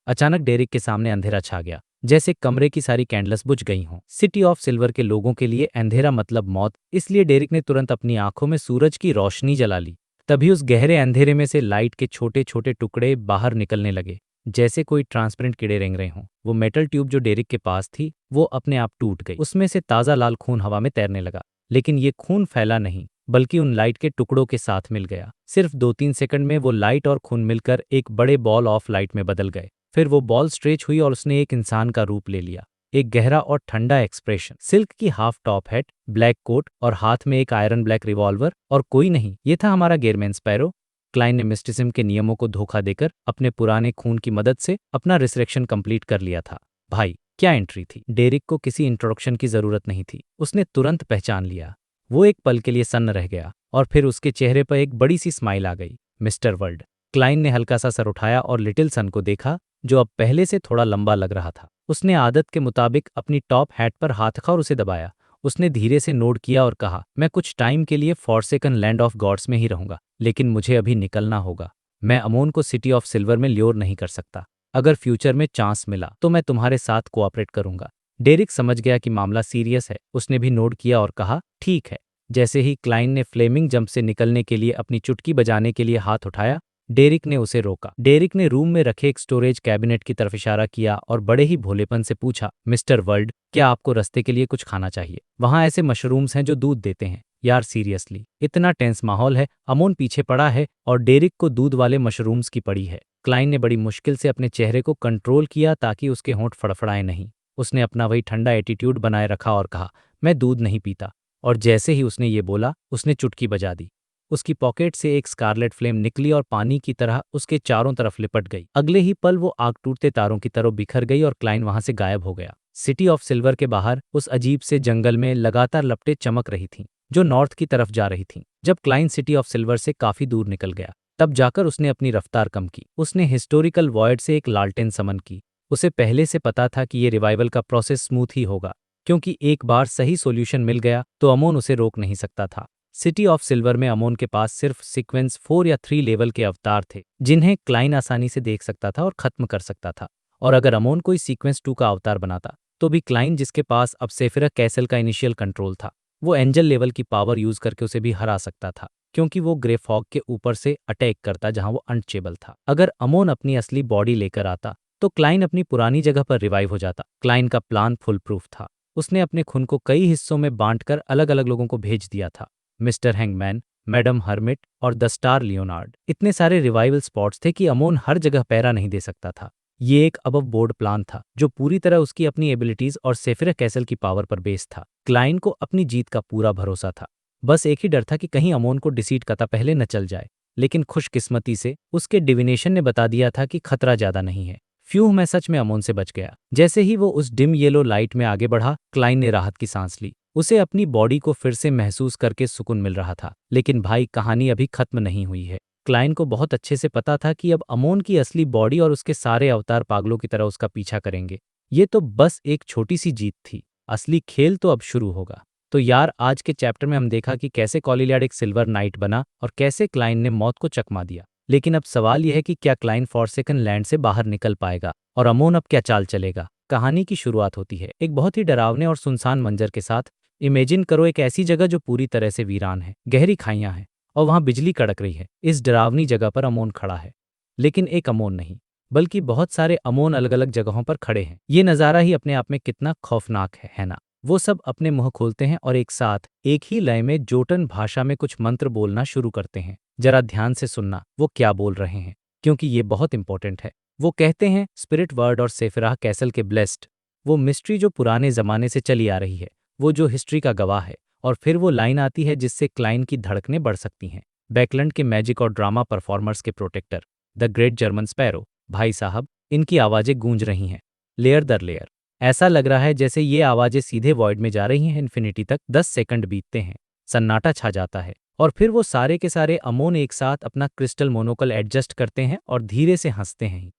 अचानक डेरिक के सामने अंधेरा छा गया, जैसे कमरे की सारी कैंडल्स बुझ गई हों। सिटी ऑफ सिल्वर के लोगों के लिए अंधेरा मतलब मौत, इसलिए डेरिक ने तुरंत अपनी आंखों में सूरज की रोशनी जला ली। तभी उस गहरे अंधेरे में से लाइट के छोटे छोटे टुकड़े बाहर निकलने लगे, जैसे कोई ट्रांसपेरेंट कीड़े रेंग रहे हों। वो मेटल ट्यूब जो डेरिक के पास थी, वो अपने आप टूट गई। उसमें से ताज़ा लाल खून हवा में तैरने लगा, लेकिन ये खून फैला नहीं, बल्कि उन लाइट के टुकड़ों के साथ मिल गया। सिर्फ 2-3 सेकंड में वो लाइट और खून मिलकर एक बड़े बॉल ऑफ लाइट में बदल गए। फिर वो बॉल स्ट्रेच हुई और उसने एक इंसान का रूप ले लिया। एक गहरा और ठंडा एक्सप्रेशन, सिल्क की half top hat, black coat और हाथ में एक आयरन ब्लैक रिवॉल्वर, और कोई नहीं, ये था हमारा गेयरमैन स्पैरो। क्लाइन ने मिस्टिसिज्म के नियमों को धोखा देकर अपने पुराने खून की मदद से अपना रिसरेक्शन कंप्लीट कर लिया था। भाई, क्या एंट्री थी! डेरिक को किसी इंट्रोडक्शन की जरूरत नहीं थी, उसने तुरंत पहचान लिया। वो एक पल के लिए सन्न रह गया और फिर उसके चेहरे पर एक बड़ी सी स्माइल आ गई। Mister world. क्लाइन ने हल्का सा सर उठाया और लिटिल सन को देखा, जो अब पहले से थोड़ा लंबा लग रहा था। उसने आदत के मुताबिक अपनी टॉप हैट पर हाथ रखा और उसे दबाया। उसने धीरे से नोड किया और कहा, मैं कुछ टाइम के लिए फॉरसेकन लैंड ऑफ गॉड्स में ही रहूंगा, लेकिन मुझे अभी निकलना होगा। मैं अमोन को सिटी ऑफ सिल्वर में ल्योर नहीं कर सकता। अगर फ्यूचर में चांस मिला तो मैं तुम्हारे साथ कोऑपरेट करूंगा। डेरिक समझ गया कि मामला सीरियस है। उसने भी नोड किया और कहा, ठीक है। जैसे ही क्लाइन ने फ्लेमिंग जंप से निकलने के लिए अपनी चुटकी बजाने के लिए हाथ उठाया, डेरिक ने उसे रोका। डेरिक ने रूम में रखे एक स्टोरेज कैबिनेट की तरफ इशारा किया और बड़े ही भोलेपन से पूछा, मिस्टर वर्ल्ड, क्या आपको रास्ते के लिए कुछ खाना चाहिए? वहां ऐसे मशरूम्स हैं जो दूध देते हैं। यार सीरियसली, इतना टेंस माहौल है। अमोन पीछे पड़ा है और डेरिक को दूध वाले मशरूम्स की पड़ी है। क्लाइन ने बड़ी मुश्किल से अपने चेहरे को कंट्रोल किया ताकि उसके होंठ फड़फड़ाए नहीं। उसने अपना वही ठंडा एटीट्यूड बनाए रखा और कहा, मैं दूध नहीं पीता, और जैसे ही उसने ये बोला उसने चुटकी बजा दी। उसकी पॉकेट से एक स्कारलेट फ्लेम निकली और पानी की तरह उसके चारों तरफ लिपट गई। अगले ही पल वो आग टूटते तारों की तरह बिखर गई और क्लाइन वहां से गायब हो गया। सिटी ऑफ सिल्वर के बाहर उस अजीब से जंगल में लगातार लपटें चमक रही थीं, जो नॉर्थ की तरफ जा रही थीं। जब क्लाइन सिटी ऑफ सिल्वर से काफी दूर निकल गया, तब जाकर उसने अपनी रफ्तार कम की। उसने हिस्टोरिकल वॉयड से एक लालटेन समन की। उसे पहले से पता था कि ये रिवाइवल का प्रोसेस स्मूथ ही होगा, क्योंकि एक बार सही सॉल्यूशन मिल गया तो अमोन उसे रोक नहीं सकता था। सिटी ऑफ सिल्वर में अमोन के पास सिर्फ सीक्वेंस 4 या 3 लेवल के अवतार थे, जिन्हें क्लाइन आसानी से देख सकता था और खत्म कर सकता था। और अगर अमोन कोई सीक्वेंस 2 का अवतार बनाता, तो भी क्लाइन, जिसके पास अब सेफिरा कैसल का इनिशियल कंट्रोल था, वो एंजल लेवल की पावर यूज करके उसे भी हरा सकता था, क्योंकि वो ग्रे फॉग के ऊपर से अटैक करता जहां वो अनचेबल था। अगर अमोन अपनी असली बॉडी लेकर आता, तो क्लाइन अपनी पुरानी जगह पर रिवाइव हो जाता। क्लाइन का प्लान फुल प्रूफ था। उसने अपने खून को कई हिस्सों में बांटकर अलग अलग लोगों को भेज दिया था। मिस्टर हैंगमैन, मैडम हर्मिट और द स्टार लियोनार्ड। इतने सारे रिवाइवल स्पॉट्स थे कि अमोन हर जगह पैरा नहीं दे सकता था। ये एक अबव बोर्ड प्लान था, जो पूरी तरह उसकी अपनी एबिलिटीज और सेफिरा कैसल की पावर पर बेस था। क्लाइन को अपनी जीत का पूरा भरोसा था। बस एक ही डर था कि कहीं अमोन को डिसीट करता पहले न चल जाए। लेकिन खुशकिस्मती से उसके डिविनेशन ने बता दिया था कि खतरा ज्यादा नहीं है। फ्यूह, मैं सच में अमोन से बच गया। जैसे ही वो उस डिम येलो लाइट में आगे बढ़ा, क्लाइन ने राहत की सांस ली। उसे अपनी बॉडी को फिर से महसूस करके सुकून मिल रहा था। लेकिन भाई, कहानी अभी खत्म नहीं हुई है। क्लाइन को बहुत अच्छे से पता था कि अब अमोन की असली बॉडी और उसके सारे अवतार पागलों की तरह उसका पीछा करेंगे। ये तो बस एक छोटी सी जीत थी। असली खेल तो अब शुरू होगा। तो यार, आज के चैप्टर में हम देखा कि कैसे कॉलिलियड एक सिल्वर नाइट बना और कैसे क्लाइन ने मौत को चकमा दिया। लेकिन अब सवाल यह है कि क्या क्लाइन फॉरसेकन लैंड से बाहर निकल पाएगा और अमोन अब क्या चाल चलेगा। कहानी की शुरुआत होती है एक बहुत ही डरावने और सुनसान मंजर के साथ। इमेजिन करो एक ऐसी जगह जो पूरी तरह से वीरान है, गहरी खाइयां हैं और वहां बिजली कड़क रही है। इस डरावनी जगह पर अमोन खड़ा है, लेकिन एक अमोन नहीं, बल्कि बहुत सारे अमोन अलग अलग जगहों पर खड़े हैं। ये नज़ारा ही अपने आप में कितना खौफनाक है ना। वो सब अपने मुंह खोलते हैं और एक साथ एक ही लय में जोटन भाषा में कुछ मंत्र बोलना शुरू करते हैं। जरा ध्यान से सुनना वो क्या बोल रहे हैं, क्योंकि ये बहुत इंपॉर्टेंट है। वो कहते हैं, स्पिरिट वर्ड और सेफिराह कैसल के ब्लेस्ड। वो मिस्ट्री जो पुराने जमाने से चली आ रही है, वो जो हिस्ट्री का गवाह है। और फिर वो लाइन आती है जिससे क्लाइन की धड़कनें बढ़ सकती हैं। बैकलैंड के मैजिक और ड्रामा परफॉर्मर्स के protector, the great Gehrman Sparrow. भाई साहब, इनकी आवाज़ें गूंज रही हैं, लेयर दर लेयर। ऐसा लग रहा है जैसे ये आवाज़ें सीधे वॉइड में जा रही हैं। इन्फिनिटी तक 10 सेकंड बीतते हैं, सन्नाटा छा जाता है, और फिर वो सारे के सारे अमोन एक साथ अपना क्रिस्टल मोनोकल एडजस्ट करते हैं और धीरे से हंसते हैं।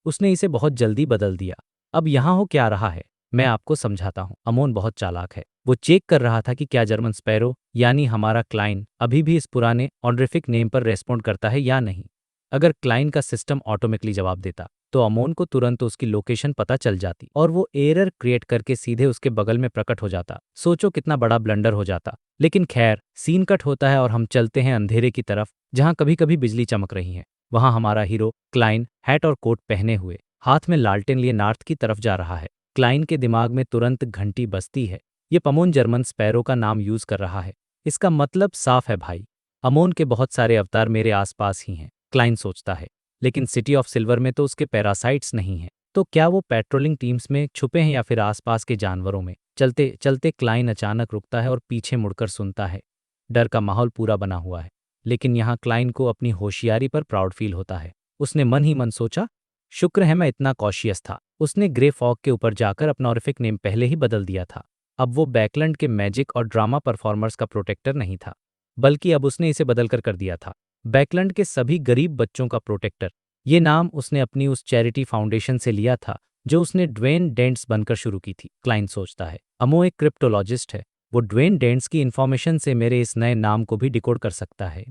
उसने इसे बहुत जल्दी बदल दिया। अब यहाँ हो क्या रहा है, मैं आपको समझाता हूँ। अमोन बहुत चालाक है। वो चेक कर रहा था कि क्या जर्मन स्पैरो, यानी हमारा क्लाइन, अभी भी इस पुराने ऑनरिफिक नेम पर रेस्पॉन्ड करता है या नहीं। अगर क्लाइन का सिस्टम ऑटोमेटिकली जवाब देता, तो अमोन को तुरंत उसकी लोकेशन पता चल जाती और वो एरर क्रिएट करके सीधे उसके बगल में प्रकट हो जाता। सोचो कितना बड़ा ब्लंडर हो जाता। लेकिन खैर, सीन कट होता है और हम चलते हैं अंधेरे की तरफ, जहां कभी कभी बिजली चमक रही है। वहां हमारा हीरो क्लाइन हैट और कोट पहने हुए, हाथ में लालटेन लिए नॉर्थ की तरफ जा रहा है। क्लाइन के दिमाग में तुरंत घंटी बजती है। ये अमोन जर्मन स्पैरो का नाम यूज कर रहा है। इसका मतलब साफ है भाई, अमोन के बहुत सारे अवतार मेरे आसपास ही हैं। क्लाइन सोचता है, लेकिन सिटी ऑफ सिल्वर में तो उसके पैरासाइट्स नहीं हैं। तो क्या वो पेट्रोलिंग टीम्स में छुपे हैं या फिर आसपास के जानवरों में। चलते चलते क्लाइन अचानक रुकता है और पीछे मुड़कर सुनता है। डर का माहौल पूरा बना हुआ है, लेकिन यहाँ क्लाइन को अपनी होशियारी पर प्राउड फील होता है। उसने मन ही मन सोचा, शुक्र है मैं इतना कॉशियस था। उसने ग्रे फॉग के ऊपर जाकर अपना ऑरिफिक नेम पहले ही बदल दिया था। अब वो बैकलैंड के मैजिक और ड्रामा परफॉर्मर्स का प्रोटेक्टर नहीं था, बल्कि अब उसने इसे बदलकर कर दिया था बैकलैंड के सभी गरीब बच्चों का प्रोटेक्टर। ये नाम उसने अपनी उस चैरिटी फाउंडेशन से लिया था जो उसने ड्वेन डेंट्स बनकर शुरू की थी। क्लाइन सोचता है, अमो एक क्रिप्टोलॉजिस्ट है, वो ड्वेन डेंट्स की इन्फॉर्मेशन से मेरे इस नए नाम को भी डिकोड कर सकता है।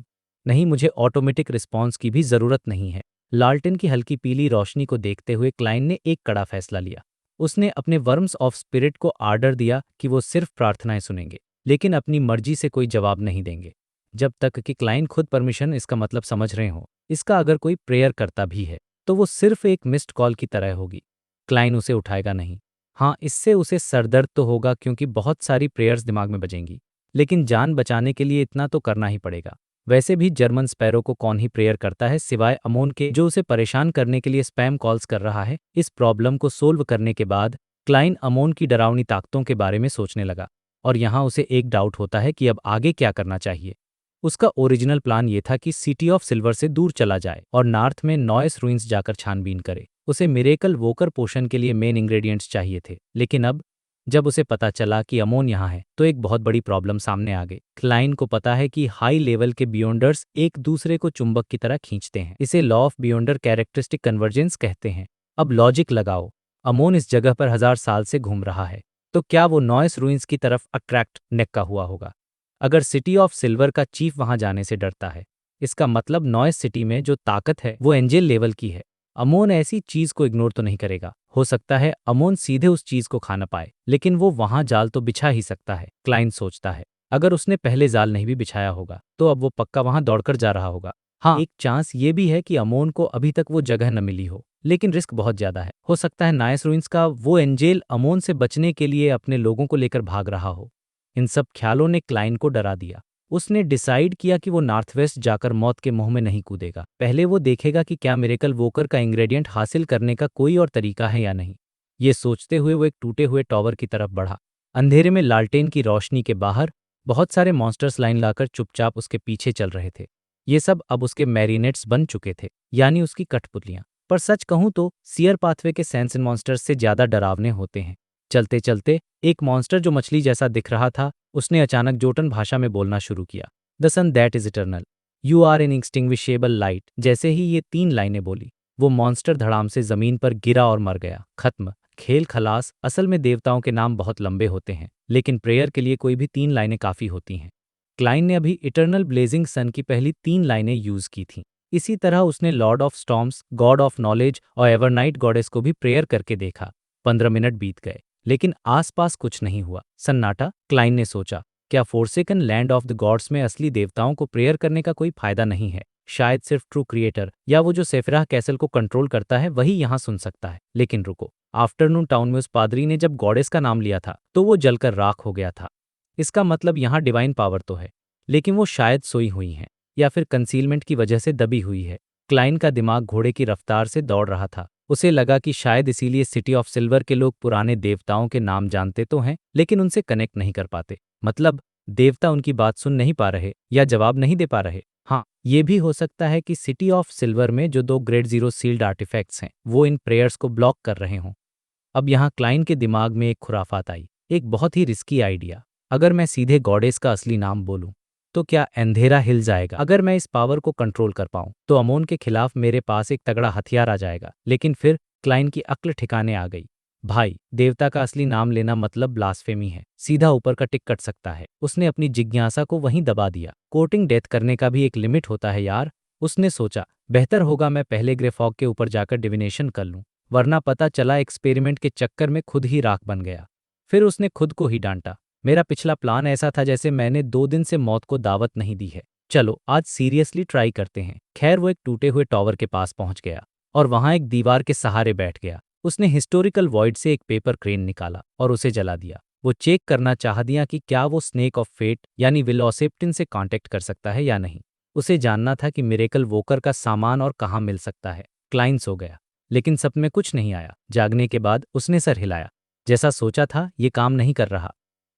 नहीं, मुझे ऑटोमेटिक रिस्पॉन्स की भी जरूरत नहीं है। लालटेन की हल्की पीली रोशनी को देखते हुए क्लाइन ने एक कड़ा फैसला लिया। उसने अपने वर्म्स ऑफ स्पिरिट को आर्डर दिया कि वो सिर्फ प्रार्थनाएं सुनेंगे, लेकिन अपनी मर्जी से कोई जवाब नहीं देंगे, जब तक कि क्लाइन खुद परमिशन, इसका मतलब समझ रहे हो। इसका अगर कोई प्रेयर करता भी है, तो वो सिर्फ एक मिस्ड कॉल की तरह होगी। क्लाइन उसे उठाएगा नहीं। हाँ, इससे उसे सरदर्द तो होगा क्योंकि बहुत सारी प्रेयर्स दिमाग में बजेंगी, लेकिन जान बचाने के लिए इतना तो करना ही पड़ेगा। वैसे भी जर्मन स्पैरो को कौन ही प्रेयर करता है सिवाय अमोन के, जो उसे परेशान करने के लिए स्पैम कॉल्स कर रहा है। इस प्रॉब्लम को सोल्व करने के बाद क्लाइन अमोन की डरावनी ताकतों के बारे में सोचने लगा। और यहाँ उसे एक डाउट होता है कि अब आगे क्या करना चाहिए। उसका ओरिजिनल प्लान ये था कि सिटी ऑफ सिल्वर से दूर चला जाए और नॉर्थ में नॉइस रूइंस जाकर छानबीन करे। उसे मिरेकल वोकर पोशन के लिए मेन इंग्रेडिएंट्स चाहिए थे, लेकिन अब जब उसे पता चला कि अमोन यहाँ है तो एक बहुत बड़ी प्रॉब्लम सामने आ गई। क्लाइन को पता है कि हाई लेवल के बियॉन्डर्स एक दूसरे को चुंबक की तरह खींचते हैं। इसे लॉ ऑफ बियॉन्डर कैरेक्टरिस्टिक कन्वर्जेंस कहते हैं। अब लॉजिक लगाओ, अमोन इस जगह पर 1000 साल से घूम रहा है, तो क्या वो नॉइस रूइंस की तरफ अट्रैक्ट नेक्का हुआ होगा? अगर सिटी ऑफ सिल्वर का चीफ वहां जाने से डरता है, इसका मतलब नॉइस सिटी में जो ताकत है वो एंजेल लेवल की है। अमोन ऐसी चीज को इग्नोर तो नहीं करेगा। हो सकता है अमोन सीधे उस चीज को खा न पाए, लेकिन वो वहां जाल तो बिछा ही सकता है। क्लाइन सोचता है अगर उसने पहले जाल नहीं भी बिछाया होगा तो अब वो पक्का वहां दौड़कर जा रहा होगा। हाँ, एक चांस ये भी है कि अमोन को अभी तक वो जगह न मिली हो, लेकिन रिस्क बहुत ज्यादा है। हो सकता है नाइस रूइंस का वो एंजेल अमोन से बचने के लिए अपने लोगों को लेकर भाग रहा हो। इन सब ख्यालों ने क्लाइन को डरा दिया। उसने डिसाइड किया कि वो नॉर्थ वेस्ट जाकर मौत के मुंह में नहीं कूदेगा। पहले वो देखेगा कि क्या मिरेकल वोकर का इंग्रेडिएंट हासिल करने का कोई और तरीका है या नहीं। ये सोचते हुए वो एक टूटे हुए टॉवर की तरफ बढ़ा। अंधेरे में लालटेन की रोशनी के बाहर बहुत सारे मॉन्स्टर्स लाइन लाकर चुपचाप उसके पीछे चल रहे थे। ये सब अब उसके मैरिनेट्स बन चुके थे, यानी उसकी कठपुतलियां। पर सच कहूं तो सियर पाथवे के सेंस इन मॉन्स्टर्स से ज्यादा डरावने होते हैं। चलते चलते एक मॉन्स्टर जो मछली जैसा दिख रहा था, उसने अचानक जोटन भाषा में बोलना शुरू किया। The sun that is eternal, you are an inextinguishable light. जैसे ही ये 3 लाइनें बोली, वो मॉन्स्टर धड़ाम से जमीन पर गिरा और मर गया। खत्म, खेल खलास। असल में देवताओं के नाम बहुत लंबे होते हैं, लेकिन प्रेयर के लिए कोई भी 3 लाइनें काफी होती हैं। क्लाइन ने अभी इटर्नल ब्लेजिंग सन की पहली 3 लाइनें यूज की थीं। इसी तरह उसने Lord of storms, God of knowledge और एवरनाइट गॉडेस को भी प्रेयर करके देखा। 15 मिनट बीत गए, लेकिन आसपास कुछ नहीं हुआ। सन्नाटा। क्लाइन ने सोचा, क्या फोर्सेकन लैंड ऑफ द गॉड्स में असली देवताओं को प्रेयर करने का कोई फायदा नहीं है? शायद सिर्फ ट्रू क्रिएटर या वो जो सेफिराह कैसल को कंट्रोल करता है वही यहाँ सुन सकता है। लेकिन रुको, आफ्टरनून टाउन में उस पादरी ने जब गॉडेस का नाम लिया था तो वो जलकर राख हो गया था। इसका मतलब यहाँ डिवाइन पावर तो है, लेकिन वो शायद सोई हुई हैं या फिर कंसीलमेंट की वजह से दबी हुई है। क्लाइन का दिमाग घोड़े की रफ्तार से दौड़ रहा था। उसे लगा कि शायद इसीलिए सिटी ऑफ सिल्वर के लोग पुराने देवताओं के नाम जानते तो हैं, लेकिन उनसे कनेक्ट नहीं कर पाते। मतलब देवता उनकी बात सुन नहीं पा रहे या जवाब नहीं दे पा रहे। हाँ, ये भी हो सकता है कि सिटी ऑफ सिल्वर में जो 2 ग्रेड 0 सील्ड आर्टिफैक्ट्स हैं वो इन प्रेयर्स को ब्लॉक कर रहे हों। अब यहाँ क्लाइन के दिमाग में एक खुराफात आई, एक बहुत ही रिस्की आइडिया। अगर मैं सीधे गॉडेस का असली नाम बोलूं तो क्या अंधेरा हिल जाएगा? अगर मैं इस पावर को कंट्रोल कर पाऊं तो अमोन के खिलाफ मेरे पास एक तगड़ा हथियार आ जाएगा। लेकिन फिर क्लाइन की अक्ल ठिकाने आ गई। भाई, देवता का असली नाम लेना मतलब ब्लास्फेमी है, सीधा ऊपर का टिक कट सकता है। उसने अपनी जिज्ञासा को वहीं दबा दिया। कोर्टिंग डेथ करने का भी एक लिमिट होता है यार। उसने सोचा, बेहतर होगा मैं पहले ग्रे फॉग के ऊपर जाकर डिविनेशन कर लूं, वरना पता चला एक्सपेरिमेंट के चक्कर में खुद ही राख बन गया। फिर उसने खुद को ही डांटा, मेरा पिछला प्लान ऐसा था जैसे मैंने 2 दिन से मौत को दावत नहीं दी है। चलो आज सीरियसली ट्राई करते हैं। खैर वो एक टूटे हुए टॉवर के पास पहुंच गया और वहां एक दीवार के सहारे बैठ गया। उसने हिस्टोरिकल वॉइड से एक पेपर क्रेन निकाला और उसे जला दिया। वो चेक करना चाह दिया कि क्या वो स्नेक ऑफ फेट यानी वेलोसिप्टिन से कांटेक्ट कर सकता है या नहीं। उसे जानना था कि मिरेकल वोकर का सामान और कहाँ मिल सकता है। क्लाइन सो गया, लेकिन सपने में कुछ नहीं आया। जागने के बाद उसने सर हिलाया। जैसा सोचा था ये काम नहीं कर रहा।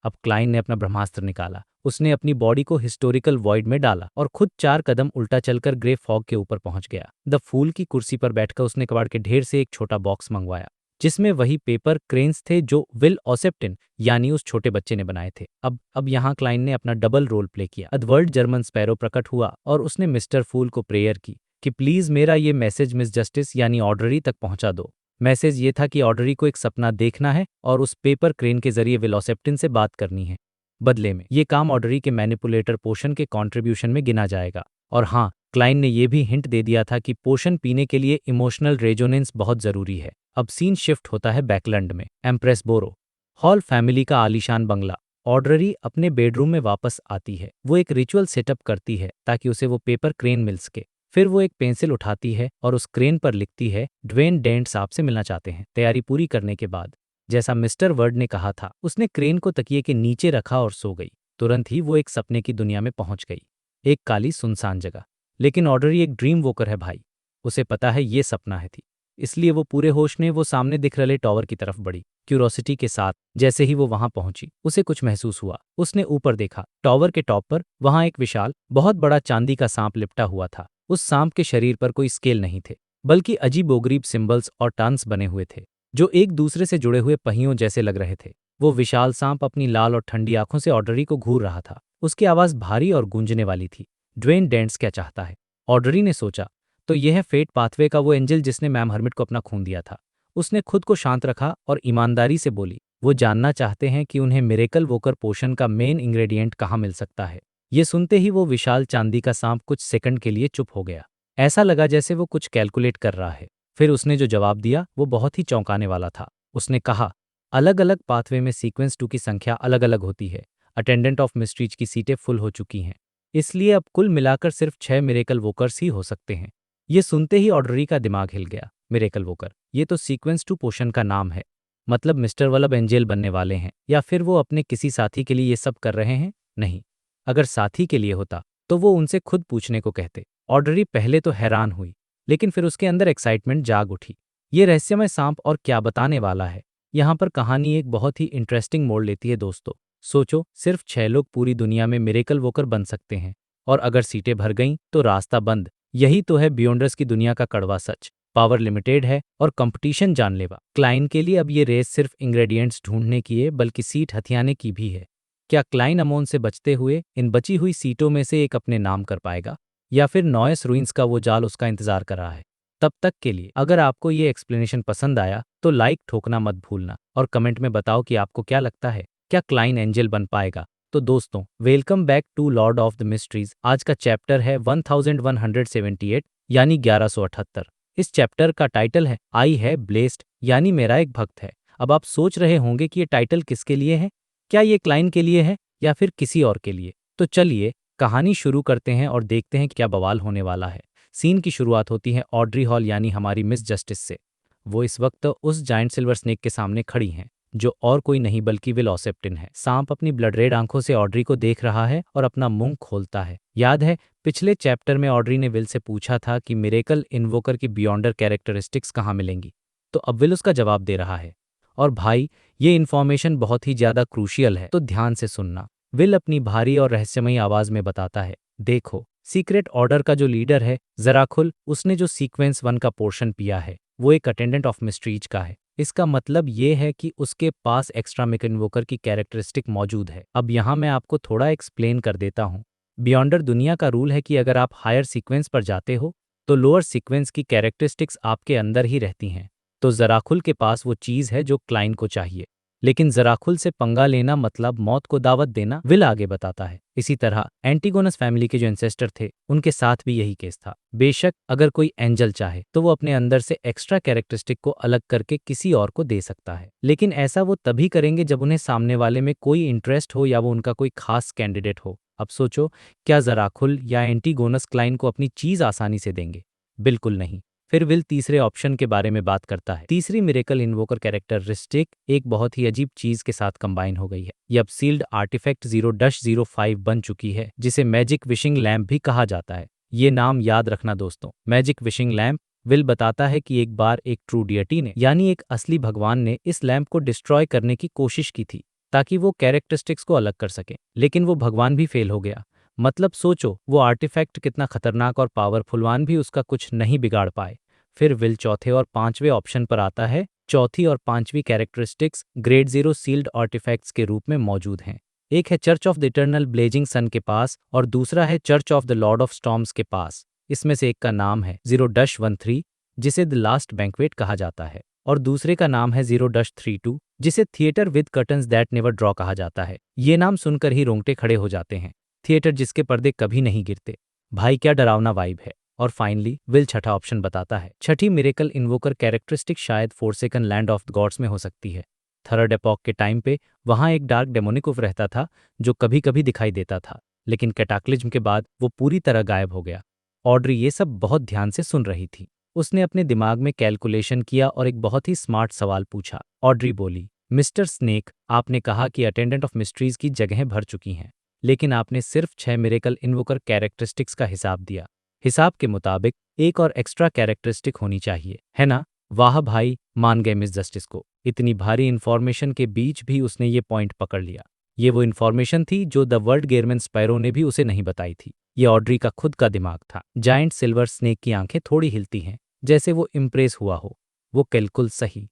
अब क्लाइन ने अपना ब्रह्मास्त्र निकाला। उसने अपनी बॉडी को हिस्टोरिकल वॉइड में डाला और खुद 4 कदम उल्टा चलकर ग्रे फॉग के ऊपर पहुंच गया। द फूल की कुर्सी पर बैठकर उसने कबाड़ के ढेर से एक छोटा बॉक्स मंगवाया, जिसमें वही पेपर क्रेन्स थे जो विल ऑसेप्टिन यानी उस छोटे बच्चे ने बनाए थे। अब यहाँ क्लाइन ने अपना डबल रोल प्ले किया। अदवर्ल्ड जर्मन स्पैरो प्रकट हुआ और उसने मिस्टर फूल को प्रेयर की कि प्लीज मेरा ये मैसेज मिस जस्टिस यानी ऑर्डरी तक पहुंचा दो। मैसेज ये था कि ऑर्डरी को एक सपना देखना है और उस पेपर क्रेन के जरिए वेलोसिप्टिन से बात करनी है। बदले में ये काम ऑर्डरी के मैनिपुलेटर पोशन के कंट्रीब्यूशन में गिना जाएगा। और हाँ, क्लाइन ने यह भी हिंट दे दिया था कि पोशन पीने के लिए इमोशनल रेजोनेंस बहुत जरूरी है। अब सीन शिफ्ट होता है बैकलैंड में। एम्प्रेस बोरो हॉल फैमिली का आलीशान बंगला। ऑर्डरी अपने बेडरूम में वापस आती है। वो एक रिचुअल सेटअप करती है ताकि उसे वो पेपर क्रेन मिल सके। फिर वो एक पेंसिल उठाती है और उस क्रेन पर लिखती है, ड्वेन डेंट आपसे मिलना चाहते हैं। तैयारी पूरी करने के बाद, जैसा मिस्टर वर्ड ने कहा था, उसने क्रेन को तकिए के नीचे रखा और सो गई। तुरंत ही वो एक सपने की दुनिया में पहुंच गई, एक काली सुनसान जगह। लेकिन ऑर्डरी एक ड्रीम वोकर है भाई, उसे पता है ये सपना है थी, इसलिए वो पूरे होश में वो सामने दिख रहे टॉवर की तरफ बढ़ी। क्यूरोसिटी के साथ। जैसे ही वो वहां पहुंची उसे कुछ महसूस हुआ। उसने ऊपर देखा, टॉवर के टॉप पर वहां एक विशाल बहुत बड़ा चांदी का सांप लिपटा हुआ था। उस सांप के शरीर पर कोई स्केल नहीं थे, बल्कि अजीबोगरीब सिंबल्स और टर्न्स बने हुए थे जो एक दूसरे से जुड़े हुए पहियों जैसे लग रहे थे। वो विशाल सांप अपनी लाल और ठंडी आंखों से ऑड्री को घूर रहा था। उसकी आवाज भारी और गूंजने वाली थी। ड्वेन डेंट्स क्या चाहता है? ऑड्री ने सोचा। तो यह है फेट पाथवे का वो एंजल जिसने मैम हर्मिट को अपना खून दिया था। उसने खुद को शांत रखा और ईमानदारी से बोली, वो जानना चाहते हैं कि उन्हें मिरेकल वोकर पोशन का मेन इंग्रेडिएंट कहाँ मिल सकता है। ये सुनते ही वो विशाल चांदी का सांप कुछ सेकंड के लिए चुप हो गया। ऐसा लगा जैसे वो कुछ कैलकुलेट कर रहा है। फिर उसने जो जवाब दिया वो बहुत ही चौंकाने वाला था। उसने कहा, अलग अलग पाथवे में सीक्वेंस 2 की संख्या अलग अलग होती है। अटेंडेंट ऑफ मिस्ट्रीज की सीटें फुल हो चुकी हैं, इसलिए अब कुल मिलाकर सिर्फ 6 मिरेकल वोकर्स ही हो सकते हैं। ये सुनते ही ऑड्री का दिमाग हिल गया। मिरेकल वोकर, ये तो सीक्वेंस 2 पोशन का नाम है। मतलब मिस्टर वल्लभ एंजेल बनने वाले हैं, या फिर वो अपने किसी साथी के लिए ये सब कर रहे हैं? नहीं, अगर साथी के लिए होता तो वो उनसे खुद पूछने को कहते। ऑड्री पहले तो हैरान हुई, लेकिन फिर उसके अंदर एक्साइटमेंट जाग उठी। ये रहस्यमय सांप और क्या बताने वाला है? यहाँ पर कहानी एक बहुत ही इंटरेस्टिंग मोड़ लेती है दोस्तों। सोचो, सिर्फ 6 लोग पूरी दुनिया में मिरेकल वोकर बन सकते हैं, और अगर सीटें भर गईं तो रास्ता बंद। यही तो है बियॉन्डर्स की दुनिया का कड़वा सच। पावर लिमिटेड है और कंपटीशन जानलेवा। क्लाइन के लिए अब ये रेस सिर्फ इंग्रेडिएंट्स ढूंढने की है, बल्कि सीट हथियाने की भी है। क्या क्लाइन अमोन से बचते हुए इन बची हुई सीटों में से एक अपने नाम कर पाएगा, या फिर नॉयस रूइंस का वो जाल उसका इंतजार कर रहा है? तब तक के लिए अगर आपको ये एक्सप्लेनेशन पसंद आया तो लाइक ठोकना मत भूलना, और कमेंट में बताओ कि आपको क्या लगता है, क्या क्लाइन एंजल बन पाएगा। तो दोस्तों, welcome back to Lord of the Mysteries. आज का चैप्टर है 1178, यानी 1178। इस चैप्टर का टाइटल है आई है ब्लेस्ड, यानी मेरा एक भक्त है। अब आप सोच रहे होंगे कि ये टाइटल किसके लिए है? क्या ये क्लाइन के लिए है या फिर किसी और के लिए? तो चलिए कहानी शुरू करते हैं और देखते हैं क्या बवाल होने वाला है। सीन की शुरुआत होती है ऑड्री हॉल यानी हमारी मिस जस्टिस से। वो इस वक्त उस जायंट सिल्वर स्नेक के सामने खड़ी हैं, जो और कोई नहीं बल्कि विल ऑसेप्टिन है। सांप अपनी ब्लड रेड आंखों से ऑड्री को देख रहा है और अपना मुंह खोलता है। याद है, पिछले चैप्टर में ऑड्री ने विल से पूछा था कि मिरेकल इन्वोकर की बियॉन्डर कैरेक्टरिस्टिक्स कहाँ मिलेंगी, तो अब विल उसका जवाब दे रहा है। और भाई, ये इन्फॉर्मेशन बहुत ही ज्यादा क्रूशियल है, तो ध्यान से सुनना। विल अपनी भारी और रहस्यमयी आवाज में बताता है, देखो, सीक्रेट ऑर्डर का जो लीडर है ज़राखुल, उसने जो सीक्वेंस 1 का पोर्शन पिया है वो एक अटेंडेंट ऑफ मिस्ट्रीज का है। इसका मतलब ये है कि उसके पास एक्स्ट्रा इन्वोकर की कैरेक्टरिस्टिक मौजूद है। अब यहाँ मैं आपको थोड़ा एक्सप्लेन कर देता हूँ। बियॉन्डर दुनिया का रूल है कि अगर आप हायर सीक्वेंस पर जाते हो तो लोअर सीक्वेंस की कैरेक्टरिस्टिक्स आपके अंदर ही रहती हैं। तो ज़राखुल के पास वो चीज़ है जो क्लाइन को चाहिए, लेकिन ज़राखुल से पंगा लेना मतलब मौत को दावत देना, विल आगे बताता है। इसी तरह एंटीगोनस फैमिली के जो एंसेस्टर थे उनके साथ भी यही केस था। बेशक अगर कोई एंजल चाहे तो वो अपने अंदर से एक्स्ट्रा कैरेक्टरिस्टिक को अलग करके किसी और को दे सकता है, लेकिन ऐसा वो तभी करेंगे जब उन्हें सामने वाले में कोई इंटरेस्ट हो या वो उनका कोई खास कैंडिडेट हो। अब सोचो, क्या ज़राखुल या एंटीगोनस क्लाइन को अपनी चीज आसानी से देंगे? बिल्कुल नहीं। फिर विल तीसरे ऑप्शन के बारे में बात करता है। तीसरी मिरेकल इन्वोकर कैरेक्टरिस्टिक एक बहुत ही अजीब चीज के साथ कंबाइन हो गई है। ये अब सील्ड आर्टिफैक्ट 0-05 बन चुकी है, जिसे मैजिक विशिंग लैम्प भी कहा जाता है। ये नाम याद रखना दोस्तों, मैजिक विशिंग लैम्प। विल बताता है कि एक बार एक ट्रू डियटी ने, यानी एक असली भगवान ने, इस लैम्प को डिस्ट्रॉय करने की कोशिश की थी ताकि वो कैरेक्टरिस्टिक्स को अलग कर सके, लेकिन वो भगवान भी फेल हो गया। मतलब सोचो, वो आर्टिफैक्ट कितना खतरनाक और पावरफुलवान भी उसका कुछ नहीं बिगाड़ पाए। फिर विल चौथे और पांचवें ऑप्शन पर आता है। चौथी और पांचवी कैरेक्टरिस्टिक्स ग्रेड 0 सील्ड आर्टिफैक्ट्स के रूप में मौजूद हैं। एक है church of the eternal blazing sun के पास और दूसरा है church of the lord of storms के पास। इसमें से एक का नाम है 0-13, जिसे द लास्ट बैंक्वेट कहा जाता है, और दूसरे का नाम है 0-32, जिसे theatre with curtains that never draw कहा जाता है। ये नाम सुनकर ही रोंगटे खड़े हो जाते हैं। थिएटर जिसके पर्दे कभी नहीं गिरते। भाई, क्या डरावना वाइब है। और फाइनली विल छठा ऑप्शन बताता है। छठी मिरेकल इन्वोकर कैरेक्टरिस्टिक शायद फोर्सेकन लैंड ऑफ द गॉड्स में हो सकती है। थर्ड एपॉक के टाइम पे वहां एक डार्क डेमोनिक उफ रहता था जो कभी कभी दिखाई देता था, लेकिन कैटाक्लिज्म के बाद वो पूरी तरह गायब हो गया। ऑड्री ये सब बहुत ध्यान से सुन रही थी। उसने अपने दिमाग में कैलकुलेशन किया और एक बहुत ही स्मार्ट सवाल पूछा। ऑड्री बोली, मिस्टर स्नेक, आपने कहा कि अटेंडेंट ऑफ मिस्ट्रीज की जगहें भर चुकी हैं, लेकिन आपने सिर्फ 6 मिरेकल इन्वोकर कैरेक्टरिस्टिक्स का हिसाब दिया। हिसाब के मुताबिक एक और एक्स्ट्रा कैरेक्टरिस्टिक होनी चाहिए, है ना? वाह भाई, मान गए मिस जस्टिस को। इतनी भारी इन्फॉर्मेशन के बीच भी उसने ये पॉइंट पकड़ लिया। ये वो इन्फॉर्मेशन थी जो द वर्ल्ड गेरमैन स्पैरो ने भी उसे नहीं बताई थी। ये ऑड्री का खुद का दिमाग था। जायंट सिल्वर स्नेक की आंखें थोड़ी हिलती हैं, जैसे वो इम्प्रेस हुआ हो। वो बिल्कुल सही।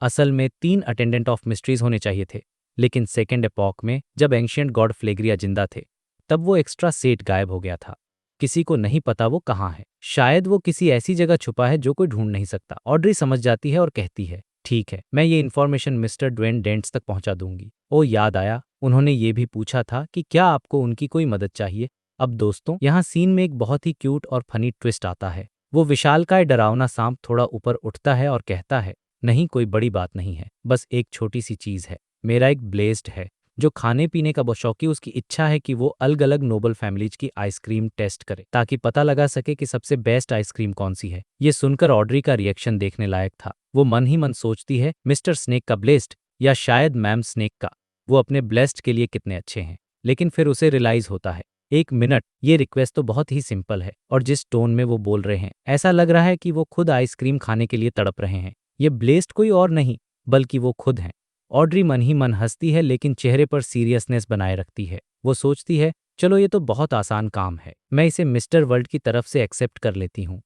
असल में 3 अटेंडेंट ऑफ मिस्ट्रीज होने चाहिए थे, लेकिन सेकेंड एपॉक में जब एंशियंट गॉड फ्लेग्रिया जिंदा थे, तब वो एक्स्ट्रा सेट गायब हो गया था। किसी को नहीं पता वो कहाँ है। शायद वो किसी ऐसी जगह छुपा है जो कोई ढूंढ नहीं सकता। ऑड्री समझ जाती है और कहती है, ठीक है, मैं ये इन्फॉर्मेशन मिस्टर ड्वेन डेंट्स तक पहुंचा दूंगी। ओ याद आया, उन्होंने ये भी पूछा था कि क्या आपको उनकी कोई मदद चाहिए। अब दोस्तों, यहाँ सीन में एक बहुत ही क्यूट और फनी ट्विस्ट आता है। वो विशालकाय डरावना सांप थोड़ा ऊपर उठता है और कहता है, नहीं, कोई बड़ी बात नहीं है, बस एक छोटी सी चीज है। मेरा एक ब्लेस्ड है जो खाने पीने का बहुत शौकी। उसकी इच्छा है कि वो अलग अलग नोबल फैमिलीज की आइसक्रीम टेस्ट करे ताकि पता लगा सके कि सबसे बेस्ट आइसक्रीम कौन सी है। ये सुनकर ऑड्री का रिएक्शन देखने लायक था। वो मन ही मन सोचती है, मिस्टर स्नेक का ब्लेस्ड, या शायद मैम स्नेक का। वो अपने ब्लेस्ड के लिए कितने अच्छे हैं। लेकिन फिर उसे रियलाइज होता है, एक मिनट, ये रिक्वेस्ट तो बहुत ही सिंपल है, और जिस टोन में वो बोल रहे हैं ऐसा लग रहा है कि वो खुद आइसक्रीम खाने के लिए तड़प रहे हैं। ये ब्लेस्ड कोई और नहीं बल्कि वो खुद हैं। ऑड्री मन ही मन हंसती है, लेकिन चेहरे पर सीरियसनेस बनाए रखती है। वो सोचती है, चलो ये तो बहुत आसान काम है, मैं इसे मिस्टर वर्ल्ड की तरफ से एक्सेप्ट कर लेती हूँ।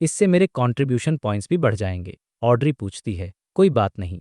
इससे मेरे कंट्रीब्यूशन पॉइंट्स भी बढ़ जाएंगे। ऑड्री पूछती है, कोई बात नहीं,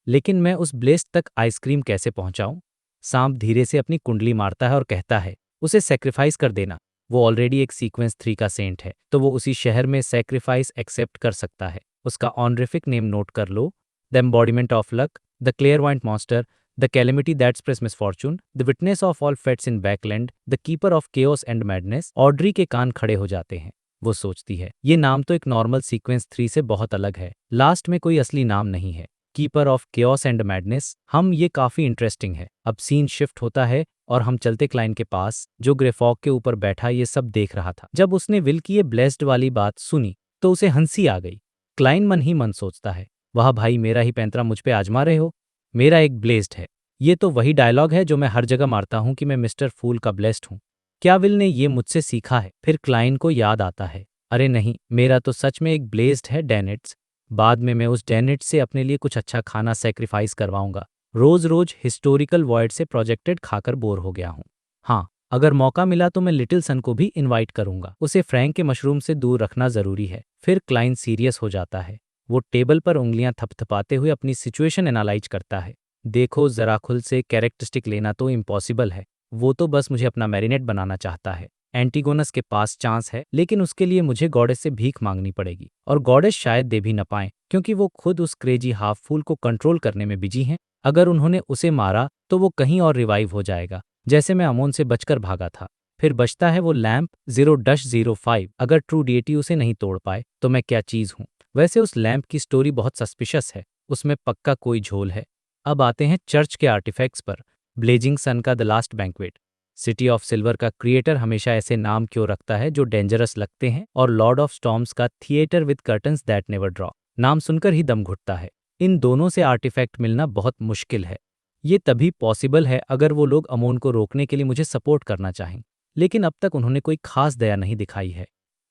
लेकिन मैं उस ब्लेस्ड तक आइसक्रीम कैसे पहुंचाऊं? सांप धीरे से अपनी कुंडली मारता है और कहता है, उसे सेक्रीफाइस कर देना। वो ऑलरेडी एक सीक्वेंस 3 का सेंट है, तो वो उसी शहर में सेक्रीफाइस एक्सेप्ट कर सकता है। उसका ऑनरिफिक नेम नोट कर लो, the embodiment of luck, the clairvoyant monster, the calamity that spreads misfortune, the witness of all fates in Backlund, the keeper of chaos and madness. Audrey के कान खड़े हो जाते हैं। वो सोचती है, ये नाम तो एक नॉर्मल सीक्वेंस 3 से बहुत अलग है। लास्ट में कोई असली नाम नहीं है, keeper of chaos and madness. ये काफी इंटरेस्टिंग है। अब सीन शिफ्ट होता है और हम चलते क्लाइन के पास, जो ग्रेफॉग के ऊपर बैठा ये सब देख रहा था। जब उसने विल की ये ब्लेस्ड वाली बात सुनी तो उसे हंसी आ गई। क्लाइन मन ही मन सोचता है, वाह भाई, मेरा ही पैंतरा मुझ पे आजमा रहे हो, मेरा एक ब्लेस्ड है। ये तो वही डायलॉग है जो मैं हर जगह मारता हूँ कि मैं मिस्टर फूल का ब्लेस्ड हूँ। क्या विल ने ये मुझसे सीखा है? फिर क्लाइन को याद आता है, अरे नहीं, मेरा तो सच में एक ब्लेस्ड है, डैनेट्स। बाद में मैं उस डैनेट से अपने लिए कुछ अच्छा खाना सेक्रीफाइस करवाऊंगा। रोज रोज हिस्टोरिकल वॉइड से प्रोजेक्टेड खाकर बोर हो गया हूँ। हाँ, अगर मौका मिला तो मैं लिटिल सन को भी इनवाइट करूंगा। उसे फ्रैंक के मशरूम से दूर रखना जरूरी है। फिर क्लाइन सीरियस हो जाता है। वो टेबल पर उंगलियां थपथपाते हुए अपनी सिचुएशन एनालाइज करता है। देखो, जरा खुल से कैरेक्टरिस्टिक लेना तो इम्पॉसिबल है। वो तो बस मुझे अपना मैरिनेट बनाना चाहता है। एंटीगोनस के पास चांस है, लेकिन उसके लिए मुझे गॉडेस से भीख मांगनी पड़ेगी, और गॉडेस शायद दे भी न पाएं, क्योंकि वो खुद उस क्रेजी हाफ फूल को कंट्रोल करने में बिजी हैं। अगर उन्होंने उसे मारा तो वो कहीं और रिवाइव हो जाएगा, जैसे मैं अमोन से बचकर भागा था। फिर बचता है वो लैंप 0-05। अगर ट्रू डीएटी उसे नहीं तोड़ पाए तो मैं क्या चीज हूँ। वैसे उस लैंप की स्टोरी बहुत सस्पिशस है, उसमें पक्का कोई झोल है। अब आते हैं चर्च के आर्टिफैक्ट्स पर। ब्लेजिंग सन का the last banquet. City of silver का क्रिएटर हमेशा ऐसे नाम क्यों रखता है जो डेंजरस लगते हैं, और लॉर्ड ऑफ स्टॉर्म्स का theatre with curtains that never draw. नाम सुनकर ही दम घुटता है। इन दोनों से आर्टिफैक्ट मिलना बहुत मुश्किल है। ये तभी पॉसिबल है अगर वो लोग अमोन को रोकने के लिए मुझे सपोर्ट करना चाहें, लेकिन अब तक उन्होंने कोई खास दया नहीं दिखाई है,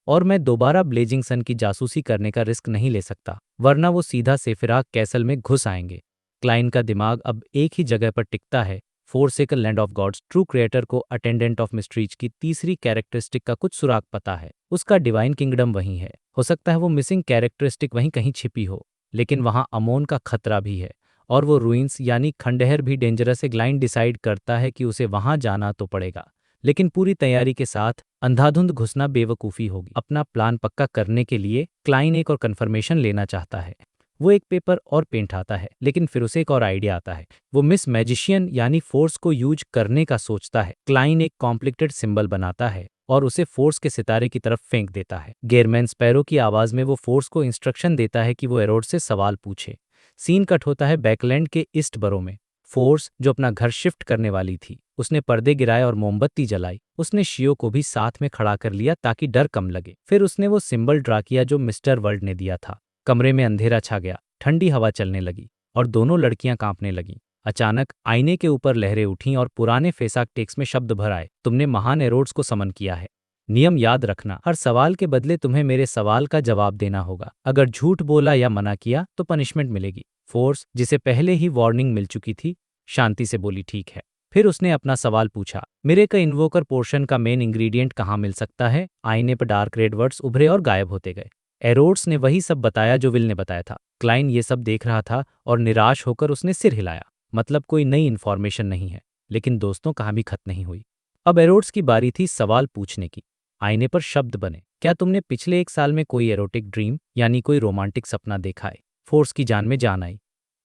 और मैं दोबारा ब्लेजिंग सन की जासूसी करने का रिस्क नहीं ले सकता, वरना वो सीधा सेफिराक कैसल में घुस आएंगे। क्लाइन का दिमाग अब एक ही जगह पर टिकता है। Forsaken Land of Gods true creator को अटेंडेंट ऑफ मिस्ट्रीज की तीसरी कैरेक्टरिस्टिक का कुछ सुराग पता है। उसका डिवाइन किंगडम वहीं है। हो सकता है वो मिसिंग कैरेक्टरिस्टिक वहीं कहीं छिपी हो, लेकिन वहां अमोन का खतरा भी है, और वो रूइंस यानी खंडहर भी डेंजरस है। ग्लाइन डिसाइड करता है कि उसे वहां जाना तो पड़ेगा, लेकिन पूरी तैयारी के साथ अंधाधुंध घुसना बेवकूफ़ी होगी। अपना प्लान पक्का करने के लिए क्लाइन एक और कन्फर्मेशन लेना चाहता है। वो एक पेपर और पेंट आता है, लेकिन फिर उसे एक और आइडिया आता है। वो मिस मैजिशियन यानी फोर्स को यूज करने का सोचता है। क्लाइन एक कॉम्प्लिकेटेड सिंबल बनाता है और उसे फोर्स के सितारे की तरफ फेंक देता है। गेरमैन स्पैरो की आवाज में वो फोर्स को इंस्ट्रक्शन देता है कि वो एरोड से सवाल पूछे। सीन कट होता है बैकलैंड के ईस्ट बरो में। फोर्स, जो अपना घर शिफ्ट करने वाली थी, उसने पर्दे गिराए और मोमबत्ती जलाई। उसने शियो को भी साथ में खड़ा कर लिया ताकि डर कम लगे। फिर उसने वो सिंबल ड्रा किया जो मिस्टर वर्ल्ड ने दिया था। कमरे में अंधेरा छा गया, ठंडी हवा चलने लगी और दोनों लड़कियां कांपने लगीं। अचानक आईने के ऊपर लहरें उठीं और पुराने फेसाक टेक्स में शब्द भर आए, तुमने महान एरोड्स को समन किया है। नियम याद रखना, हर सवाल के बदले तुम्हें मेरे सवाल का जवाब देना होगा। अगर झूठ बोला या मना किया तो पनिशमेंट मिलेगी। फोर्स, जिसे पहले ही वार्निंग मिल चुकी थी, शांति से बोली ठीक है। फिर उसने अपना सवाल पूछा, मेरे का इन्वोकर पोर्शन का मेन इंग्रेडिएंट कहाँ मिल सकता है? आईने पर डार्क रेड वर्ड्स उभरे और गायब होते गए। एरोड्स ने वही सब बताया जो विल ने बताया था। क्लाइन ये सब देख रहा था और निराश होकर उसने सिर हिलाया। मतलब कोई नई इन्फॉर्मेशन नहीं है। लेकिन दोस्तों, कहानी खत्म नहीं हुई। अब एरोड्स की बारी थी सवाल पूछने की। आईने पर शब्द बने, क्या तुमने पिछले 1 साल में कोई एरोटिक ड्रीम यानी कोई रोमांटिक सपना देखा है? फोर्स की जान में जान आई।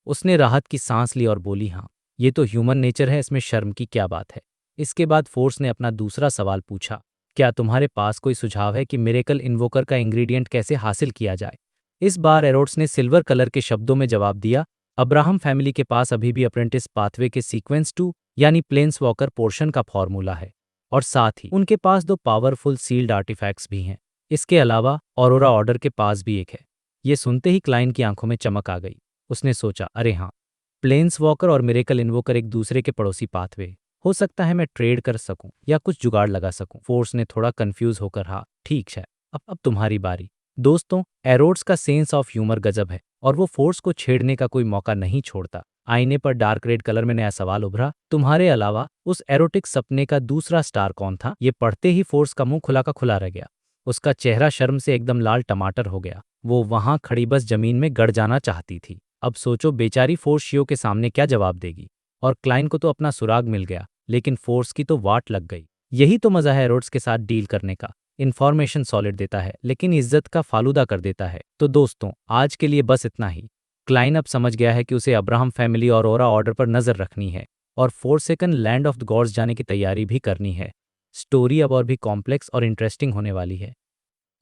उसने राहत की सांस ली और बोली, हाँ, ये तो ह्यूमन नेचर है, इसमें शर्म की क्या बात है। इसके बाद फोर्स ने अपना दूसरा सवाल पूछा, क्या तुम्हारे पास कोई सुझाव है कि मिरेकल इन्वोकर का इंग्रेडिएंट कैसे हासिल किया जाए? इस बार एरोड्स ने सिल्वर कलर के शब्दों में जवाब दिया, अब्राहम फैमिली के पास अभी भी अप्रेंटिस पाथवे के सीक्वेंस 2 यानी प्लेन्स वॉकर पोर्शन का फॉर्मूला है, और साथ ही उनके पास 2 पावरफुल सील्ड आर्टिफैक्ट्स भी हैं। इसके अलावा ऑरोरा ऑर्डर के पास भी एक है। ये सुनते ही क्लाइन की आंखों में चमक आ गई। उसने सोचा, अरे हाँ, प्लेन्स वॉकर और मिरेकल इन्वोकर एक दूसरे के पड़ोसी पाथवे। हो सकता है मैं ट्रेड कर सकूं या कुछ जुगाड़ लगा सकूं। फोर्स ने थोड़ा कंफ्यूज होकर, हाँ ठीक है, अब तुम्हारी बारी। दोस्तों, एरोड्स का सेंस ऑफ ह्यूमर गजब है और वो फोर्स को छेड़ने का कोई मौका नहीं छोड़ता। आईने पर डार्क रेड कलर में नया सवाल उभरा, तुम्हारे अलावा उस एरोटिक सपने का दूसरा स्टार कौन था? ये पढ़ते ही फोर्स का मुंह खुला का खुला रह गया। उसका चेहरा शर्म से एकदम लाल टमाटर हो गया। वो वहां खड़ी बस जमीन में गड़ जाना चाहती थी। अब सोचो, बेचारी फोर्स शियो के सामने क्या जवाब देगी। और क्लाइन को तो अपना सुराग मिल गया, लेकिन फोर्स की तो वाट लग गई। यही तो मजा है एरोड्स के साथ डील करने का। इन्फॉर्मेशन सॉलिड देता है, लेकिन इज्जत का फालूदा कर देता है। तो दोस्तों, आज के लिए बस इतना ही। क्लाइन अब समझ गया है कि उसे अब्राहम फैमिली और ओरा ऑर्डर पर नजर रखनी है और फोर्सेकन लैंड ऑफ द गॉड्स जाने की तैयारी भी करनी है। स्टोरी अब और भी कॉम्प्लेक्स और इंटरेस्टिंग होने वाली है।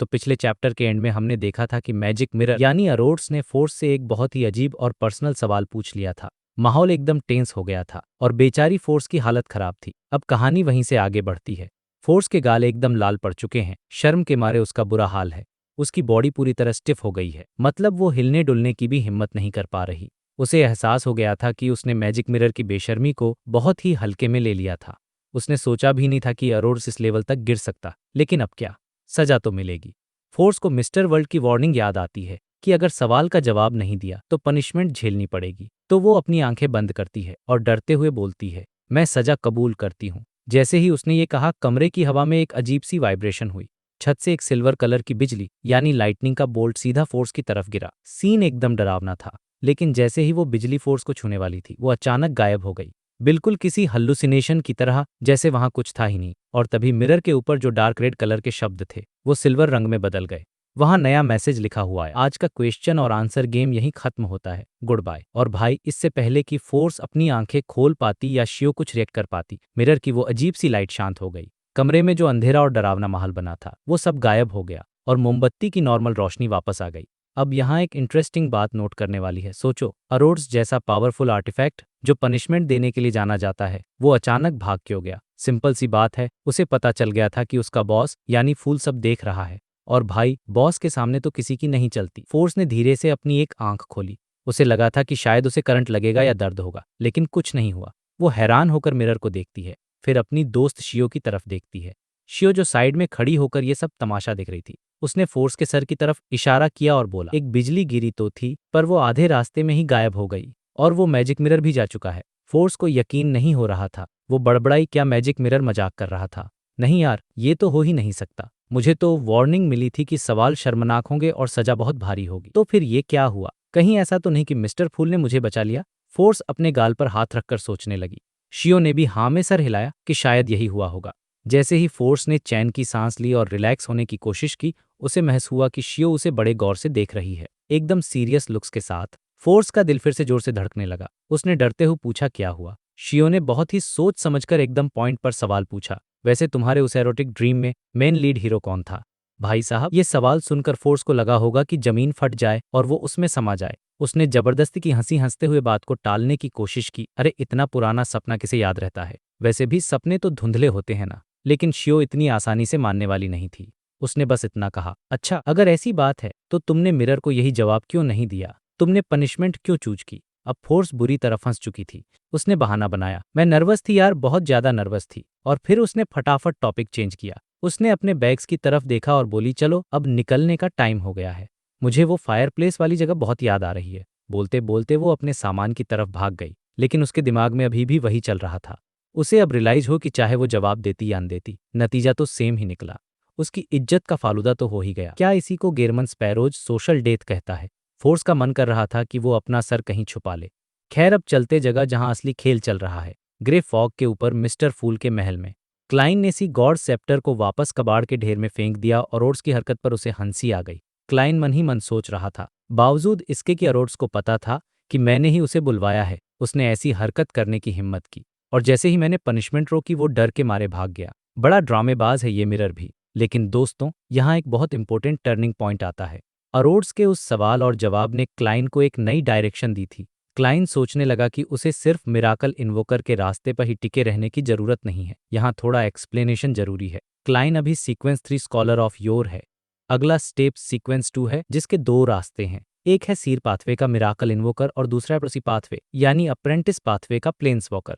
तो पिछले चैप्टर के एंड में हमने देखा था कि मैजिक मिरर यानी एरोड्स ने फोर्स से एक बहुत ही अजीब और पर्सनल सवाल पूछ लिया था। माहौल एकदम टेंस हो गया था और बेचारी फोर्स की हालत खराब थी। अब कहानी वहीं से आगे बढ़ती है। फोर्स के गाल एकदम लाल पड़ चुके हैं, शर्म के मारे उसका बुरा हाल है। उसकी बॉडी पूरी तरह स्टिफ हो गई है, मतलब वो हिलने डुलने की भी हिम्मत नहीं कर पा रही। उसे एहसास हो गया था कि उसने मैजिक मिरर की बेशर्मी को बहुत ही हल्के में ले लिया था। उसने सोचा भी नहीं था कि एरोड्स इस लेवल तक गिर सकता, लेकिन अब क्या, सजा तो मिलेगी। फोर्स को मिस्टर वर्ल्ड की वार्निंग याद आती है कि अगर सवाल का जवाब नहीं दिया तो पनिशमेंट झेलनी पड़ेगी। तो वो अपनी आंखें बंद करती है और डरते हुए बोलती है, मैं सजा कबूल करती हूँ। जैसे ही उसने ये कहा, कमरे की हवा में एक अजीब सी वाइब्रेशन हुई। छत से एक सिल्वर कलर की बिजली यानी लाइटनिंग का बोल्ट सीधा फोर्स की तरफ गिरा। सीन एकदम डरावना था, लेकिन जैसे ही वो बिजली फोर्स को छूने वाली थी, वो अचानक गायब हो गई, बिल्कुल किसी हल्लुसिनेशन की तरह, जैसे वहां कुछ था ही नहीं। और तभी मिरर के ऊपर जो डार्क रेड कलर के शब्द थे, वो सिल्वर रंग में बदल गए। वहां नया मैसेज लिखा हुआ है, आज का क्वेश्चन और आंसर गेम यहीं खत्म होता है, गुड बाय। और भाई, इससे पहले कि फोर्स अपनी आंखें खोल पाती या शियो कुछ रिएक्ट कर पाती, मिरर की वो अजीब सी लाइट शांत हो गई। कमरे में जो अंधेरा और डरावना माहौल बना था, वो सब गायब हो गया और मोमबत्ती की नॉर्मल रोशनी वापस आ गई। अब यहाँ एक इंटरेस्टिंग बात नोट करने वाली है। सोचो, एरोड्स जैसा पावरफुल आर्टिफैक्ट जो पनिशमेंट देने के लिए जाना जाता है, वो अचानक भाग क्यों गया? सिंपल सी बात है, उसे पता चल गया था कि उसका बॉस यानी फूल सब देख रहा है। और भाई, बॉस के सामने तो किसी की नहीं चलती। फोर्स ने धीरे से अपनी एक आंख खोली। उसे लगा था कि शायद उसे करंट लगेगा या दर्द होगा, लेकिन कुछ नहीं हुआ। वो हैरान होकर मिरर को देखती है, फिर अपनी दोस्त शियो की तरफ देखती है। शियो जो साइड में खड़ी होकर ये सब तमाशा देख रही थी, उसने फोर्स के सर की तरफ इशारा किया और बोला, एक बिजली गिरी तो थी, पर वो आधे रास्ते में ही गायब हो गई और वो मैजिक मिरर भी जा चुका है। फोर्स को यकीन नहीं हो रहा था। वो बड़बड़ाई, क्या मैजिक मिरर मजाक कर रहा था? नहीं यार, ये तो हो ही नहीं सकता। मुझे तो वार्निंग मिली थी कि सवाल शर्मनाक होंगे और सजा बहुत भारी होगी। तो फिर ये क्या हुआ? कहीं ऐसा तो नहीं कि मिस्टर फूल ने मुझे बचा लिया? फोर्स अपने गाल पर हाथ रखकर सोचने लगी। शियो ने भी हाँ में सर हिलाया कि शायद यही हुआ होगा। जैसे ही फोर्स ने चैन की सांस ली और रिलैक्स होने की कोशिश की, उसे महसूस हुआ कि शियो उसे बड़े गौर से देख रही है, एकदम सीरियस लुक्स के साथ। फोर्स का दिल फिर से जोर से धड़कने लगा। उसने डरते हुए पूछा, क्या हुआ? शियो ने बहुत ही सोच समझकर एकदम पॉइंट पर सवाल पूछा, वैसे तुम्हारे उस एरोटिक ड्रीम में मेन लीड हीरो कौन था? भाई साहब, ये सवाल सुनकर फोर्स को लगा होगा कि जमीन फट जाए और वो उसमें समा जाए। उसने जबरदस्ती की हंसी हंसते हुए बात को टालने की कोशिश की। अरे, इतना पुराना सपना किसे याद रहता है? वैसे भी सपने तो धुंधले होते हैं ना। लेकिन शियो इतनी आसानी से मानने वाली नहीं थी। उसने बस इतना कहा, अच्छा, अगर ऐसी बात है तो तुमने मिरर को यही जवाब क्यों नहीं दिया? तुमने पनिशमेंट क्यों चूज की? अब फोर्स बुरी तरह फंस चुकी थी। उसने बहाना बनाया, मैं नर्वस थी यार, बहुत ज्यादा नर्वस थी। और फिर उसने फटाफट टॉपिक चेंज किया। उसने अपने बैग्स की तरफ देखा और बोली, चलो अब निकलने का टाइम हो गया है। मुझे वो फायरप्लेस वाली जगह बहुत याद आ रही है। बोलते बोलते वो अपने सामान की तरफ भाग गई, लेकिन उसके दिमाग में अभी भी वही चल रहा था। उसे अब रियलाइज हो कि चाहे वो जवाब देती या न देती, नतीजा तो सेम ही निकला। उसकी इज्जत का फालूदा तो हो ही गया। क्या इसी को गेरमन स्पैरोज सोशल डेथ कहता है? फोर्स का मन कर रहा था कि वो अपना सर कहीं छुपा ले। खैर, अब चलते जगह जहां असली खेल चल रहा है, ग्रे फॉग के ऊपर मिस्टर फूल के महल में। क्लाइन ने सी गॉड सेप्टर को वापस कबाड़ के ढेर में फेंक दिया और ओड्स की हरकत पर उसे हंसी आ गई। क्लाइन मन ही मन सोच रहा था, बावजूद इसके कि अरोड्स को पता था कि मैंने ही उसे बुलवाया है, उसने ऐसी हरकत करने की हिम्मत की। और जैसे ही मैंने पनिशमेंट रोकी वो डर के मारे भाग गया। बड़ा ड्रामेबाज है ये मिरर भी। लेकिन दोस्तों, यहाँ एक बहुत इंपॉर्टेंट टर्निंग पॉइंट आता है। अरोड्स के उस सवाल और जवाब ने क्लाइन को एक नई डायरेक्शन दी थी। क्लाइन सोचने लगा कि उसे सिर्फ मिराकल इन्वोकर के रास्ते पर ही टिके रहने की जरूरत नहीं है। यहाँ थोड़ा एक्सप्लेनेशन जरूरी है। क्लाइन अभी सीक्वेंस 3 स्कॉलर ऑफ योर है। अगला स्टेप सीक्वेंस 2 है, जिसके दो रास्ते हैं। एक है सीर पाथवे का मिराकल इन्वोकर और दूसरा है प्रोसी पाथवे यानी अप्रेंटिस पाथवे का प्लेन्सवॉकर।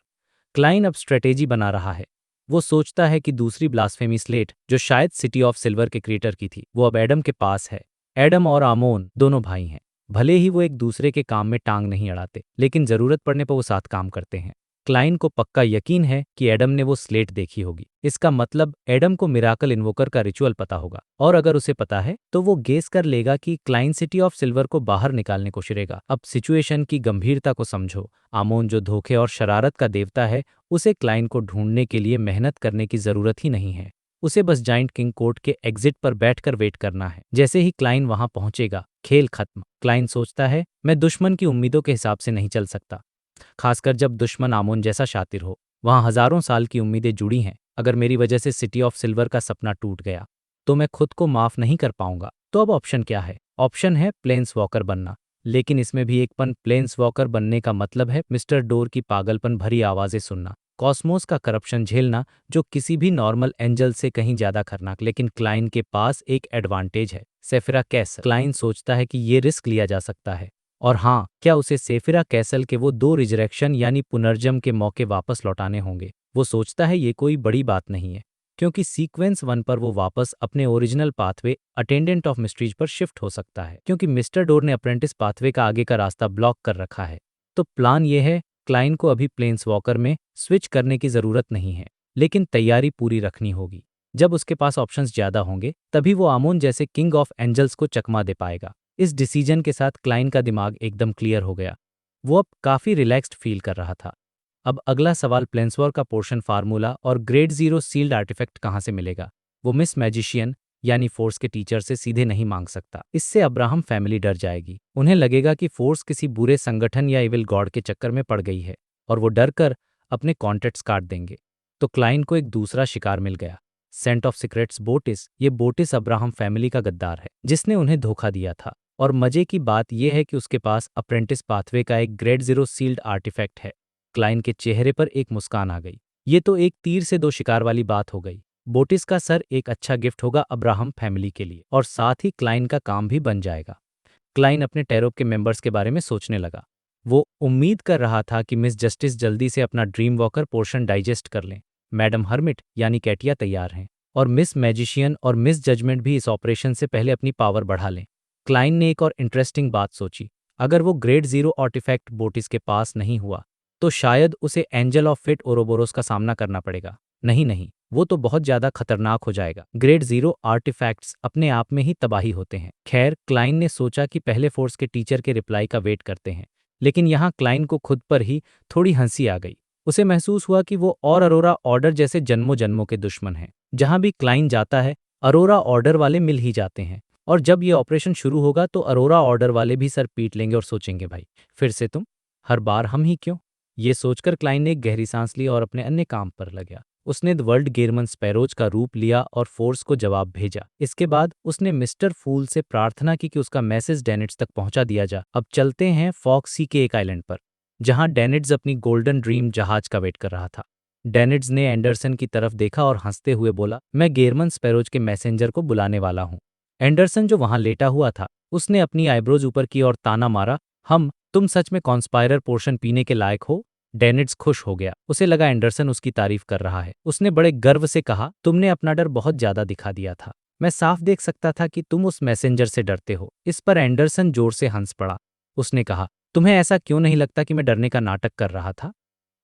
क्लाइन अब स्ट्रेटेजी बना रहा है। वो सोचता है कि दूसरी ब्लास्फेमी स्लेट, जो शायद सिटी ऑफ सिल्वर के क्रिएटर की थी, वो अब एडम के पास है। एडम और आमोन दोनों भाई हैं। भले ही वो एक दूसरे के काम में टांग नहीं अड़ाते, लेकिन जरूरत पड़ने पर वो साथ काम करते हैं। क्लाइन को पक्का यकीन है कि एडम ने वो स्लेट देखी होगी। इसका मतलब एडम को मिराकल इन्वोकर का रिचुअल पता होगा, और अगर उसे पता है तो वो गेस कर लेगा कि क्लाइन सिटी ऑफ सिल्वर को बाहर निकालने को शिरेगा। अब सिचुएशन की गंभीरता को समझो। आमोन, जो धोखे और शरारत का देवता है, उसे क्लाइन को ढूंढने के लिए मेहनत करने की जरूरत ही नहीं है। उसे बस जाइंट किंग कोर्ट के एग्जिट पर बैठकर वेट करना है। जैसे ही क्लाइन वहां पहुंचेगा, खेल खत्म। क्लाइन सोचता है, मैं दुश्मन की उम्मीदों के हिसाब से नहीं चल सकता, खासकर जब दुश्मन आमोन जैसा शातिर हो। वहां हजारों साल की उम्मीदें जुड़ी हैं। अगर मेरी वजह से सिटी ऑफ सिल्वर का सपना टूट गया तो मैं खुद को माफ नहीं कर पाऊंगा। तो अब ऑप्शन क्या है? ऑप्शन है प्लेन्स वॉकर बनना। लेकिन इसमें भी एक पन, प्लेन्स वॉकर बनने का मतलब है मिस्टर डोर की पागलपन भरी आवाजें सुनना, कॉस्मोस का करप्शन झेलना, जो किसी भी नॉर्मल एंजल से कहीं ज्यादा खतरनाक। लेकिन क्लाइन के पास एक एडवांटेज है, सेफिरा कैसल। क्लाइन सोचता है कि ये रिस्क लिया जा सकता है। और हाँ, क्या उसे सेफिरा कैसल के वो 2 रिजरेक्शन यानी पुनर्जन्म के मौके वापस लौटाने होंगे? वो सोचता है ये कोई बड़ी बात नहीं है, क्योंकि सीक्वेंस 1 पर वो वापस अपने original pathway attendant of mysteries पर शिफ्ट हो सकता है, क्योंकि मिस्टर डोर ने अप्रेंटिस पाथवे का आगे का रास्ता ब्लॉक कर रखा है। तो प्लान ये है, क्लाइन को अभी प्लेन्स वॉकर में स्विच करने की जरूरत नहीं है, लेकिन तैयारी पूरी रखनी होगी। जब उसके पास ऑप्शंस ज्यादा होंगे, तभी वो आमोन जैसे किंग ऑफ एंजल्स को चकमा दे पाएगा। इस डिसीजन के साथ क्लाइन का दिमाग एकदम क्लियर हो गया। वो अब काफी रिलैक्स्ड फील कर रहा था। अब अगला सवाल, प्लेन्सवॉर का पोर्शन फार्मूला और ग्रेड 0 सील्ड आर्टिफैक्ट कहाँ से मिलेगा? वो मिस मैजिशियन यानी फोर्स के टीचर से सीधे नहीं मांग सकता। इससे अब्राहम फैमिली डर जाएगी। उन्हें लगेगा कि फोर्स किसी बुरे संगठन या इविल गॉड के चक्कर में पड़ गई है, और वो डर कर अपने कॉन्ट्रैक्ट्स काट देंगे। तो क्लाइन को एक दूसरा शिकार मिल गया, सेंट ऑफ सीक्रेट्स बोटिस। ये बोटिस अब्राहम फैमिली का गद्दार है, जिसने उन्हें धोखा दिया था। और मजे की बात यह है कि उसके पास अप्रेंटिस पाथवे का एक ग्रेड 0 सील्ड आर्टिफैक्ट है। क्लाइन के चेहरे पर एक मुस्कान आ गई। ये तो एक तीर से 2 शिकार वाली बात हो गई। बोटिस का सर एक अच्छा गिफ्ट होगा अब्राहम फैमिली के लिए, और साथ ही क्लाइन का काम भी बन जाएगा। क्लाइन अपने टैरोप के मेंबर्स के बारे में सोचने लगा। वो उम्मीद कर रहा था कि मिस जस्टिस जल्दी से अपना ड्रीम वॉकर पोर्शन डाइजेस्ट कर लें। मैडम हर्मिट यानी कैटिया तैयार हैं, और मिस मैजिशियन और मिस जजमेंट भी इस ऑपरेशन से पहले अपनी पावर बढ़ा लें। क्लाइन ने एक और इंटरेस्टिंग बात सोची। अगर वो ग्रेड 0 आर्टिफैक्ट बोटिस के पास नहीं हुआ, तो शायद उसे एंजल ऑफ फेट ओरोबोरोस का सामना करना पड़ेगा। नहीं, वो तो बहुत ज्यादा खतरनाक हो जाएगा। ग्रेड 0 आर्टिफैक्ट्स अपने आप में ही तबाही होते हैं। खैर, क्लाइन ने सोचा कि पहले फोर्स के टीचर के रिप्लाई का वेट करते हैं। लेकिन यहाँ क्लाइन को खुद पर ही थोड़ी हंसी आ गई। उसे महसूस हुआ कि वो और अरोरा ऑर्डर जैसे जन्मों जन्मों के दुश्मन हैं। जहां भी क्लाइन जाता है, अरोरा ऑर्डर वाले मिल ही जाते हैं। और जब ये ऑपरेशन शुरू होगा तो अरोरा ऑर्डर वाले भी सर पीट लेंगे और सोचेंगे, भाई फिर से तुम, हर बार हम ही क्यों? ये सोचकर क्लाइन ने एक गहरी सांस ली और अपने अन्य काम पर लगा। उसने द वर्ल्ड गेरमन स्पैरोज का रूप लिया और फोर्स को जवाब भेजा। इसके बाद उसने मिस्टर फूल से प्रार्थना की कि उसका मैसेज डेनिट्स तक पहुंचा दिया जा। अब चलते हैं फॉक्स सी के एक आइलैंड पर, जहां डेनिट्स अपनी गोल्डन ड्रीम जहाज का वेट कर रहा था। डेनिट्स ने एंडरसन की तरफ देखा और हंसते हुए बोला, मैं गेरमन स्पैरोज के मैसेंजर को बुलाने वाला हूँ। एंडरसन, जो वहां लेटा हुआ था, उसने अपनी आईब्रोज ऊपर की और ताना मारा, तुम सच में कॉन्स्पायरर पोर्शन पीने के लायक हो। डेनिट्स खुश हो गया। उसे लगा एंडरसन उसकी तारीफ कर रहा है। उसने बड़े गर्व से कहा, तुमने अपना डर बहुत ज्यादा दिखा दिया था। मैं साफ देख सकता था कि तुम उस मैसेंजर से डरते हो। इस पर एंडरसन जोर से हंस पड़ा। उसने कहा, तुम्हें ऐसा क्यों नहीं लगता कि मैं डरने का नाटक कर रहा था,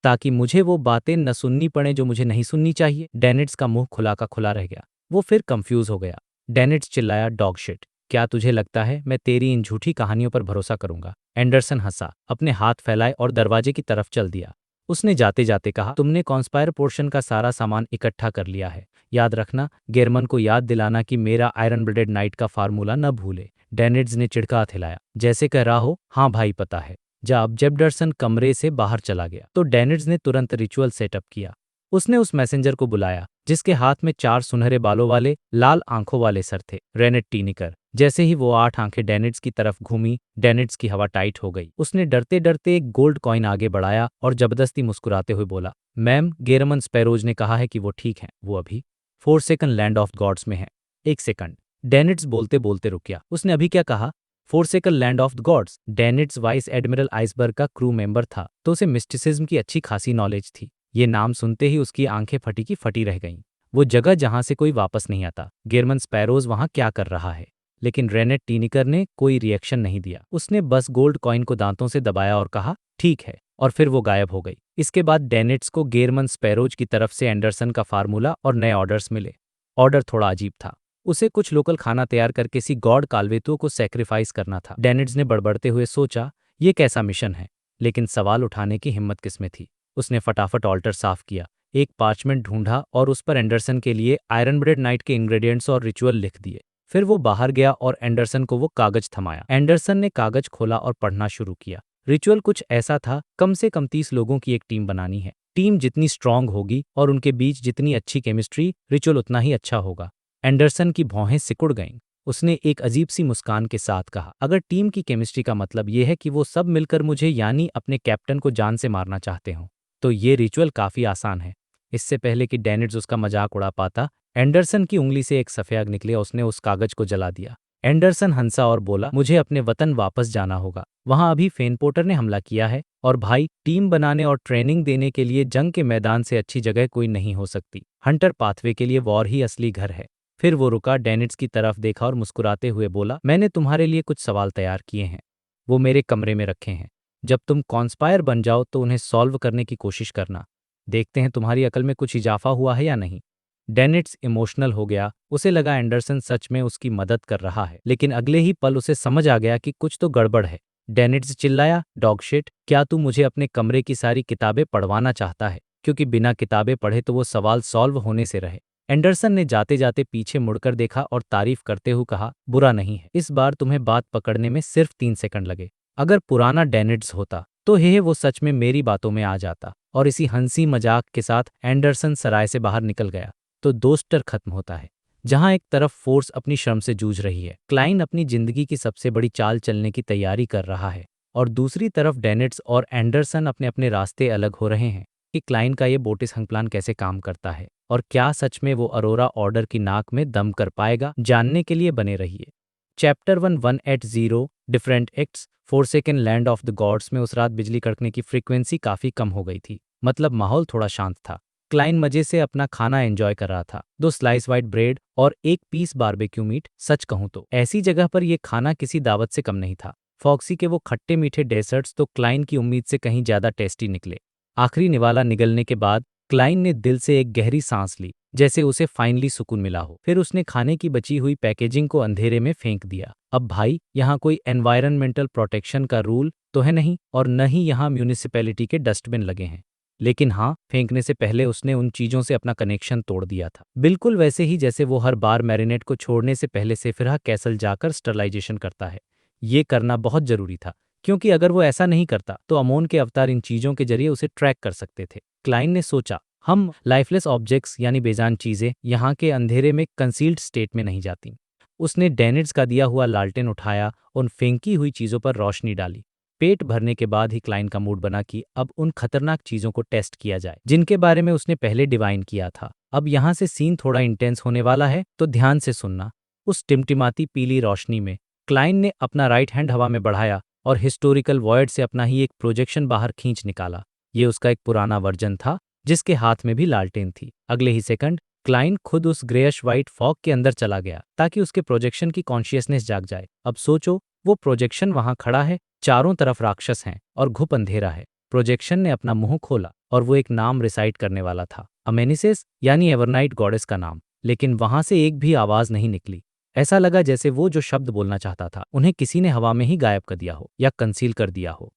ताकि मुझे वो बातें न सुननी पड़े जो मुझे नहीं सुननी चाहिए? डेनिट्स का मुंह खुला का खुला रह गया। वो फिर कंफ्यूज हो गया। डेनिट्स चिल्लाया, डॉग शिट, क्या तुझे लगता है मैं तेरी इन झूठी कहानियों पर भरोसा करूंगा? एंडरसन हंसा, अपने हाथ फैलाए और दरवाजे की तरफ चल दिया। उसने जाते जाते कहा, तुमने कॉन्स्पायर पोर्शन का सारा सामान इकट्ठा कर लिया है। याद रखना, गेरमन को याद दिलाना कि मेरा आयरन ब्लेडेड नाइट का फार्मूला न भूले। डेनिट्स ने चिढ़का हाथ हिलाया, जैसे कह रहा हो, हाँ भाई पता है। जब जेबडरसन कमरे से बाहर चला गया तो डेनिट्स ने तुरंत रिचुअल सेटअप किया। उसने उस मैसेंजर को बुलाया जिसके हाथ में 4 सुनहरे बालों वाले लाल आंखों वाले सर थे, रेनेट टीनिकर। जैसे ही वो 8 आंखें डेनिट्स की तरफ घूमी, डेनिट्स की हवा टाइट हो गई। उसने डरते डरते एक गोल्ड कॉइन आगे बढ़ाया और जबरदस्ती मुस्कुराते हुए बोला, मैम, गेरमन स्पैरोज ने कहा है कि वो ठीक हैं, वो अभी 4 सेकंड लैंड ऑफ गॉड्स में है। 1 सेकंड, डेनिट्स बोलते बोलते रुक गया। उसने अभी क्या कहा? 4 second land of the gods. Danitz vice admiral Iceberg का क्रू मेंबर था, तो उसे मिस्टिसिज्म की अच्छी खासी नॉलेज थी। ये नाम सुनते ही उसकी आंखें फटी की फटी रह गईं। वो जगह जहां से कोई वापस नहीं आता। गेरमन स्पैरोज वहां क्या कर रहा है? लेकिन रेनेट टीनिकर ने कोई रिएक्शन नहीं दिया। उसने बस गोल्ड कॉइन को दांतों से दबाया और कहा, ठीक है, और फिर वो गायब हो गई। इसके बाद डेनिट्स को गेरमन स्पैरोज की तरफ से एंडरसन का फार्मूला और नए ऑर्डर्स मिले। ऑर्डर थोड़ा अजीब था। उसे कुछ लोकल खाना तैयार करके किसी गॉड काल्वेतुओं को सैक्रिफाइस करना था। डेनिट्स ने बड़बड़ते हुए सोचा, ये कैसा मिशन है? लेकिन सवाल उठाने की हिम्मत किसमें थी? उसने फटाफट ऑल्टर साफ किया, एक पार्चमेंट ढूंढा और उस पर एंडरसन के लिए आयरन ब्रेड नाइट के इंग्रेडिएंट्स और रिचुअल लिख दिए। फिर वो बाहर गया और एंडरसन को वो कागज थमाया। एंडरसन ने कागज खोला और पढ़ना शुरू किया। रिचुअल कुछ ऐसा था, कम से कम 30 लोगों की एक टीम बनानी है। टीम जितनी स्ट्रांग होगी और उनके बीच जितनी अच्छी केमिस्ट्री, रिचुअल उतना ही अच्छा होगा। एंडरसन की भौहें सिकुड़ गईं। उसने एक अजीब सी मुस्कान के साथ कहा, अगर टीम की केमिस्ट्री का मतलब ये है कि वो सब मिलकर मुझे यानी अपने कैप्टन को जान से मारना चाहते हों, तो ये रिचुअल काफी आसान है। इससे पहले कि डेनिट्स उसका मजाक उड़ा पाता, एंडरसन की उंगली से एक सफेद निकले। उसने उस कागज को जला दिया। एंडरसन हंसा और बोला, मुझे अपने वतन वापस जाना होगा। वहां अभी फेनपोर्टर ने हमला किया है और भाई, टीम बनाने और ट्रेनिंग देने के लिए जंग के मैदान से अच्छी जगह कोई नहीं हो सकती। हंटर पाथवे के लिए वॉर ही असली घर है। फिर वो रुका, डेनिट्स की तरफ देखा और मुस्कुराते हुए बोला, मैंने तुम्हारे लिए कुछ सवाल तैयार किए हैं। वो मेरे कमरे में रखे हैं। जब तुम कॉन्स्पायर बन जाओ तो उन्हें सॉल्व करने की कोशिश करना। देखते हैं तुम्हारी अकल में कुछ इजाफा हुआ है या नहीं। डेनिट्स इमोशनल हो गया। उसे लगा एंडरसन सच में उसकी मदद कर रहा है, लेकिन अगले ही पल उसे समझ आ गया कि कुछ तो गड़बड़ है। डेनिट्स चिल्लाया, डॉग शिट, क्या तू मुझे अपने कमरे की सारी किताबें पढ़वाना चाहता है? क्योंकि बिना किताबें पढ़े तो वो सवाल सॉल्व होने से रहे। एंडरसन ने जाते जाते पीछे मुड़कर देखा और तारीफ करते हुए कहा, बुरा नहीं है, इस बार तुम्हें बात पकड़ने में सिर्फ 3 सेकंड लगे। अगर पुराना डेनिट्स होता तो हे वो सच में मेरी बातों में आ जाता। और इसी हंसी मजाक के साथ एंडरसन सराय से बाहर निकल गया। तो दोस्टर खत्म होता है। जहां एक तरफ फोर्स अपनी शर्म से जूझ रही है, क्लाइन अपनी जिंदगी की सबसे बड़ी चाल चलने की तैयारी कर रहा है, और दूसरी तरफ डेनिट्स और एंडरसन अपने अपने रास्ते अलग हो रहे हैं कि क्लाइन का ये बोटिस हंग प्लान कैसे काम करता है और क्या सच में वो अरोरा ऑर्डर की नाक में दम कर पाएगा। जानने के लिए बने रहिए। Chapter 180 different acts 4 second land of the gods में उस रात बिजली कड़कने की फ्रीक्वेंसी काफी कम हो गई थी। मतलब माहौल थोड़ा शांत था। क्लाइन मजे से अपना खाना एंजॉय कर रहा था, 2 स्लाइस वाइट ब्रेड और 1 पीस बारबेक्यू मीट। सच कहूं तो ऐसी जगह पर यह खाना किसी दावत से कम नहीं था। फॉक्सी के वो खट्टे मीठे डेजर्ट्स तो क्लाइन की उम्मीद से कहीं ज्यादा टेस्टी निकले। आखिरी निवाला निगलने के बाद क्लाइन ने दिल से एक गहरी सांस ली, जैसे उसे फाइनली सुकून मिला हो। फिर उसने खाने की बची हुई पैकेजिंग को अंधेरे में फेंक दिया। अब भाई, यहाँ कोई एनवायरनमेंटल प्रोटेक्शन का रूल तो है नहीं, और न ही यहाँ म्यूनिसिपैलिटी के डस्टबिन लगे हैं। लेकिन हाँ, फेंकने से पहले उसने उन चीजों से अपना कनेक्शन तोड़ दिया था, बिल्कुल वैसे ही जैसे वो हर बार मैरिनेट को छोड़ने से पहले सेफिरहा कैसल जाकर स्टरलाइजेशन करता है। ये करना बहुत जरूरी था, क्योंकि अगर वो ऐसा नहीं करता तो अमोन के अवतार इन चीजों के जरिए उसे ट्रैक कर सकते थे। क्लाइन ने सोचा, हम लाइफलेस ऑब्जेक्ट्स यानी बेजान चीजें यहाँ के अंधेरे में कंसील्ड स्टेट में नहीं जाती। उसने डेनिट्स का दिया हुआ लालटेन उठाया, उन फेंकी हुई चीजों पर रोशनी डाली। पेट भरने के बाद ही क्लाइन का मूड बना कि अब उन खतरनाक चीजों को टेस्ट किया जाए जिनके बारे में उसने पहले डिवाइन किया था। अब यहाँ से सीन थोड़ा इंटेंस होने वाला है, तो ध्यान से सुनना। उस टिमटिमाती पीली रोशनी में क्लाइन ने अपना राइट हैंड हवा में बढ़ाया और हिस्टोरिकल वॉयड से अपना ही एक प्रोजेक्शन बाहर खींच निकाला। ये उसका एक पुराना वर्जन था जिसके हाथ में भी लालटेन थी। अगले ही सेकंड क्लाइन खुद उस ग्रेयश वाइट फॉग के अंदर चला गया ताकि उसके प्रोजेक्शन की कॉन्शियसनेस जाग जाए। अब सोचो, वो प्रोजेक्शन वहां खड़ा है, चारों तरफ राक्षस हैं और घुप अंधेरा है। प्रोजेक्शन ने अपना मुंह खोला और वो एक नाम रिसाइट करने वाला था, अमेनिसिस यानी एवरनाइट गॉडेस का नाम। लेकिन वहां से एक भी आवाज नहीं निकली। ऐसा लगा जैसे वो जो शब्द बोलना चाहता था उन्हें किसी ने हवा में ही गायब कर दिया हो या कंसील कर दिया हो।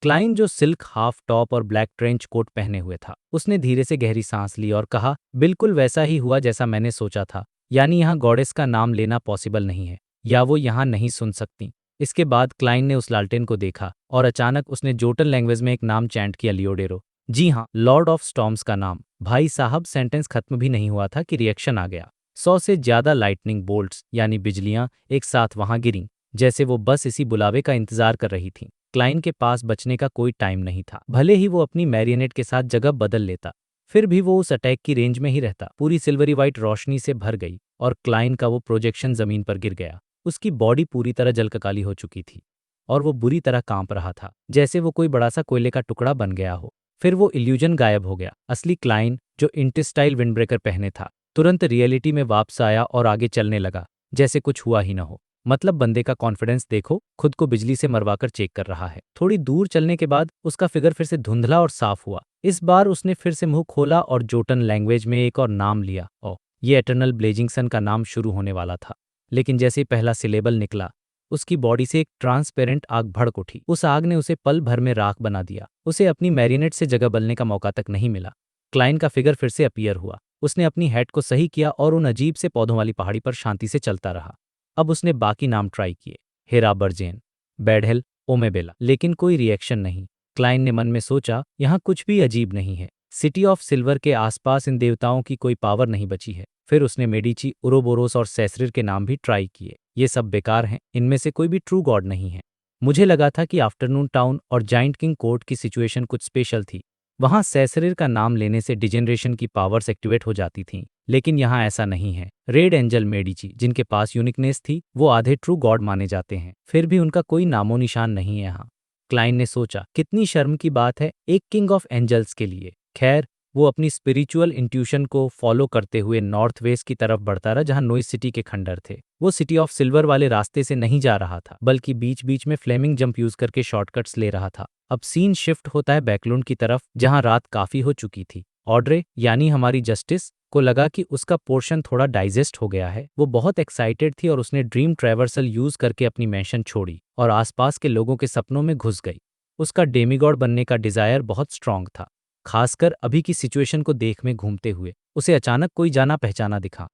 क्लाइन, जो सिल्क हाफ टॉप और ब्लैक ट्रेंच कोट पहने हुए था, उसने धीरे से गहरी सांस ली और कहा, बिल्कुल वैसा ही हुआ जैसा मैंने सोचा था। यानी यहाँ गॉडेस का नाम लेना पॉसिबल नहीं है, या वो यहाँ नहीं सुन सकती। इसके बाद क्लाइन ने उस लालटेन को देखा और अचानक उसने जोटन लैंग्वेज में एक नाम चैंट किया, लियोडेरो। जी हाँ, लॉर्ड ऑफ स्टॉर्म्स का नाम। भाई साहब, सेंटेंस खत्म भी नहीं हुआ था कि रिएक्शन आ गया। 100 से ज्यादा लाइटनिंग बोल्ट्स यानी बिजलियां एक साथ वहां गिरीं, जैसे वो बस इसी बुलावे का इंतजार कर रही थीं। क्लाइन के पास बचने का कोई टाइम नहीं था। भले ही वो अपनी मैरियनेट के साथ जगह बदल लेता, फिर भी वो उस अटैक की रेंज में ही रहता। पूरी सिल्वरी वाइट रोशनी से भर गई और क्लाइन का वो प्रोजेक्शन जमीन पर गिर गया। उसकी बॉडी पूरी तरह जलककाली हो चुकी थी और वो बुरी तरह कांप रहा था, जैसे वो कोई बड़ा सा कोयले का टुकड़ा बन गया हो। फिर वो इल्यूजन गायब हो गया। असली क्लाइन, जो इंटेस्टाइल विंडब्रेकर पहने था, तुरंत रियलिटी में वापस आया और आगे चलने लगा जैसे कुछ हुआ ही न हो। मतलब बंदे का कॉन्फिडेंस देखो, खुद को बिजली से मरवाकर चेक कर रहा है। थोड़ी दूर चलने के बाद उसका फिगर फिर से धुंधला और साफ हुआ। इस बार उसने फिर से मुंह खोला और जोटन लैंग्वेज में एक और नाम लिया। ओ, ये एटर्नल ब्लेजिंग सन का नाम शुरू होने वाला था, लेकिन जैसे ही पहला सिलेबल निकला, उसकी बॉडी से एक ट्रांसपेरेंट आग भड़क उठी। उस आग ने उसे पल भर में राख बना दिया। उसे अपनी मैरिनेट से जगह बदलने का मौका तक नहीं मिला। क्लाइन का फिगर फिर से अपीयर हुआ। उसने अपनी हेड को सही किया और उन अजीब से पौधों वाली पहाड़ी पर शांति से चलता रहा। अब उसने बाकी नाम ट्राई किए, हेरा बर्जेन, बैडहेल, ओमेबेला, लेकिन कोई रिएक्शन नहीं। क्लाइन ने मन में सोचा, यहाँ कुछ भी अजीब नहीं है। सिटी ऑफ सिल्वर के आसपास इन देवताओं की कोई पावर नहीं बची है। फिर उसने मेडिची, उरोबोरोस और सेसरिर के नाम भी ट्राई किए। ये सब बेकार हैं, इनमें से कोई भी ट्रू गॉड नहीं है। मुझे लगा था कि आफ्टरनून टाउन और जाइंट किंग कोर्ट की सिचुएशन कुछ स्पेशल थी। वहां सेसरिर का नाम लेने से डिजेनरेशन की पावर्स एक्टिवेट हो जाती थीं, लेकिन यहाँ ऐसा नहीं है। रेड एंजल मेडिची, जिनके पास यूनिकनेस थी, वो आधे ट्रू गॉड माने जाते हैं, फिर भी उनका कोई नामो निशान नहीं है यहाँ। क्लाइन ने सोचा, कितनी शर्म की बात है एक किंग ऑफ एंजल्स के लिए। खैर, वो अपनी स्पिरिचुअल इंट्यूशन को फॉलो करते हुए नॉर्थ वेस्ट की तरफ बढ़ता रहा, जहां नोइस सिटी के खंडर थे। वो सिटी ऑफ सिल्वर वाले रास्ते से नहीं जा रहा था, बल्कि बीच बीच में फ्लेमिंग जंप यूज करके शॉर्टकट्स ले रहा था। अब सीन शिफ्ट होता है बैकलून की तरफ, जहां रात काफी हो चुकी थी। ऑड्रे, यानी हमारी जस्टिस, को लगा कि उसका पोर्शन थोड़ा डाइजेस्ट हो गया है। वो बहुत एक्साइटेड थी और उसने ड्रीम ट्रैवर्सल यूज करके अपनी मैंशन छोड़ी और आसपास के लोगों के सपनों में घुस गई। उसका डेमीगॉड बनने का डिजायर बहुत स्ट्रांग था, खासकर अभी की सिचुएशन को देख में घूमते हुए। उसे अचानक कोई जाना पहचाना दिखा।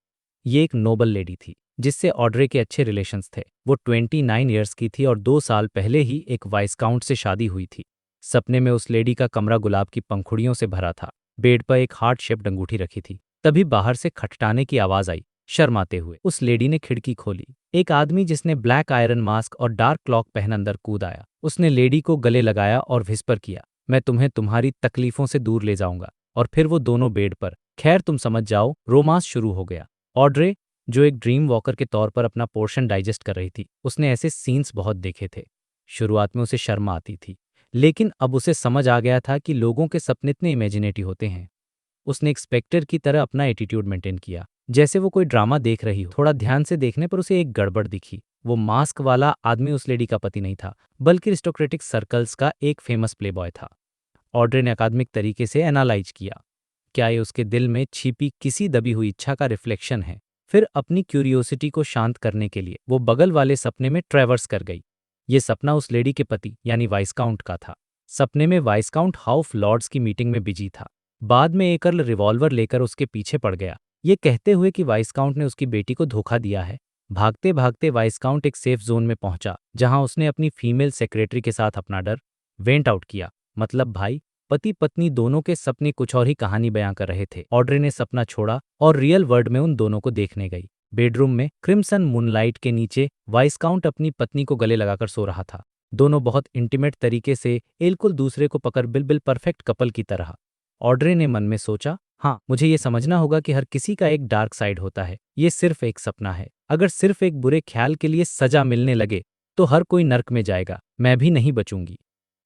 ये एक नोबल लेडी थी, जिससे ऑड्रे के अच्छे रिलेशंस थे। वो 29 ईयर्स की थी और 2 साल पहले ही एक वाइसकाउंट से शादी हुई थी। सपने में उस लेडी का कमरा गुलाब की पंखुड़ियों से भरा था। बेड पर एक हार्ट शेप्ड अंगूठी रखी थी। तभी बाहर से खटखटाने की आवाज आई। शर्माते हुए उस लेडी ने खिड़की खोली। एक आदमी जिसने ब्लैक आयरन मास्क और डार्क क्लॉक पहन अंदर कूद आया। उसने लेडी को गले लगाया और विस्पर किया, मैं तुम्हें तुम्हारी तकलीफों से दूर ले जाऊंगा। और फिर वो दोनों बेड पर, खैर तुम समझ जाओ, रोमांस शुरू हो गया। ऑड्रे, जो एक ड्रीम वॉकर के तौर पर अपना पोर्शन डाइजेस्ट कर रही थी, उसने ऐसे सीन्स बहुत देखे थे। शुरुआत में उसे शर्म आती थी, लेकिन अब उसे समझ आ गया था कि लोगों के सपने इतने इमेजिनेटिव होते हैं। उसने एक स्पेक्टर की तरह अपना एटीट्यूड मेंटेन किया, जैसे वो कोई ड्रामा देख रही हो। थोड़ा ध्यान से देखने पर उसे एक गड़बड़ दिखी। वो मास्क वाला आदमी उस लेडी का पति नहीं था, बल्कि अरिस्टोक्रेटिक सर्कल्स का एक फेमस प्लेबॉय था। ऑड्रे ने अकादमिक तरीके से एनालाइज किया, क्या ये उसके दिल में छिपी किसी दबी हुई इच्छा का रिफ्लेक्शन है। फिर अपनी क्यूरियोसिटी को शांत करने के लिए वो बगल वाले सपने में ट्रैवर्स कर गई। ये सपना उस लेडी के पति यानी वाइसकाउंट का था। सपने में वाइसकाउंट हाउस लॉर्ड्स की मीटिंग में बिजी था। बाद में एक अर्ल रिवॉल्वर लेकर उसके पीछे पड़ गया, ये कहते हुए कि वाइसकाउंट ने उसकी बेटी को धोखा दिया है। भागते भागते वाइसकाउंट एक सेफ जोन में पहुंचा, जहां उसने अपनी फीमेल सेक्रेटरी के साथ अपना डर वेंट आउट किया। मतलब भाई, पति पत्नी दोनों के सपने कुछ और ही कहानी बयां कर रहे थे। ऑड्रे ने सपना छोड़ा और रियल वर्ल्ड में उन दोनों को देखने गई। बेडरूम में क्रिम्सन मूनलाइट के नीचे वाइसकाउंट अपनी पत्नी को गले लगाकर सो रहा था। दोनों बहुत इंटीमेट तरीके से बिल्कुल दूसरे को पकड़ बिल्कुल परफेक्ट कपल की तरह। ऑड्रे ने मन में सोचा, हाँ, मुझे ये समझना होगा कि हर किसी का एक डार्क साइड होता है। ये सिर्फ एक सपना है। अगर सिर्फ एक बुरे ख्याल के लिए सजा मिलने लगे तो हर कोई नर्क में जाएगा, मैं भी नहीं बचूंगी।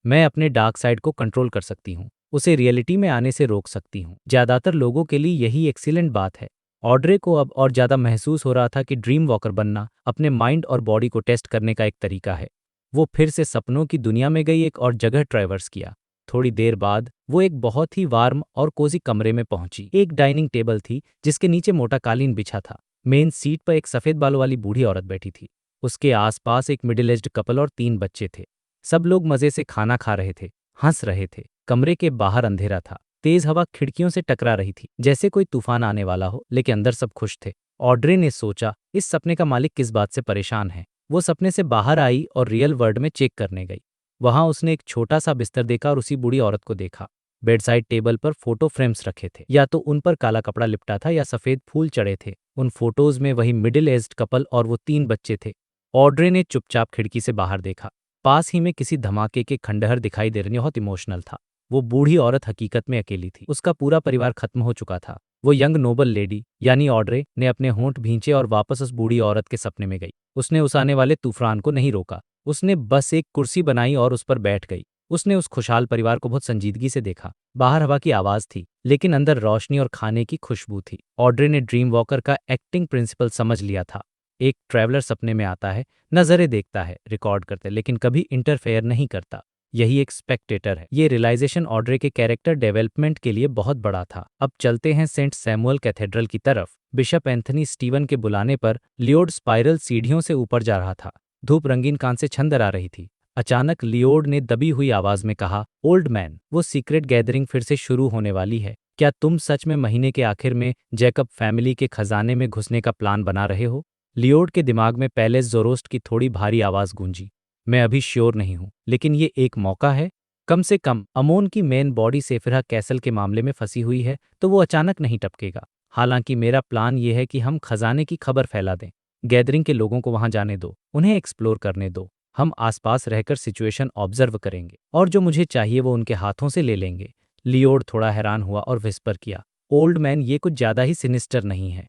मैं अपने डार्क साइड को कंट्रोल कर सकती हूँ, उसे रियलिटी में आने से रोक सकती हूँ। ज्यादातर लोगों के लिए यही एक्सीलेंट बात है। ऑड्रे को अब और ज़्यादा महसूस हो रहा था कि ड्रीम वॉकर बनना अपने माइंड और बॉडी को टेस्ट करने का एक तरीका है। वो फिर से सपनों की दुनिया में गई एक और जगह ट्रैवर्स किया। थोड़ी देर बाद वो एक बहुत ही वार्म और कोजी कमरे में पहुंची। एक डाइनिंग टेबल थी जिसके नीचे मोटा कालीन बिछा था। मेन सीट पर एक सफ़ेद बालों वाली बूढ़ी औरत बैठी थी। उसके आसपास एक मिडिल एज्ड कपल और 3 बच्चे थे। सब लोग मज़े से खाना खा रहे थे, हंस रहे थे। कमरे के बाहर अंधेरा था। तेज हवा खिड़कियों से टकरा रही थी, जैसे कोई तूफान आने वाला हो, लेकिन अंदर सब खुश थे। ऑड्रे ने सोचा, इस सपने का मालिक किस बात से परेशान है। वो सपने से बाहर आई और रियल वर्ल्ड में चेक करने गई। वहां उसने एक छोटा सा बिस्तर देखा और उसी बूढ़ी औरत को देखा। बेडसाइड टेबल पर फोटो फ्रेम्स रखे थे, या तो उन पर काला कपड़ा लिपटा था या सफेद फूल चढ़े थे। उन फोटोज में वही मिडिल एज्ड कपल और वो 3 बच्चे थे। ऑड्रे ने चुपचाप खिड़की से बाहर देखा। पास ही में किसी धमाके के खंडहर दिखाई दे रहे, बहुत इमोशनल था। वो बूढ़ी औरत हकीकत में अकेली थी। उसका पूरा परिवार खत्म हो चुका था। वो यंग नोबल लेडी यानी ऑड्रे ने अपने होंठ भींचे और वापस उस बूढ़ी औरत के सपने में गई। उसने उस आने वाले तूफान को नहीं रोका। उसने बस एक कुर्सी बनाई और उस पर बैठ गई। उसने उस खुशहाल परिवार को बहुत संजीदगी से देखा। बाहर हवा की आवाज थी, लेकिन अंदर रोशनी और खाने की खुशबू थी। ऑड्रे ने ड्रीम वॉकर का एक्टिंग प्रिंसिपल समझ लिया था। एक ट्रैवलर सपने में आता है, नजरें देखता है, रिकॉर्ड करता है, लेकिन कभी इंटरफेयर नहीं करता। यही एक स्पेक्टेटर है। ये रियलाइजेशन ऑड्रे के कैरेक्टर डेवलपमेंट के लिए बहुत बड़ा था। अब चलते हैं सेंट सैमुअल कैथेड्रल की तरफ। बिशप एंथनी स्टीवन के बुलाने पर लियोड स्पाइरल सीढ़ियों से ऊपर जा रहा था। धूप रंगीन कान से छंदर आ रही थी। अचानक लियोड ने दबी हुई आवाज में कहा, ओल्ड मैन, वो सीक्रेट गैदरिंग फिर से शुरू होने वाली है। क्या तुम सच में महीने के आखिर में जैकब फैमिली के खजाने में घुसने का प्लान बना रहे हो? लियोड के दिमाग में पैलेस जोरोस्ट की थोड़ी भारी आवाज गूंजी। मैं अभी श्योर नहीं हूं, लेकिन ये एक मौका है। कम से कम अमोन की मेन बॉडी सेफिरा कैसल के मामले में फंसी हुई है, तो वो अचानक नहीं टपकेगा। हालांकि मेरा प्लान ये है कि हम खजाने की खबर फैला दें। गैदरिंग के लोगों को वहां जाने दो, उन्हें एक्सप्लोर करने दो। हम आसपास रहकर सिचुएशन ऑब्जर्व करेंगे और जो मुझे चाहिए वो उनके हाथों से ले लेंगे। लियोड थोड़ा हैरान हुआ और विस्पर किया, ओल्ड मैन, ये कुछ ज्यादा ही सिनिस्टर नहीं है?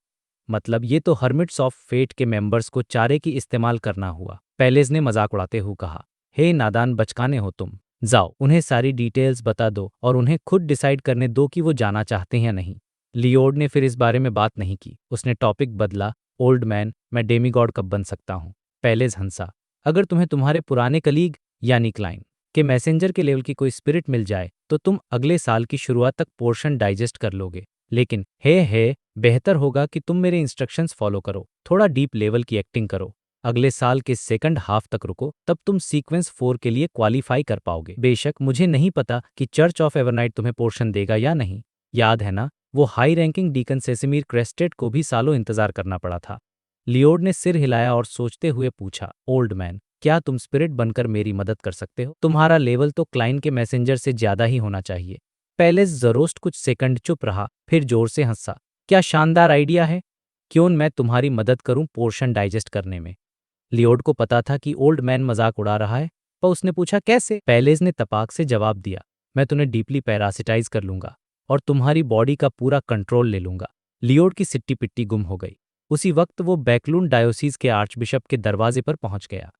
मतलब ये तो हर्मिट्स ऑफ फेट के मेंबर्स को चारे की इस्तेमाल करना हुआ। पैलेस ने मजाक उड़ाते हुए कहा, हे नादान बचकाने हो तुम। जाओ, उन्हें सारी डिटेल्स बता दो और उन्हें खुद डिसाइड करने दो कि वो जाना चाहते हैं या नहीं। लियोड ने फिर इस बारे में बात नहीं की। उसने टॉपिक बदला, ओल्ड मैन, मैं डेमीगॉड कब बन सकता हूँ? पैलेस हंसा, अगर तुम्हें तुम्हारे पुराने कलीग यानी क्लाइन के मैसेंजर के लेवल की कोई स्पिरिट मिल जाए तो तुम अगले साल की शुरुआत तक पोर्शन डाइजेस्ट कर लोगे। लेकिन हे बेहतर होगा कि तुम मेरे इंस्ट्रक्शंस फॉलो करो, थोड़ा डीप लेवल की एक्टिंग करो। अगले साल के सेकंड हाफ तक रुको, तब तुम सीक्वेंस 4 के लिए क्वालिफाई कर पाओगे। बेशक मुझे नहीं पता कि चर्च ऑफ एवरनाइट तुम्हें पोर्शन देगा या नहीं। याद है ना, वो हाई रैंकिंग डीकन सेसिमिर क्रेस्टेड को भी सालों इंतजार करना पड़ा था। लियोड ने सिर हिलाया और सोचते हुए पूछा, ओल्ड मैन, क्या तुम स्पिरिट बनकर मेरी मदद कर सकते हो? तुम्हारा लेवल तो क्लाइन के मैसेंजर से ज्यादा ही होना चाहिए। पैलेस जरोस्ट कुछ सेकंड चुप रहा, फिर जोर से हंसा, क्या शानदार आइडिया है। क्यों मैं तुम्हारी मदद करूं पोर्शन डाइजेस्ट करने में? लियोड को पता था कि ओल्ड मैन मजाक उड़ा रहा है, पर उसने पूछा, कैसे? पैलेस ने तपाक से जवाब दिया, मैं तुम्हें डीपली पैरासिटाइज कर लूंगा और तुम्हारी बॉडी का पूरा कंट्रोल ले लूंगा। लियोड की सिट्टी पिट्टी गुम हो गई। उसी वक्त वो बैकलून डायोसीज के आर्चबिशप के दरवाजे पर पहुंच गया।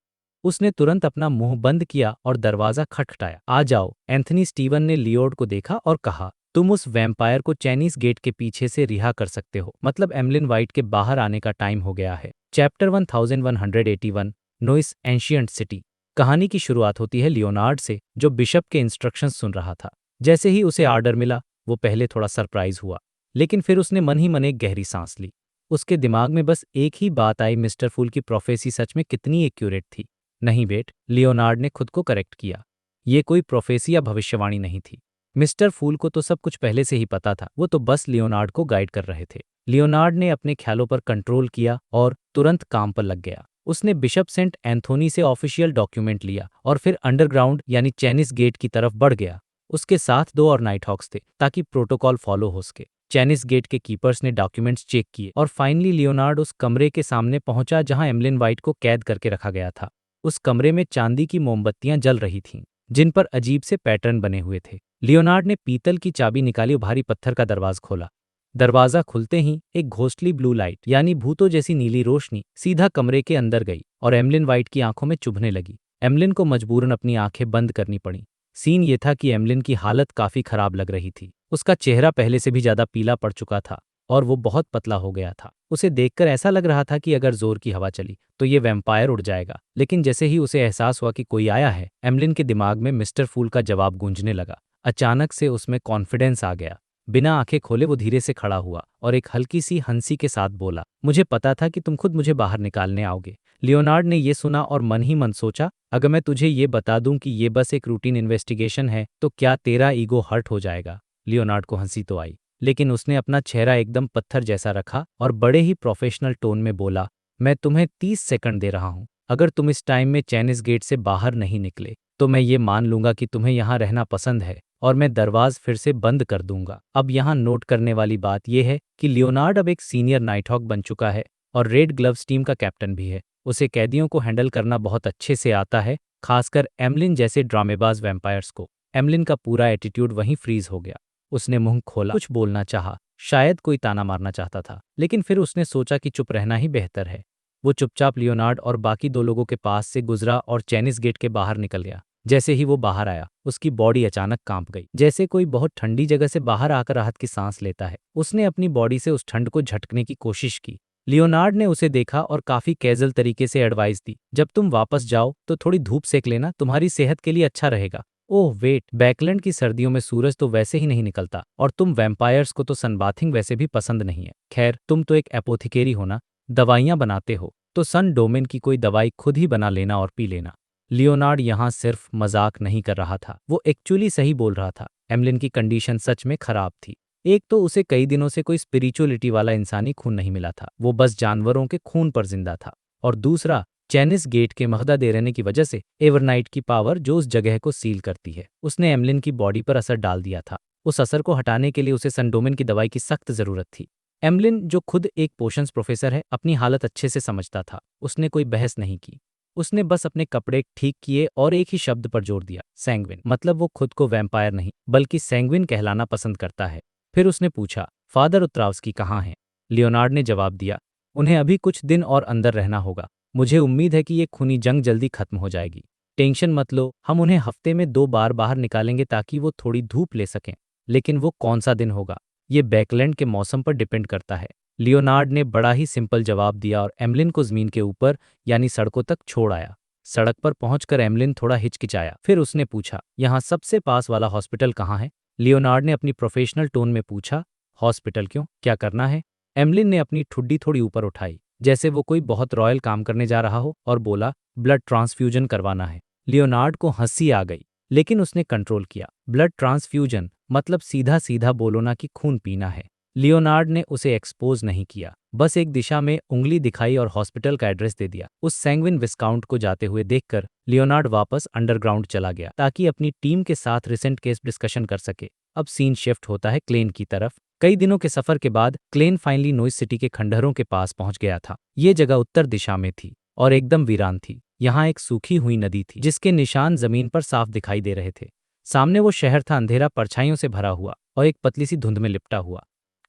उसने तुरंत अपना मुंह बंद किया और दरवाजा खटखटाया। आ जाओ। एंथनी स्टीवन ने लियोड को देखा और कहा, तुम उस वैम्पायर को चाइनीज गेट के पीछे से रिहा कर सकते हो, मतलब एमलिन वाइट के बाहर आने का टाइम हो गया है। Chapter 1181, noise ancient city. कहानी की शुरुआत होती है लियोनार्ड से, जो बिशप के इंस्ट्रक्शंस सुन रहा था। जैसे ही उसे आर्डर मिला, वो पहले थोड़ा सरप्राइज हुआ, लेकिन फिर उसने मन ही मन एक गहरी सांस ली। उसके दिमाग में बस एक ही बात आई, मिस्टर फूल की प्रोफेसी सच में कितनी एक्यूरेट थी। नहीं बेट, लियोनार्ड ने खुद को करेक्ट किया, ये कोई प्रोफेसी या भविष्यवाणी नहीं थी। मिस्टर फूल को तो सब कुछ पहले से ही पता था, वो तो बस लियोनार्ड को गाइड कर रहे थे। लियोनार्ड ने अपने ख्यालों पर कंट्रोल किया और तुरंत काम पर लग गया। उसने बिशप सेंट एंथोनी से ऑफिशियल डॉक्यूमेंट लिया और फिर अंडरग्राउंड यानी चाइनीज गेट की तरफ बढ़ गया। उसके साथ 2 और नाइट हॉक्स थे ताकि प्रोटोकॉल फॉलो हो सके। चाइनीज गेट के कीपर्स ने डॉक्यूमेंट्स चेक किए और फाइनली लियोनार्ड उस कमरे के सामने पहुंचा जहां एमलिन वाइट को कैद करके रखा गया था। उस कमरे में चांदी की मोमबत्तियां जल रही थीं, जिन पर अजीब से पैटर्न बने हुए थे। लियोनार्ड ने पीतल की चाबी निकाली और भारी पत्थर का दरवाजा खोला। दरवाजा खुलते ही एक घोस्टली ब्लू लाइट यानी भूतों जैसी नीली रोशनी सीधा कमरे के अंदर गई और एमलिन वाइट की आंखों में चुभने लगी। एमलिन को मजबूरन अपनी आंखें बंद करनी पड़ी। सीन ये था कि एमलिन की हालत काफी खराब लग रही थी। उसका चेहरा पहले से भी ज्यादा पीला पड़ चुका था और वो बहुत पतला हो गया था। उसे देखकर ऐसा लग रहा था कि अगर जोर की हवा चली तो ये वैम्पायर उड़ जाएगा। लेकिन जैसे ही उसे एहसास हुआ कि कोई आया है, एमलिन के दिमाग में मिस्टर फूल का जवाब गूंजने लगा। अचानक से उसमें कॉन्फिडेंस आ गया। बिना आंखें खोले वो धीरे से खड़ा हुआ और एक हल्की सी हंसी के साथ बोला, मुझे पता था कि तुम खुद मुझे बाहर निकालने आओगे। लियोनार्ड ने ये सुना और मन ही मन सोचा, अगर मैं तुझे ये बता दूं कि ये बस एक रूटीन इन्वेस्टिगेशन है तो क्या तेरा ईगो हर्ट हो जाएगा। लियोनार्ड को हंसी तो आई, लेकिन उसने अपना चेहरा एकदम पत्थर जैसा रखा और बड़े ही प्रोफेशनल टोन में बोला, मैं तुम्हें 30 सेकंड दे रहा हूं। अगर तुम इस टाइम में चैनिस गेट से बाहर नहीं निकले तो मैं ये मान लूंगा कि तुम्हें यहाँ रहना पसंद है और मैं दरवाज फिर से बंद कर दूंगा। अब यहाँ नोट करने वाली बात यह है कि लियोनार्ड अब एक सीनियर नाइटहॉक बन चुका है और रेड ग्लव्स टीम का कैप्टन भी है। उसे कैदियों को हैंडल करना बहुत अच्छे से आता है, खासकर एमलिन जैसे ड्रामेबाज वैम्पायर्स को। एमलिन का पूरा एटीट्यूड वहीं फ्रीज हो गया। उसने मुंह खोला, कुछ बोलना चाहा, शायद कोई ताना मारना चाहता था, लेकिन फिर उसने सोचा कि चुप रहना ही बेहतर है। वो चुपचाप लियोनार्ड और बाकी दो लोगों के पास से गुजरा और चैनिस गेट के बाहर निकल गया। जैसे ही वो बाहर आया, उसकी बॉडी अचानक कांप गई, जैसे कोई बहुत ठंडी जगह से बाहर आकर राहत की सांस लेता है। उसने अपनी बॉडी से उस ठंड को झटकने की कोशिश की। लियोनार्ड ने उसे देखा और काफी कैजुअल तरीके से एडवाइस दी, जब तुम वापस जाओ तो थोड़ी धूप सेक लेना, तुम्हारी सेहत के लिए अच्छा रहेगा। ओह वेट, बैकलैंड की सर्दियों में सूरज तो वैसे ही नहीं निकलता और तुम वैम्पायर्स को तो सनबाथिंग वैसे भी पसंद नहीं है। खैर, तुम तो एक एपोथिकेरी हो ना, दवाइयां बनाते हो, तो सन डोमेन की कोई दवाई खुद ही बना लेना और पी लेना। लियोनार्ड यहाँ सिर्फ मजाक नहीं कर रहा था, वो एक्चुअली सही बोल रहा था। एमलिन की कंडीशन सच में खराब थी। एक तो उसे कई दिनों से कोई स्पिरिचुअलिटी वाला इंसानी खून नहीं मिला था, वो बस जानवरों के खून पर जिंदा था। और दूसरा, चैनिस गेट के महदा दे रहने की वजह से एवरनाइट की पावर जो उस जगह को सील करती है, उसने एमलिन की बॉडी पर असर डाल दिया था। उस असर को हटाने के लिए उसे सनडोमेन की दवाई की सख्त जरूरत थी। एमलिन, जो खुद एक पोशंस प्रोफेसर है, अपनी हालत अच्छे से समझता था। उसने कोई बहस नहीं की, उसने बस अपने कपड़े ठीक किए और एक ही शब्द पर जोर दिया, सैंग्विन। मतलब वो खुद को वैम्पायर नहीं बल्कि सैंग्विन कहलाना पसंद करता है। फिर उसने पूछा, फादर उत्त्रावस्की कहाँ हैं? लियोनार्ड ने जवाब दिया, उन्हें अभी कुछ दिन और अंदर रहना होगा। मुझे उम्मीद है कि ये खूनी जंग जल्दी खत्म हो जाएगी। टेंशन मत लो, हम उन्हें हफ्ते में 2 बार बाहर निकालेंगे ताकि वो थोड़ी धूप ले सकें। लेकिन वो कौन सा दिन होगा, ये बैकलैंड के मौसम पर डिपेंड करता है। लियोनार्ड ने बड़ा ही सिंपल जवाब दिया और एमलिन को जमीन के ऊपर यानी सड़कों तक छोड़ आया। सड़क पर पहुंचकर एमलिन थोड़ा हिचकिचाया। फिर उसने पूछा, यहाँ सबसे पास वाला हॉस्पिटल कहाँ है? लियोनार्ड ने अपनी प्रोफेशनल टोन में पूछा, हॉस्पिटल क्यों, क्या करना है? एमलिन ने अपनी ठुड्डी थोड़ी ऊपर उठाई, जैसे वो कोई बहुत रॉयल काम करने जा रहा हो, और बोला, ब्लड ट्रांसफ्यूजन करवाना है। लियोनार्ड को हंसी आ गई, लेकिन उसने कंट्रोल किया। ब्लड ट्रांसफ्यूजन मतलब सीधा सीधा बोलो ना कि खून पीना है। लियोनार्ड ने उसे एक्सपोज नहीं किया, बस एक दिशा में उंगली दिखाई और हॉस्पिटल का एड्रेस दे दिया। उस सैंग्विन विस्काउंट को जाते हुए देखकर लियोनार्ड वापस अंडरग्राउंड चला गया ताकि अपनी टीम के साथ रिसेंट केस डिस्कशन कर सके। अब सीन शिफ्ट होता है क्लेन की तरफ। कई दिनों के सफर के बाद क्लेन फाइनली नोइस सिटी के खंडहरों के पास पहुंच गया था। ये जगह उत्तर दिशा में थी और एकदम वीरान थी। यहाँ एक सूखी हुई नदी थी जिसके निशान जमीन पर साफ दिखाई दे रहे थे। सामने वो शहर था, अंधेरा, परछाइयों से भरा हुआ और एक पतली सी धुंध में लिपटा हुआ।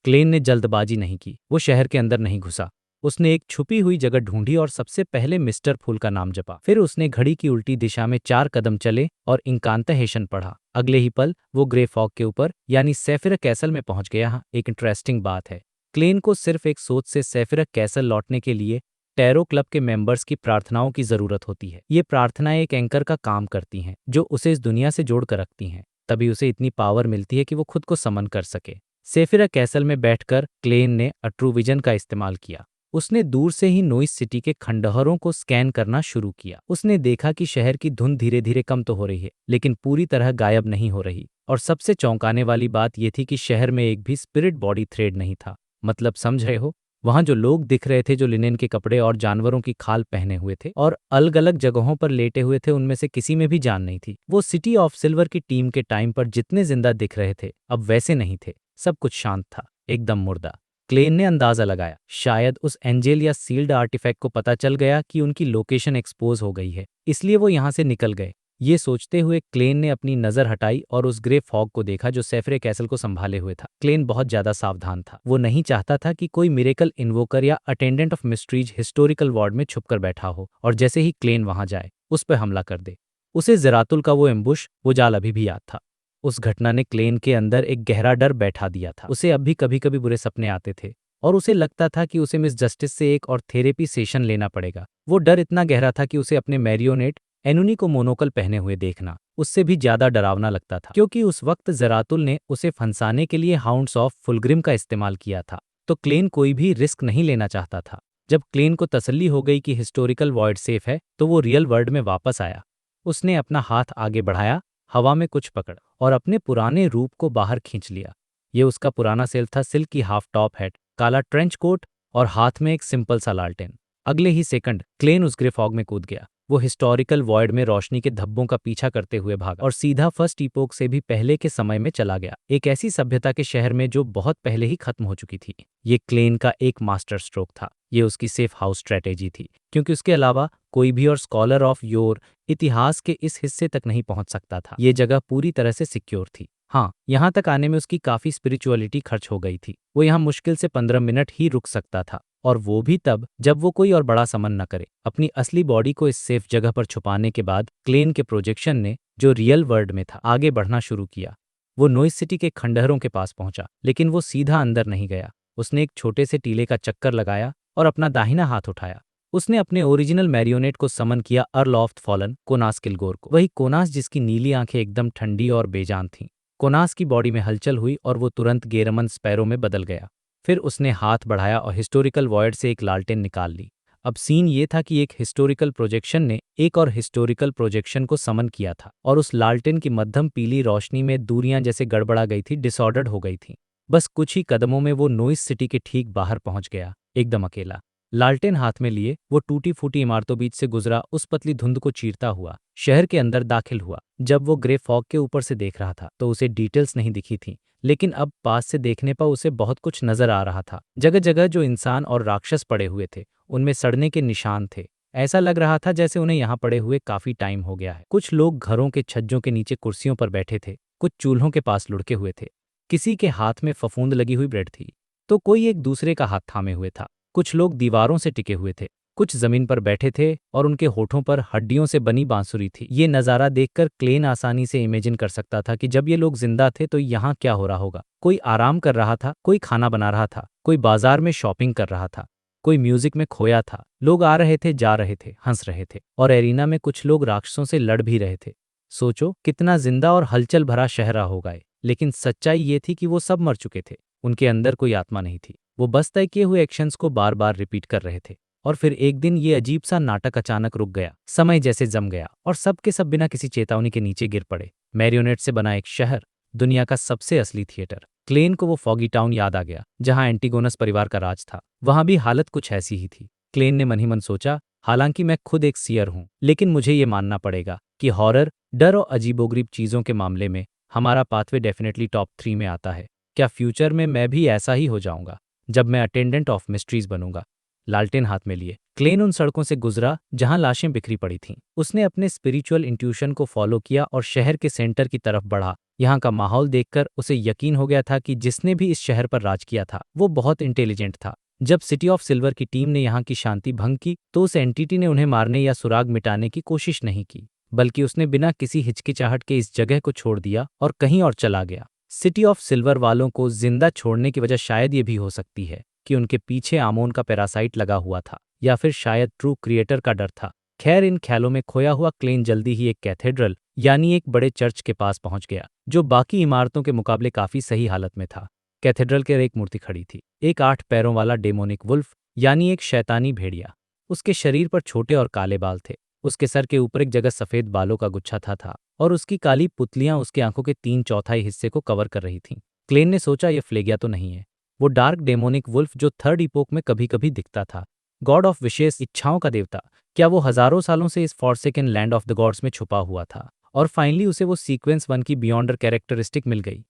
क्लेन ने जल्दबाजी नहीं की, वो शहर के अंदर नहीं घुसा। उसने एक छुपी हुई जगह ढूंढी और सबसे पहले मिस्टर फूल का नाम जपा। फिर उसने घड़ी की उल्टी दिशा में 4 कदम चले और इंकांताहेशन पढ़ा। अगले ही पल वो ग्रे फॉग के ऊपर यानी सेफिरा कैसल में पहुंच गया। हाँ, एक इंटरेस्टिंग बात है, क्लेन को सिर्फ एक सोच से सेफिरा कैसल लौटने के लिए टैरो क्लब के मेंबर्स की प्रार्थनाओं की जरूरत होती है। ये प्रार्थनाएं एक एंकर का काम करती हैं जो उसे इस दुनिया से जोड़ कर रखती हैं। तभी उसे इतनी पावर मिलती है कि वो खुद को समन कर सके। सेफिरा कैसल में बैठकर क्लेन ने अट्रूविजन का इस्तेमाल किया। उसने दूर से ही नोइस सिटी के खंडहरों को स्कैन करना शुरू किया। उसने देखा कि शहर की धुंध धीरे धीरे कम तो हो रही है, लेकिन पूरी तरह गायब नहीं हो रही। और सबसे चौंकाने वाली बात यह थी कि शहर में एक भी स्पिरिट बॉडी थ्रेड नहीं था। मतलब समझ रहे हो, वहां जो लोग दिख रहे थे जो लिनेन के कपड़े और जानवरों की खाल पहने हुए थे और अलग अलग जगहों पर लेटे हुए थे, उनमें से किसी में भी जान नहीं थी। वो सिटी ऑफ सिल्वर की टीम के टाइम पर जितने जिंदा दिख रहे थे अब वैसे नहीं थे। सब कुछ शांत था, एकदम मुर्दा। क्लेन ने अंदाजा लगाया, शायद उस एंजेल या सील्ड आर्टिफैक्ट को पता चल गया कि उनकी लोकेशन एक्सपोज हो गई है, इसलिए वो यहाँ से निकल गए। ये सोचते हुए क्लेन ने अपनी नजर हटाई और उस ग्रे फॉग को देखा जो सेफरे कैसल को संभाले हुए था। क्लेन बहुत ज्यादा सावधान था। वो नहीं चाहता था कि कोई मिरेकल इन्वोकर या attendant of mysteries historical ward में छुपकर बैठा हो और जैसे ही क्लेन वहां जाए उस पर हमला कर दे। उसे ज़रातुल का वो एम्बुश, वो जाल अभी भी याद था। उस घटना ने क्लेन के अंदर एक गहरा डर बैठा दिया था। उसे अब भी कभी कभी बुरे सपने आते थे और उसे लगता था कि उसे मिस जस्टिस से एक और थेरेपी सेशन लेना पड़ेगा। वो डर इतना गहरा था कि उसे अपने मैरियोनेट एनुनी को मोनोकल पहने हुए देखना उससे भी ज्यादा डरावना लगता था, क्योंकि उस वक्त जरातुल ने उसे फंसाने के लिए हाउंड्स ऑफ फुलग्रिम का इस्तेमाल किया था। तो क्लेन कोई भी रिस्क नहीं लेना चाहता था। जब क्लेन को तसल्ली हो गई कि हिस्टोरिकल वॉइड सेफ है, तो वो रियल वर्ल्ड में वापस आया। उसने अपना हाथ आगे बढ़ाया, हवा में कुछ पकड़ और अपने पुराने रूप को बाहर खींच लिया। ये उसका पुराना सेल्फ था, सिल्क की हाफ टॉप हैट, काला ट्रेंच कोट और हाथ में एक सिंपल सा लालटेन। अगले ही सेकंड क्लेन उस ग्रे फॉग में कूद गया। वो हिस्टोरिकल वॉइड में रोशनी के धब्बों का पीछा करते हुए भागा और सीधा फर्स्ट इपोक से भी पहले के समय में चला गया, एक ऐसी सभ्यता के शहर में जो बहुत पहले ही खत्म हो चुकी थी। ये क्लेन का एक मास्टर स्ट्रोक था। ये उसकी सेफ हाउस स्ट्रेटेजी थी, क्योंकि उसके अलावा कोई भी और स्कॉलर ऑफ योर इतिहास के इस हिस्से तक नहीं पहुंच सकता था। ये जगह पूरी तरह से सिक्योर थी। हाँ, यहाँ तक आने में उसकी काफी स्पिरिचुअलिटी खर्च हो गई थी। वो यहाँ मुश्किल से 15 मिनट ही रुक सकता था, और वो भी तब जब वो कोई और बड़ा समन न करे। अपनी असली बॉडी को इस सेफ जगह पर छुपाने के बाद क्लेन के प्रोजेक्शन ने, जो रियल वर्ल्ड में था, आगे बढ़ना शुरू किया। वो नोइस सिटी के खंडहरों के पास पहुंचा, लेकिन वो सीधा अंदर नहीं गया। उसने एक छोटे से टीले का चक्कर लगाया और अपना दाहिना हाथ उठाया। उसने अपने ओरिजिनल मैरियोनेट को समन किया, अर्ल ऑफ फॉलन कोनास किलगोर को। वही कोनास जिसकी नीली आंखें एकदम ठंडी और बेजान थीं। कोनास की बॉडी में हलचल हुई और वो तुरंत गेरमन स्पैरो में बदल गया। फिर उसने हाथ बढ़ाया और हिस्टोरिकल वॉइड से एक लालटेन निकाल ली। अब सीन ये था कि एक हिस्टोरिकल प्रोजेक्शन ने एक और हिस्टोरिकल प्रोजेक्शन को समन किया था, और उस लालटेन की मध्यम पीली रोशनी में दूरियां जैसे गड़बड़ा गई थी, डिसऑर्डर्ड हो गई थीं। बस कुछ ही कदमों में वो नोइस सिटी के ठीक बाहर पहुंच गया, एकदम अकेला। लालटेन हाथ में लिए वो टूटी फूटी इमारतों बीच से गुजरा, उस पतली धुंध को चीरता हुआ शहर के अंदर दाखिल हुआ। जब वो ग्रे फॉग के ऊपर से देख रहा था तो उसे डिटेल्स नहीं दिखी थी, लेकिन अब पास से देखने पर उसे बहुत कुछ नजर आ रहा था। जगह जगह जो इंसान और राक्षस पड़े हुए थे, उनमें सड़ने के निशान थे। ऐसा लग रहा था जैसे उन्हें यहाँ पड़े हुए काफी टाइम हो गया है। कुछ लोग घरों के छज्जों के नीचे कुर्सियों पर बैठे थे, कुछ चूल्हों के पास लुढ़के हुए थे, किसी के हाथ में फफूंद लगी हुई ब्रेड थी, तो कोई एक दूसरे का हाथ थामे हुए था। कुछ लोग दीवारों से टिके हुए थे, कुछ जमीन पर बैठे थे और उनके होठों पर हड्डियों से बनी बांसुरी थी। ये नज़ारा देखकर क्लेन आसानी से इमेजिन कर सकता था कि जब ये लोग जिंदा थे तो यहाँ क्या हो रहा होगा। कोई आराम कर रहा था, कोई खाना बना रहा था, कोई बाजार में शॉपिंग कर रहा था, कोई म्यूजिक में खोया था। लोग आ रहे थे, जा रहे थे, हंस रहे थे, और एरिना में कुछ लोग राक्षसों से लड़ भी रहे थे। सोचो कितना जिंदा और हलचल भरा शहर होगा। लेकिन सच्चाई ये थी कि वो सब मर चुके थे। उनके अंदर कोई आत्मा नहीं थी। वो बस तय किए हुए एक्शंस को बार बार रिपीट कर रहे थे। और फिर एक दिन ये अजीब सा नाटक अचानक रुक गया। समय जैसे जम गया और सब के सब बिना किसी चेतावनी के नीचे गिर पड़े। मैरियोनेट से बना एक शहर, दुनिया का सबसे असली थिएटर। क्लेन को वो फॉगी टाउन याद आ गया जहां एंटीगोनस परिवार का राज था। वहां भी हालत कुछ ऐसी ही थी। क्लेन ने मन ही मन सोचा, हालांकि मैं खुद एक सीयर हूं, लेकिन मुझे ये मानना पड़ेगा कि हॉरर, डर और अजीबोगरीब चीजों के मामले में हमारा पाथवे डेफिनेटली टॉप 3 में आता है। क्या फ्यूचर में मैं भी ऐसा ही हो जाऊंगा जब मैं अटेंडेंट ऑफ मिस्ट्रीज बनूंगा? लालटेन हाथ में लिए क्लेन उन सड़कों से गुजरा जहां लाशें बिखरी पड़ी थीं। उसने अपने स्पिरिचुअल इंट्यूशन को फॉलो किया और शहर के सेंटर की तरफ बढ़ा। यहाँ का माहौल देखकर उसे यकीन हो गया था कि जिसने भी इस शहर पर राज किया था वो बहुत इंटेलिजेंट था। जब सिटी ऑफ सिल्वर की टीम ने यहाँ की शांति भंग की तो उस एंटिटी ने उन्हें मारने या सुराग मिटाने की कोशिश नहीं की, बल्कि उसने बिना किसी हिचकिचाहट के इस जगह को छोड़ दिया और कहीं और चला गया। सिटी ऑफ सिल्वर वालों को जिंदा छोड़ने की वजह शायद ये भी हो सकती है कि उनके पीछे आमोन का पैरासाइट लगा हुआ था, या फिर शायद ट्रू क्रिएटर का डर था। खैर, इन ख्यालों में खोया हुआ क्लेन जल्दी ही एक कैथेड्रल यानी एक बड़े चर्च के पास पहुंच गया, जो बाकी इमारतों के मुकाबले काफी सही हालत में था। कैथेड्रल के एक मूर्ति खड़ी थी, एक 8 पैरों वाला डेमोनिक वुल्फ यानी एक शैतानी भेड़िया। उसके शरीर पर छोटे और काले बाल थे। उसके सर के ऊपर एक जगह सफेद बालों का गुच्छा था और उसकी काली पुतलियां उसकी आंखों के 3/4 हिस्से को कवर कर रही थीं। क्लेन ने सोचा, यह फ्लेगिया तो नहीं है, वो डार्क डेमोनिक वुल्फ जो थर्ड इपोक में कभी कभी दिखता था, गॉड ऑफ विशेष इच्छाओं का देवता। क्या वो हजारों सालों से इस forsaken land of the gods में छुपा हुआ था? और फाइनली उसे वो सीक्वेंस 1 की बियॉन्डर कैरेक्टरिस्टिक मिल गई।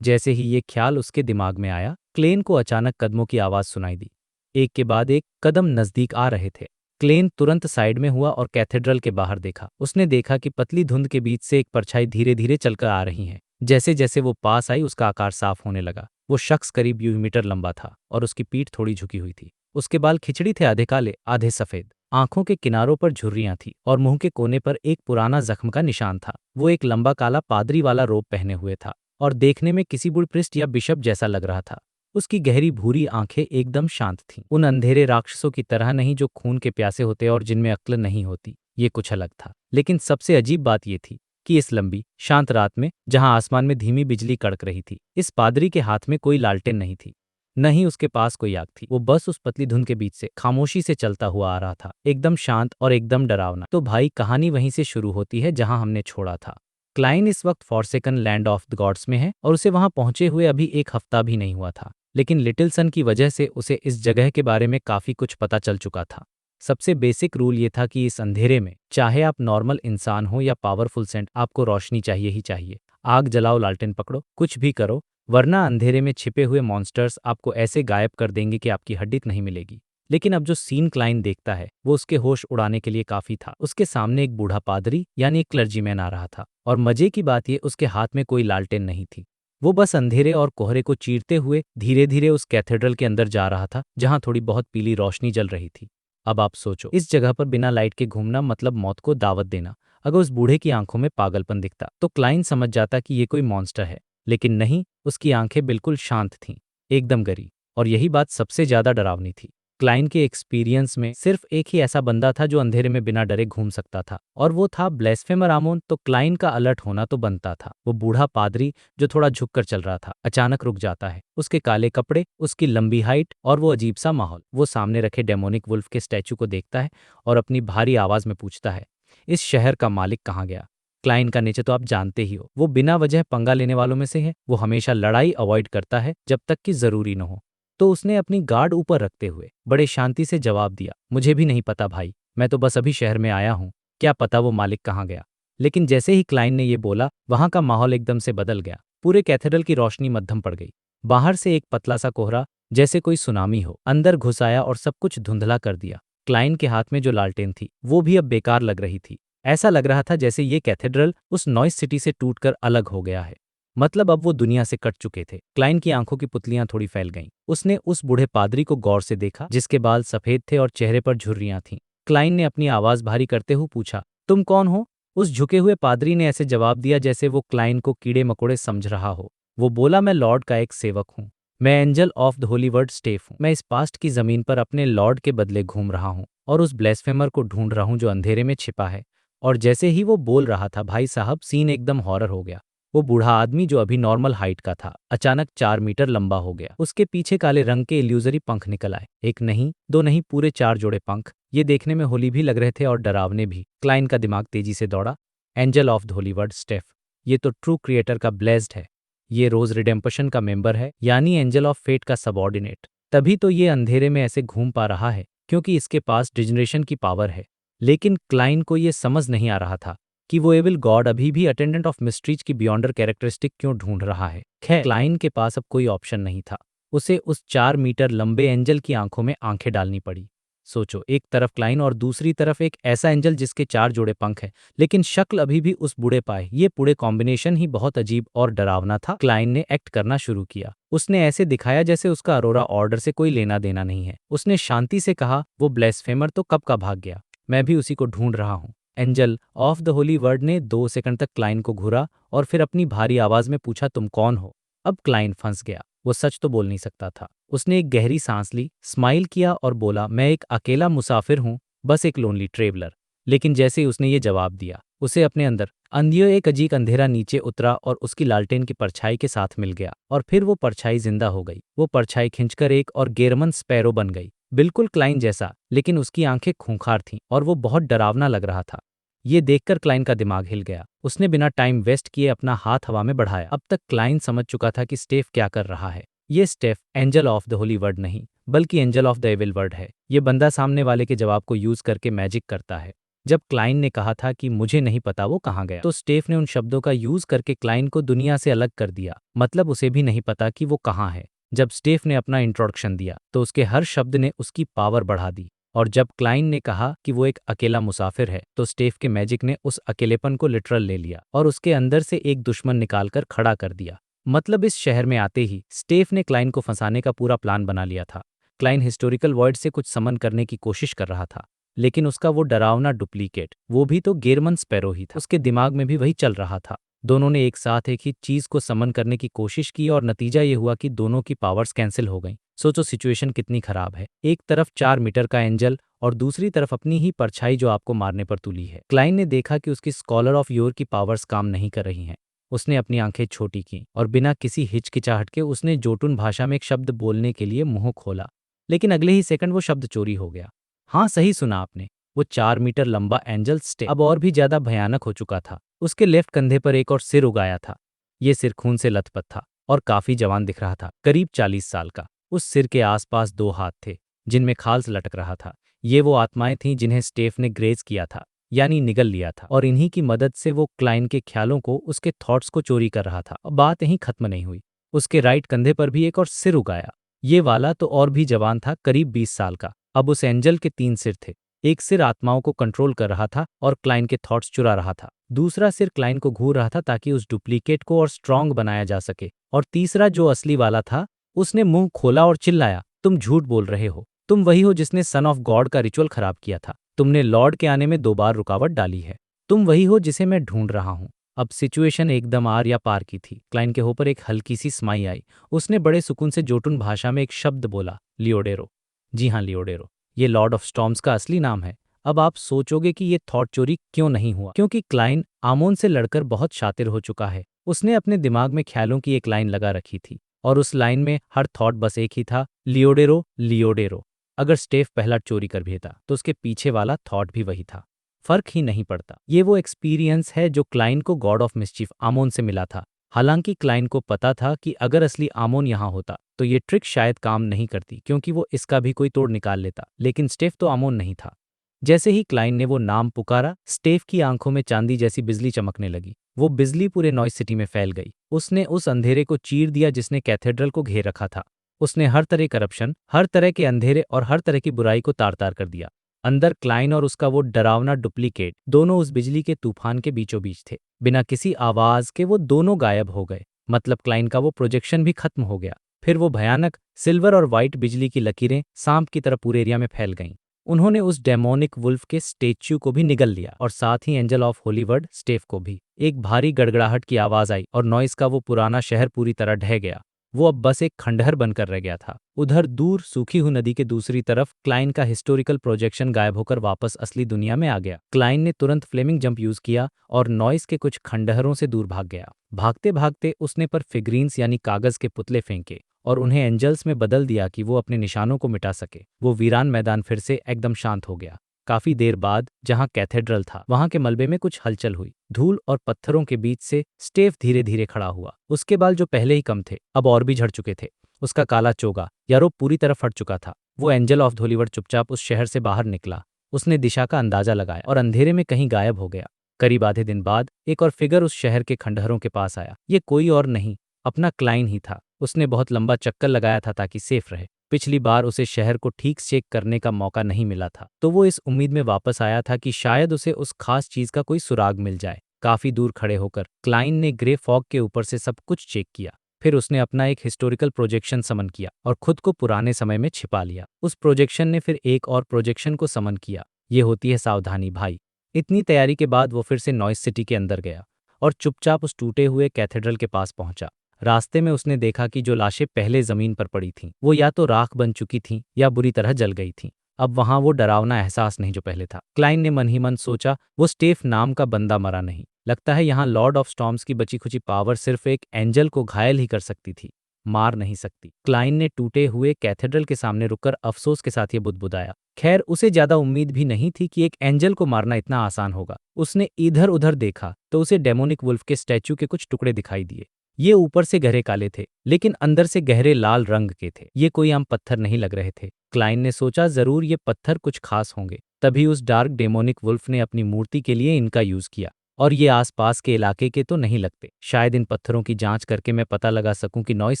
जैसे ही ये ख्याल उसके दिमाग में आया, क्लेन को अचानक कदमों की आवाज सुनाई दी। एक के बाद एक कदम नजदीक आ रहे थे। क्लेन तुरंत साइड में हुआ और कैथेड्रल के बाहर देखा। उसने देखा कि पतली धुंध के बीच से एक परछाई धीरे धीरे चलकर आ रही है। जैसे जैसे वो पास आई, उसका आकार साफ होने लगा। वो शख्स करीब 2 मीटर लंबा था और उसकी पीठ थोड़ी झुकी हुई थी। उसके बाल खिचड़ी थे, आधे काले आधे सफेद। आंखों के किनारों पर झुर्रियां थी और मुंह के कोने पर एक पुराना जख्म का निशान था। वो एक लंबा काला पादरी वाला रोब पहने हुए था और देखने में किसी बुढ़ या बिशप जैसा लग रहा था। उसकी गहरी भूरी आंखें एकदम शांत थीं, उन अंधेरे राक्षसों की तरह नहीं जो खून के प्यासे होते और जिनमें अक्ल नहीं होती। ये कुछ अलग था। लेकिन सबसे अजीब बात ये थी कि इस लंबी शांत रात में, जहां आसमान में धीमी बिजली कड़क रही थी, इस पादरी के हाथ में कोई लालटेन नहीं थी, न ही उसके पास कोई आग थी। वो बस उस पतली धुंध के बीच से खामोशी से चलता हुआ आ रहा था, एकदम शांत और एकदम डरावना। तो भाई, कहानी वहीं से शुरू होती है जहां हमने छोड़ा था। क्लाइन इस वक्त forsaken land of the gods में है और उसे वहां पहुंचे हुए अभी एक हफ्ता भी नहीं हुआ था। लेकिन लिटिल सन की वजह से उसे इस जगह के बारे में काफी कुछ पता चल चुका था। सबसे बेसिक रूल ये था कि इस अंधेरे में, चाहे आप नॉर्मल इंसान हो या पावरफुल सेंट, आपको रोशनी चाहिए ही चाहिए। आग जलाओ, लालटेन पकड़ो, कुछ भी करो, वरना अंधेरे में छिपे हुए मॉन्स्टर्स आपको ऐसे गायब कर देंगे कि आपकी हड्डी नहीं मिलेगी। लेकिन अब जो सीन क्लाइन देखता है वो उसके होश उड़ाने के लिए काफी था। उसके सामने एक बूढ़ा पादरी यानी एक क्लर्जीमैन आ रहा था और मजे की बात ये, उसके हाथ में कोई लालटेन नहीं थी। वो बस अंधेरे और कोहरे को चीरते हुए धीरे धीरे उस कैथेड्रल के अंदर जा रहा था जहां थोड़ी बहुत पीली रोशनी जल रही थी। अब आप सोचो, इस जगह पर बिना लाइट के घूमना मतलब मौत को दावत देना। अगर उस बूढ़े की आंखों में पागलपन दिखता तो क्लाइन समझ जाता कि ये कोई मॉन्स्टर है। लेकिन नहीं, उसकी आंखें बिल्कुल शांत थीं, एकदम गरी। और यही बात सबसे ज्यादा डरावनी थी। क्लाइन के एक्सपीरियंस में सिर्फ एक ही ऐसा बंदा था जो अंधेरे में बिना डरे घूम सकता था, और वो था ब्लेस्फेमर आमोन। तो क्लाइन का अलर्ट होना तो बनता था। वो बूढ़ा पादरी जो थोड़ा झुककर चल रहा था, अचानक रुक जाता है। उसके काले कपड़े, उसकी लंबी हाइट और वो अजीब सा माहौल। वो सामने रखे डेमोनिक वुल्फ के स्टैचू को देखता है और अपनी भारी आवाज में पूछता है, इस शहर का मालिक कहाँ गया? क्लाइन का नेचर तो आप जानते ही हो, वो बिना वजह पंगा लेने वालों में से है। वो हमेशा लड़ाई अवॉइड करता है जब तक कि जरूरी न हो। तो उसने अपनी गार्ड ऊपर रखते हुए बड़े शांति से जवाब दिया, मुझे भी नहीं पता भाई, मैं तो बस अभी शहर में आया हूँ, क्या पता वो मालिक कहाँ गया। लेकिन जैसे ही क्लाइन ने ये बोला, वहां का माहौल एकदम से बदल गया। पूरे कैथेड्रल की रोशनी मध्यम पड़ गई। बाहर से एक पतला सा कोहरा, जैसे कोई सुनामी हो, अंदर घुस आया और सब कुछ धुंधला कर दिया। क्लाइन के हाथ में जो लालटेन थी वो भी अब बेकार लग रही थी। ऐसा लग रहा था जैसे ये कैथेड्रल उस नॉइस सिटी से टूटकर अलग हो गया है। मतलब अब वो दुनिया से कट चुके थे। क्लाइन की आंखों की पुतलियां थोड़ी फैल गईं। उसने उस बूढ़े पादरी को गौर से देखा, जिसके बाल सफेद थे और चेहरे पर झुर्रियां थीं। क्लाइन ने अपनी आवाज भारी करते हुए पूछा, तुम कौन हो? उस झुके हुए पादरी ने ऐसे जवाब दिया जैसे वो क्लाइन को कीड़े मकोड़े समझ रहा हो। वो बोला, मैं लॉर्ड का एक सेवक हूँ। मैं angel of the holy word Steph हूँ। मैं इस पास्ट की जमीन पर अपने लॉर्ड के बदले घूम रहा हूँ और उस ब्लेस्फेमर को ढूंढ रहा हूँ जो अंधेरे में छिपा है। और जैसे ही वो बोल रहा था, भाई साहब, सीन एकदम हॉरर हो गया। वो बूढ़ा आदमी जो अभी नॉर्मल हाइट का था, अचानक 4 मीटर लंबा हो गया। उसके पीछे काले रंग के इल्यूजरी पंख निकल आए। एक नहीं, दो नहीं, पूरे 4 जोड़े पंख। ये देखने में होली भी लग रहे थे और डरावने भी। क्लाइन का दिमाग तेजी से दौड़ा। Angel of the holy word Steph, ये तो ट्रू क्रिएटर का ब्लेस्ड है। ये रोज रिडेम्पशन का मेंबर है, यानी एंजल ऑफ फेट का सबऑर्डिनेट। तभी तो ये अंधेरे में ऐसे घूम पा रहा है, क्योंकि इसके पास डिजनरेशन की पावर है। लेकिन क्लाइन को ये समझ नहीं आ रहा था कि वो एविल गॉड अभी भी अटेंडेंट ऑफ मिस्ट्रीज की बियॉन्डर कैरेक्टरिस्टिक क्यों ढूंढ रहा है। खैर, क्लाइन के पास अब कोई ऑप्शन नहीं था। उसे उस 4 मीटर लंबे एंजल की आंखों में आंखें डालनी पड़ी। सोचो, एक तरफ क्लाइन और दूसरी तरफ एक ऐसा एंजल जिसके 4 जोड़े पंख हैं, लेकिन शक्ल अभी भी उस बूढ़े पाए। ये पूरे कॉम्बिनेशन ही बहुत अजीब और डरावना था। क्लाइन ने एक्ट करना शुरू किया। उसने ऐसे दिखाया जैसे उसका अरोरा ऑर्डर से कोई लेना देना नहीं है। उसने शांति से कहा, वो ब्लेस्फेमर तो कब का भाग गया, मैं भी उसी को ढूंढ रहा हूँ। Angel of the holy word ने 2 सेकंड तक क्लाइन को घूरा और फिर अपनी भारी आवाज में पूछा, तुम कौन हो? अब क्लाइन फंस गया। वो सच तो बोल नहीं सकता था। उसने एक गहरी सांस ली, स्माइल किया और बोला, मैं एक अकेला मुसाफिर हूँ, बस एक लोनली ट्रेवलर। लेकिन जैसे ही उसने ये जवाब दिया, उसे अपने अंदर अंधियो एक अजीब अंधेरा नीचे उतरा और उसकी लालटेन की परछाई के साथ मिल गया। और फिर वो परछाई जिंदा हो गई। वो परछाई खिंचकर एक और गेरमन स्पैरो बन गई, बिल्कुल क्लाइन जैसा, लेकिन उसकी आंखें खूंखार थीं और वो बहुत डरावना लग रहा था। ये देखकर क्लाइन का दिमाग हिल गया। उसने बिना टाइम वेस्ट किए अपना हाथ हवा में बढ़ाया। अब तक क्लाइन समझ चुका था कि स्टेफ क्या कर रहा है। ये Steph angel of the holy word नहीं, बल्कि angel of the evil word है। ये बंदा सामने वाले के जवाब को यूज करके मैजिक करता है। जब क्लाइन ने कहा था कि मुझे नहीं पता वो कहाँ गया, तो स्टेफ ने उन शब्दों का यूज करके क्लाइन को दुनिया से अलग कर दिया। मतलब उसे भी नहीं पता कि वो कहाँ है। जब स्टेफ ने अपना इंट्रोडक्शन दिया तो उसके हर शब्द ने उसकी पावर बढ़ा दी। और जब क्लाइन ने कहा कि वो एक अकेला मुसाफिर है, तो स्टेफ के मैजिक ने उस अकेलेपन को लिटरल ले लिया और उसके अंदर से एक दुश्मन निकालकर खड़ा कर दिया। मतलब इस शहर में आते ही स्टेफ ने क्लाइन को फंसाने का पूरा प्लान बना लिया था। क्लाइन हिस्टोरिकल वॉइड से कुछ समन करने की कोशिश कर रहा था, लेकिन उसका वो डरावना डुप्लीकेट, वो भी तो गेरमन स्पैरो ही था। उसके दिमाग में भी वही चल रहा था। दोनों ने एक साथ एक ही चीज को समन करने की कोशिश की और नतीजा ये हुआ कि दोनों की पावर्स कैंसिल हो गई। सोचो सिचुएशन कितनी खराब है। एक तरफ 4 मीटर का एंजल और दूसरी तरफ अपनी ही परछाई जो आपको मारने पर तुली है। क्लाइन ने देखा कि उसकी स्कॉलर ऑफ योर की पावर्स काम नहीं कर रही हैं। उसने अपनी आंखें छोटी की और बिना किसी हिचकिचाहट के उसने जोटुन भाषा में एक शब्द बोलने के लिए मुंह खोला, लेकिन अगले ही सेकंड वो शब्द चोरी हो गया। हाँ, सही सुना आपने। वो 4 मीटर लंबा एंजल स्टे अब और भी ज्यादा भयानक हो चुका था। उसके लेफ्ट कंधे पर एक और सिर उगाया था। ये सिर खून से लथपथ था और काफी जवान दिख रहा था, करीब 40 साल का। उस सिर के आसपास 2 हाथ थे जिनमें खाल्स लटक रहा था। ये वो आत्माएं थीं जिन्हें स्टेफ ने ग्रेज किया था, यानी निगल लिया था, और इन्हीं की मदद से वो क्लाइन के ख्यालों को, उसके थॉट्स को चोरी कर रहा था। अब बात यहीं खत्म नहीं हुई। उसके राइट कंधे पर भी एक और सिर उगाया। ये वाला तो और भी जवान था, करीब 20 साल का। अब उस एंजल के 3 सिर थे। एक सिर आत्माओं को कंट्रोल कर रहा था और क्लाइन के थॉट्स चुरा रहा था। दूसरा सिर क्लाइन को घूर रहा था ताकि उस डुप्लीकेट को और स्ट्रांग बनाया जा सके। और तीसरा जो असली वाला था, उसने मुंह खोला और चिल्लाया, तुम झूठ बोल रहे हो। तुम वही हो जिसने सन ऑफ गॉड का रिचुअल खराब किया था। तुमने लॉर्ड के आने में 2 बार रुकावट डाली है। तुम वही हो जिसे मैं ढूंढ रहा हूँ। अब सिचुएशन एकदम आर या पार की थी। क्लाइन के ऊपर एक हल्की सी स्माइल आई। उसने बड़े सुकून से जोटुन भाषा में एक शब्द बोला, लियोडेरो। जी हाँ, लियोडेरो। ये लॉर्ड ऑफ स्टॉर्म्स का असली नाम है। अब आप सोचोगे कि ये थॉट चोरी क्यों नहीं हुआ, क्योंकि क्लाइन आमोन से लड़कर बहुत शातिर हो चुका है। उसने अपने दिमाग में ख्यालों की एक लाइन लगा रखी थी और उस लाइन में हर थॉट बस एक ही था, लियोडेरो लियोडेरो। अगर स्टेफ पहला चोरी कर भी था तो उसके पीछे वाला थॉट भी वही था। फर्क ही नहीं पड़ता। ये वो एक्सपीरियंस है जो क्लाइन को गॉड ऑफ मिस्चीफ आमोन से मिला था। हालांकि क्लाइन को पता था कि अगर असली आमोन यहाँ होता तो ये ट्रिक शायद काम नहीं करती, क्योंकि वो इसका भी कोई तोड़ निकाल लेता। लेकिन स्टेफ तो आमोन नहीं था। जैसे ही क्लाइन ने वो नाम पुकारा, स्टेफ की आंखों में चांदी जैसी बिजली चमकने लगी। वो बिजली पूरे नॉइस सिटी में फैल गई। उसने उस अंधेरे को चीर दिया जिसने कैथेड्रल को घेर रखा था। उसने हर तरह करप्शन, हर तरह के अंधेरे और हर तरह की बुराई को तार तार कर दिया। अंदर क्लाइन और उसका वो डरावना डुप्लीकेट दोनों उस बिजली के तूफान के बीचों बीच थे। बिना किसी आवाज के वो दोनों गायब हो गए। मतलब क्लाइन का वो प्रोजेक्शन भी खत्म हो गया। फिर वो भयानक सिल्वर और व्हाइट बिजली की लकीरें सांप की तरह पूरे एरिया में फैल गईं। उन्होंने उस डेमोनिक वुल्फ के स्टेच्यू को भी निगल लिया और साथ ही एंजल ऑफ होलीवर्ड स्टेफ को भी। एक भारी गड़गड़ाहट की आवाज आई और नॉइस का वो पुराना शहर पूरी तरह ढह गया। वो अब बस एक खंडहर बनकर रह गया था। उधर दूर सूखी हुई नदी के दूसरी तरफ क्लाइन का हिस्टोरिकल प्रोजेक्शन गायब होकर वापस असली दुनिया में आ गया। क्लाइन ने तुरंत फ्लेमिंग जंप यूज किया और नॉइस के कुछ खंडहरों से दूर भाग गया। भागते भागते उसने पर फिगरीन्स यानी कागज के पुतले फेंके और उन्हें एंजल्स में बदल दिया कि वो अपने निशानों को मिटा सके। वो वीरान मैदान फिर से एकदम शांत हो गया। काफी देर बाद जहां कैथेड्रल था वहां के मलबे में कुछ हलचल हुई। धूल और पत्थरों के बीच से स्टेफ धीरे धीरे खड़ा हुआ। उसके बाल जो पहले ही कम थे अब और भी झड़ चुके थे। उसका काला चोगा या रोब पूरी तरह फट चुका था। वो एंजल ऑफ धोलीवर्ड चुपचाप उस शहर से बाहर निकला। उसने दिशा का अंदाजा लगाया और अंधेरे में कहीं गायब हो गया। करीब आधे दिन बाद एक और फिगर उस शहर के खंडहरों के पास आया। ये कोई और नहीं, अपना क्लाइन ही था। उसने बहुत लंबा चक्कर लगाया था ताकि सेफ रहे। पिछली बार उसे शहर को ठीक चेक करने का मौका नहीं मिला था, तो वो इस उम्मीद में वापस आया था कि शायद उसे उस खास चीज का कोई सुराग मिल जाए। काफी दूर खड़े होकर क्लाइन ने ग्रे फॉग के ऊपर से सब कुछ चेक किया। फिर उसने अपना एक हिस्टोरिकल प्रोजेक्शन समन किया और खुद को पुराने समय में छिपा लिया। उस प्रोजेक्शन ने फिर एक और प्रोजेक्शन को समन किया। ये होती है सावधानी भाई। इतनी तैयारी के बाद वो फिर से नॉइस सिटी के अंदर गया और चुपचाप उस टूटे हुए कैथेड्रल के पास पहुंचा। रास्ते में उसने देखा कि जो लाशें पहले जमीन पर पड़ी थीं वो या तो राख बन चुकी थीं या बुरी तरह जल गई थीं। अब वहां वो डरावना एहसास नहीं जो पहले था। क्लाइन ने मन ही मन सोचा, वो स्टेफ नाम का बंदा मरा नहीं। लगता है यहाँ लॉर्ड ऑफ स्टॉर्म्स की बची खुची पावर सिर्फ एक एंजल को घायल ही कर सकती थी, मार नहीं सकती। क्लाइन ने टूटे हुए कैथेड्रल के सामने रुककर अफसोस के साथ ये बुदबुदाया। खैर, उसे ज्यादा उम्मीद भी नहीं थी कि एक एंजल को मारना इतना आसान होगा। उसने इधर उधर देखा तो उसे डेमोनिक वुल्फ के स्टैच्यू के कुछ टुकड़े दिखाई दिए। ये ऊपर से गहरे काले थे लेकिन अंदर से गहरे लाल रंग के थे। ये कोई आम पत्थर नहीं लग रहे थे। क्लाइन ने सोचा जरूर ये पत्थर कुछ खास होंगे। तभी उस डार्क डेमोनिक वुल्फ ने अपनी मूर्ति के लिए इनका यूज किया। और ये आसपास के इलाके के तो नहीं लगते। शायद इन पत्थरों की जांच करके मैं पता लगा सकूं कि नॉइस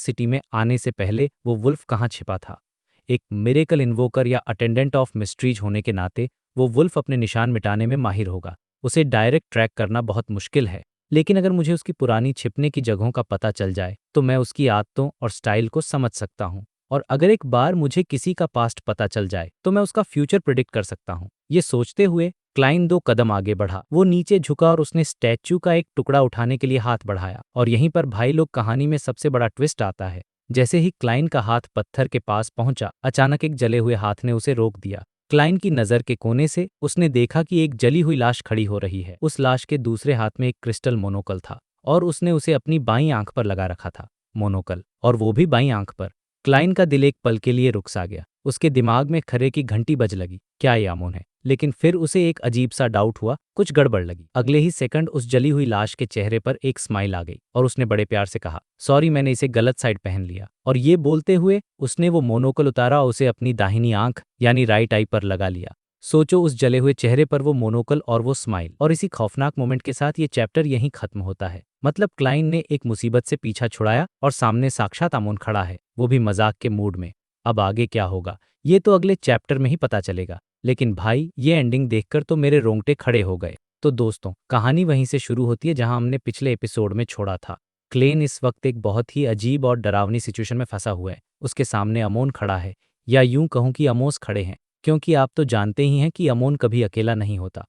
सिटी में आने से पहले वो वुल्फ कहाँ छिपा था। एक मिरेकल इन्वोकर या अटेंडेंट ऑफ मिस्ट्रीज होने के नाते वो वुल्फ अपने निशान मिटाने में माहिर होगा। उसे डायरेक्ट ट्रैक करना बहुत मुश्किल है, लेकिन अगर मुझे उसकी पुरानी छिपने की जगहों का पता चल जाए तो मैं उसकी आदतों और स्टाइल को समझ सकता हूँ। और अगर एक बार मुझे किसी का पास्ट पता चल जाए तो मैं उसका फ्यूचर प्रिडिक्ट कर सकता हूँ। ये सोचते हुए क्लाइन 2 कदम आगे बढ़ा। वो नीचे झुका और उसने स्टैच्यू का एक टुकड़ा उठाने के लिए हाथ बढ़ाया। और यहीं पर भाई लोग कहानी में सबसे बड़ा ट्विस्ट आता है। जैसे ही क्लाइन का हाथ पत्थर के पास पहुंचा, अचानक एक जले हुए हाथ ने उसे रोक दिया। क्लाइन की नज़र के कोने से उसने देखा कि एक जली हुई लाश खड़ी हो रही है। उस लाश के दूसरे हाथ में एक क्रिस्टल मोनोकल था और उसने उसे अपनी बाईं आंख पर लगा रखा था। मोनोकल, और वो भी बाईं आंख पर। क्लाइन का दिल एक पल के लिए रुक सा गया। उसके दिमाग में खर्रे की घंटी बज लगी। क्या ये अमोन है? लेकिन फिर उसे एक अजीब सा डाउट हुआ, कुछ गड़बड़ लगी। अगले ही सेकंड उस जली हुई लाश के चेहरे पर एक स्माइल आ गई और उसने बड़े प्यार से कहा, सॉरी, मैंने इसे गलत साइड पहन लिया। और ये बोलते हुए उसने वो मोनोकल उतारा और उसे अपनी दाहिनी आंख यानी राइट आई पर लगा लिया। सोचो, उस जले हुए चेहरे पर वो मोनोकल और वो स्माइल, और इसी खौफनाक मोमेंट के साथ ये चैप्टर यहीं खत्म होता है। मतलब क्लाइन ने एक मुसीबत से पीछा छुड़ाया और सामने साक्षात अमोन खड़ा है, वो भी मजाक के मूड में। अब आगे क्या होगा ये तो अगले चैप्टर में ही पता चलेगा। लेकिन भाई, ये एंडिंग देखकर तो मेरे रोंगटे खड़े हो गए। तो दोस्तों, कहानी वहीं से शुरू होती है जहां हमने पिछले एपिसोड में छोड़ा था। क्लेन इस वक्त एक बहुत ही अजीब और डरावनी सिचुएशन में फंसा हुआ है। उसके सामने अमोन खड़ा है, या यूं कहूं कि अमोस खड़े हैं, क्योंकि आप तो जानते ही हैं कि अमोन कभी अकेला नहीं होता।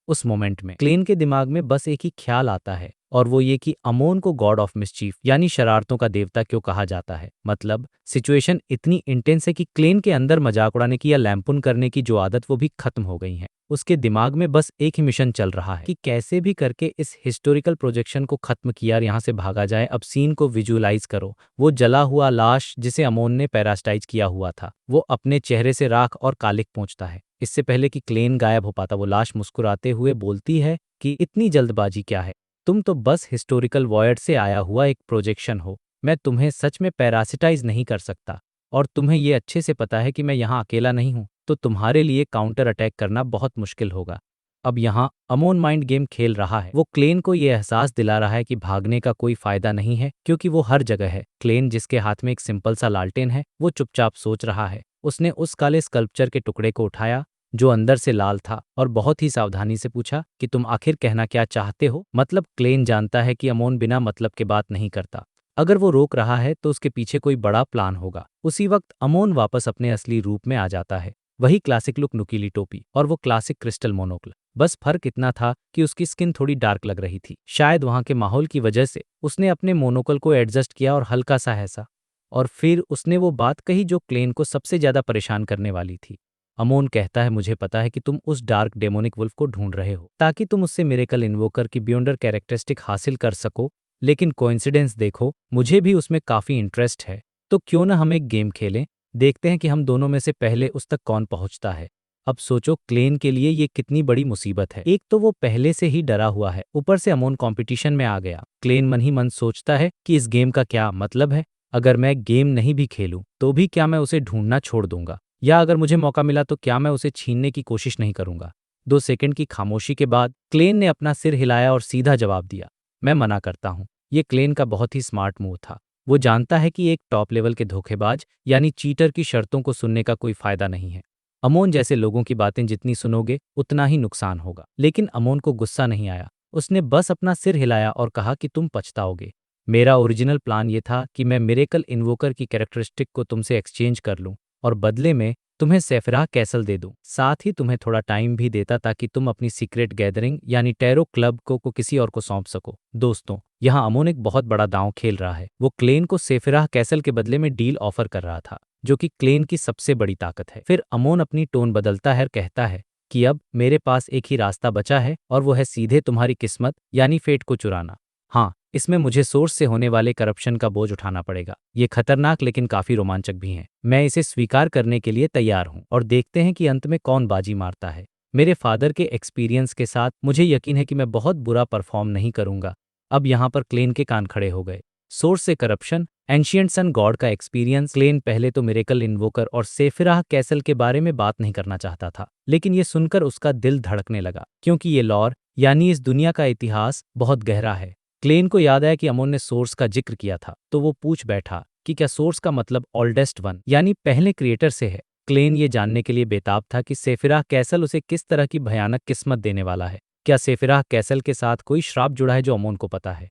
उस मोमेंट में क्लेन के दिमाग में बस एक ही ख्याल आता है, और वो ये कि अमोन को गॉड ऑफ मिसचीफ यानी शरारतों का देवता क्यों कहा जाता है। मतलब सिचुएशन इतनी इंटेंस है कि क्लेन के अंदर मजाक उड़ाने की या लैंपुन करने की जो आदत वो भी खत्म हो गई है। उसके दिमाग में बस एक ही मिशन चल रहा है कि कैसे भी करके इस हिस्टोरिकल प्रोजेक्शन को खत्म किया और यहाँ से भागा जाए। अब सीन को विजुअलाइज करो, वो जला हुआ लाश जिसे अमोन ने पैरास्टाइज किया हुआ था, वो अपने चेहरे से राख और कालिक पहुंचता है। इससे पहले कि क्लेन गायब हो पाता, वो लाश मुस्कुराते हुए बोलती है कि इतनी जल्दबाजी क्या है, तुम तो बस हिस्टोरिकल वॉयड से आया हुआ एक प्रोजेक्शन हो। मैं तुम्हें सच में पैरासिटाइज नहीं कर सकता, और तुम्हें ये अच्छे से पता है कि मैं यहाँ अकेला नहीं हूँ, तो तुम्हारे लिए काउंटर अटैक करना बहुत मुश्किल होगा। अब यहाँ अमोन माइंड गेम खेल रहा है। वो क्लेन को ये एहसास दिला रहा है कि भागने का कोई फायदा नहीं है, क्योंकि वो हर जगह है। क्लेन, जिसके हाथ में एक सिंपल सा लालटेन है, वो चुपचाप सोच रहा है। उसने उस काले स्कल्पचर के टुकड़े को उठाया जो अंदर से लाल था, और बहुत ही सावधानी से पूछा कि तुम आखिर कहना क्या चाहते हो। मतलब क्लेन जानता है कि अमोन बिना मतलब के बात नहीं करता। अगर वो रोक रहा है तो उसके पीछे कोई बड़ा प्लान होगा। उसी वक्त अमोन वापस अपने असली रूप में आ जाता है। वही क्लासिक लुक, नुकीली टोपी और वो क्लासिक क्रिस्टल मोनोकल। बस फर्क इतना था कि उसकी स्किन थोड़ी डार्क लग रही थी। शायद वहां के माहौल की वजह से उसने अपने मोनोकल को एडजस्ट किया और हल्का सा ऐसा। और फिर उसने वो बात कही जो क्लेन को सबसे ज्यादा परेशान करने वाली थी। अमोन कहता है, मुझे पता है कि तुम उस डार्क डेमोनिक वुल्फ को ढूंढ रहे हो ताकि तुम उससे मिरेकल इन्वोकर की बियॉन्डर कैरेक्टरिस्टिक हासिल कर सको। लेकिन कोइंसिडेंस देखो, मुझे भी उसमें काफी इंटरेस्ट है। तो क्यों ना हम एक गेम खेलें, देखते हैं कि हम दोनों में से पहले उस तक कौन पहुंचता है। अब सोचो, क्लेन के लिए ये कितनी बड़ी मुसीबत है। एक तो वो पहले से ही डरा हुआ है, ऊपर से अमोन कंपटीशन में आ गया। क्लेन मन ही मन सोचता है कि इस गेम का क्या मतलब है। अगर मैं गेम नहीं भी खेलूं तो भी क्या मैं उसे ढूंढना छोड़ दूंगा, या अगर मुझे मौका मिला तो क्या मैं उसे छीनने की कोशिश नहीं करूंगा। 2 सेकंड की खामोशी के बाद क्लेन ने अपना सिर हिलाया और सीधा जवाब दिया, मैं मना करता हूं। ये क्लेन का बहुत ही स्मार्ट मूव था। वो जानता है कि एक टॉप लेवल के धोखेबाज यानी चीटर की शर्तों को सुनने का कोई फायदा नहीं है। अमोन जैसे लोगों की बातें जितनी सुनोगे उतना ही नुकसान होगा। लेकिन अमोन को गुस्सा नहीं आया। उसने बस अपना सिर हिलाया और कहा कि तुम पछताओगे। मेरा ओरिजिनल प्लान ये था कि मैं मिरेकल इन्वोकर की कैरेक्टरिस्टिक को तुमसे एक्सचेंज कर लूं और बदले में तुम्हें सेफिराह कैसल दे दूं। साथ ही तुम्हें थोड़ा टाइम भी देता ताकि तुम अपनी सीक्रेट गैदरिंग यानी टैरो क्लब को किसी और को सौंप सको। दोस्तों, यहाँ अमोन एक बहुत बड़ा दांव खेल रहा है। वो क्लेन को सेफिराह कैसल के बदले में डील ऑफर कर रहा था, जो कि क्लेन की सबसे बड़ी ताकत है। फिर अमोन अपनी टोन बदलता है और कहता है कि अब मेरे पास एक ही रास्ता बचा है, और वो है सीधे तुम्हारी किस्मत यानी फेट को चुराना। हाँ, इसमें मुझे सोर्स से होने वाले करप्शन का बोझ उठाना पड़ेगा। ये खतरनाक लेकिन काफी रोमांचक भी है। मैं इसे स्वीकार करने के लिए तैयार हूँ, और देखते हैं कि अंत में कौन बाजी मारता है। मेरे फादर के एक्सपीरियंस के साथ मुझे यकीन है कि मैं बहुत बुरा परफॉर्म नहीं करूंगा। अब यहाँ पर क्लेन के कान खड़े हो गए। सोर्स से करप्शन, एंशिएंट सन गॉड का एक्सपीरियंस। क्लेन पहले तो मिरेकल इन्वोकर और सेफिराह कैसल के बारे में बात नहीं करना चाहता था, लेकिन ये सुनकर उसका दिल धड़कने लगा, क्योंकि ये लॉर यानी इस दुनिया का इतिहास बहुत गहरा है। क्लेन को याद आया कि अमोन ने सोर्स का जिक्र किया था, तो वो पूछ बैठा कि क्या सोर्स का मतलब ओल्डेस्ट वन यानी पहले क्रिएटर से है। क्लेन ये जानने के लिए बेताब था कि सेफिराह कैसल उसे किस तरह की भयानक किस्मत देने वाला है। क्या सेफिराह कैसल के साथ कोई श्राप जुड़ा है जो अमोन को पता है?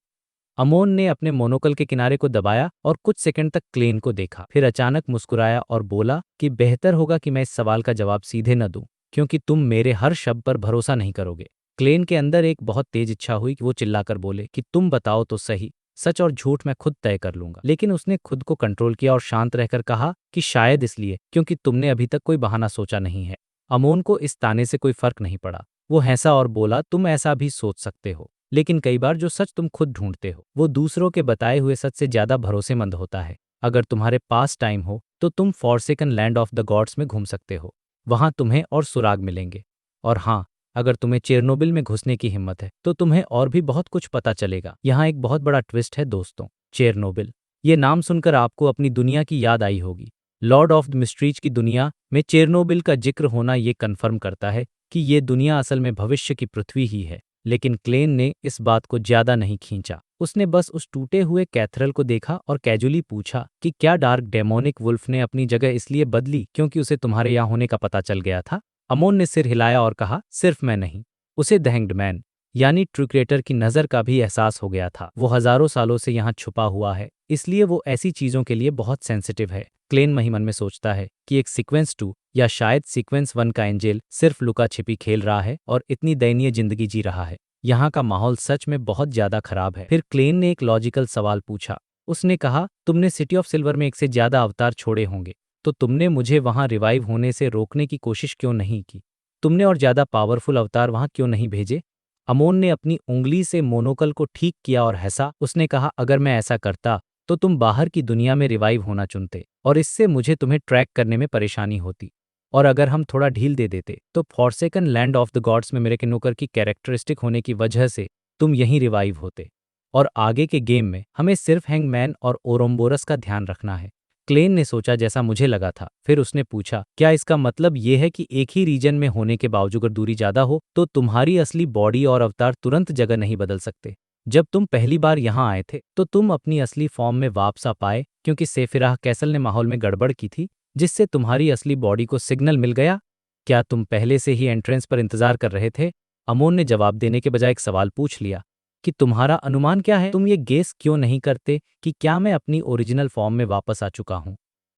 अमोन ने अपने मोनोकल के किनारे को दबाया और कुछ सेकंड तक क्लेन को देखा, फिर अचानक मुस्कुराया और बोला कि बेहतर होगा कि मैं इस सवाल का जवाब सीधे न दूं, क्योंकि तुम मेरे हर शब्द पर भरोसा नहीं करोगे। क्लेन के अंदर एक बहुत तेज इच्छा हुई कि वो चिल्लाकर बोले कि तुम बताओ तो सही, सच और झूठ मैं खुद तय कर लूंगा। लेकिन उसने खुद को कंट्रोल किया और शांत रहकर कहा कि शायद इसलिए क्योंकि तुमने अभी तक कोई बहाना सोचा नहीं है। अमोन को इस ताने से कोई फर्क नहीं पड़ा। वो हंसा और बोला, तुम ऐसा भी सोच सकते हो, लेकिन कई बार जो सच तुम खुद ढूंढते हो वो दूसरों के बताए हुए सच से ज्यादा भरोसेमंद होता है। अगर तुम्हारे पास टाइम हो तो तुम forsaken land of the gods में घूम सकते हो, वहां तुम्हें और सुराग मिलेंगे। और हाँ, अगर तुम्हें चेरनोबिल में घुसने की हिम्मत है तो तुम्हें और भी बहुत कुछ पता चलेगा। यहाँ एक बहुत बड़ा ट्विस्ट है दोस्तों, चेरनोबिल। ये नाम सुनकर आपको अपनी दुनिया की याद आई होगी। लॉर्ड ऑफ द मिस्ट्रीज की दुनिया में चेरनोबिल का जिक्र होना ये कन्फर्म करता है कि ये दुनिया असल में भविष्य की पृथ्वी ही है। लेकिन क्लेन ने इस बात को ज्यादा नहीं खींचा। उसने बस उस टूटे हुए कैथरल को देखा और कैजुअली पूछा कि क्या डार्क डेमोनिक वुल्फ ने अपनी जगह इसलिए बदली क्योंकि उसे तुम्हारे यहाँ होने का पता चल गया था। अमोन ने सिर हिलाया और कहा, सिर्फ मैं नहीं, उसे द हैंग्ड मैन यानी ट्रू क्रिएटर की नज़र का भी एहसास हो गया था। वो हजारों सालों से यहाँ छुपा हुआ है, इसलिए वो ऐसी चीज़ों के लिए बहुत सेंसिटिव है। क्लेन मन में सोचता है कि एक सीक्वेंस 2 या शायद सीक्वेंस 1 का एंजेल सिर्फ लुका छिपी खेल रहा है और इतनी दयनीय जिंदगी जी रहा है। यहाँ का माहौल सच में बहुत ज्यादा खराब है। फिर क्लेन ने एक लॉजिकल सवाल पूछा। उसने कहा, तुमने सिटी ऑफ सिल्वर में एक से ज्यादा अवतार छोड़े होंगे, तो तुमने मुझे वहां रिवाइव होने से रोकने की कोशिश क्यों नहीं की? तुमने और ज्यादा पावरफुल अवतार वहां क्यों नहीं भेजे? अमोन ने अपनी उंगली से मोनोकल को ठीक किया और हंसा। उसने कहा, अगर मैं ऐसा करता तो तुम बाहर की दुनिया में रिवाइव होना चुनते और इससे मुझे तुम्हें ट्रैक करने में परेशानी होती। और अगर हम थोड़ा ढील दे देते तो forsaken land of the gods में मेरे के नौकर की कैरेक्टरिस्टिक होने की वजह से तुम यहीं रिवाइव होते। और आगे के गेम में हमें सिर्फ हैंगमैन और ओरोम्बोरस का ध्यान रखना है। क्लेन ने सोचा जैसा मुझे लगा था। फिर उसने पूछा, क्या इसका मतलब ये है कि एक ही रीजन में होने के बावजूद अगर दूरी ज्यादा हो तो तुम्हारी असली बॉडी और अवतार तुरंत जगह नहीं बदल सकते? जब तुम पहली बार यहाँ आए थे तो तुम अपनी असली फॉर्म में वापस आ पाए क्योंकि सेफिराह कैसल ने माहौल में गड़बड़ की थी, जिससे तुम्हारी असली बॉडी को सिग्नल मिल गया। क्या तुम पहले से ही एंट्रेंस पर इंतजार कर रहे थे? अमोन ने जवाब देने के बजाय एक सवाल पूछ लिया कि तुम्हारा अनुमान क्या है? तुम ये गेस क्यों नहीं करते कि क्या मैं अपनी ओरिजिनल फॉर्म में वापस आ चुका हूँ?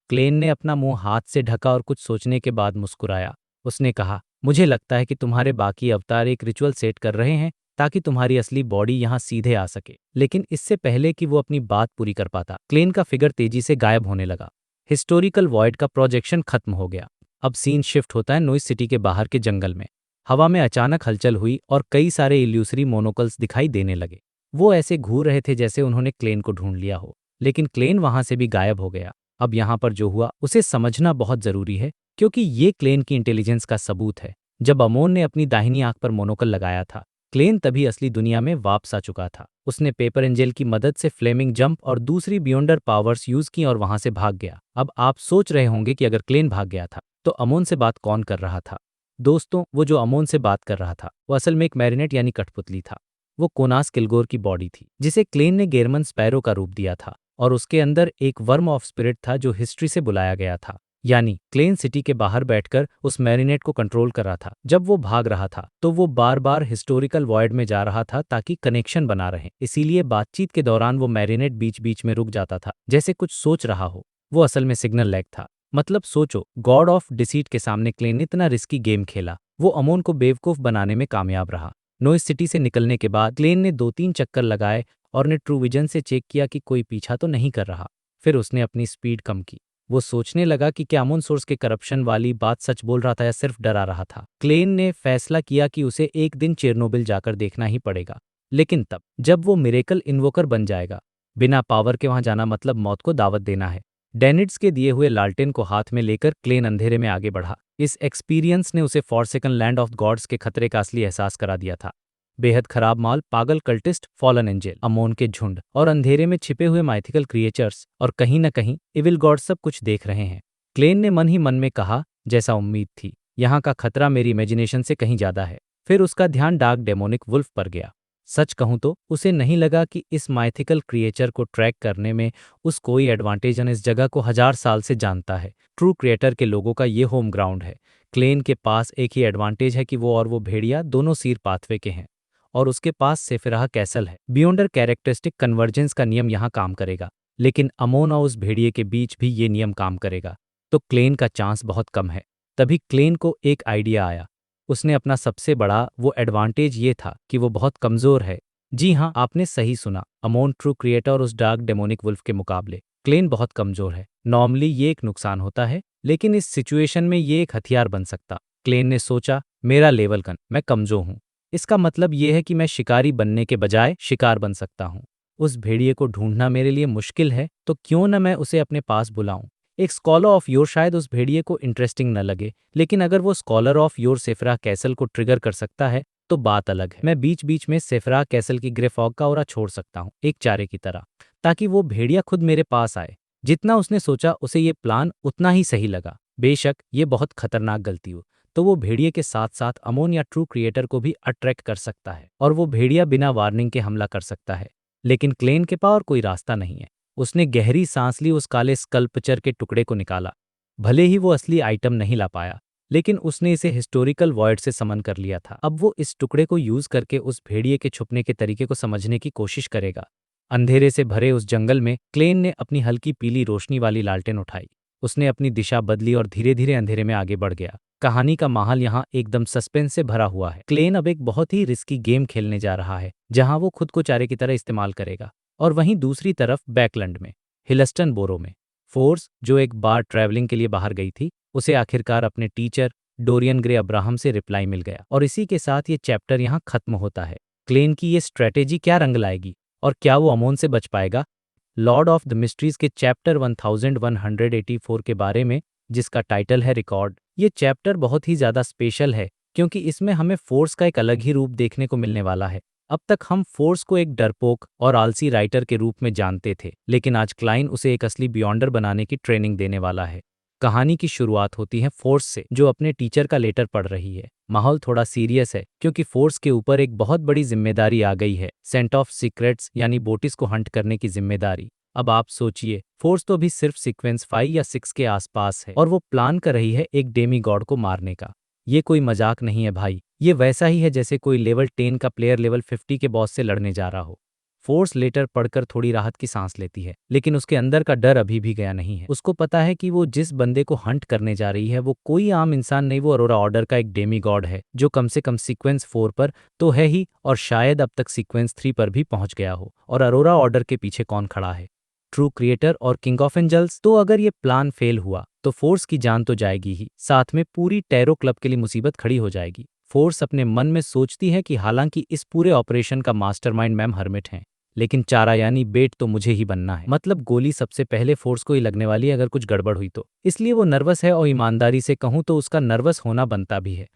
क्लेन ने अपना मुंह हाथ से ढका और कुछ सोचने के बाद मुस्कुराया। उसने कहा, मुझे लगता है कि तुम्हारे बाकी अवतार एक रिचुअल सेट कर रहे हैं ताकि तुम्हारी असली बॉडी यहाँ सीधे आ सके। लेकिन इससे पहले कि वो अपनी बात पूरी कर पाता, क्लेन का फिगर तेजी से गायब होने लगा। हिस्टोरिकल वॉइड का प्रोजेक्शन खत्म हो गया। अब सीन शिफ्ट होता है नोइस सिटी के बाहर के जंगल में। हवा में अचानक हलचल हुई और कई सारे इल्यूसरी मोनोकल्स दिखाई देने लगे। वो ऐसे घूर रहे थे जैसे उन्होंने क्लेन को ढूंढ लिया हो, लेकिन क्लेन वहां से भी गायब हो गया। अब यहाँ पर जो हुआ उसे समझना बहुत जरूरी है, क्योंकि ये क्लेन की इंटेलिजेंस का सबूत है। जब अमोन ने अपनी दाहिनी आंख पर मोनोकल लगाया था, क्लेन तभी असली दुनिया में वापस आ चुका था। उसने पेपर एंजल की मदद से फ्लेमिंग जंप और दूसरी बियॉन्डर पावर्स यूज की और वहां से भाग गया। अब आप सोच रहे होंगे कि अगर क्लेन भाग गया था तो अमोन से बात कौन कर रहा था? दोस्तों, वो जो अमोन से बात कर रहा था वो असल में एक मैरिनेट यानी कठपुतली था। वो कोनास किलगोर की बॉडी थी जिसे क्लेन ने गेरमन स्पैरो का रूप दिया था, और उसके अंदर एक वर्म ऑफ स्पिरिट था जो हिस्ट्री से बुलाया गया था। यानी क्लेन सिटी के बाहर बैठकर उस मैरिनेट को कंट्रोल कर रहा था। जब वो भाग रहा था तो वो बार बार हिस्टोरिकल वॉइड में जा रहा था ताकि कनेक्शन बना रहे। इसीलिए बातचीत के दौरान वो मैरिनेट बीच बीच में रुक जाता था, जैसे कुछ सोच रहा हो। वो असल में सिग्नल लैग था। मतलब सोचो, गॉड ऑफ डिसीट के सामने क्लेन ने इतना रिस्की गेम खेला। वो अमोन को बेवकूफ बनाने में कामयाब रहा। नोइस सिटी से निकलने के बाद क्लेन ने 2-3 चक्कर लगाए और ने ट्रू विजन से चेक किया कि कोई पीछा तो नहीं कर रहा। फिर उसने अपनी स्पीड कम की। वो सोचने लगा कि क्या अमोन सोर्स के करप्शन वाली बात सच बोल रहा था या सिर्फ डरा रहा था। क्लेन ने फैसला किया कि उसे एक दिन चेरनोबिल जाकर देखना ही पड़ेगा, लेकिन तब जब वो मिरेकल इन्वोकर बन जाएगा। बिना पावर के वहां जाना मतलब मौत को दावत देना है। डेनिड्स के दिए हुए लालटेन को हाथ में लेकर क्लेन अंधेरे में आगे बढ़ा। इस एक्सपीरियंस ने उसे फॉरसेकन लैंड ऑफ गॉड्स के खतरे का असली एहसास करा दिया था। बेहद खराब माल, पागल कल्टिस्ट, फॉलन एंजल, अमोन के झुंड और अंधेरे में छिपे हुए माइथिकल क्रिएचर्स और कहीं न कहीं इविल गॉड सब कुछ देख रहे हैं। क्लेन ने मन ही मन में कहा, जैसा उम्मीद थी, यहाँ का खतरा मेरी इमेजिनेशन से कहीं ज्यादा है। फिर उसका ध्यान डार्क डेमोनिक वुल्फ पर गया। सच कहूं तो उसे नहीं लगा कि इस माइथिकल क्रिएचर को ट्रैक करने में उस कोई एडवांटेज इस जगह को 1000 साल से जानता है। ट्रू क्रिएटर के लोगों का ये होम ग्राउंड है। क्लेन के पास एक ही एडवांटेज है कि वो और वो भेड़िया दोनों सीर पाथवे के हैं, और उसके पास सेफिराह कैसल है। बियॉन्डर कैरेक्टरिस्टिक कन्वर्जेंस का नियम यहाँ काम करेगा, लेकिन अमोन और उस भेड़िए के बीच भी ये नियम काम करेगा, तो क्लेन का चांस बहुत कम है। तभी क्लेन को एक आइडिया आया। उसने अपना सबसे बड़ा वो एडवांटेज ये था कि वो बहुत कमज़ोर है। जी हाँ, आपने सही सुना, अमोन ट्रू क्रिएटर और उस डार्क डेमोनिक वुल्फ के मुकाबले क्लेन बहुत कमज़ोर है। नॉर्मली ये एक नुकसान होता है, लेकिन इस सिचुएशन में ये एक हथियार बन सकता। क्लेन ने सोचा, मेरा लेवल गन, मैं कमज़ोर हूँ, इसका मतलब ये है कि मैं शिकारी बनने के बजाय शिकार बन सकता हूँ। उस भेड़िए को ढूंढना मेरे लिए मुश्किल है, तो क्यों न मैं उसे अपने पास बुलाऊं। एक स्कॉलर ऑफ योर शायद उस भेड़िए को इंटरेस्टिंग न लगे, लेकिन अगर वो स्कॉलर ऑफ योर सेफरा कैसल को ट्रिगर कर सकता है तो बात अलग है। मैं बीच बीच में सेफरा कैसल की ग्रे फॉग का ऑरा छोड़ सकता हूँ, एक चारे की तरह, ताकि वो भेड़िया खुद मेरे पास आए। जितना उसने सोचा उसे ये प्लान उतना ही सही लगा। बेशक ये बहुत खतरनाक गलती हो, तो वो भेड़िए के साथ साथ अमोन या ट्रू क्रिएटर को भी अट्रैक्ट कर सकता है और वो भेड़िया बिना वार्निंग के हमला कर सकता है। लेकिन क्लेन के पास और कोई रास्ता नहीं है। उसने गहरी सांस ली, उस काले स्कल्पचर के टुकड़े को निकाला। भले ही वो असली आइटम नहीं ला पाया, लेकिन उसने इसे हिस्टोरिकल वॉइड से समन कर लिया था। अब वो इस टुकड़े को यूज करके उस भेड़िए के छुपने के तरीके को समझने की कोशिश करेगा। अंधेरे से भरे उस जंगल में क्लेन ने अपनी हल्की पीली रोशनी वाली लालटेन उठाई। उसने अपनी दिशा बदली और धीरे धीरे अंधेरे में आगे बढ़ गया। कहानी का माहौल यहाँ एकदम सस्पेंस से भरा हुआ है। क्लेन अब एक बहुत ही रिस्की गेम खेलने जा रहा है, जहाँ वो खुद को चारे की तरह इस्तेमाल करेगा। और वहीं दूसरी तरफ बैकलैंड में, हिलस्टन बोरो में, फोर्स, जो एक बार ट्रैवलिंग के लिए बाहर गई थी, उसे आखिरकार अपने टीचर डोरियन ग्रे अब्राहम से रिप्लाई मिल गया। और इसी के साथ ये चैप्टर यहाँ खत्म होता है। क्लेन की ये स्ट्रैटेजी क्या रंग लाएगी और क्या वो अमोन से बच पाएगा? लॉर्ड ऑफ द मिस्ट्रीज के चैप्टर 1184 के बारे में, जिसका टाइटल है रिकॉर्ड। ये चैप्टर बहुत ही ज़्यादा स्पेशल है, क्योंकि इसमें हमें फोर्स का एक अलग ही रूप देखने को मिलने वाला है। अब तक हम फोर्स को एक डरपोक और आलसी राइटर के रूप में जानते थे, लेकिन आज क्लाइन उसे एक असली बियॉन्डर बनाने की ट्रेनिंग देने वाला है। कहानी की शुरुआत होती है फोर्स से, जो अपने टीचर का लेटर पढ़ रही है। माहौल थोड़ा सीरियस है, क्योंकि फोर्स के ऊपर एक बहुत बड़ी जिम्मेदारी आ गई है, सेंट ऑफ सीक्रेट्स यानी बोटिस को हंट करने की जिम्मेदारी। अब आप सोचिए, फोर्स तो अभी सिर्फ सीक्वेंस 5 या 6 के आसपास है, और वो प्लान कर रही है एक डेमी गॉड को मारने का। ये कोई मजाक नहीं है भाई, ये वैसा ही है जैसे कोई लेवल 10 का प्लेयर लेवल 50 के बॉस से लड़ने जा रहा हो। फोर्स लेटर पढ़कर थोड़ी राहत की सांस लेती है, लेकिन उसके अंदर का डर अभी भी गया नहीं है। उसको पता है कि वो जिस बंदे को हंट करने जा रही है वो कोई आम इंसान नहीं, वो अरोरा ऑर्डर का एक डेमी गॉड है, जो कम से कम सीक्वेंस 4 पर तो है ही, और शायद अब तक सीक्वेंस 3 पर भी पहुंच गया हो। और अरोरा ऑर्डर के पीछे कौन खड़ा है? ट्रू क्रिएटर और किंग ऑफ एंजल्स। तो अगर ये प्लान फेल हुआ तो फोर्स की जान तो जाएगी ही, साथ में पूरी टैरो क्लब के लिए मुसीबत खड़ी हो जाएगी। फोर्स अपने मन में सोचती है कि हालांकि इस पूरे ऑपरेशन का मास्टरमाइंड मैम हर्मिट हैं, लेकिन चारा यानी बेट तो मुझे ही बनना है। मतलब गोली सबसे पहले फोर्स को ही लगने वाली है अगर कुछ गड़बड़ हुई तो। इसलिए वो नर्वस है, और ईमानदारी से कहूँ तो उसका नर्वस होना बनता भी है।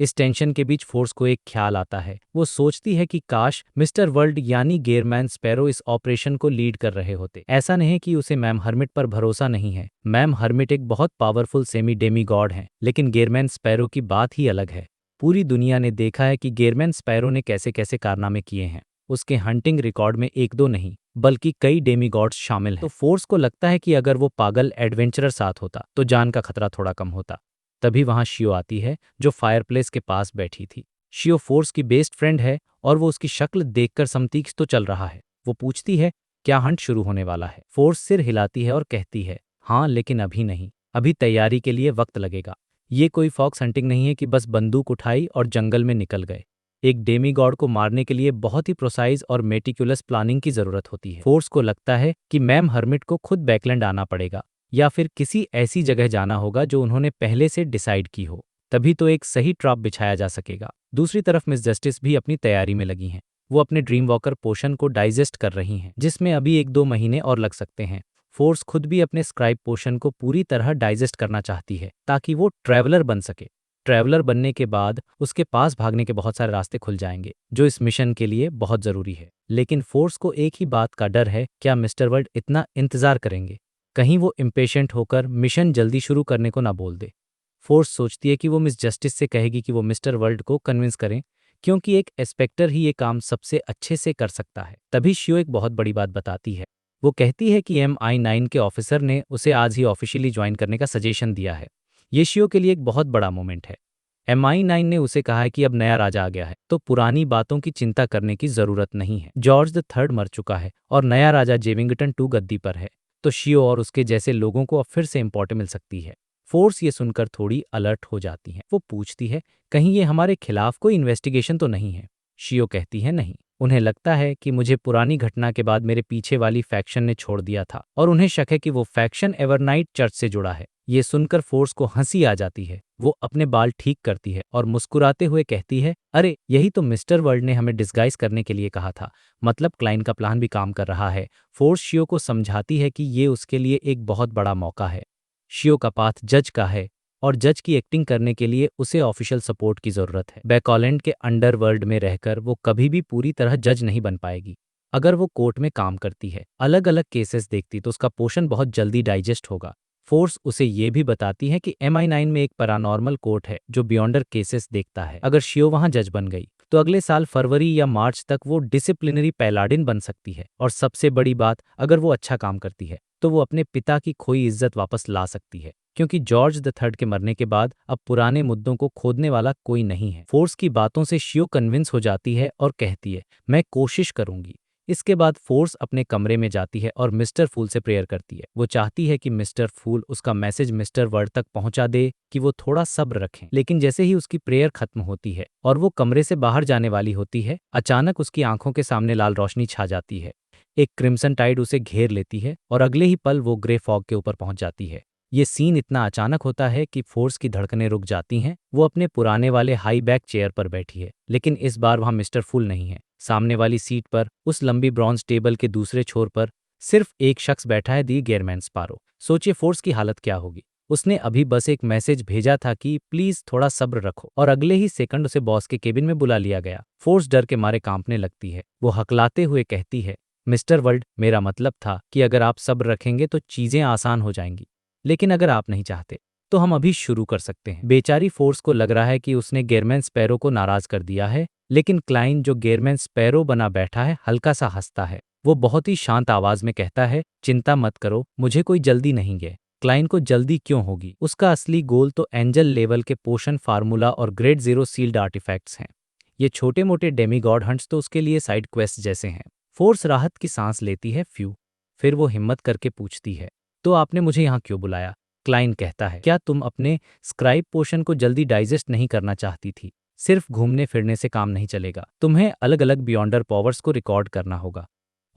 इस टेंशन के बीच फोर्स को एक ख्याल आता है। वो सोचती है कि काश मिस्टर वर्ल्ड यानी गेयरमैन स्पैरो इस ऑपरेशन को लीड कर रहे होते। ऐसा नहीं कि उसे मैम हर्मिट पर भरोसा नहीं है। मैम हर्मिट एक बहुत पावरफुल सेमी डेमी गॉड हैं, लेकिन गेयरमैन स्पैरो की बात ही अलग है। पूरी दुनिया ने देखा है कि गेयरमैन स्पैरो ने कैसे कैसे कारनामे किए हैं। उसके हंटिंग रिकॉर्ड में एक दो नहीं, बल्कि कई डेमीगॉड्स शामिल हैं। तो फोर्स को लगता है कि अगर वो पागल एडवेंचरर साथ होता तो जान का खतरा थोड़ा कम होता। तभी वहां शियो आती है, जो फायरप्लेस के पास बैठी थी। शियो फोर्स की बेस्ट फ्रेंड है, और वो उसकी शक्ल देखकर समतीक्ष तो चल रहा है। वो पूछती है, क्या हंट शुरू होने वाला है? फोर्स सिर हिलाती है और कहती है, हाँ, लेकिन अभी नहीं, अभी तैयारी के लिए वक्त लगेगा। ये कोई फॉक्स हंटिंग नहीं है कि बस बंदूक उठाई और जंगल में निकल गए। एक डेमीगॉड को मारने के लिए बहुत ही प्रोसाइज और मेटिकुलस प्लानिंग की जरूरत होती है। फोर्स को लगता है कि मैम हर्मिट को खुद बैकलैंड आना पड़ेगा, या फिर किसी ऐसी जगह जाना होगा जो उन्होंने पहले से डिसाइड की हो, तभी तो एक सही ट्रैप बिछाया जा सकेगा। दूसरी तरफ मिस जस्टिस भी अपनी तैयारी में लगी हैं। वो अपने ड्रीम वॉकर पोशन को डाइजेस्ट कर रही हैं, जिसमें अभी 1-2 महीने और लग सकते हैं। फोर्स खुद भी अपने स्क्राइब पोशन को पूरी तरह डाइजेस्ट करना चाहती है, ताकि वो ट्रैवलर बन सके। ट्रैवलर बनने के बाद उसके पास भागने के बहुत सारे रास्ते खुल जाएंगे, जो इस मिशन के लिए बहुत जरूरी है। लेकिन फोर्स को एक ही बात का डर है, क्या मिस्टर वर्ल्ड इतना इंतजार करेंगे? कहीं वो इम्पेशेंट होकर मिशन जल्दी शुरू करने को ना बोल दे। फोर्स सोचती है कि वो मिस जस्टिस से कहेगी कि वो मिस्टर वर्ल्ड को कन्विंस करें, क्योंकि एक एस्पेक्टर ही ये काम सबसे अच्छे से कर सकता है। तभी शियो एक बहुत बड़ी बात बताती है। वो कहती है कि MI9 के ऑफिसर ने उसे आज ही ऑफिशियली ज्वाइन करने का सजेशन दिया है। ये शियो के लिए एक बहुत बड़ा मोमेंट है। MI9 ने उसे कहा है कि अब नया राजा आ गया है, तो पुरानी बातों की चिंता करने की जरूरत नहीं है। जॉर्ज द थर्ड मर चुका है और नया राजा जेविंगटन 2 गद्दी पर है, तो शियो और उसके जैसे लोगों को अब फिर से इम्पोर्टें मिल सकती है। फोर्स ये सुनकर थोड़ी अलर्ट हो जाती है। वो पूछती है, कहीं ये हमारे खिलाफ कोई इन्वेस्टिगेशन तो नहीं है? शियो कहती है, नहीं। उन्हें लगता है कि मुझे पुरानी घटना के बाद मेरे पीछे वाली फैक्शन ने छोड़ दिया था और उन्हें शक है कि वो फैक्शन एवरनाइट चर्च से जुड़ा है। ये सुनकर फोर्स को हंसी आ जाती है। वो अपने बाल ठीक करती है और मुस्कुराते हुए कहती है, अरे यही तो मिस्टर वर्ल्ड ने हमें डिस्गाइज करने के लिए कहा था। मतलब क्लाइन का प्लान भी काम कर रहा है। फोर्स शियो को समझाती है कि ये उसके लिए एक बहुत बड़ा मौका है। शियो का पाथ जज का है और जज की एक्टिंग करने के लिए उसे ऑफिशियल सपोर्ट की जरूरत है। बैकॉलैंड के अंडरवर्ल्ड में रहकर वो कभी भी पूरी तरह जज नहीं बन पाएगी। अगर वो कोर्ट में काम करती है, अलग अलग केसेस देखती, तो उसका पोर्शन बहुत जल्दी डाइजेस्ट होगा। फोर्स उसे ये भी बताती है कि MI9 में एक पैरानॉर्मल कोर्ट है जो बियॉन्डर केसेस देखता है। अगर शियो वहां जज बन गई तो अगले साल फरवरी या मार्च तक वो डिसिप्लिनरी पैलाडिन बन सकती है। और सबसे बड़ी बात, अगर वो अच्छा काम करती है तो वो अपने पिता की खोई इज्जत वापस ला सकती है, क्योंकि जॉर्ज द थर्ड के मरने के बाद अब पुराने मुद्दों को खोदने वाला कोई नहीं है। फोर्स की बातों से शियो कन्विंस हो जाती है और कहती है, मैं कोशिश करूंगी। इसके बाद फोर्स अपने कमरे में जाती है और मिस्टर फूल से प्रेयर करती है। वो चाहती है कि मिस्टर फूल उसका मैसेज मिस्टर वर्ड तक पहुंचा दे कि वो थोड़ा सब्र रखें। लेकिन जैसे ही उसकी प्रेयर खत्म होती है और वो कमरे से बाहर जाने वाली होती है, अचानक उसकी आंखों के सामने लाल रोशनी छा जाती है। एक क्रिम्सन टाइड उसे घेर लेती है और अगले ही पल वो ग्रे फॉग के ऊपर पहुंच जाती है। ये सीन इतना अचानक होता है कि फोर्स की धड़कनें रुक जाती हैं। वो अपने पुराने वाले हाई बैक चेयर पर बैठी है, लेकिन इस बार वहां मिस्टर फूल नहीं है। सामने वाली सीट पर, उस लंबी ब्रॉन्ज टेबल के दूसरे छोर पर सिर्फ एक शख्स बैठा है, दी गेरमैन स्पारो। सोचिए फोर्स की हालत क्या होगी। उसने अभी बस एक मैसेज भेजा था कि प्लीज थोड़ा सब्र रखो, और अगले ही सेकंड उसे बॉस के केबिन में बुला लिया गया। फोर्स डर के मारे कांपने लगती है। वो हकलाते हुए कहती है, मिस्टर वर्ल्ड, मेरा मतलब था कि अगर आप सब्र रखेंगे तो चीजें आसान हो जाएंगी, लेकिन अगर आप नहीं चाहते तो हम अभी शुरू कर सकते हैं। बेचारी फोर्स को लग रहा है कि उसने गेरमैन स्पैरो को नाराज कर दिया है, लेकिन क्लाइन जो गेरमैन स्पैरो बना बैठा है हल्का सा हंसता है। वो बहुत ही शांत आवाज में कहता है, चिंता मत करो, मुझे कोई जल्दी नहीं है। क्लाइन को जल्दी क्यों होगी? उसका असली गोल तो एंजल लेवल के पोशन फार्मूला और ग्रेड 0 सील्ड आर्टिफैक्ट्स हैं। ये छोटे मोटे डेमीगॉड हंट्स तो उसके लिए साइड क्वेस्ट जैसे हैं। फोर्स राहत की सांस लेती है, फ्यू। फिर वो हिम्मत करके पूछती है, तो आपने मुझे यहाँ क्यों बुलाया? क्लाइन कहता है, क्या तुम अपने स्क्राइब पोशन को जल्दी डाइजेस्ट नहीं करना चाहती थी? सिर्फ घूमने फिरने से काम नहीं चलेगा, तुम्हें अलग अलग बियॉन्डर पावर्स को रिकॉर्ड करना होगा,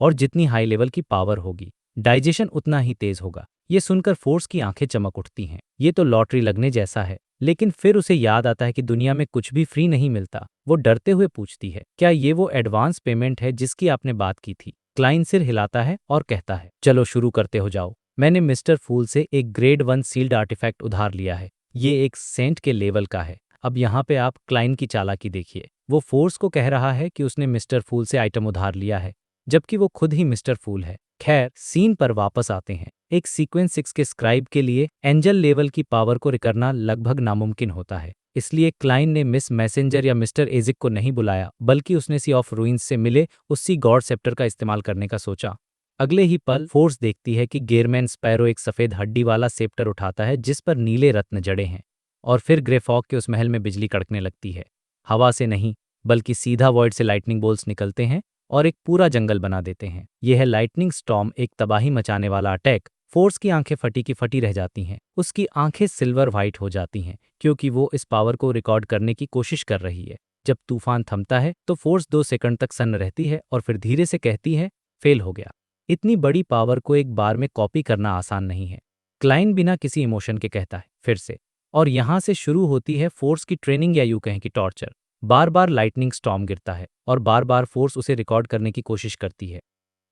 और जितनी हाई लेवल की पावर होगी डाइजेशन उतना ही तेज होगा। ये सुनकर फोर्स की आंखें चमक उठती हैं। ये तो लॉटरी लगने जैसा है। लेकिन फिर उसे याद आता है कि दुनिया में कुछ भी फ्री नहीं मिलता। वो डरते हुए पूछती है, क्या ये वो एडवांस पेमेंट है जिसकी आपने बात की थी? क्लाइन सिर हिलाता है और कहता है, चलो शुरू करते हो जाओ। मैंने मिस्टर फूल से एक ग्रेड 1 सील्ड आर्टिफैक्ट उधार लिया है। ये एक सेंट के लेवल का है। अब यहाँ पे आप क्लाइन की चालाकी देखिए। वो फोर्स को कह रहा है कि उसने मिस्टर फूल से आइटम उधार लिया है, जबकि वो खुद ही मिस्टर फूल है। खैर, सीन पर वापस आते हैं। एक सीक्वेंस 6 के स्क्राइब के लिए एंजल लेवल की पावर को करना लगभग नामुमकिन होता है। इसलिए क्लाइन ने मिस मैसेंजर या मिस्टर एजिक को नहीं बुलाया, बल्कि उसने सी ऑफ रूइंस से मिले उसी गॉड सेप्टर का इस्तेमाल करने का सोचा। अगले ही पल फोर्स देखती है कि गेरमैन स्पैरो एक सफेद हड्डी वाला सेप्टर उठाता है जिस पर नीले रत्न जड़े हैं, और फिर ग्रेफॉग के उस महल में बिजली कड़कने लगती है। हवा से नहीं, बल्कि सीधा वॉइड से लाइटनिंग बोल्ट्स निकलते हैं और एक पूरा जंगल बना देते हैं। यह है लाइटनिंग स्टॉर्म, एक तबाही मचाने वाला अटैक। फोर्स की आंखें फटी की फटी रह जाती हैं। उसकी आंखें सिल्वर व्हाइट हो जाती हैं, क्योंकि वो इस पावर को रिकॉर्ड करने की कोशिश कर रही है। जब तूफान थमता है तो फोर्स 2 सेकंड तक सन्न रहती है और फिर धीरे से कहती है, फेल हो गया। इतनी बड़ी पावर को एक बार में कॉपी करना आसान नहीं है। क्लाइन बिना किसी इमोशन के कहता है, फिर से। और यहां से शुरू होती है फोर्स की ट्रेनिंग, या यूं कहें कि टॉर्चर। बार बार लाइटनिंग स्टॉर्म गिरता है और बार बार फोर्स उसे रिकॉर्ड करने की कोशिश करती है।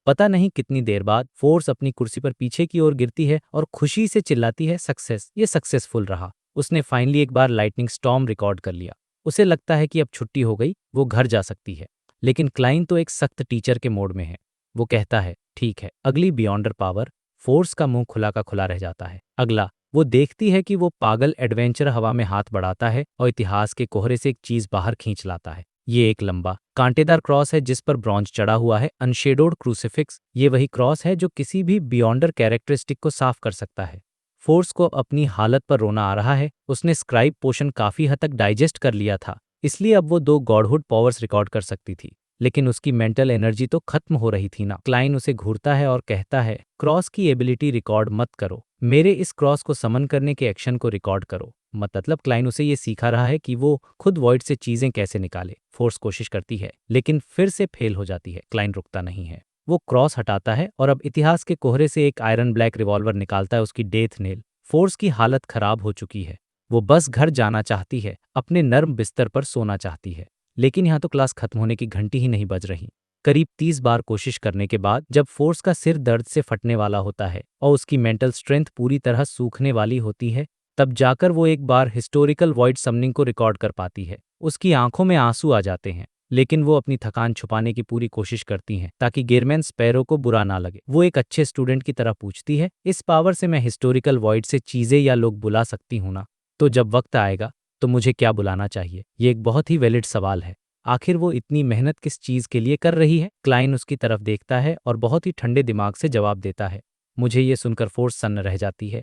पता नहीं कितनी देर बाद फोर्स अपनी कुर्सी पर पीछे की ओर गिरती है और खुशी से चिल्लाती है, सक्सेस! ये सक्सेसफुल रहा। उसने फाइनली एक बार लाइटनिंग स्टॉर्म रिकॉर्ड कर लिया। उसे लगता है कि अब छुट्टी हो गई, वो घर जा सकती है। लेकिन क्लाइन तो एक सख्त टीचर के मोड में है। वो कहता है, ठीक है, अगली बियॉन्डर पावर। फोर्स का मुंह खुला का खुला रह जाता है। अगला। वो देखती है कि वो पागल एडवेंचर हवा में हाथ बढ़ाता है और इतिहास के कोहरे से एक चीज बाहर खींच लाता है। ये एक लंबा कांटेदार क्रॉस है जिस पर ब्रॉन्ज चढ़ा हुआ है, अनशेडोड क्रूसिफिक्स। ये वही क्रॉस है जो किसी भी बियॉन्डर कैरेक्टरिस्टिक को साफ कर सकता है। फोर्स को अपनी हालत पर रोना आ रहा है। उसने स्क्राइब पोशन काफी हद तक डाइजेस्ट कर लिया था, इसलिए अब वो 2 गॉडहुड पावर्स रिकॉर्ड कर सकती थी, लेकिन उसकी मेंटल एनर्जी तो खत्म हो रही थी ना। क्लाइन उसे घूरता है और कहता है, क्रॉस की एबिलिटी रिकॉर्ड मत करो, मेरे इस क्रॉस को समन करने के एक्शन को रिकॉर्ड करो। मतलब क्लाइन उसे ये सिखा रहा है कि वो खुद वॉइड से चीजें कैसे निकाले। फोर्स कोशिश करती है, लेकिन फिर से फेल हो जाती है। क्लाइन रुकता नहीं है, वो क्रॉस हटाता है और अब इतिहास के कोहरे से एक आयरन ब्लैक रिवॉल्वर निकालता है, उसकी डेथ नेल। फोर्स की हालत खराब हो चुकी है, वो बस घर जाना चाहती है, अपने नर्म बिस्तर पर सोना चाहती है, लेकिन यहाँ तो क्लास खत्म होने की घंटी ही नहीं बज रही। करीब 30 बार कोशिश करने के बाद जब फोर्स का सिर दर्द से फटने वाला होता है और उसकी मेंटल स्ट्रेंथ पूरी तरह सूखने वाली होती है, तब जाकर वो एक बार हिस्टोरिकल वॉइड समनिंग को रिकॉर्ड कर पाती है। उसकी आंखों में आंसू आ जाते हैं, लेकिन वो अपनी थकान छुपाने की पूरी कोशिश करती हैं ताकि गेरमैन स्पैरो को बुरा ना लगे। वो एक अच्छे स्टूडेंट की तरह पूछती है, इस पावर से मैं हिस्टोरिकल वॉइड से चीजें या लोग बुला सकती हूं ना? तो जब वक्त आएगा तो मुझे क्या बुलाना चाहिए? ये एक बहुत ही वैलिड सवाल है। आखिर वो इतनी मेहनत किस चीज के लिए कर रही है? क्लाइन उसकी तरफ देखता है और बहुत ही ठंडे दिमाग से जवाब देता है। मुझे ये सुनकर फोर्स सन्न रह जाती है।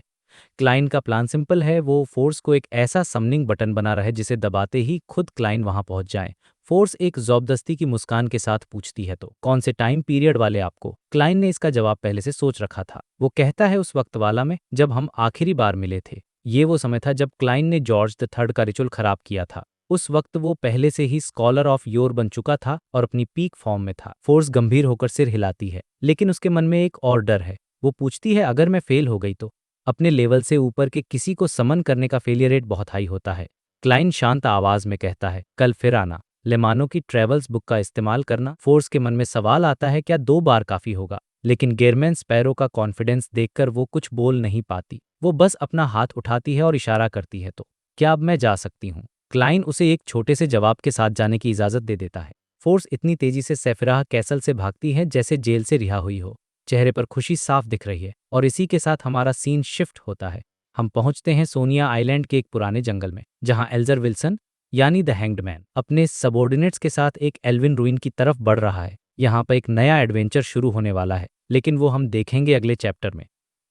क्लाइन का प्लान सिंपल है, वो फोर्स को एक ऐसा समनिंग बटन बना रहा है जिसे दबाते ही खुद क्लाइन वहां पहुंच जाए। फोर्स एक जबरदस्ती की मुस्कान के साथ पूछती है, तो कौन से टाइम पीरियड वाले आपको? क्लाइन ने इसका जवाब पहले से सोच रखा था। वो कहता है, उस वक्त वाला में जब हम आखिरी बार मिले थे। ये वो समय था जब क्लाइन ने जॉर्ज द थर्ड का रिचुअल खराब किया था। उस वक्त वो पहले से ही स्कॉलर ऑफ योर बन चुका था और अपनी पीक फॉर्म में था। फोर्स गंभीर होकर सिर हिलाती है, लेकिन उसके मन में एक और डर है। वो पूछती है, अगर मैं फेल हो गई तो? अपने लेवल से ऊपर के किसी को समन करने का फेलियर रेट बहुत हाई होता है। क्लाइन शांत आवाज में कहता है, कल फिर आना, लेमानो की ट्रेवल्स बुक का इस्तेमाल करना। फोर्स के मन में सवाल आता है, क्या 2 बार काफी होगा? लेकिन गेरमैन स्पैरो का कॉन्फिडेंस देखकर वो कुछ बोल नहीं पाती। वो बस अपना हाथ उठाती है और इशारा करती है, तो क्या अब मैं जा सकती हूँ? क्लाइन उसे एक छोटे से जवाब के साथ जाने की इजाजत दे देता है। फोर्स इतनी तेजी से सेफिराह कैसल से भागती है जैसे जेल से रिहा हुई हो। चेहरे पर खुशी साफ दिख रही है और इसी के साथ हमारा सीन शिफ्ट होता है। हम पहुंचते हैं सोनिया आइलैंड के एक पुराने जंगल में, जहां एल्जर विल्सन यानी द हैंग्ड मैन अपने सबॉर्डिनेट्स के साथ एक एल्विन रूइन की तरफ बढ़ रहा है। यहाँ पर एक नया एडवेंचर शुरू होने वाला है, लेकिन वो हम देखेंगे अगले चैप्टर में।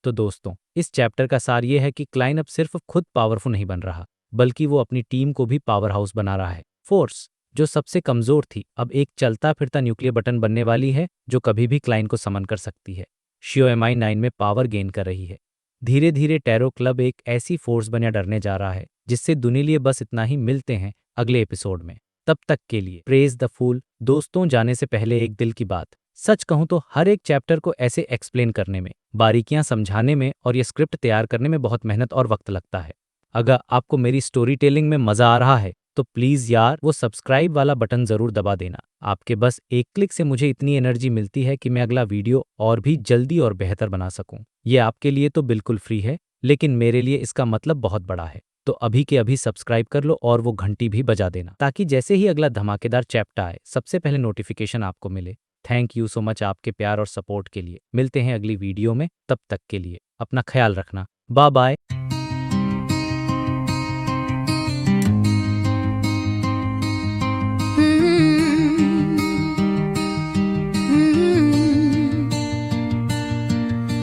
तो दोस्तों, इस चैप्टर का सार ये है कि क्लाइन अब सिर्फ खुद पावरफुल नहीं बन रहा, बल्कि वो अपनी टीम को भी पावर हाउस बना रहा है। फोर्स, जो सबसे कमजोर थी, अब एक चलता फिरता न्यूक्लियर बटन बनने वाली है जो कभी भी क्लाइन को समन कर सकती है। शियोएमाई 9 में पावर गेन कर रही है। धीरे धीरे टैरो क्लब एक ऐसी फोर्स बना डरने जा रहा है जिससे दुनिया लिए बस इतना ही। मिलते हैं अगले एपिसोड में, तब तक के लिए प्रेज द फूल। दोस्तों, जाने से पहले एक दिल की बात, सच कहूं तो हर एक चैप्टर को ऐसे एक्सप्लेन करने में, बारीकियां समझाने में और ये स्क्रिप्ट तैयार करने में बहुत मेहनत और वक्त लगता है। अगर आपको मेरी स्टोरी टेलिंग में मजा आ रहा है तो प्लीज यार वो सब्सक्राइब वाला बटन जरूर दबा देना। आपके बस एक क्लिक से मुझे इतनी एनर्जी मिलती है कि मैं अगला वीडियो और भी जल्दी और बेहतर बना सकूं। ये आपके लिए तो बिल्कुल फ्री है, लेकिन मेरे लिए इसका मतलब बहुत बड़ा है। तो अभी के अभी सब्सक्राइब कर लो और वो घंटी भी बजा देना, ताकि जैसे ही अगला धमाकेदार चैप्टर आए सबसे पहले नोटिफिकेशन आपको मिले। थैंक यू सो मच आपके प्यार और सपोर्ट के लिए। मिलते हैं अगली वीडियो में, तब तक के लिए अपना ख्याल रखना। Bye bye.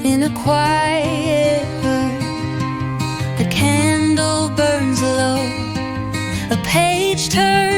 In a quiet room, the candle burns low, a page turns